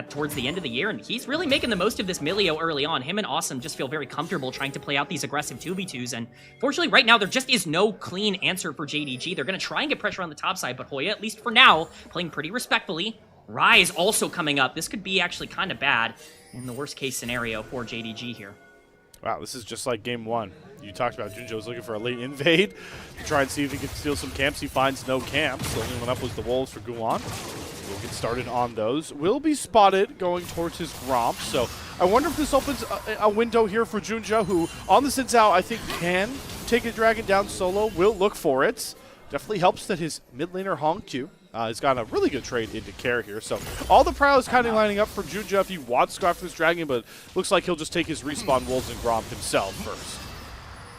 towards the end of the year, and he's really making the most of this Melio early on. Him and Awesome just feel very comfortable trying to play out these aggressive 2v2s, and fortunately right now there just is no clean answer for JDG. They're going to try and get pressure on the top side, but Hoya, at least for now, playing pretty respectfully. Rise also coming up. This could be actually kind of bad in the worst case scenario for JDG here. Wow, this is just like game 1. You talked about Junjo was looking for a late invade to try and see if he could steal some camps. He finds no camps. The only one up was the Wolves for Guwon. We'll get started on those. Will be spotted going towards his Gromp. So I wonder if this opens a window here for Junjo, who on the Xin Zhao I think can take a dragon down solo. Will look for it. Definitely helps that his mid laner Hongqiu has gotten a really good trade into care here. So all the prio is kind of lining up for Junja if he wants to go after this dragon, but looks like he'll just take his respawn Wolves and Gromp himself first.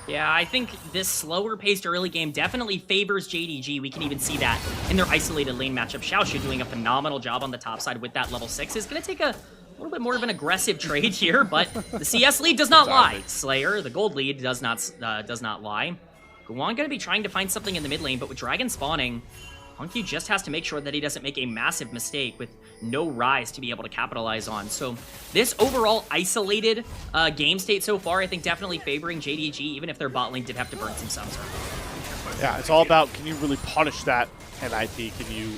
Yeah, I think this slower-paced early game definitely favors JDG. We can even see that in their isolated lane matchup. Xiaoxu doing a phenomenal job on the top side with that level 6 is going to take a little bit more of an aggressive trade here, but the CS lead does not lie. Slayer, the gold lead, does not lie. Guwon going to be trying to find something in the mid lane, but with dragon spawning, Hongqiu just has to make sure that he doesn't make a massive mistake with no Rise to be able to capitalize on. So this overall isolated game state so far, I think definitely favoring JDG, even if their bot lane did have to burn some subs. Yeah, it's all about, can you really punish that NIP? Can you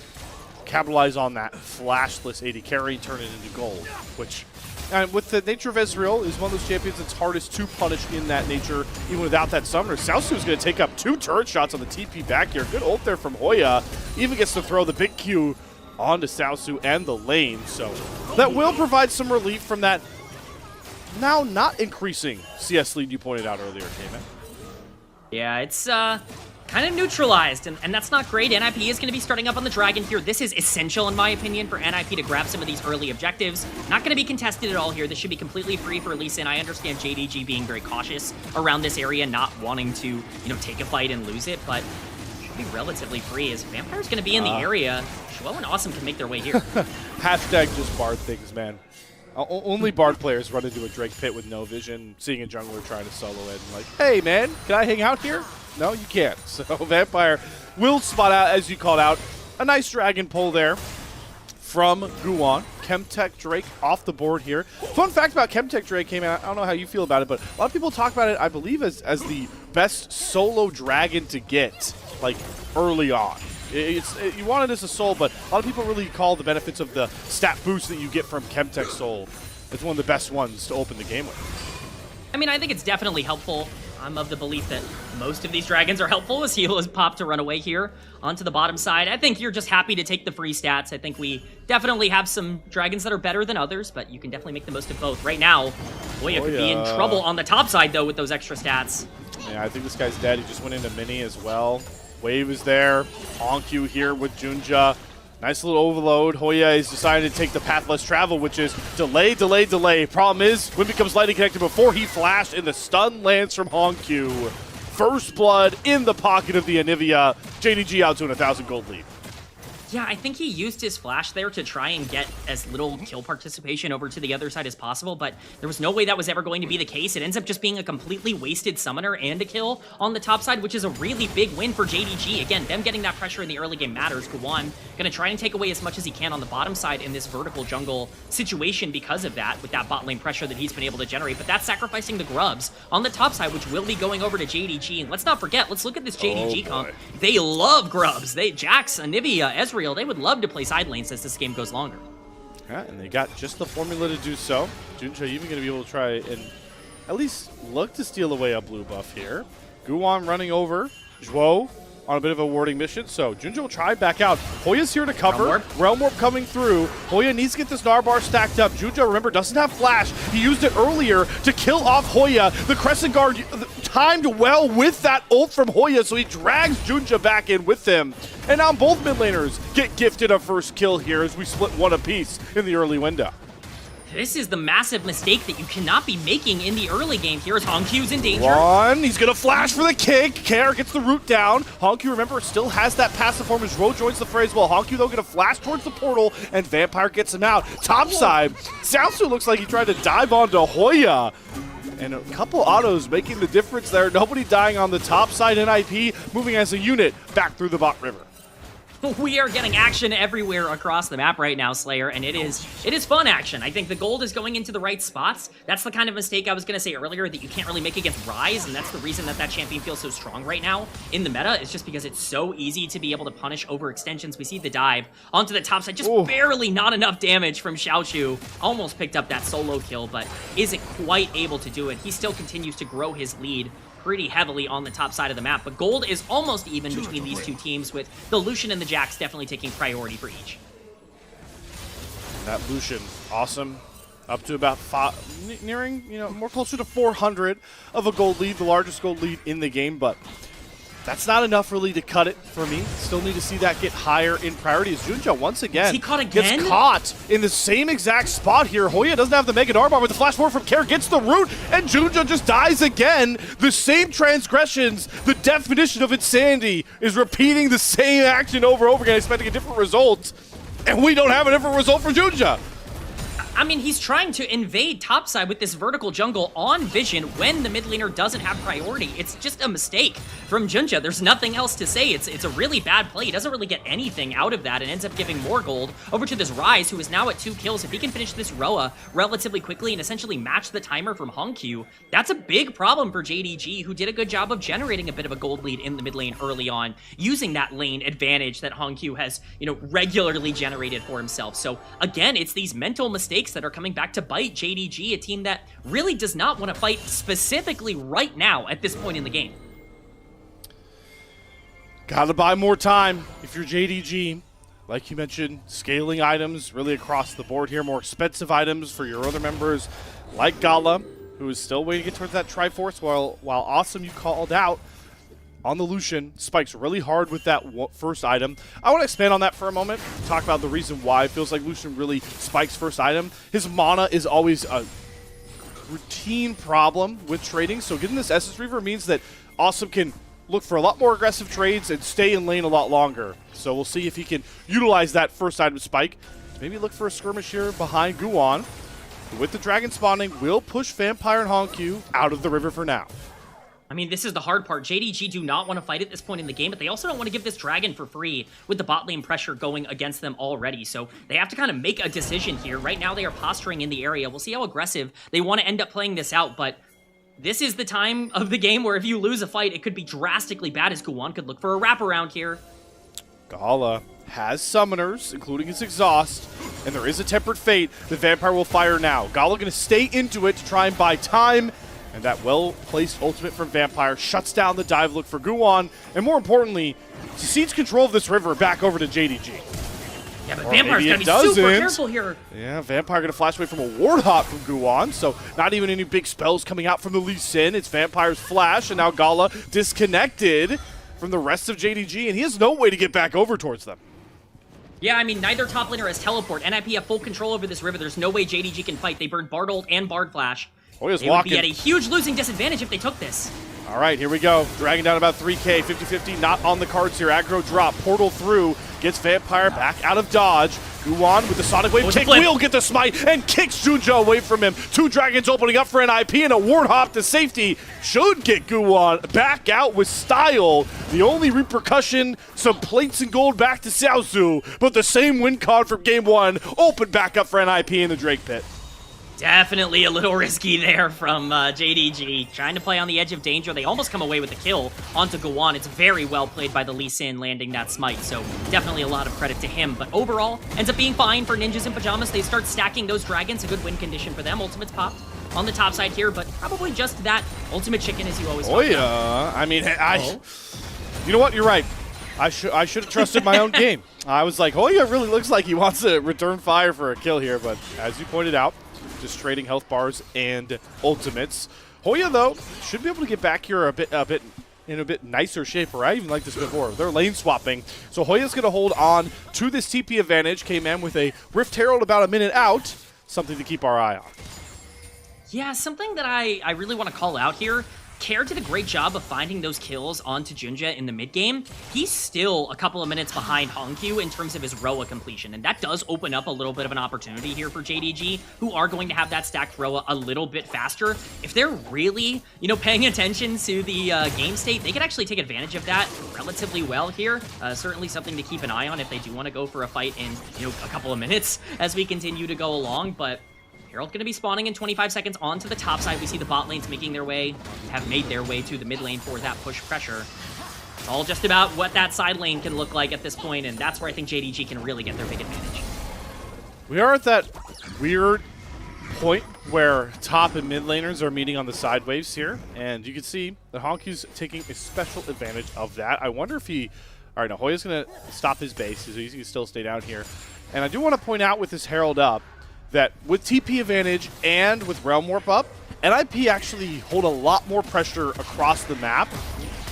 capitalize on that flashless AD carry, turn it into gold? Which, and with the nature of Ezreal, is one of those champions that's hardest to punish in that nature, even without that summoner. Xiaosu is going to take up 2 turret shots on the TP back here. Good ult there from Hoya. Even gets to throw the big Q onto Xiaosu and the lane. So that will provide some relief from that now not increasing CS lead you pointed out earlier, Cayman. Yeah, it's kind of neutralized, and that's not great. NIP is going to be starting up on the Dragon here. This is essential, in my opinion, for NIP to grab some of these early objectives. Not going to be contested at all here. This should be completely free for Lee Sin. I understand JDG being very cautious around this area, not wanting to, you know, take a fight and lose it, but should be relatively free as Vampire's going to be in the area. Shuo and Awesome can make their way here. Hashtag just Bard things, man. Only Bard players run into a Drake pit with no vision, seeing a jungler trying to solo it, and like, hey man, can I hang out here? No, you can't. So Vampire will spot out, as you called out, a nice dragon pull there from Guwon. Chemtech Drake off the board here. Fun fact about Chemtech Drake came out, I don't know how you feel about it, but a lot of people talk about it, I believe, as the best solo dragon to get, like, early on. You want it as a soul, but a lot of people really call the benefits of the stat boost that you get from Chemtech Soul. It's one of the best ones to open the game with. I mean, I think it's definitely helpful. I'm of the belief that most of these dragons are helpful, as heal is popped to run away here onto the bottom side. I think you're just happy to take the free stats. I think we definitely have some dragons that are better than others, but you can definitely make the most of both. Right now, Hoya could be in trouble on the top side, though, with those extra stats. Yeah, I think this guy's dead. He just went into mini as well. Wave is there. Hongq here with Junja. Nice little overload. Hoya is decided to take the path less travel, which is delay, delay, delay. Problem is, Wind becomes lightning connected before he flashed, and the stun lands from Hongq. First blood in the pocket of the Anivia. JDG out to an 1,000 gold lead. Yeah, I think he used his flash there to try and get as little kill participation over to the other side as possible, but there was no way that was ever going to be the case. It ends up just being a completely wasted summoner and a kill on the top side, which is a really big win for JDG. Again, them getting that pressure in the early game matters. Guwon gonna try and take away as much as he can on the bottom side in this vertical jungle situation because of that, with that bot lane pressure that he's been able to generate, but that's sacrificing the grubs on the top side, which will be going over to JDG. And let's not forget, let's look at this JDG comp. They love grubs. Jax, Anivia, Ezreal, they would love to play side lanes as this game goes longer. Yeah, and they got just the formula to do so. Junja even going to be able to try and at least look to steal away a blue buff here. Guwon running over. Zhuo on a bit of a warding mission, so Junja will try back out. Hoya's here to cover. Realm Warp coming through. Hoya needs to get this Narbar stacked up. Junja, remember, doesn't have flash. He used it earlier to kill off Hoya. The Crescent Guard timed well with that ult from Hoya, so he drags Junja back in with him. And now both mid laners get gifted a first kill here as we split one apiece in the early window. This is the massive mistake that you cannot be making in the early game here as Hongq's in danger. He's going to flash for the kick. Kare gets the root down. Hongq, remember, still has that passive form as Ro joins the fray as well. Hongq, though, going to flash towards the portal, and Vampire gets him out. Top side, Xiaosu looks like he tried to dive onto Hoya. And a couple autos making the difference there. Nobody dying on the top side. NIP moving as a unit back through the bot river. We are getting action everywhere across the map right now, Slayer, and it is fun action. I think the gold is going into the right spots. That's the kind of mistake I was going to say earlier that you can't really make against Ryze, and that's the reason that champion feels so strong right now in the meta. It's just because it's so easy to be able to punish overextensions. We see the dive onto the top side, just barely not enough damage from Xiaochu. Almost picked up that solo kill, but isn't quite able to do it. He still continues to grow his lead pretty heavily on the top side of the map, but gold is almost even between these two teams, with the Lucian and the Jax definitely taking priority for each. That Lucian, awesome. Up to about nearing, more closer to 400 of a gold lead, the largest gold lead in the game, but that's not enough really to cut it for me. Still need to see that get higher in priority as Junja once again, gets caught in the same exact spot here. Hoya doesn't have the Mega Narbar, but the flash forward from Kare gets the root, and Junja just dies again. The same transgressions, the definition of insanity is repeating the same action over and over again, expecting a different result, and we don't have a different result from Junja. I mean, he's trying to invade topside with this vertical jungle on Vision when the mid laner doesn't have priority. It's just a mistake from Junja. There's nothing else to say. It's a really bad play. He doesn't really get anything out of that and ends up giving more gold over to this Ryze, who is now at 2 kills. If he can finish this Roa relatively quickly and essentially match the timer from Hongq, that's a big problem for JDG, who did a good job of generating a bit of a gold lead in the mid lane early on, using that lane advantage that Hongq has, regularly generated for himself. So again, it's these mental mistakes that are coming back to bite JDG, a team that really does not want to fight specifically right now at this point in the game. Gotta buy more time if you're JDG. Like you mentioned, scaling items really across the board here, more expensive items for your other members like Gala, who is still waiting to get towards that Triforce, while Awesome, you called out on the Lucian, spikes really hard with that first item. I want to expand on that for a moment, talk about the reason why it feels like Lucian really spikes first item. His mana is always a routine problem with trading, so getting this Essence Reaver means that Awesome can look for a lot more aggressive trades and stay in lane a lot longer. So we'll see if he can utilize that first item spike. Maybe look for a skirmish here behind Guwon. With the dragon spawning, will push Vampire and Hongq out of the river for now. I mean, this is the hard part. JDG do not want to fight at this point in the game, but they also don't want to give this dragon for free with the bot lane pressure going against them already. So they have to kind of make a decision here. Right now, they are posturing in the area. We'll see how aggressive they want to end up playing this out, but this is the time of the game where if you lose a fight, it could be drastically bad, as Guwon could look for a wraparound here. Gala has summoners, including his exhaust, and there is a tempered fate. The Vampire will fire now. Gala going to stay into it to try and buy time. And that well-placed ultimate from Vampire shuts down the dive look for Guwon, and more importantly, cedes control of this river back over to JDG. Yeah, but Vampire's got to be super careful here. Yeah, Vampire going to flash away from a ward hop from Guwon, so not even any big spells coming out from the Lee Sin. It's Vampire's flash, and now Gala disconnected from the rest of JDG, and he has no way to get back over towards them. Yeah, I mean, neither top laner has teleport. NIP have full control over this river. There's no way JDG can fight. They burned Bard ult and Bard flash. Hoya's they would be at a huge losing disadvantage if they took this. All right, here we go. Dragging down about 3K, 50-50, not on the cards here. Aggro drop, portal through, gets Vampire back out of dodge. Guwon with the Sonic Wave kick, will get the smite, and kicks Junja away from him. 2 dragons opening up for NIP, and a ward hop to safety should get Guwon back out with style. The only repercussion, some plates and gold back to Xiaozu, but the same win con from game 1, open back up for NIP in the Drake Pit. Definitely a little risky there from JDG. Trying to play on the edge of danger. They almost come away with the kill onto Guwon. It's very well played by the Lee Sin landing that smite, so definitely a lot of credit to him. But overall, ends up being fine for Ninjas in Pajamas. They start stacking those dragons. A good win condition for them. Ultimate's popped on the top side here, but probably just that ultimate chicken as you always talk about. I mean, you know what? You're right. I should have trusted my own game. I was like, Hoya really looks like he wants to return fire for a kill here, but as you pointed out, just trading health bars and ultimates. Hoya, though, should be able to get back here a bit in a bit nicer shape, or I even like this before. They're lane swapping. So Hoya's going to hold on to this TP advantage. Came in with a Rift Herald about a minute out. Something to keep our eye on. Yeah, something that I really want to call out here. Care did a great job of finding those kills onto Junja in the mid game. He's still a couple of minutes behind Hongq in terms of his Roa completion, and that does open up a little bit of an opportunity here for JDG, who are going to have that stacked Roa a little bit faster. If they're really, paying attention to the game state, they could actually take advantage of that relatively well here. Certainly something to keep an eye on if they do want to go for a fight in, a couple of minutes as we continue to go along, but Herald going to be spawning in 25 seconds onto the top side. We see the bot lanes making their way, have made their way to the mid lane for that push pressure. It's all just about what that side lane can look like at this point, and that's where I think JDG can really get their big advantage. We are at that weird point where top and mid laners are meeting on the side waves here, and you can see that Hongq's taking a special advantage of that. I wonder if he... All right, now Hoya's going to stop his base, so he can still stay down here. And I do want to point out with this Herald up, that with TP advantage and with Realm Warp up, NIP actually hold a lot more pressure across the map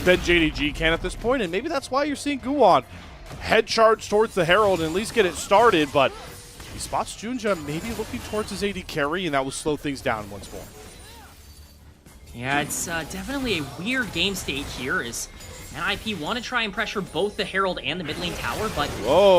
than JDG can at this point, and maybe that's why you're seeing Guwon head charge towards the Herald and at least get it started, but he spots Junja maybe looking towards his AD carry, and that will slow things down once more. Yeah, it's definitely a weird game state here as NIP want to try and pressure both the Herald and the mid lane tower, but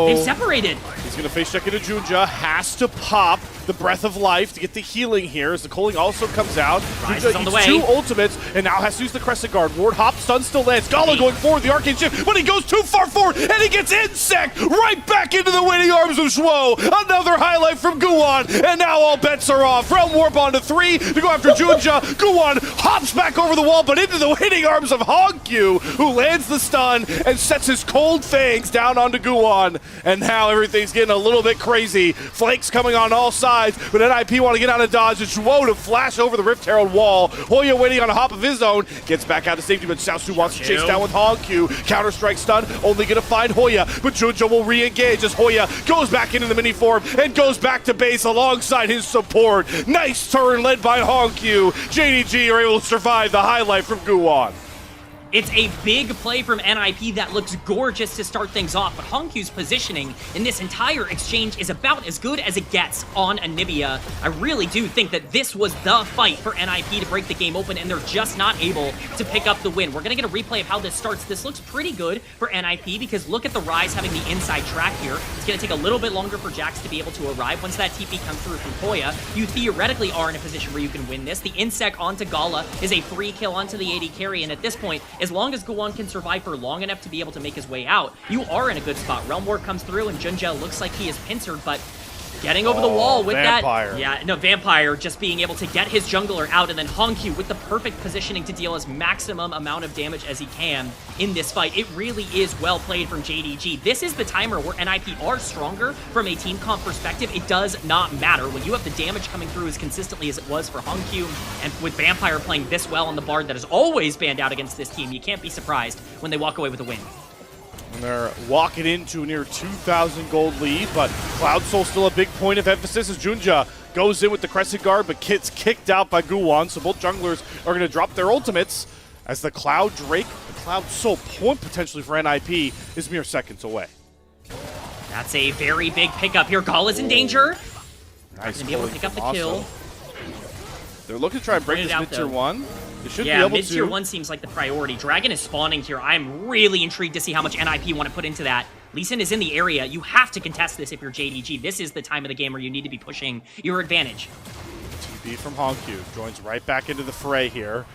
they've separated. He's going to face check into Junja, has to pop the breath of life to get the healing here as the Coling also comes out. Rise is on the way. 2 ultimates and now has to use the Crescent Guard. Ward hop, stun still lands. Gala going forward, the Arcane Shift, but he goes too far forward and he gets insect right back into the waiting arms of Zhuo. Another highlight from Guwon, and now all bets are off. Realm Warp onto 3 to go after Junja. Guwon hops back over the wall, but into the waiting arms of Hongq, who lands the stun and sets his cold fangs down onto Guwon. And now everything's getting a little bit crazy. Flanks coming on all sides, but NIP want to get out of dodge. It's Zhuo to flash over the Rift Herald wall. Hoya waiting on a hop of his own, gets back out of safety, but Xiaosu wants to chase down with Hongq. Counter-strike stun, only going to find Hoya, but Junja will re-engage as Hoya goes back into the mini form and goes back to base alongside his support. Nice turn led by Hongq. JDG are able to survive the highlight from Guwon. It's a big play from NIP that looks gorgeous to start things off, but Hongq's positioning in this entire exchange is about as good as it gets on Anivia. I really do think that this was the fight for NIP to break the game open, and they're just not able to pick up the win. We're going to get a replay of how this starts. This looks pretty good for NIP because look at the Rise having the inside track here. It's going to take a little bit longer for Jax to be able to arrive. Once that TP comes through from Hoya, you theoretically are in a position where you can win this. The Insect onto Gala is a free kill onto the AD carry, and at this point, as long as Guwon can survive for long enough to be able to make his way out, you are in a good spot. Realm War comes through, and Junja looks like he is pincered, but getting over the wall with Vampire. that. Yeah, no, Vampire just being able to get his jungler out, and then Hongq with the perfect positioning to deal as maximum amount of damage as he can in this fight. It really is well played from JDG. This is the timer where NIP are stronger from a team comp perspective. It does not matter. When you have the damage coming through as consistently as it was for Hongq, and with Vampire playing this well on the Bard that is always banned out against this team, you can't be surprised when they walk away with a win. And they're walking into a near 2,000 gold lead, but Cloud Soul still a big point of emphasis as Junja goes in with the Crescent Guard, but gets kicked out by Guwon, so both junglers are going to drop their ultimates as the Cloud Drake, the Cloud Soul point potentially for NIP is mere seconds away. That's a very big pickup here. Gala's in danger. Nice. Gonna be able to pick up the kill. They're looking to try and break this mid-tier 1. They should be yeah, able to. mid-tier 1 seems like the priority. Dragon is spawning here. I'm really intrigued to see how much NIP want to put into that. Lee Sin is in the area. You have to contest this if you're JDG. This is the time of the game where you need to be pushing your advantage. TP from Hongq joins right back into the fray here.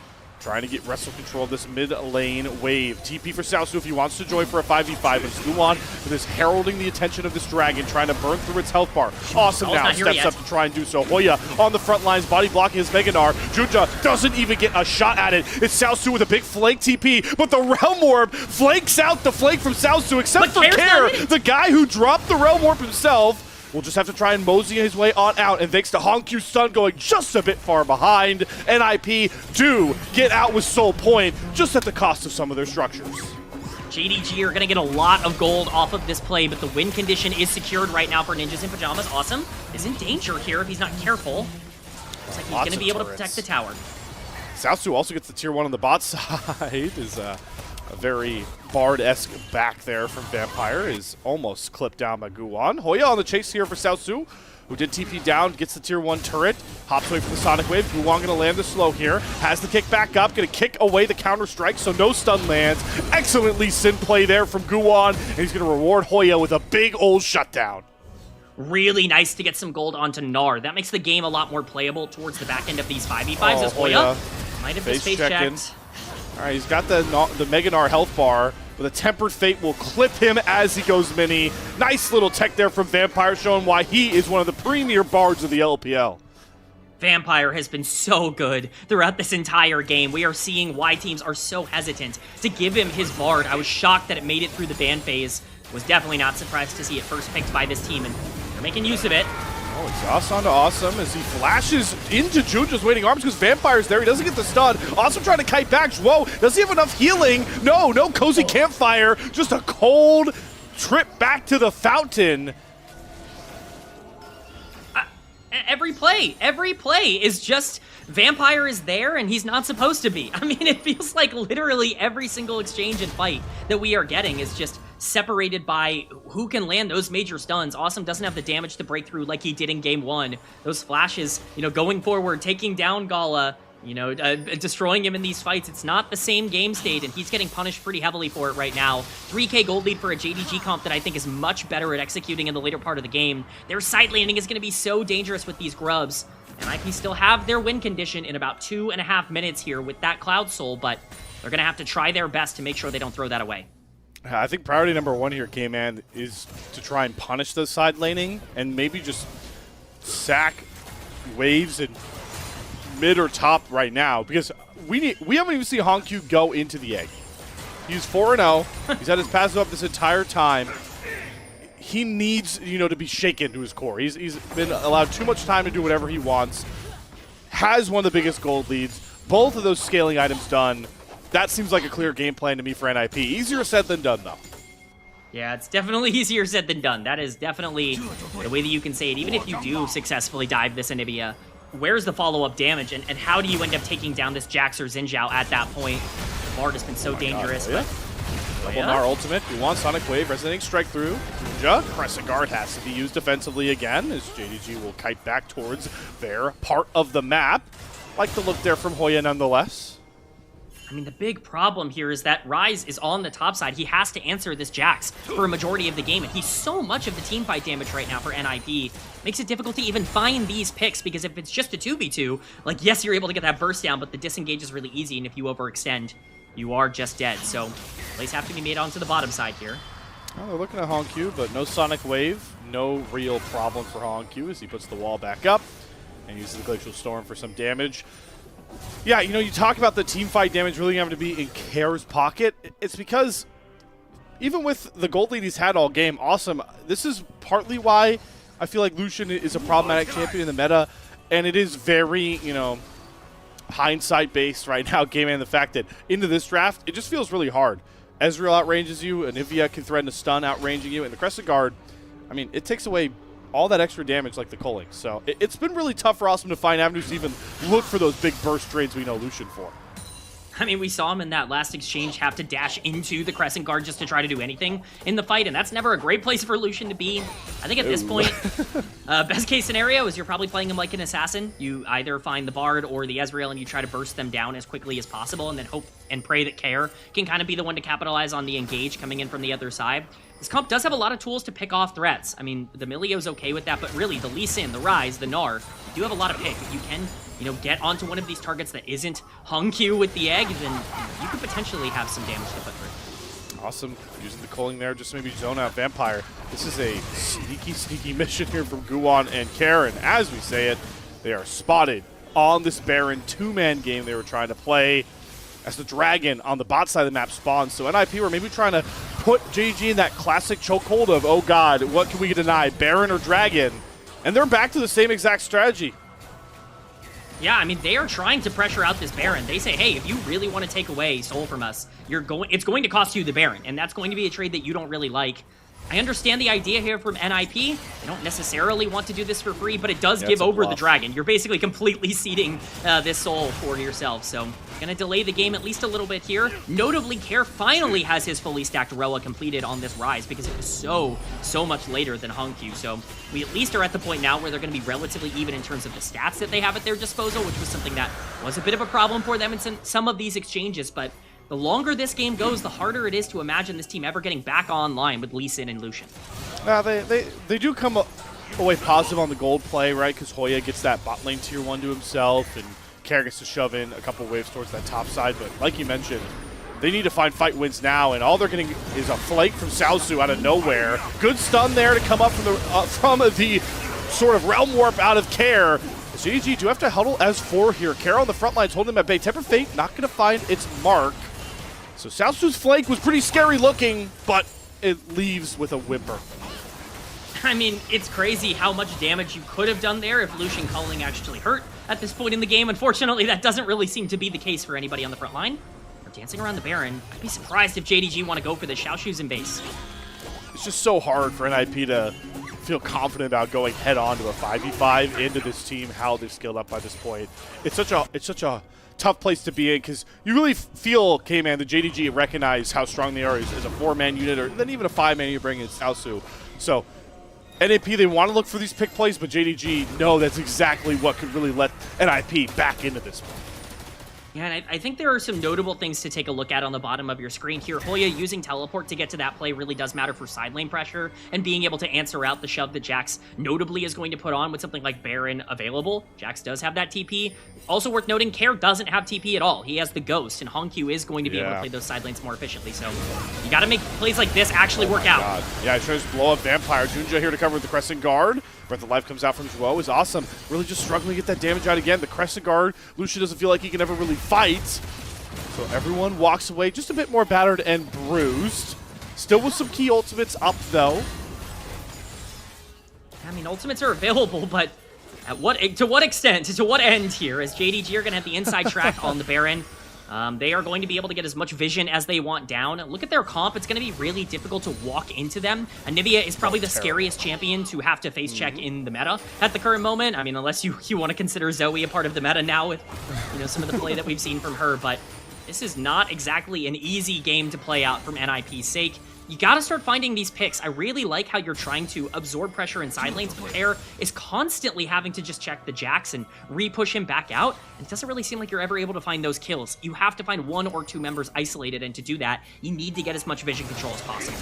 Trying to get wrestle control of this mid lane wave. TP for Xiaosu if he wants to join for a 5v5. It's Guwon with this heralding the attention of this dragon, trying to burn through its health bar. Awesome now, steps up to try and do so. Hoya on the front lines, body blocking his Mega Gnar. Junja doesn't even get a shot at it. It's Xiaosu with a big flank TP, but the Realm Warp flanks out the flank from Xiaosu, except for Care, the guy who dropped the Realm Warp himself. Will just have to try and mosey his way on out, and thanks to Hongq's stun going just a bit far behind, NIP do get out with Soul Point, just at the cost of some of their structures. JDG are going to get a lot of gold off of this play, but the win condition is secured right now for Ninjas in Pajamas. Awesome is in danger here if he's not careful. Looks like he's going to be able to protect the tower. Xiaosu also gets the tier 1 on the bot side. Is a very Bard-esque back there from Vampire. Is almost clipped down by Guwon. Hoya on the chase here for Xiaosu, who did TP down, gets the tier 1 turret, hops away from the Sonic Wave. Guwon going to land the slow here, has the kick back up, going to kick away the counter strike, so no stun lands. Excellent Lee Sin play there from Guwon, and he's going to reward Hoya with a big old shutdown. Really nice to get some gold onto Gnar. That makes the game a lot more playable towards the back end of these 5v5s as Hoya might have just face checked. All right, he's got the Mega Gnar health bar, but a Tempered Fate will clip him as he goes mini. Nice little tech there from Vampire, showing why he is one of the premier bards of the LPL. Vampire has been so good throughout this entire game. We are seeing why teams are so hesitant to give him his bard. I was shocked that it made it through the ban phase. Was definitely not surprised to see it first picked by this team, and they're making use of it. Oh, exhaust onto Awesome as he flashes into Junja's waiting arms because Vampire's there. He doesn't get the stun. Awesome trying to kite back. Whoa, does he have enough healing? No cozy campfire. Just a cold trip back to the fountain. Every play is just Vampire is there and he's not supposed to be. I mean, it feels like literally every single exchange and fight that we are getting is just separated by who can land those major stuns. Awesome doesn't have the damage to break through like he did in game 1. Those flashes, going forward, taking down Gala, destroying him in these fights. It's not the same game state, and he's getting punished pretty heavily for it right now. 3K gold lead for a JDG comp that I think is much better at executing in the later part of the game. Their side laning is going to be so dangerous with these grubs. And IP still have their win condition in about 2.5 minutes here with that Cloud Soul, but they're going to have to try their best to make sure they don't throw that away. I think priority number one here, K-Man, is to try and punish the side laning and maybe just sack waves and mid or top right now, because we haven't even seen Honkyu go into the egg. He's 4-0. He's had his passive up this entire time. He needs, to be shaken to his core. He's been allowed too much time to do whatever he wants. Has one of the biggest gold leads. Both of those scaling items done. That seems like a clear game plan to me for NIP. Easier said than done, though. Yeah, it's definitely easier said than done. That is definitely the way that you can say it. Even if you do successfully dive this Anivia, where's the follow-up damage, and how do you end up taking down this Jax or Xin Zhao at that point? The Bard has been so dangerous. Double Mar ultimate. You want Sonic Wave, Resonating Strike through. Ninja, Crescent Guard has to be used defensively again, as JDG will kite back towards their part of the map. Like the look there from Hoya nonetheless. I mean, the big problem here is that Ryze is on the top side. He has to answer this Jax for a majority of the game, and he's so much of the teamfight damage right now for NIP. Makes it difficult to even find these picks, because if it's just a 2v2, like, yes, you're able to get that burst down, but the disengage is really easy, and if you overextend, you are just dead. So, plays have to be made onto the bottom side here. Well, they're looking at Honkyu, but no Sonic Wave. No real problem for Honkyu as he puts the wall back up and uses the Glacial Storm for some damage. Yeah, you talk about the team fight damage really having to be in Kair's pocket. It's because even with the gold lead he's had all game, awesome. This is partly why I feel like Lucian is a problematic champion in the meta, and it is very, hindsight-based right now, game and the fact that into this draft, it just feels really hard. Ezreal outranges you, Anivia can threaten a stun outranging you, and the Crescent Guard, I mean, it takes away all that extra damage like the culling. So it's been really tough for Awesome to find avenues to even look for those big burst trades we know Lucian for. I mean, we saw him in that last exchange have to dash into the Crescent Guard just to try to do anything in the fight, and that's never a great place for Lucian to be. I think at this point, best case scenario is you're probably playing him like an assassin. You either find the Bard or the Ezreal and you try to burst them down as quickly as possible, and then hope and pray that Kair can kind of be the one to capitalize on the engage coming in from the other side. This comp does have a lot of tools to pick off threats. I mean, the Milio's okay with that, but really, the Lee Sin, the Ryze, the Gnar, you do have a lot of pick. If you can, get onto one of these targets that isn't Honkyu with the egg, then you could potentially have some damage to put through. Awesome. Using the culling there, just maybe zone out Vampire. This is a sneaky mission here from Guwon and Karen. As we say it, they are spotted on this Baron two-man game they were trying to play as the Dragon on the bot side of the map spawns. So NIP were maybe trying to put JDG in that classic chokehold of, oh god, what can we deny, Baron or Dragon? And they're back to the same exact strategy. Yeah, I mean, they are trying to pressure out this Baron. They say, hey, if you really want to take away Soul from us, it's going to cost you the Baron, and that's going to be a trade that you don't really like. I understand the idea here from NIP. They don't necessarily want to do this for free, but it does give over the Dragon. You're basically completely ceding this Soul for yourself, so gonna delay the game at least a little bit here. Notably, Kair finally has his fully stacked Roa completed on this Ryze because it was so much later than Honkyu, so we at least are at the point now where they're gonna be relatively even in terms of the stats that they have at their disposal, which was something that was a bit of a problem for them in some of these exchanges, but the longer this game goes, the harder it is to imagine this team ever getting back online with Lee Sin and Lucian. They do come away positive on the gold play, right? Because Hoya gets that bot lane tier 1 to himself, and Kair gets to shove in a couple waves towards that top side. But like you mentioned, they need to find fight wins now, and all they're getting is a flank from Xiaosu out of nowhere. Good stun there to come up from the sort of realm warp out of Kair. JDG do have to huddle as 4 here. Kair on the front lines holding him at bay. Temper Fate not going to find its mark. So Xiaosu's flank was pretty scary looking, but it leaves with a whimper. I mean, it's crazy how much damage you could have done there if Lucian culling actually hurt at this point in the game. Unfortunately, that doesn't really seem to be the case for anybody on the front line. They're dancing around the Baron. I'd be surprised if JDG want to go for the Xiaoshu's in base. It's just so hard for NIP to feel confident about going head-on to a 5v5 into this team, how they've scaled up by this point. It's such a tough place to be in, because you really feel, K-Man, the JDG recognize how strong they are as a 4-man unit, or then even a 5-man you bring in Xiaosu. So NIP, they want to look for these pick plays, but JDG know that's exactly what could really let NIP back into this one. Yeah, and I think there are some notable things to take a look at on the bottom of your screen here. Hoya using teleport to get to that play really does matter for side lane pressure, and being able to answer out the shove that Jax notably is going to put on with something like Baron available. Jax does have that TP. Also worth noting, Care doesn't have TP at all. He has the Ghost, and Hongq is going to be able to play those side lanes more efficiently, so you gotta make plays like this actually work out. God. Yeah, tries to blow up Vampire. Junja here to cover with the Crescent Guard. Breath of Life comes out from Zhuo is awesome. Really just struggling to get that damage out again. The Crescent Guard, Lucian doesn't feel like he can ever really fight. So everyone walks away just a bit more battered and bruised. Still with some key ultimates up, though. I mean, ultimates are available, but to what extent, to what end here, as JDG are going to have the inside track on the Baron. They are going to be able to get as much vision as they want down. Look at their comp. It's going to be really difficult to walk into them. Anivia is probably the scariest champion to have to face check in the meta at the current moment. I mean, unless you want to consider Zoe a part of the meta now with, you know, some of the play that we've seen from her. But this is not exactly an easy game to play out from NIP's sake. You gotta start finding these picks. I really like how you're trying to absorb pressure in side lanes. Care is constantly having to just check the Jax and re-push him back out. And it doesn't really seem like you're ever able to find those kills. You have to find 1 or 2 members isolated, and to do that, you need to get as much vision control as possible.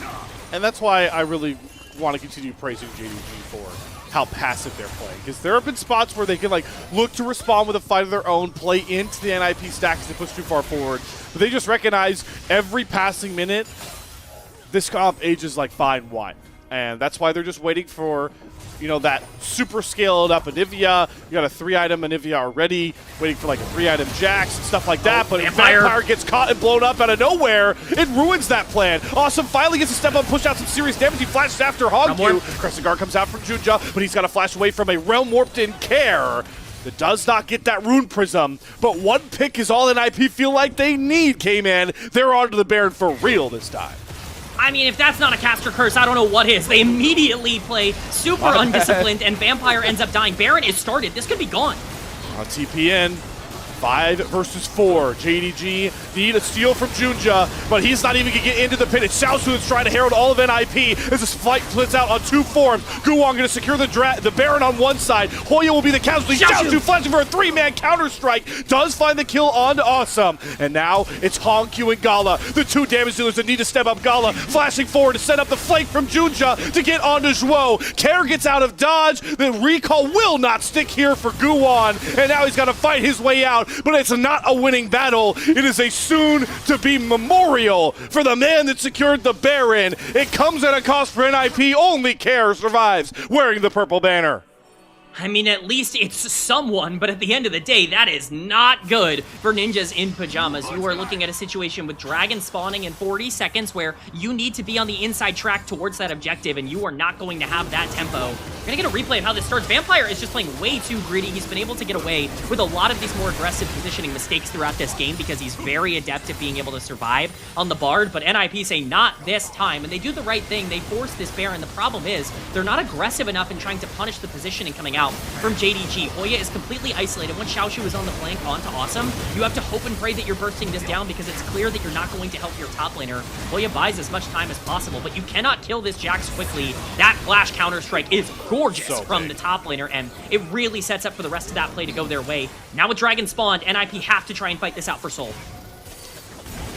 And that's why I really want to continue praising JDG for how passive they're playing. Because there have been spots where they can like look to respond with a fight of their own, play into the NIP stack as they push too far forward. But they just recognize every passing minute, this comp ages like fine wine. And that's why they're just waiting for, you know, that super scaled up Anivia. You got a 3-item Anivia already, waiting for like a 3-item Jax and stuff like that. But if Vampire gets caught and blown up out of nowhere, it ruins that plan. Awesome finally gets to step up, push out some serious damage. He flashes after Hongq. Crescent Guard comes out from Junja, but he's got to flash away from a Realm Warped in Care that does not get that Rune Prism. But one pick is all NIP feel like they need, K-Man. They're on to the Baron for real this time. I mean, if that's not a caster curse, I don't know what is. They immediately play super undisciplined, and Vampire ends up dying. Baron is started. This could be gone. TPN, 5 versus 4. JDG need a steal from Junja, but he's not even going to get into the pit. It's Xiaosu that's trying to herald all of NIP as this fight splits out on 2 forms. Guwon going to secure the Baron on one side. Hoya will be the casualty. Xiaosu flashing for a 3-man counter-strike. Does find the kill on Awesome. And now it's Hongq and Gala, the 2 damage dealers that need to step up. Gala flashing forward to set up the flank from Junja to get onto Zhuo. Care gets out of dodge. The recall will not stick here for Guwon. And now he's got to fight his way out. But it's not a winning battle. It is a soon-to-be memorial for the man that secured the Baron. It comes at a cost for NIP. Only Care survives wearing the purple banner. I mean, at least it's someone, but at the end of the day, that is not good for Ninjas in Pajamas. You are looking at a situation with Dragon spawning in 40 seconds where you need to be on the inside track towards that objective, and you are not going to have that tempo. We're going to get a replay of how this starts. Vampire is just playing way too greedy. He's been able to get away with a lot of these more aggressive positioning mistakes throughout this game because he's very adept at being able to survive on the Bard, but NIP say not this time, and they do the right thing. They force this Baron. The problem is they're not aggressive enough in trying to punish the positioning coming out from JDG. Hoya is completely isolated. Once Xiaoshu is on the flank onto Awesome, you have to hope and pray that you're bursting this down because it's clear that you're not going to help your top laner. Hoya buys as much time as possible, but you cannot kill this Jax quickly. That flash counter-strike is gorgeous from the top laner, and it really sets up for the rest of that play to go their way. Now with Dragon spawned, NIP have to try and fight this out for Soul.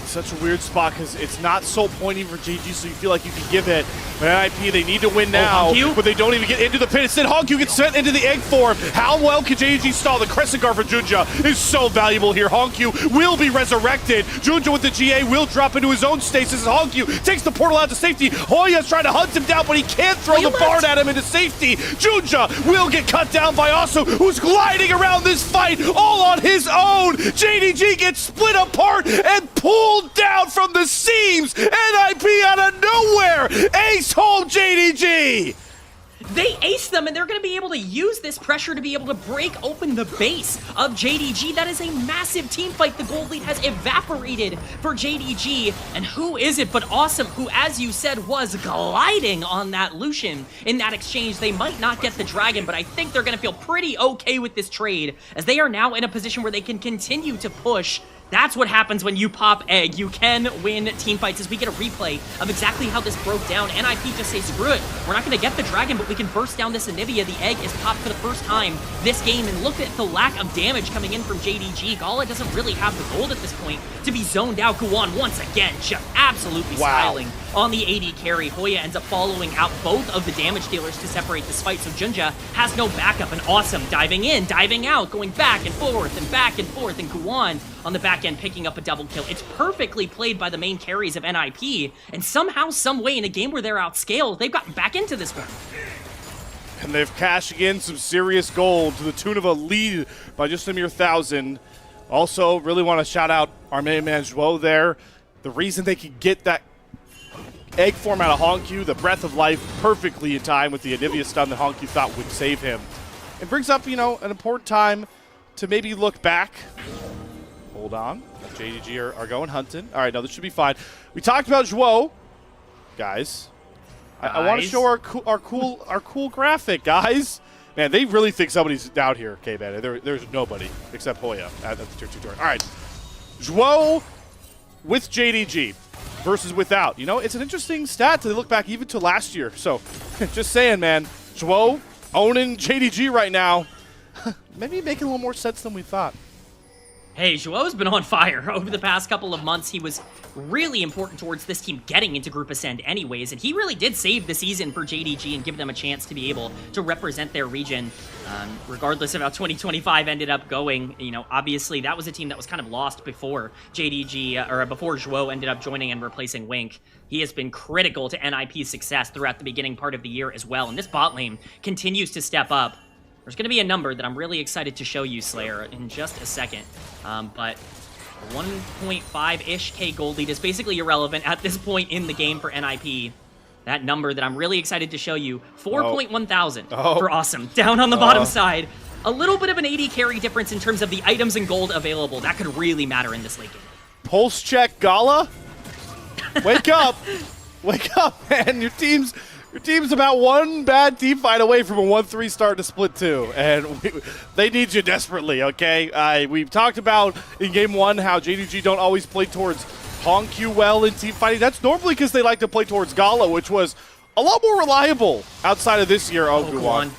Such a weird spot because it's not soul pointing for JG, so you feel like you can give it. But NIP, they need to win now, but they don't even get into the pit. Instead, Hongq gets sent into the egg form. How well can JG stall? The Crescent Guard for Junja is so valuable here. Hongq will be resurrected. Junja with the GA will drop into his own stasis. Hongq takes the portal out to safety. Hoya's trying to hunt him down, but he can't throw the Bard at him into safety. Junja will get cut down by Awesome, who's gliding around this fight all on his own. JDG gets split apart and pulled down from the seams. NIP out of nowhere. Ace home JDG. They ace them, and they're going to be able to use this pressure to be able to break open the base of JDG. That is a massive team fight. The gold lead has evaporated for JDG. And who is it but Awesome, who, as you said, was gliding on that Lucian in that exchange. They might not get the Dragon, but I think they're going to feel pretty okay with this trade, as they are now in a position where they can continue to push That's what happens when you pop egg. You can win team fights as we get a replay of exactly how this broke down. NIP just say, screw it. We're not going to get the dragon, but we can burst down this Anivia. The egg is popped for the first time this game, and look at the lack of damage coming in from JDG. Gala doesn't really have the gold at this point to be zoned out. Guwan once again just absolutely styling on the AD carry. Hoya ends up following out both of the damage dealers to separate this fight, so Junja has no backup, and Awesome diving in, diving out, going back and forth, and Guwan on the back end picking up a double kill. It's perfectly played by the main carries of NIP, and somehow, some way, in a game where they're outscaled, they've gotten back into this one. And they've cashed in some serious gold to the tune of a lead by just a mere 1,000. Also, really want to shout out our main man Zhuo there. The reason they could get that egg form out of Hongq, the breath of life, perfectly in time with the Anivia stun that Hongq thought would save him. It brings up, you know, an important time to maybe look back. Hold on. JDG are going hunting. All right, no, this should be fine. We talked about Zhuo. Guys, I want to show our cool graphic, guys. Man, they really think somebody's down here, K-Man. There's nobody except Hoya at the tier 2 turret. All right, Zhuo with JDG versus without. You know, it's an interesting stat to look back even to last year. So, just saying, man, Zhuo owning JDG right now, maybe making a little more sense than we thought. Hey, Zhuo's been on fire over the past couple of months. He was really important towards this team getting into Group Ascend anyways, and he really did save the season for JDG and give them a chance to be able to represent their region. Regardless of how 2025 ended up going, you know, obviously that was a team that was kind of lost before JDG, or before Zhuo ended up joining and replacing Wink. He has been critical to NIP's success throughout the beginning part of the year as well, and this bot lane continues to step up. There's going to be a number that I'm really excited to show you, Slayer, in just a second. But 1.5-ish K gold lead is basically irrelevant at this point in the game for NIP. That number that I'm really excited to show you, 4.1 thousand for Awesome. Down on the bottom side. A little bit of an AD carry difference in terms of the items and gold available. That could really matter in this late game. Pulse check, Gala. Wake up. Wake up, man. Your team's about one bad team fight away from a 1-3 start to Split 2, and they need you desperately, okay? We've talked about in Game 1 how JDG don't always play towards Hongq well in team fighting. That's normally because they like to play towards Gala, which was a lot more reliable outside of this year. Oh, Guwan.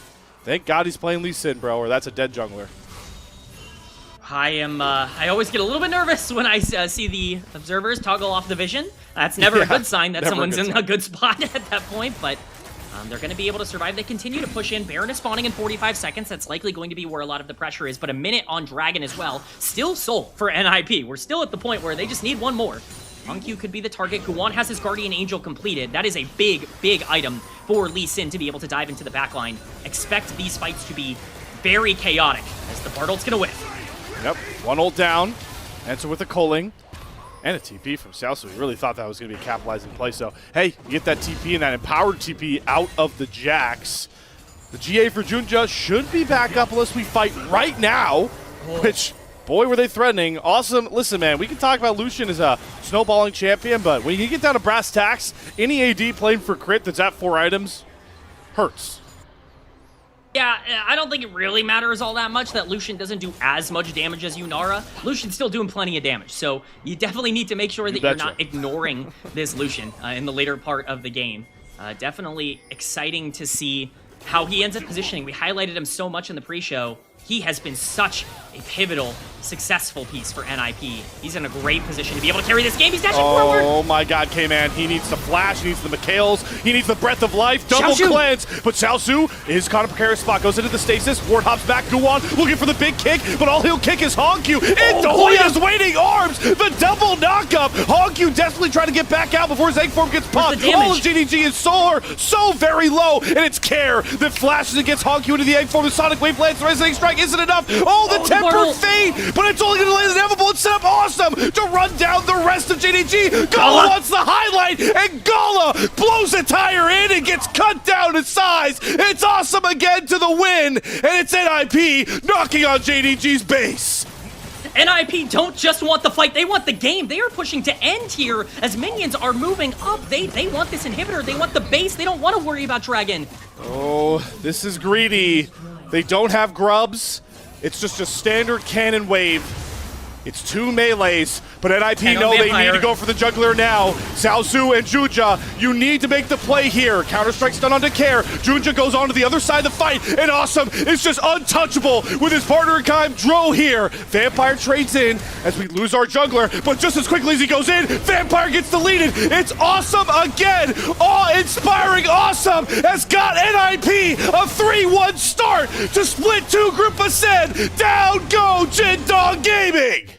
Thank God he's playing Lee Sin, bro, or that's a dead jungler. I always get a little bit nervous when I see the observers toggle off the vision. That's never a good sign that someone's in a good spot at that point, but they're going to be able to survive. They continue to push in. Baron is spawning in 45 seconds. That's likely going to be where a lot of the pressure is, but a minute on Dragon as well. Still Soul for NIP. We're still at the point where they just need one more. Hongq could be the target. Guwan has his Guardian Angel completed. That is a big, big item for Lee Sin to be able to dive into the backline. Expect these fights to be very chaotic as the Bartolt's going to win. Yep, one ult down, answer with a culling, and a TP from Xiaosu. We really thought that was going to be a capitalizing play. So, hey, you get that TP and that empowered TP out of the Jax. The GA for Junja should be back up unless we fight right now, which, boy, were they threatening. Awesome. Listen, man, we can talk about Lucian as a snowballing champion, but when you get down to brass tacks, any AD playing for crit that's at 4 items hurts. Yeah, I don't think it really matters all that much that Lucian doesn't do as much damage as Yunara. Lucian's still doing plenty of damage, so you definitely need to make sure that you're not ignoring this Lucian in the later part of the game. Definitely exciting to see how he ends up positioning. We highlighted him so much in the pre-show. He has been such a pivotal, successful piece for NIP. He's in a great position to be able to carry this game. He's dashing forward. Oh my God, K-Man. He needs the flash. He needs the Mikhails. He needs the breath of life. Double cleanse. But Xiaosu is caught in a precarious spot. Goes into the stasis. Ward hops back. Guwan looking for the big kick, but all he'll kick is Hongq. Into Hoya's waiting arms. The double knockup. Hongq desperately trying to get back out before his egg form gets popped. All of JDG is so very low, and it's Care that flashes against Hongq into the egg form. The Sonic Wave lands. The Resonating Strike isn't enough. Oh, the temper fade, but it's only going to land inevitable and set up Awesome to run down the rest of JDG. Gala wants the highlight, and Gala blows a tire in and gets cut down to size. It's Awesome again to the win, and it's NIP knocking on JDG's base. NIP don't just want the fight, they want the game. They are pushing to end here as minions are moving up. They want this inhibitor, they want the base, they don't want to worry about Dragon. Oh, this is greedy. They don't have grubs. It's just a standard cannon wave. It's 2 melees, but NIP know they Vampire. need to go for the jungler now. Xiaozu and Junja, you need to make the play here. Counter-strike stun on Decare. Junja goes on to the other side of the fight, and Awesome is just untouchable with his partner in crime, Dro here. Vampire trades in as we lose our jungler, but just as quickly as he goes in, Vampire gets deleted. It's Awesome again. Awe-inspiring Awesome has got NIP a 3-1 start to split 2 Group of Sen. Down go Jindong Gaming.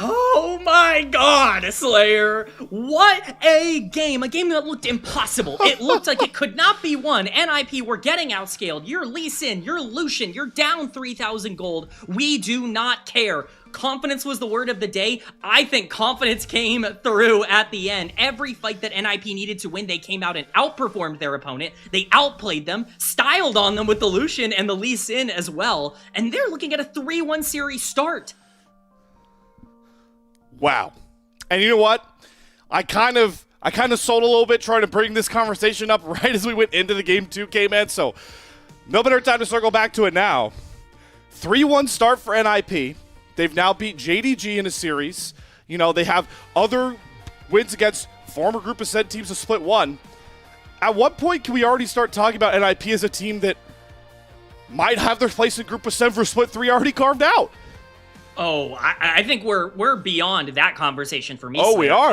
Oh my god, Slayer! What a game! A game that looked impossible. It looked like it could not be won. NIP were getting outscaled. You're Lee Sin, you're Lucian, you're down 3,000 gold. We do not care. Confidence was the word of the day. I think confidence came through at the end. Every fight that NIP needed to win, they came out and outperformed their opponent. They outplayed them, styled on them with the Lucian and the Lee Sin as well, and they're looking at a 3-1 series start. Wow. And you know what? I kind of sold a little bit trying to bring this conversation up right as we went into the game 2, K-Man, so no better time to circle back to it now. 3-1 start for NIP. They've now beat JDG in a series. You know, they have other wins against former Group of Sen teams of Split 1. At what point can we already start talking about NIP as a team that might have their place in Group of Sen for Split 3 already carved out? Oh, I think we're beyond that conversation for me. Oh, we are.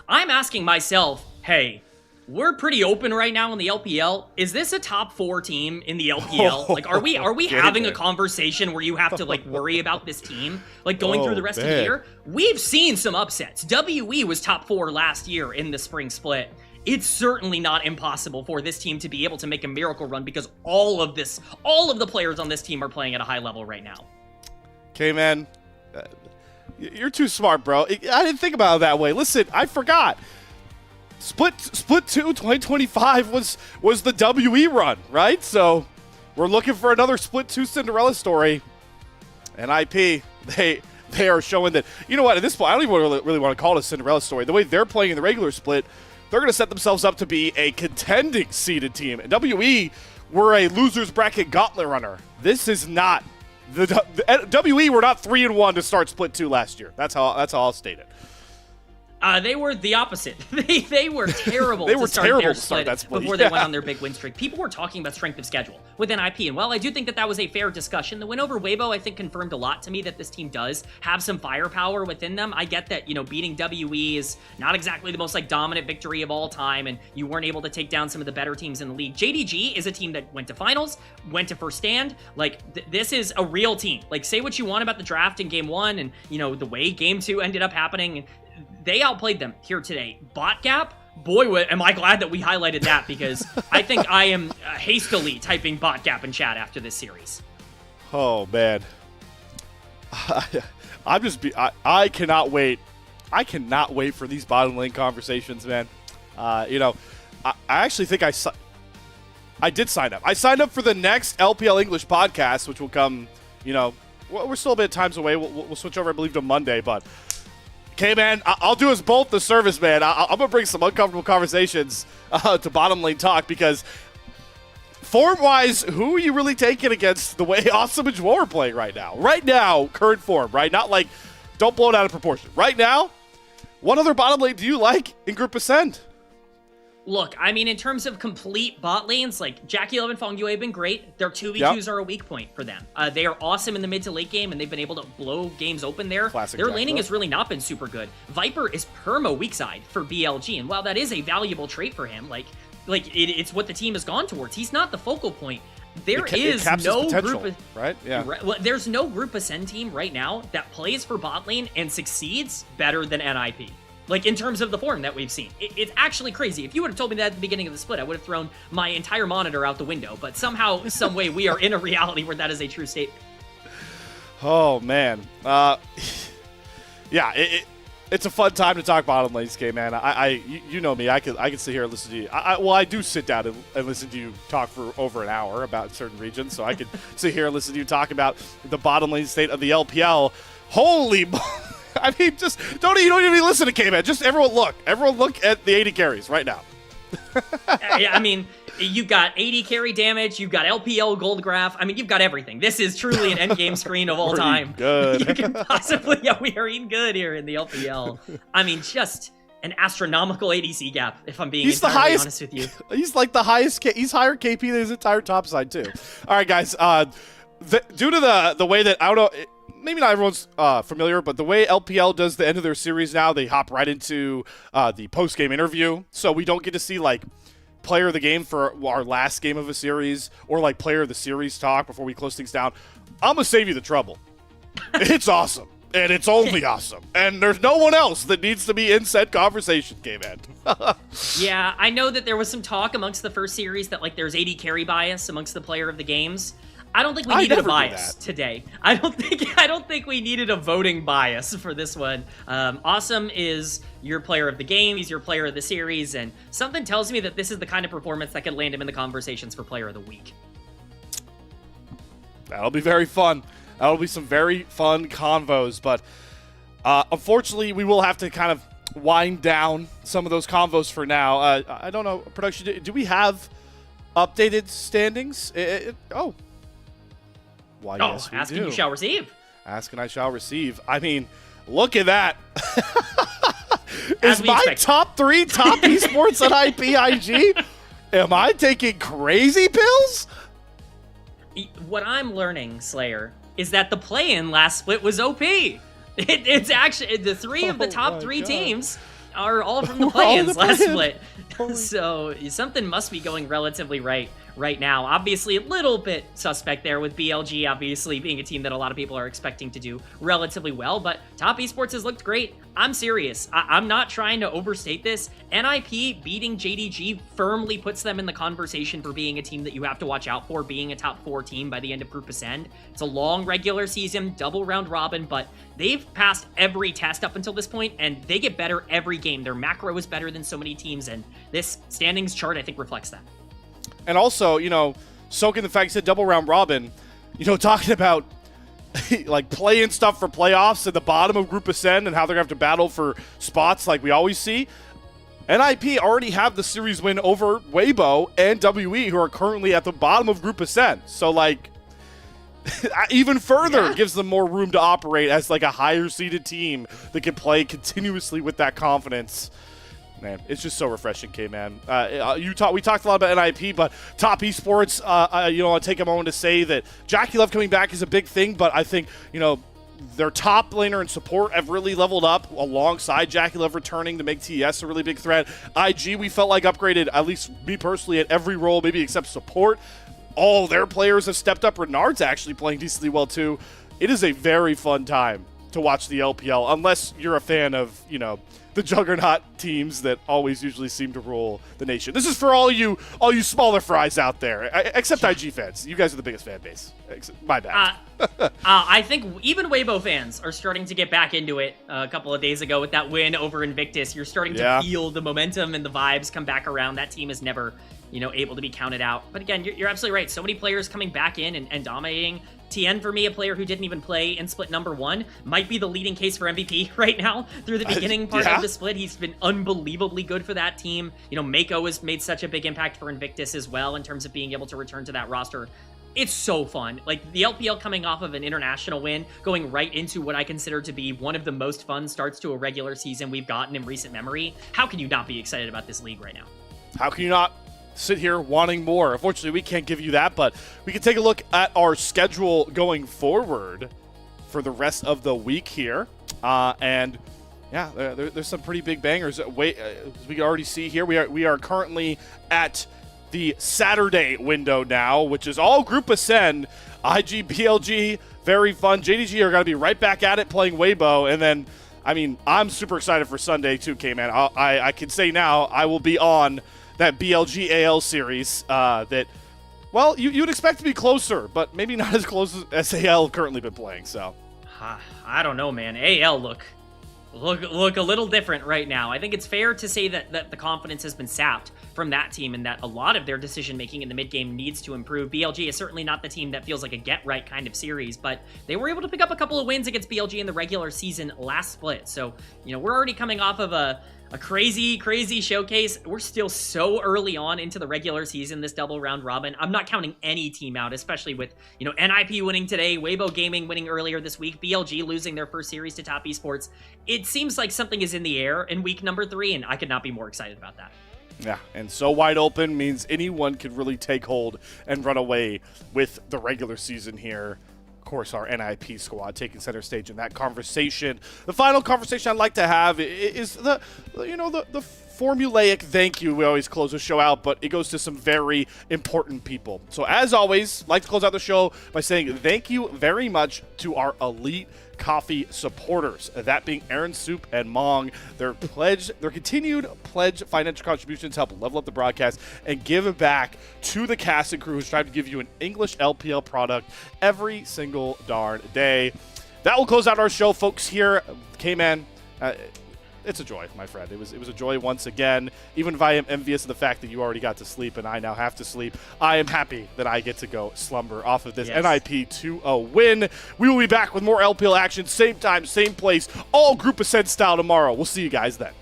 I'm asking myself, hey, we're pretty open right now in the LPL. Is this a top 4 team in the LPL? Like, are we having a conversation where you have to like worry about this team like going through the rest of the year? We've seen some upsets. WE was top 4 last year in the spring split. It's certainly not impossible for this team to be able to make a miracle run because all of the players on this team are playing at a high level right now. K-Man, you're too smart, bro. I didn't think about it that way. Listen, I forgot. Split 2 2025 was the WE run, right? So we're looking for another Split 2 Cinderella story. And IP, they are showing that, you know what, at this point, I don't even really want to call it a Cinderella story. The way they're playing in the regular split, they're going to set themselves up to be a contending seeded team. And WE were a loser's bracket gauntlet runner. This is not. The WE were not 3-1 to start Split 2 last year. That's how I'll state it. They were the opposite. They were terrible They were to start terrible their to start split that split, before yeah. they went on their big win streak. People were talking about strength of schedule with NIP, and while I do think that was a fair discussion, the win over Weibo I think confirmed a lot to me that this team does have some firepower within them. I get that, you know, beating WE is not exactly the most like dominant victory of all time, and you weren't able to take down some of the better teams in the league. JDG is a team that went to finals, went to first stand. Like, this is a real team. Like, say what you want about the draft in game 1 and, you know, the way game 2 ended up happening. They outplayed them here today. Bot gap, boy, am I glad that we highlighted that because I think I am hastily typing bot gap in chat after this series. Oh, man. I cannot wait. I cannot wait for these bottom lane conversations, man. You know, I actually think I did sign up. I signed up for the next LPL English podcast, which will come, you know, we're still a bit of times away. We'll switch over, I believe, to Monday, but okay, man, I'll do us both the service, man. I'm going to bring some uncomfortable conversations to bottom lane talk because form-wise, who are you really taking against the way Awesome and Joel are playing right now? Right now, current form, right? Not like, don't blow it out of proportion. Right now, what other bottom lane do you like in Group Ascend? Look, I mean, in terms of complete bot lanes, like, Jackie Love and Fong Yue have been great. Their 2v2s are a weak point for them. They are awesome in the mid to late game, and they've been able to blow games open there. Classic Their Jack laning Love. has really not been super good. Viper is perma weak side for BLG, and while that is a valuable trait for him, it's what the team has gone towards. He's not the focal point. There is no group of, right? Yeah. Well, there's no Group Ascend team right now that plays for bot lane and succeeds better than NIP. Like, in terms of the form that we've seen. It's actually crazy. If you would have told me that at the beginning of the split, I would have thrown my entire monitor out the window. But somehow, some way, we are in a reality where that is a true statement. Oh, man. Yeah, it's a fun time to talk bottom lanes game, man. You know me. I can sit here and listen to you. I do sit down and listen to you talk for over an hour about certain regions. So I could sit here and listen to you talk about the bottom lane state of the LPL. Holy I mean, just you don't even listen to K-Man. Just everyone look at the 80 carries right now. Yeah, I mean, You've got 80 carry damage, you've got LPL gold graph. I mean, you've got everything. This is truly an endgame screen of all time. Good. You can possibly, yeah, we are eating good here in the LPL. I mean, just an astronomical ADC gap, if I'm being entirely honest with you. He's like the highest, he's higher KP than his entire top side too. All right, guys, due to the way that, I don't know, maybe not everyone's familiar, but the way LPL does the end of their series now, they hop right into the post-game interview. So we don't get to see, like, player of the game for our last game of a series or, like, player of the series talk before we close things down. I'm going to save you the trouble. It's awesome. And it's only awesome. And there's no one else that needs to be in said conversation, K-Man. Yeah, I know that there was some talk amongst the first series that, like, there's 80 carry bias amongst the player of the games. I don't think we needed a bias today. I don't think we needed a voting bias for this one. Awesome is your player of the game, he's your player of the series, and something tells me that this is the kind of performance that could land him in the conversations for player of the week. That'll be very fun. That'll be some very fun convos, but unfortunately we will have to kind of wind down some of those convos for now. I don't know, production, do we have updated standings? Oh. Why, yes, we asking do. you shall receive. Ask and I shall receive. I mean, look at that. Is my top 3 top esports at IPIG? Am I taking crazy pills? What I'm learning, Slayer, is that the play-in last split was OP. It's actually the 3 of the top 3 teams are all from the play-ins last split. So something must be going relatively right now. Obviously, a little bit suspect there with BLG, obviously, being a team that a lot of people are expecting to do relatively well, but Top Esports has looked great. I'm serious. I'm not trying to overstate this. NIP beating JDG firmly puts them in the conversation for being a team that you have to watch out for, being a top 4 team by the end of Group Ascend. It's a long regular season, double round robin, but they've passed every test up until this point, and they get better every game. Their macro is better than so many teams, and this standings chart, I think, reflects that. And also, you know, soaking the fact you said double round robin, you know, talking about like play-in stuff for playoffs at the bottom of Group Ascend and how they're going to have to battle for spots like we always see. NIP already have the series win over Weibo and WE, who are currently at the bottom of Group Ascend. So, like, even further gives them more room to operate as, like, a higher-seeded team that can play continuously with that confidence. Man, it's just so refreshing, K-Man. We talked a lot about NIP, but Top Esports, you know, I'll take a moment to say that Jackie Love coming back is a big thing, but I think, you know, their top laner and support have really leveled up alongside Jackie Love returning to make TES a really big threat. IG, we felt like upgraded, at least me personally, at every role, maybe except support. All their players have stepped up. Renard's actually playing decently well, too. It is a very fun time to watch the LPL, unless you're a fan of, you know, the juggernaut teams that always usually seem to rule the nation. This is for all you smaller fries out there, except IG fans. You guys are the biggest fan base. My bad. I think even Weibo fans are starting to get back into it a couple of days ago with that win over Invictus. You're starting to feel the momentum and the vibes come back around. That team is never, you know, able to be counted out. But again, you're absolutely right. So many players coming back in and dominating. TN, for me, a player who didn't even play in split number 1, might be the leading case for MVP right now through the beginning part of the split. He's been unbelievably good for that team. You know, Mako has made such a big impact for Invictus as well in terms of being able to return to that roster. It's so fun. Like, the LPL coming off of an international win, going right into what I consider to be one of the most fun starts to a regular season we've gotten in recent memory. How can you not be excited about this league right now? How can you not sit here wanting more? Unfortunately, we can't give you that, but we can take a look at our schedule going forward for the rest of the week here. And yeah, there's some pretty big bangers. As we can already see here, we are currently at the Saturday window now, which is all Group Ascend. IG, BLG, very fun. JDG are going to be right back at it playing Weibo, and then, I mean, I'm super excited for Sunday too, K-Man. I can say now I will be on that BLG AL series that, well, you'd expect to be closer, but maybe not as close as AL currently been playing, so. I don't know, man. AL look a little different right now. I think it's fair to say that the confidence has been sapped from that team, and that a lot of their decision making in the mid game needs to improve. BLG is certainly not the team that feels like a get right kind of series, but they were able to pick up a couple of wins against BLG in the regular season last split. So, you know, we're already coming off of a crazy showcase. We're still so early on into the regular season, this double round robin. I'm not counting any team out, especially with, you know, NIP winning today, Weibo Gaming winning earlier this week, BLG losing their first series to Top Esports. It seems like something is in the air in week number 3, and I could not be more excited about that. Yeah, and so wide open means anyone could really take hold and run away with the regular season here. Of course, our NIP squad taking center stage in that conversation. The final conversation I'd like to have is the formulaic thank you. We always close the show out, but it goes to some very important people. So as always, like to close out the show by saying thank you very much to our elite coffee supporters, that being Aaron Soup and Mong. Their continued pledge financial contributions help level up the broadcast and give back to the cast and crew who strive to give you an English LPL product every single darn day. That will close out our show, folks. Here, K-Man, it's a joy, my friend. It was a joy once again. Even if I am envious of the fact that you already got to sleep and I now have to sleep, I am happy that I get to go slumber off of this NIP 2-0 win. We will be back with more LPL action, same time, same place, all Group Ascent style tomorrow. We'll see you guys then.